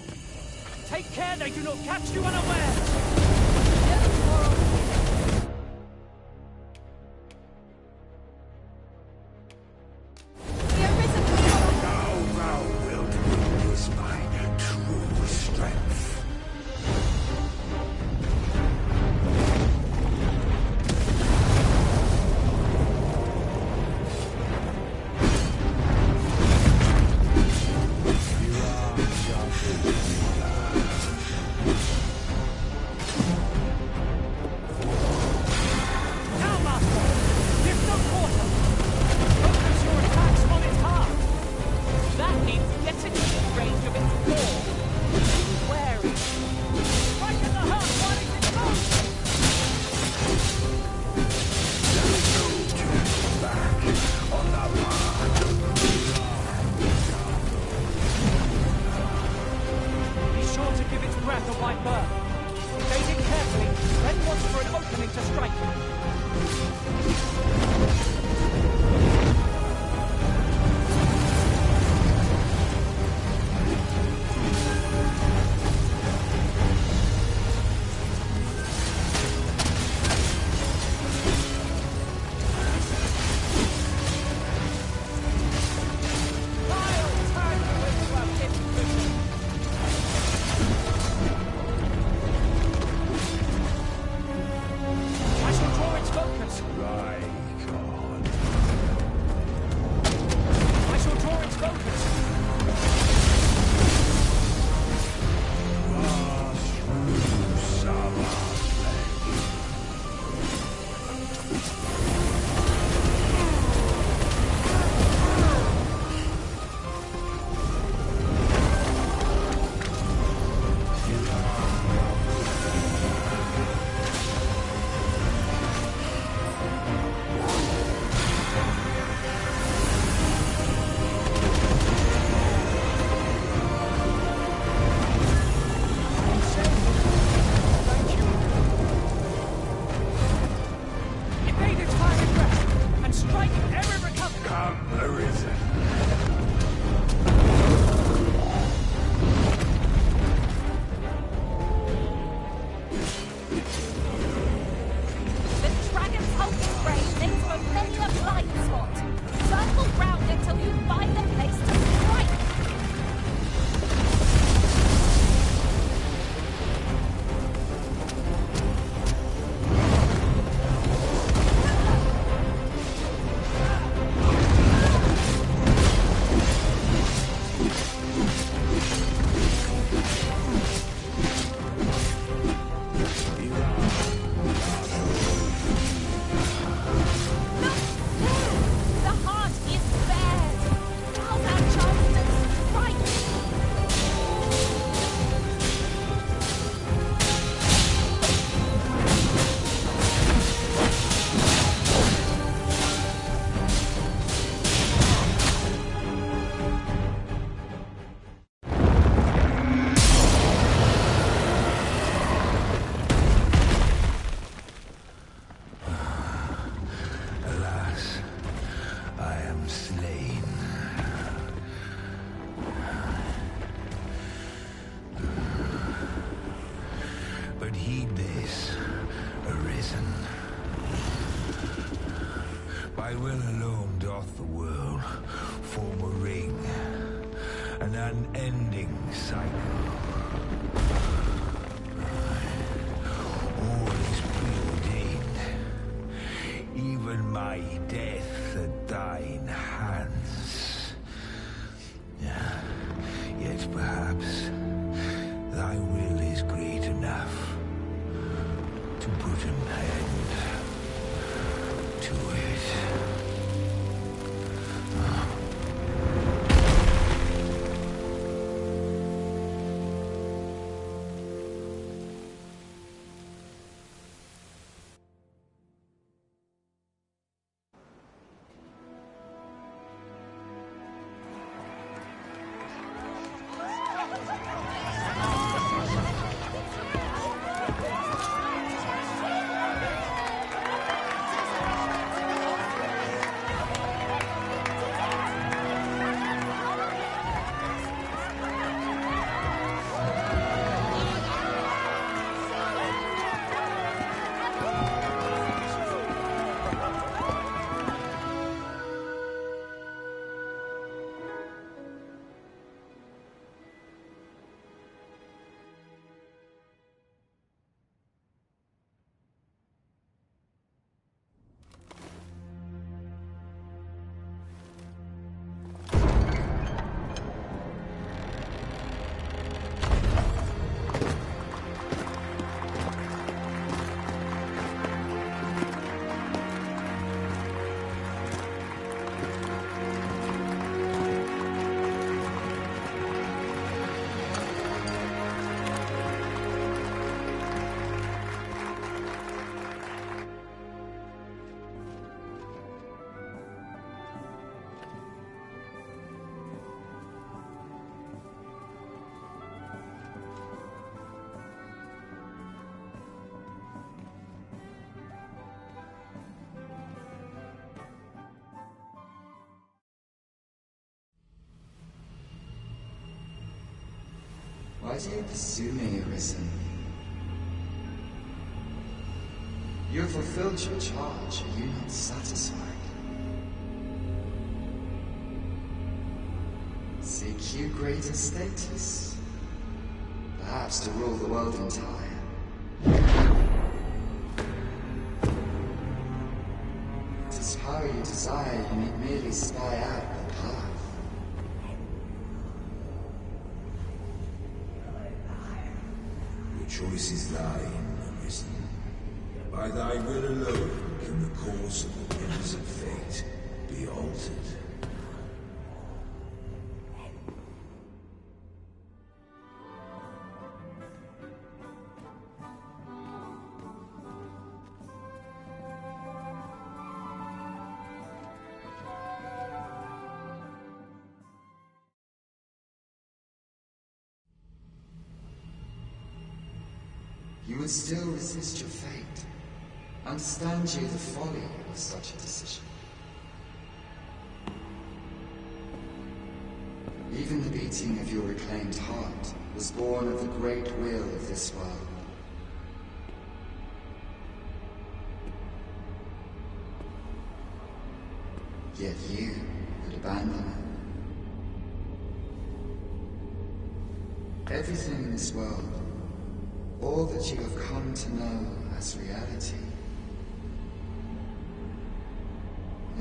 Take care they do not catch you unawares! Now thou wilt witness my true strength. Now, Master! Give no quarter! Focus your attacks on its heart! That means getting within range of its claw. Be wary. Strike at the heart while it's exposed! Back on the path. Be sure to give its breath a wide berth. Evade it carefully, then watch for an opening to strike. I'll turn you into a pinprick. I shall draw By will alone doth the world form a ring, an unending cycle. All is preordained, even my death at thine hands. Yet perhaps thy will is great enough to put an end to it. Why do you pursue me, Arisen? You have fulfilled your charge. Are you not satisfied? Seek you greater status? Perhaps to rule the world entire? It is power you desire, you need merely spy out the path. Choice is thine, Arisen. By thy will alone can the course of the winds of fate be altered. You would still resist your fate. Understand you the folly of such a decision. Even the beating of your reclaimed heart was born of the great will of this world. Yet you would abandon it. Everything in this world, all that you have come to know as reality,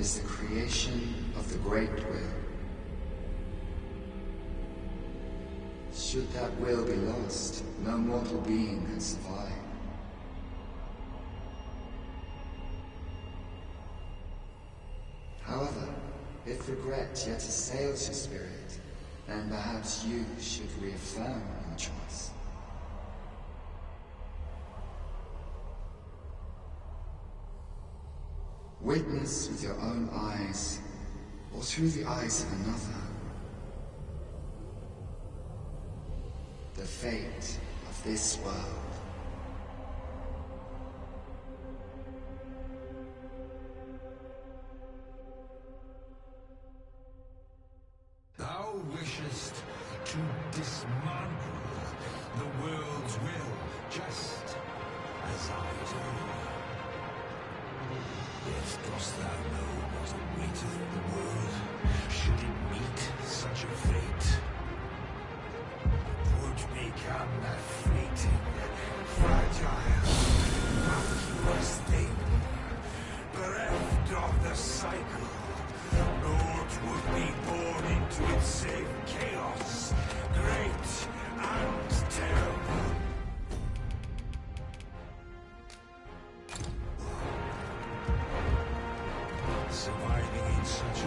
is the creation of the Great Will. Should that will be lost, no mortal being can survive. However, if regret yet assails your spirit, then perhaps you should reaffirm your choice. Witness with your own eyes, or through the eyes of another, the fate of this world. Thou wishest to dismantle the world's will, just as I do. Yet dost thou know of the world, should it meet such a fate, would become a fleeting, fragile, vacuous thing, bereft of the cycle. Naught would be born into its same chaos, great and terrible. Surviving in such a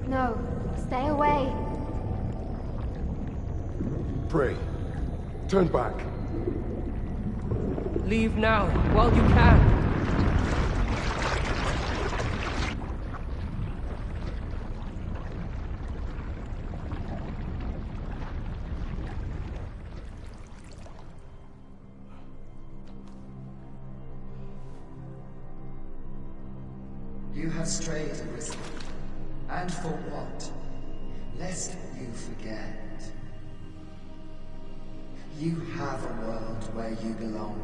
No, stay away. Pray. Turn back. Leave now, while you can. You have strayed, Arisen. And for what? Lest you forget. You have a world where you belong.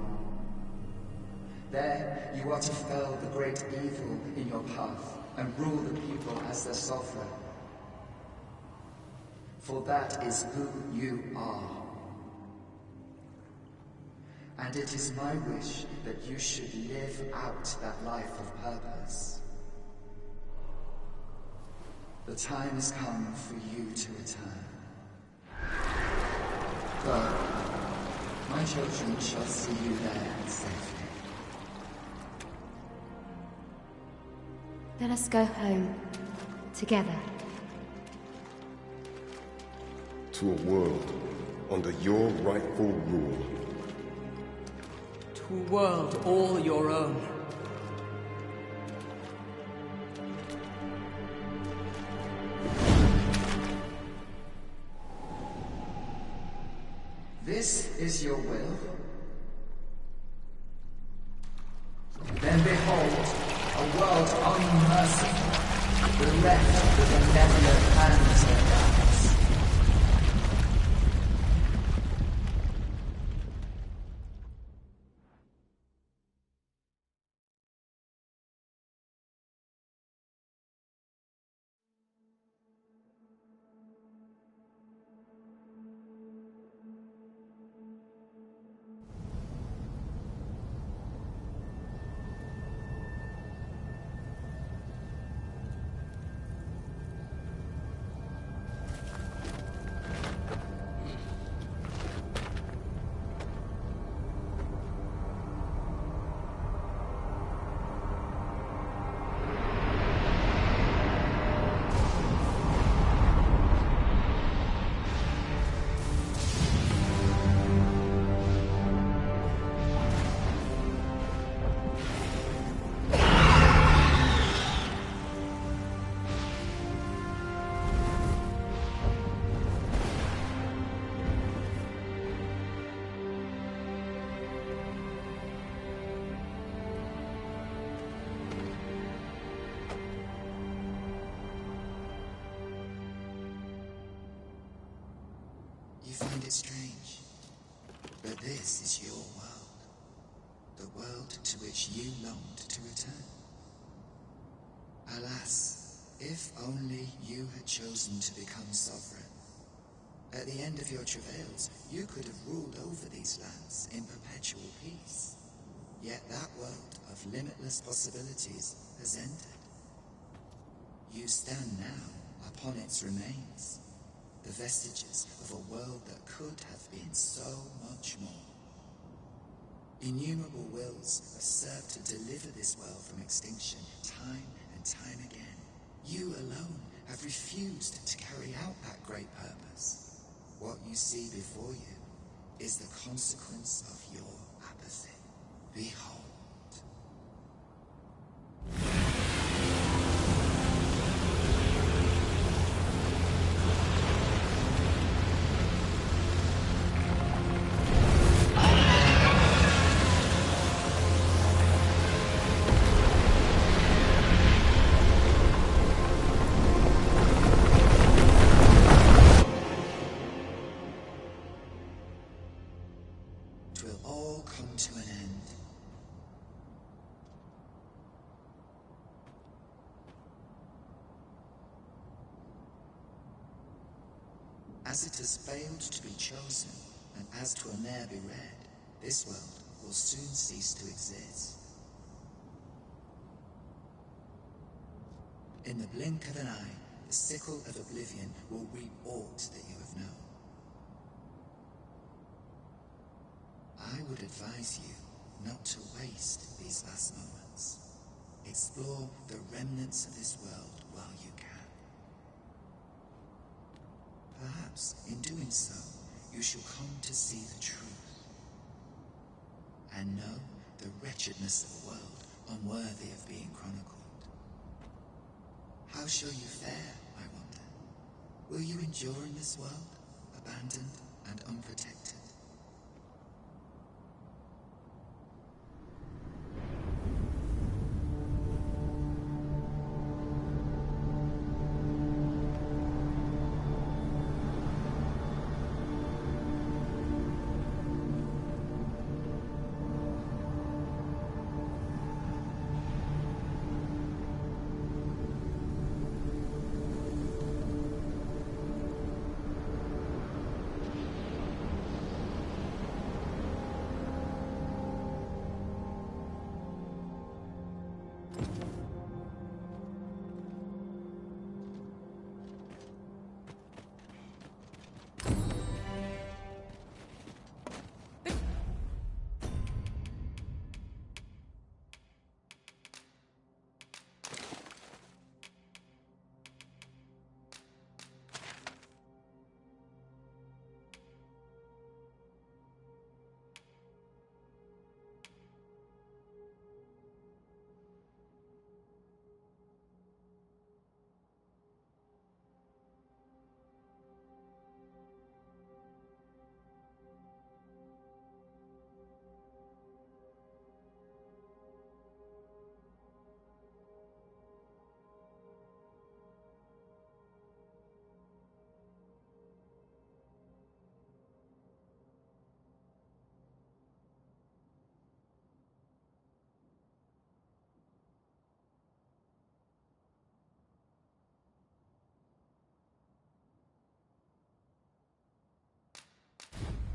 There, you are to fell the great evil in your path and rule the people as their sovereign. For that is who you are. And it is my wish that you should live out that life of purpose. The time has come for you to return. Go. My children shall see you there safely. Let us go home. Together. To a world under your rightful rule. To a world all your own. This is your will? Then behold, a world unmerciful, bereft with benevolent hands and eyes. You find it strange, but this is your world. The world to which you longed to return. Alas, if only you had chosen to become sovereign. At the end of your travails, you could have ruled over these lands in perpetual peace. Yet that world of limitless possibilities has ended. You stand now upon its remains, the vestiges of a world that could have been so much more. Innumerable wills have served to deliver this world from extinction time and time again. You alone have refused to carry out that great purpose. What you see before you is the consequence of your apathy. Behold. Will all come to an end. As it has failed to be chosen, and as 'twill ne'er be read, this world will soon cease to exist. In the blink of an eye, the sickle of oblivion will reap aught that you have known. I would advise you not to waste these last moments. Explore the remnants of this world while you can. Perhaps, in doing so, you shall come to see the truth, and know the wretchedness of a world unworthy of being chronicled. How shall you fare, I wonder? Will you endure in this world, abandoned and unprotected?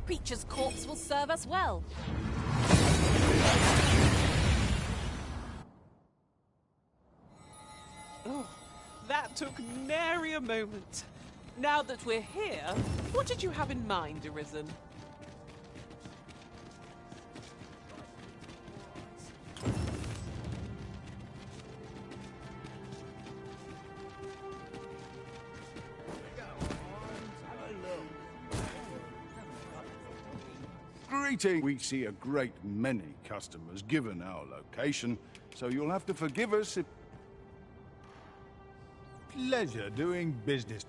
Preacher's corpse will serve us well. Oh, that took nary a moment. Now that we're here, what did you have in mind, Arisen? Greeting! We see a great many customers given our location, so you'll have to forgive us if... Pleasure doing business.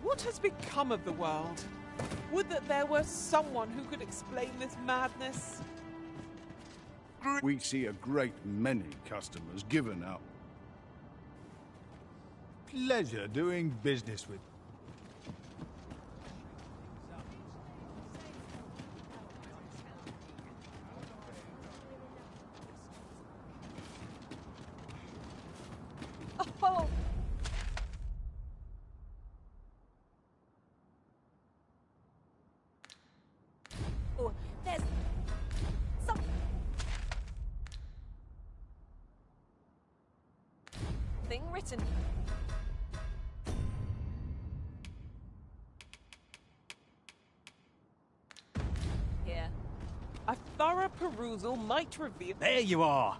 What has become of the world? Would that there were someone who could explain this madness. We see a great many customers given our... Pleasure doing business with... Oh! Oh, there's some... thing written. perusal might reveal... There you are!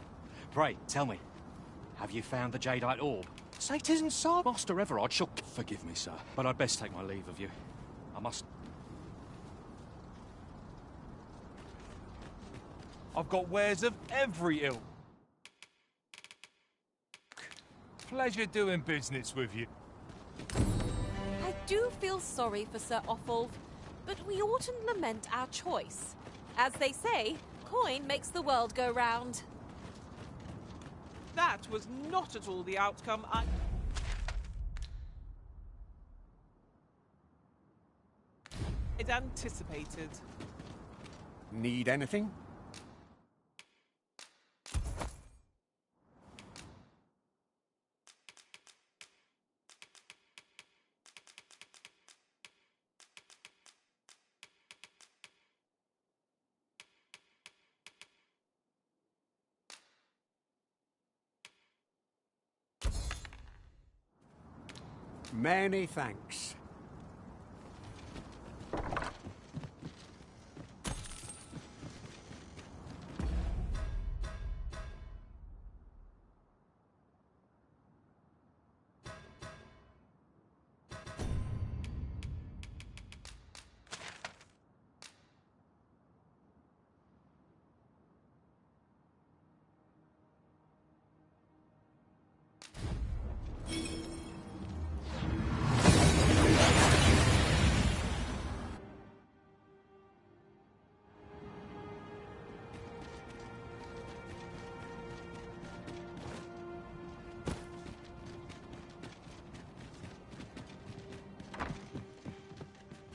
Pray, tell me, have you found the jadeite orb? Say 'tisn't so, Master Everard shall... Forgive me, sir, but I'd best take my leave of you. I must... I've got wares of every ilk. Pleasure doing business with you. I do feel sorry for Sir Offulf, but we oughtn't lament our choice. As they say, coin makes the world go round. That was not at all the outcome I'd anticipated. Need anything? Many thanks.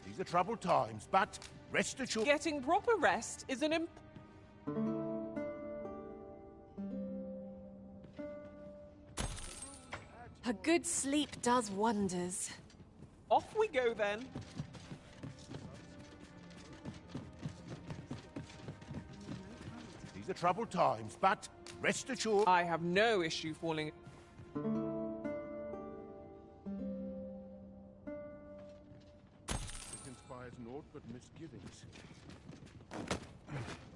These are troubled times, but rest assured... Getting proper rest is an A good sleep does wonders. Off we go then. These are troubled times, but rest assured... I have no issue falling... This inspires naught but misgivings.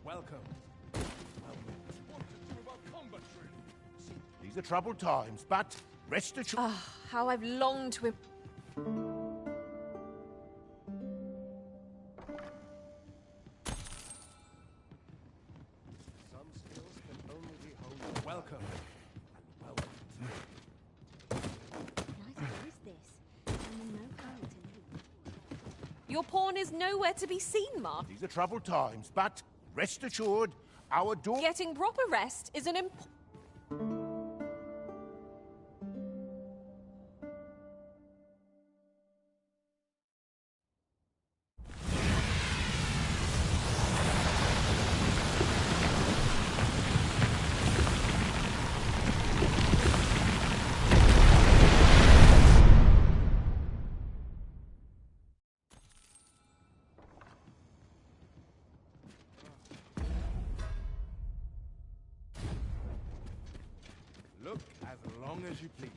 Welcome. These are troubled times, but rest assured... Ah, how I've longed to... Some skills can only be honed... Welcome. Your pawn is nowhere to be seen, Mark. These are troubled times, but rest assured, our door... Getting proper rest is an important... Look as long as you please.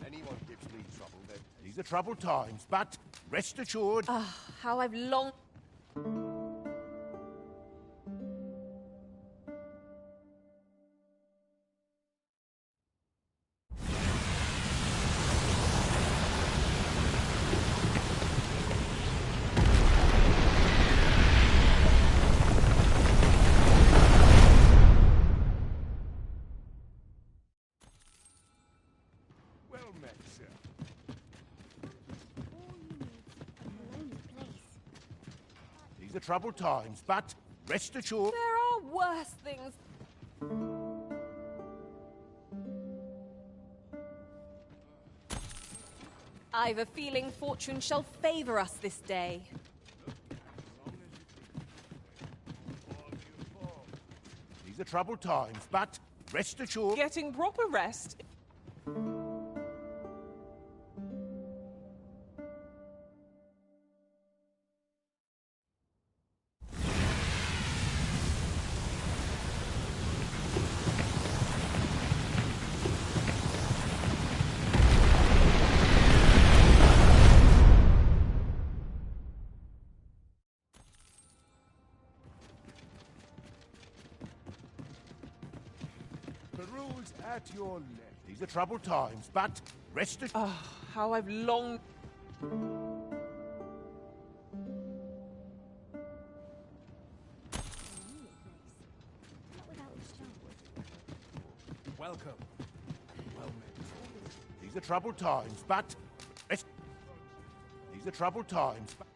Anyone gives me trouble, then... These are troubled times, but rest assured... Ah, how I've longed... Well met, sir. These are troubled times, but rest assured... There are worse things. I've a feeling fortune shall favor us this day. These are troubled times, but rest assured... Getting proper rest... at your left. These are troubled times, but rest assured. Oh, how I've longed. Welcome. Well met. These are troubled times, but rest. These are troubled times, but.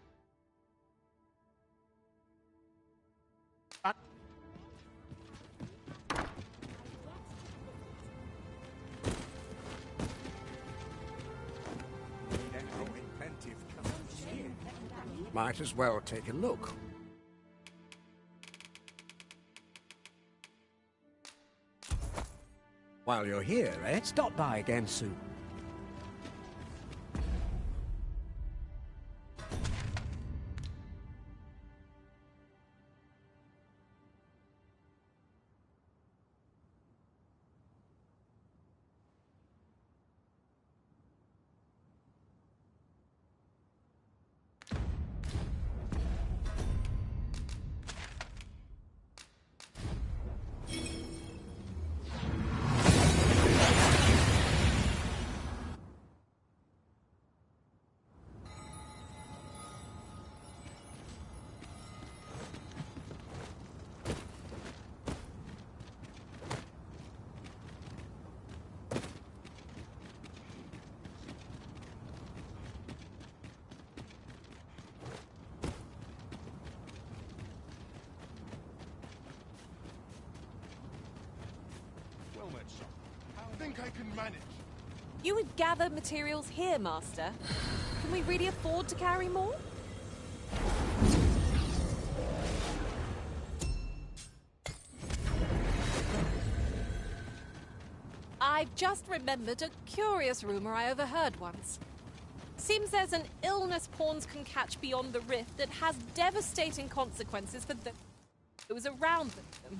Might as well take a look. While you're here, eh? Stop by again soon. I think I can manage. You would gather materials here, Master. Can we really afford to carry more? I've just remembered a curious rumor I overheard once. Seems there's an illness pawns can catch beyond the rift that has devastating consequences for those around them.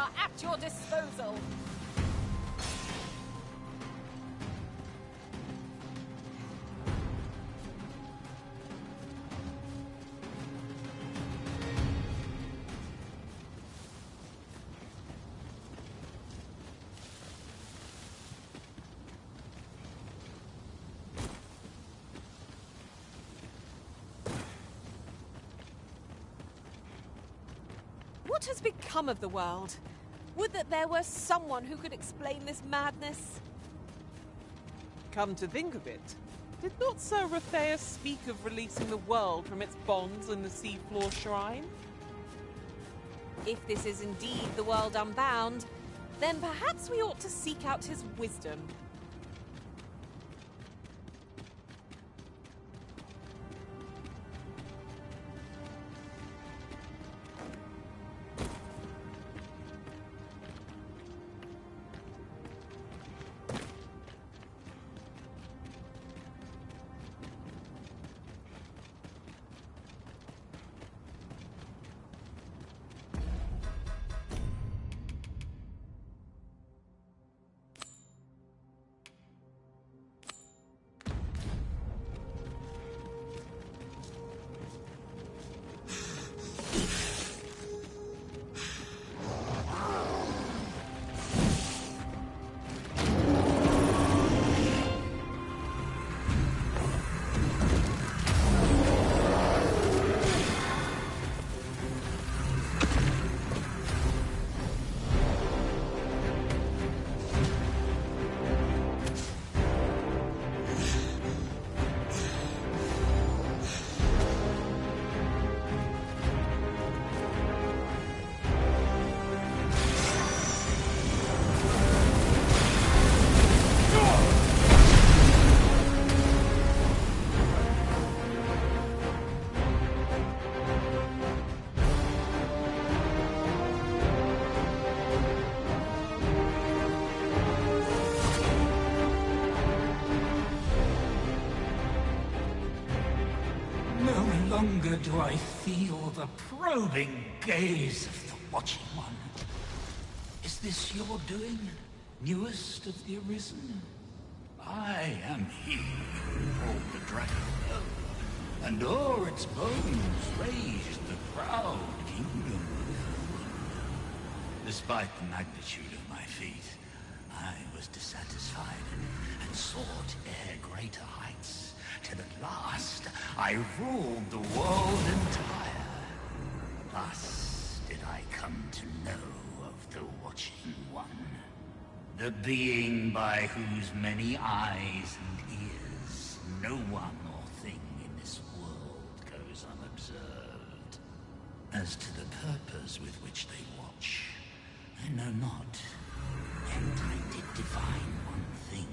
are at your disposal. What has become of the world? Would that there were someone who could explain this madness. Come to think of it, did not Sir Raphaeus speak of releasing the world from its bonds in the seafloor shrine? If this is indeed the world unbound, then perhaps we ought to seek out his wisdom. No longer do I feel the probing gaze of the Watching One. Is this your doing, newest of the Arisen? I am he who brought the dragon, and o'er its bones raised the proud kingdom. Despite the magnitude of my feat, I was dissatisfied and sought e'er greater heights, till at last I ruled the world entire. Thus did I come to know of the Watching One, the being by whose many eyes and ears no one or thing in this world goes unobserved. As to the purpose with which they watch, I know not, yet I did divine one thing.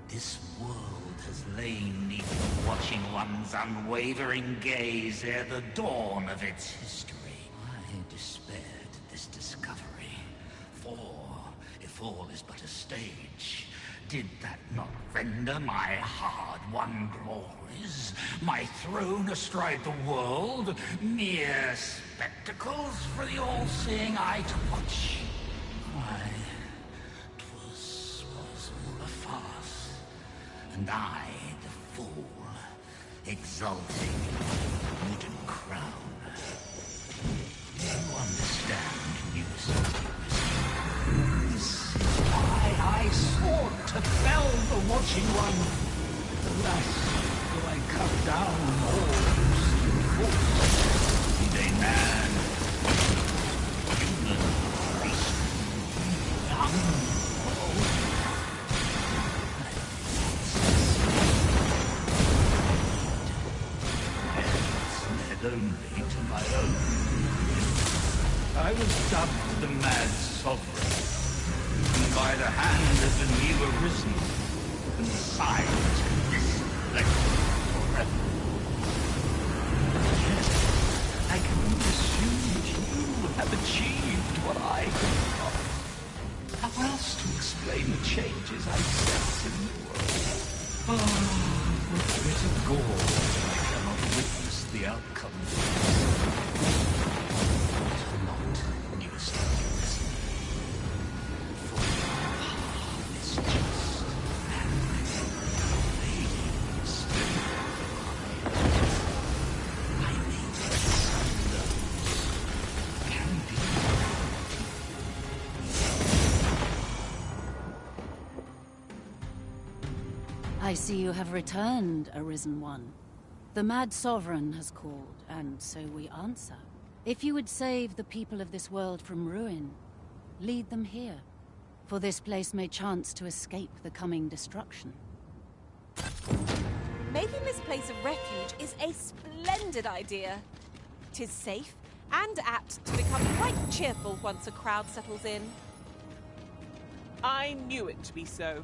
This world has lain neath the Watching One's unwavering gaze ere the dawn of its history. I despaired at this discovery, for if all is but a stage, did that not render my hard-won glories, my throne astride the world, mere spectacles for the all-seeing eye to watch? Aye, 'twas all a farce, and I, the fool, exulting in my wooden crown. You understand, newest. This is why I sought to fell the Watching One. Alas, do I cut down all who force, be they man, human, beast, young, old. Led only to my own. I was dubbed the Mad Sovereign, and by the hand of the new Arisen, consigned to this place forever. Yet, I can only assume that you have achieved what I could not. How else to explain the changes I sense in the world? Oh, with bitter gore, I cannot witness the outcome. Not newest of the Arisen. I see you have returned, Arisen One. The Mad Sovereign has called, and so we answer. If you would save the people of this world from ruin, lead them here, for this place may chance to escape the coming destruction. Making this place a refuge is a splendid idea. 'Tis safe and apt to become quite cheerful once a crowd settles in. I knew it to be so.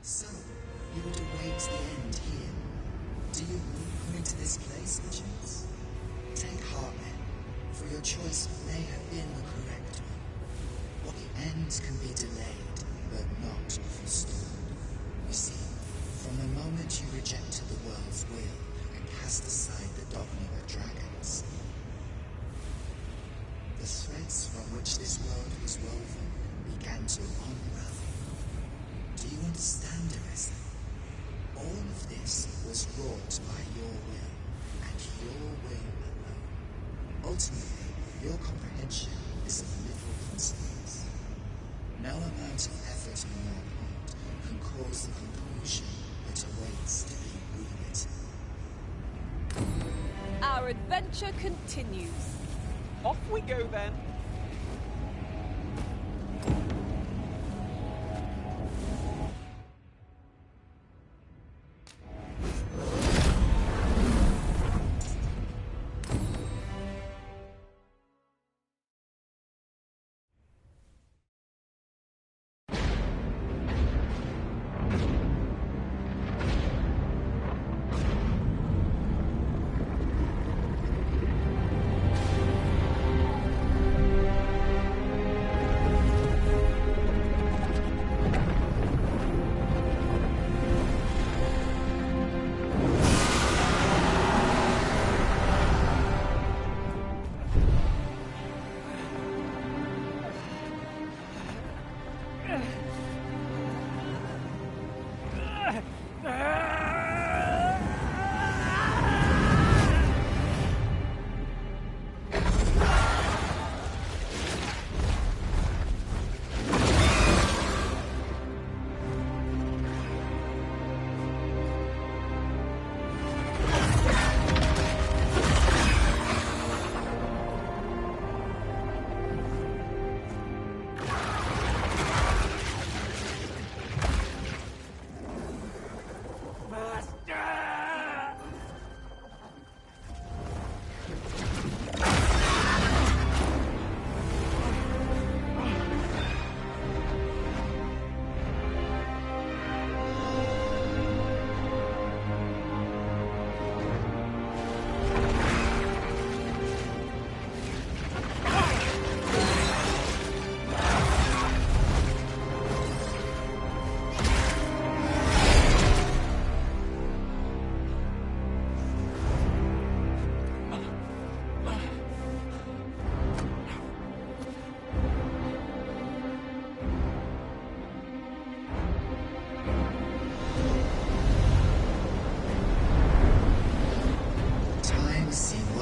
So, you would await the end here. Do you come into this place, witches? Take heart then, for your choice may have been the correct one. What the ends can be delayed, but not forestalled. You see, from the moment you rejected the world's will and cast aside the Dogma of dragons, the threads from which this world was woven began to unravel. Do you understand, Arisen? All of this was wrought by your will, and your will alone. Ultimately, your comprehension is of little consequence. No amount of effort on your part can cause the conclusion that awaits to be rewritten. Our adventure continues. Off we go then.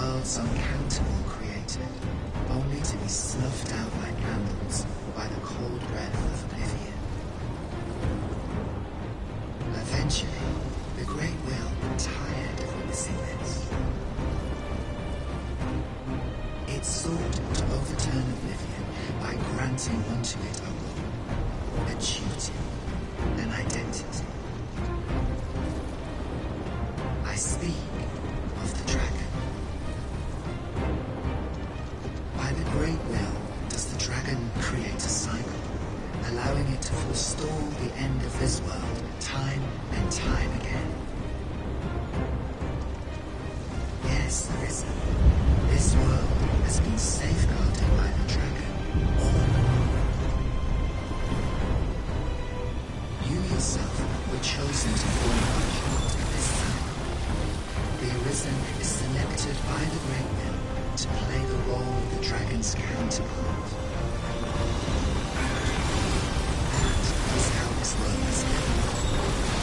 worlds uncountable created, only to be snuffed out like candles by the cold breath of oblivion. Eventually, the Great Will tired of witnessing this. It sought to overturn Oblivion by granting unto it a role, a duty, an identity. I speak of the dragon. By the great will does the dragon create a cycle, allowing it to forestall the end of this world time and time again. Yes, Risen, this world has been safeguarded by the dragon all along. You yourself were chosen to form a part of this cycle. The Arisen is selected by the Great Will to play the role of the dragon's counterpart. That is how this world is built.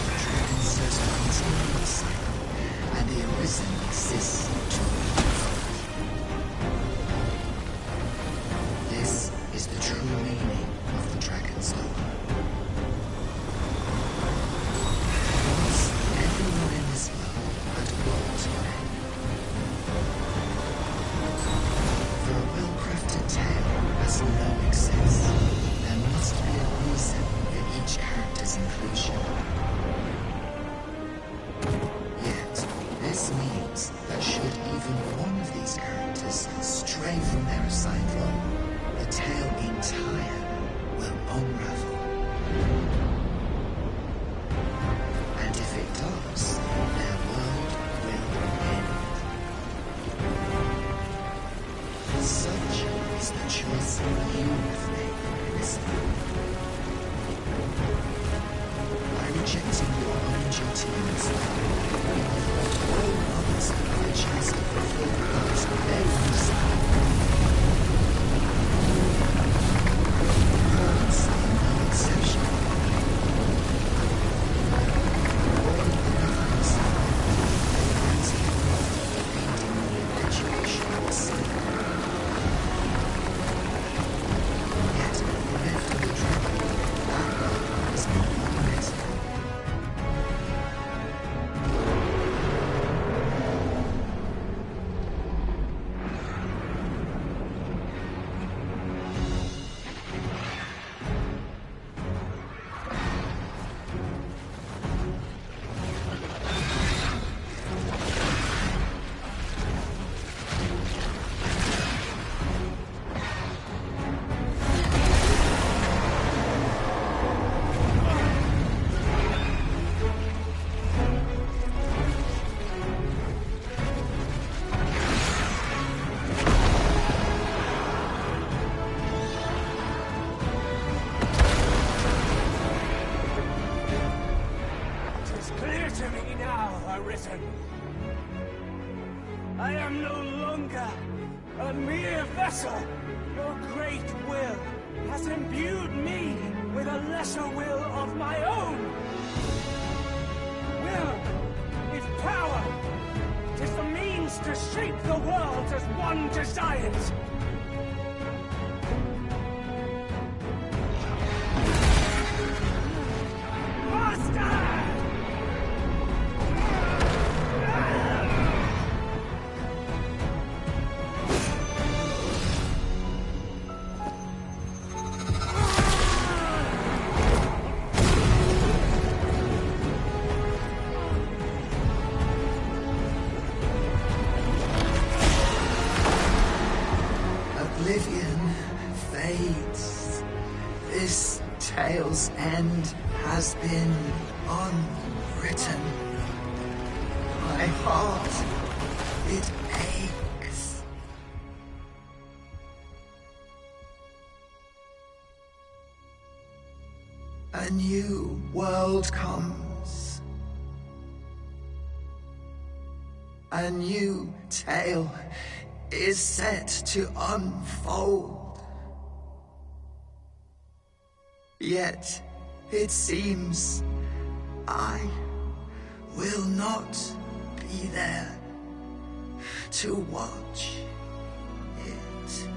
The dragon serves to continue the cycle, and the Arisen exists to fulfill it. This is the true meaning of the dragon's dogma. Once, everyone in this world had brought to an end. For a well-crafted tale has no excess. There must be a reason for each character's inclusion. Yet, this means that should even one of these characters stray from their assigned role, the tale entire will unravel. And if it does, their world will end. Such is the choice you have made, Risen. By rejecting your own duty in this world, you have robbed all others of the chance to fulfill parts of their own cycle. Birds are no exception. All benevolence they granted aiding the perpetuation of the cycle. Yet, left for the dragon, that love is not met. It's clear to me now, Arisen. I am no longer a mere vessel. Your great will has imbued me with a lesser will of my own. Will is power. 'Tis the means to shape the world as one desires. Master! Oblivion fades. This tale's end has been unwritten. My heart, it aches. A new world comes. A new tale is set to unfold. Yet, it seems I will not be there to watch it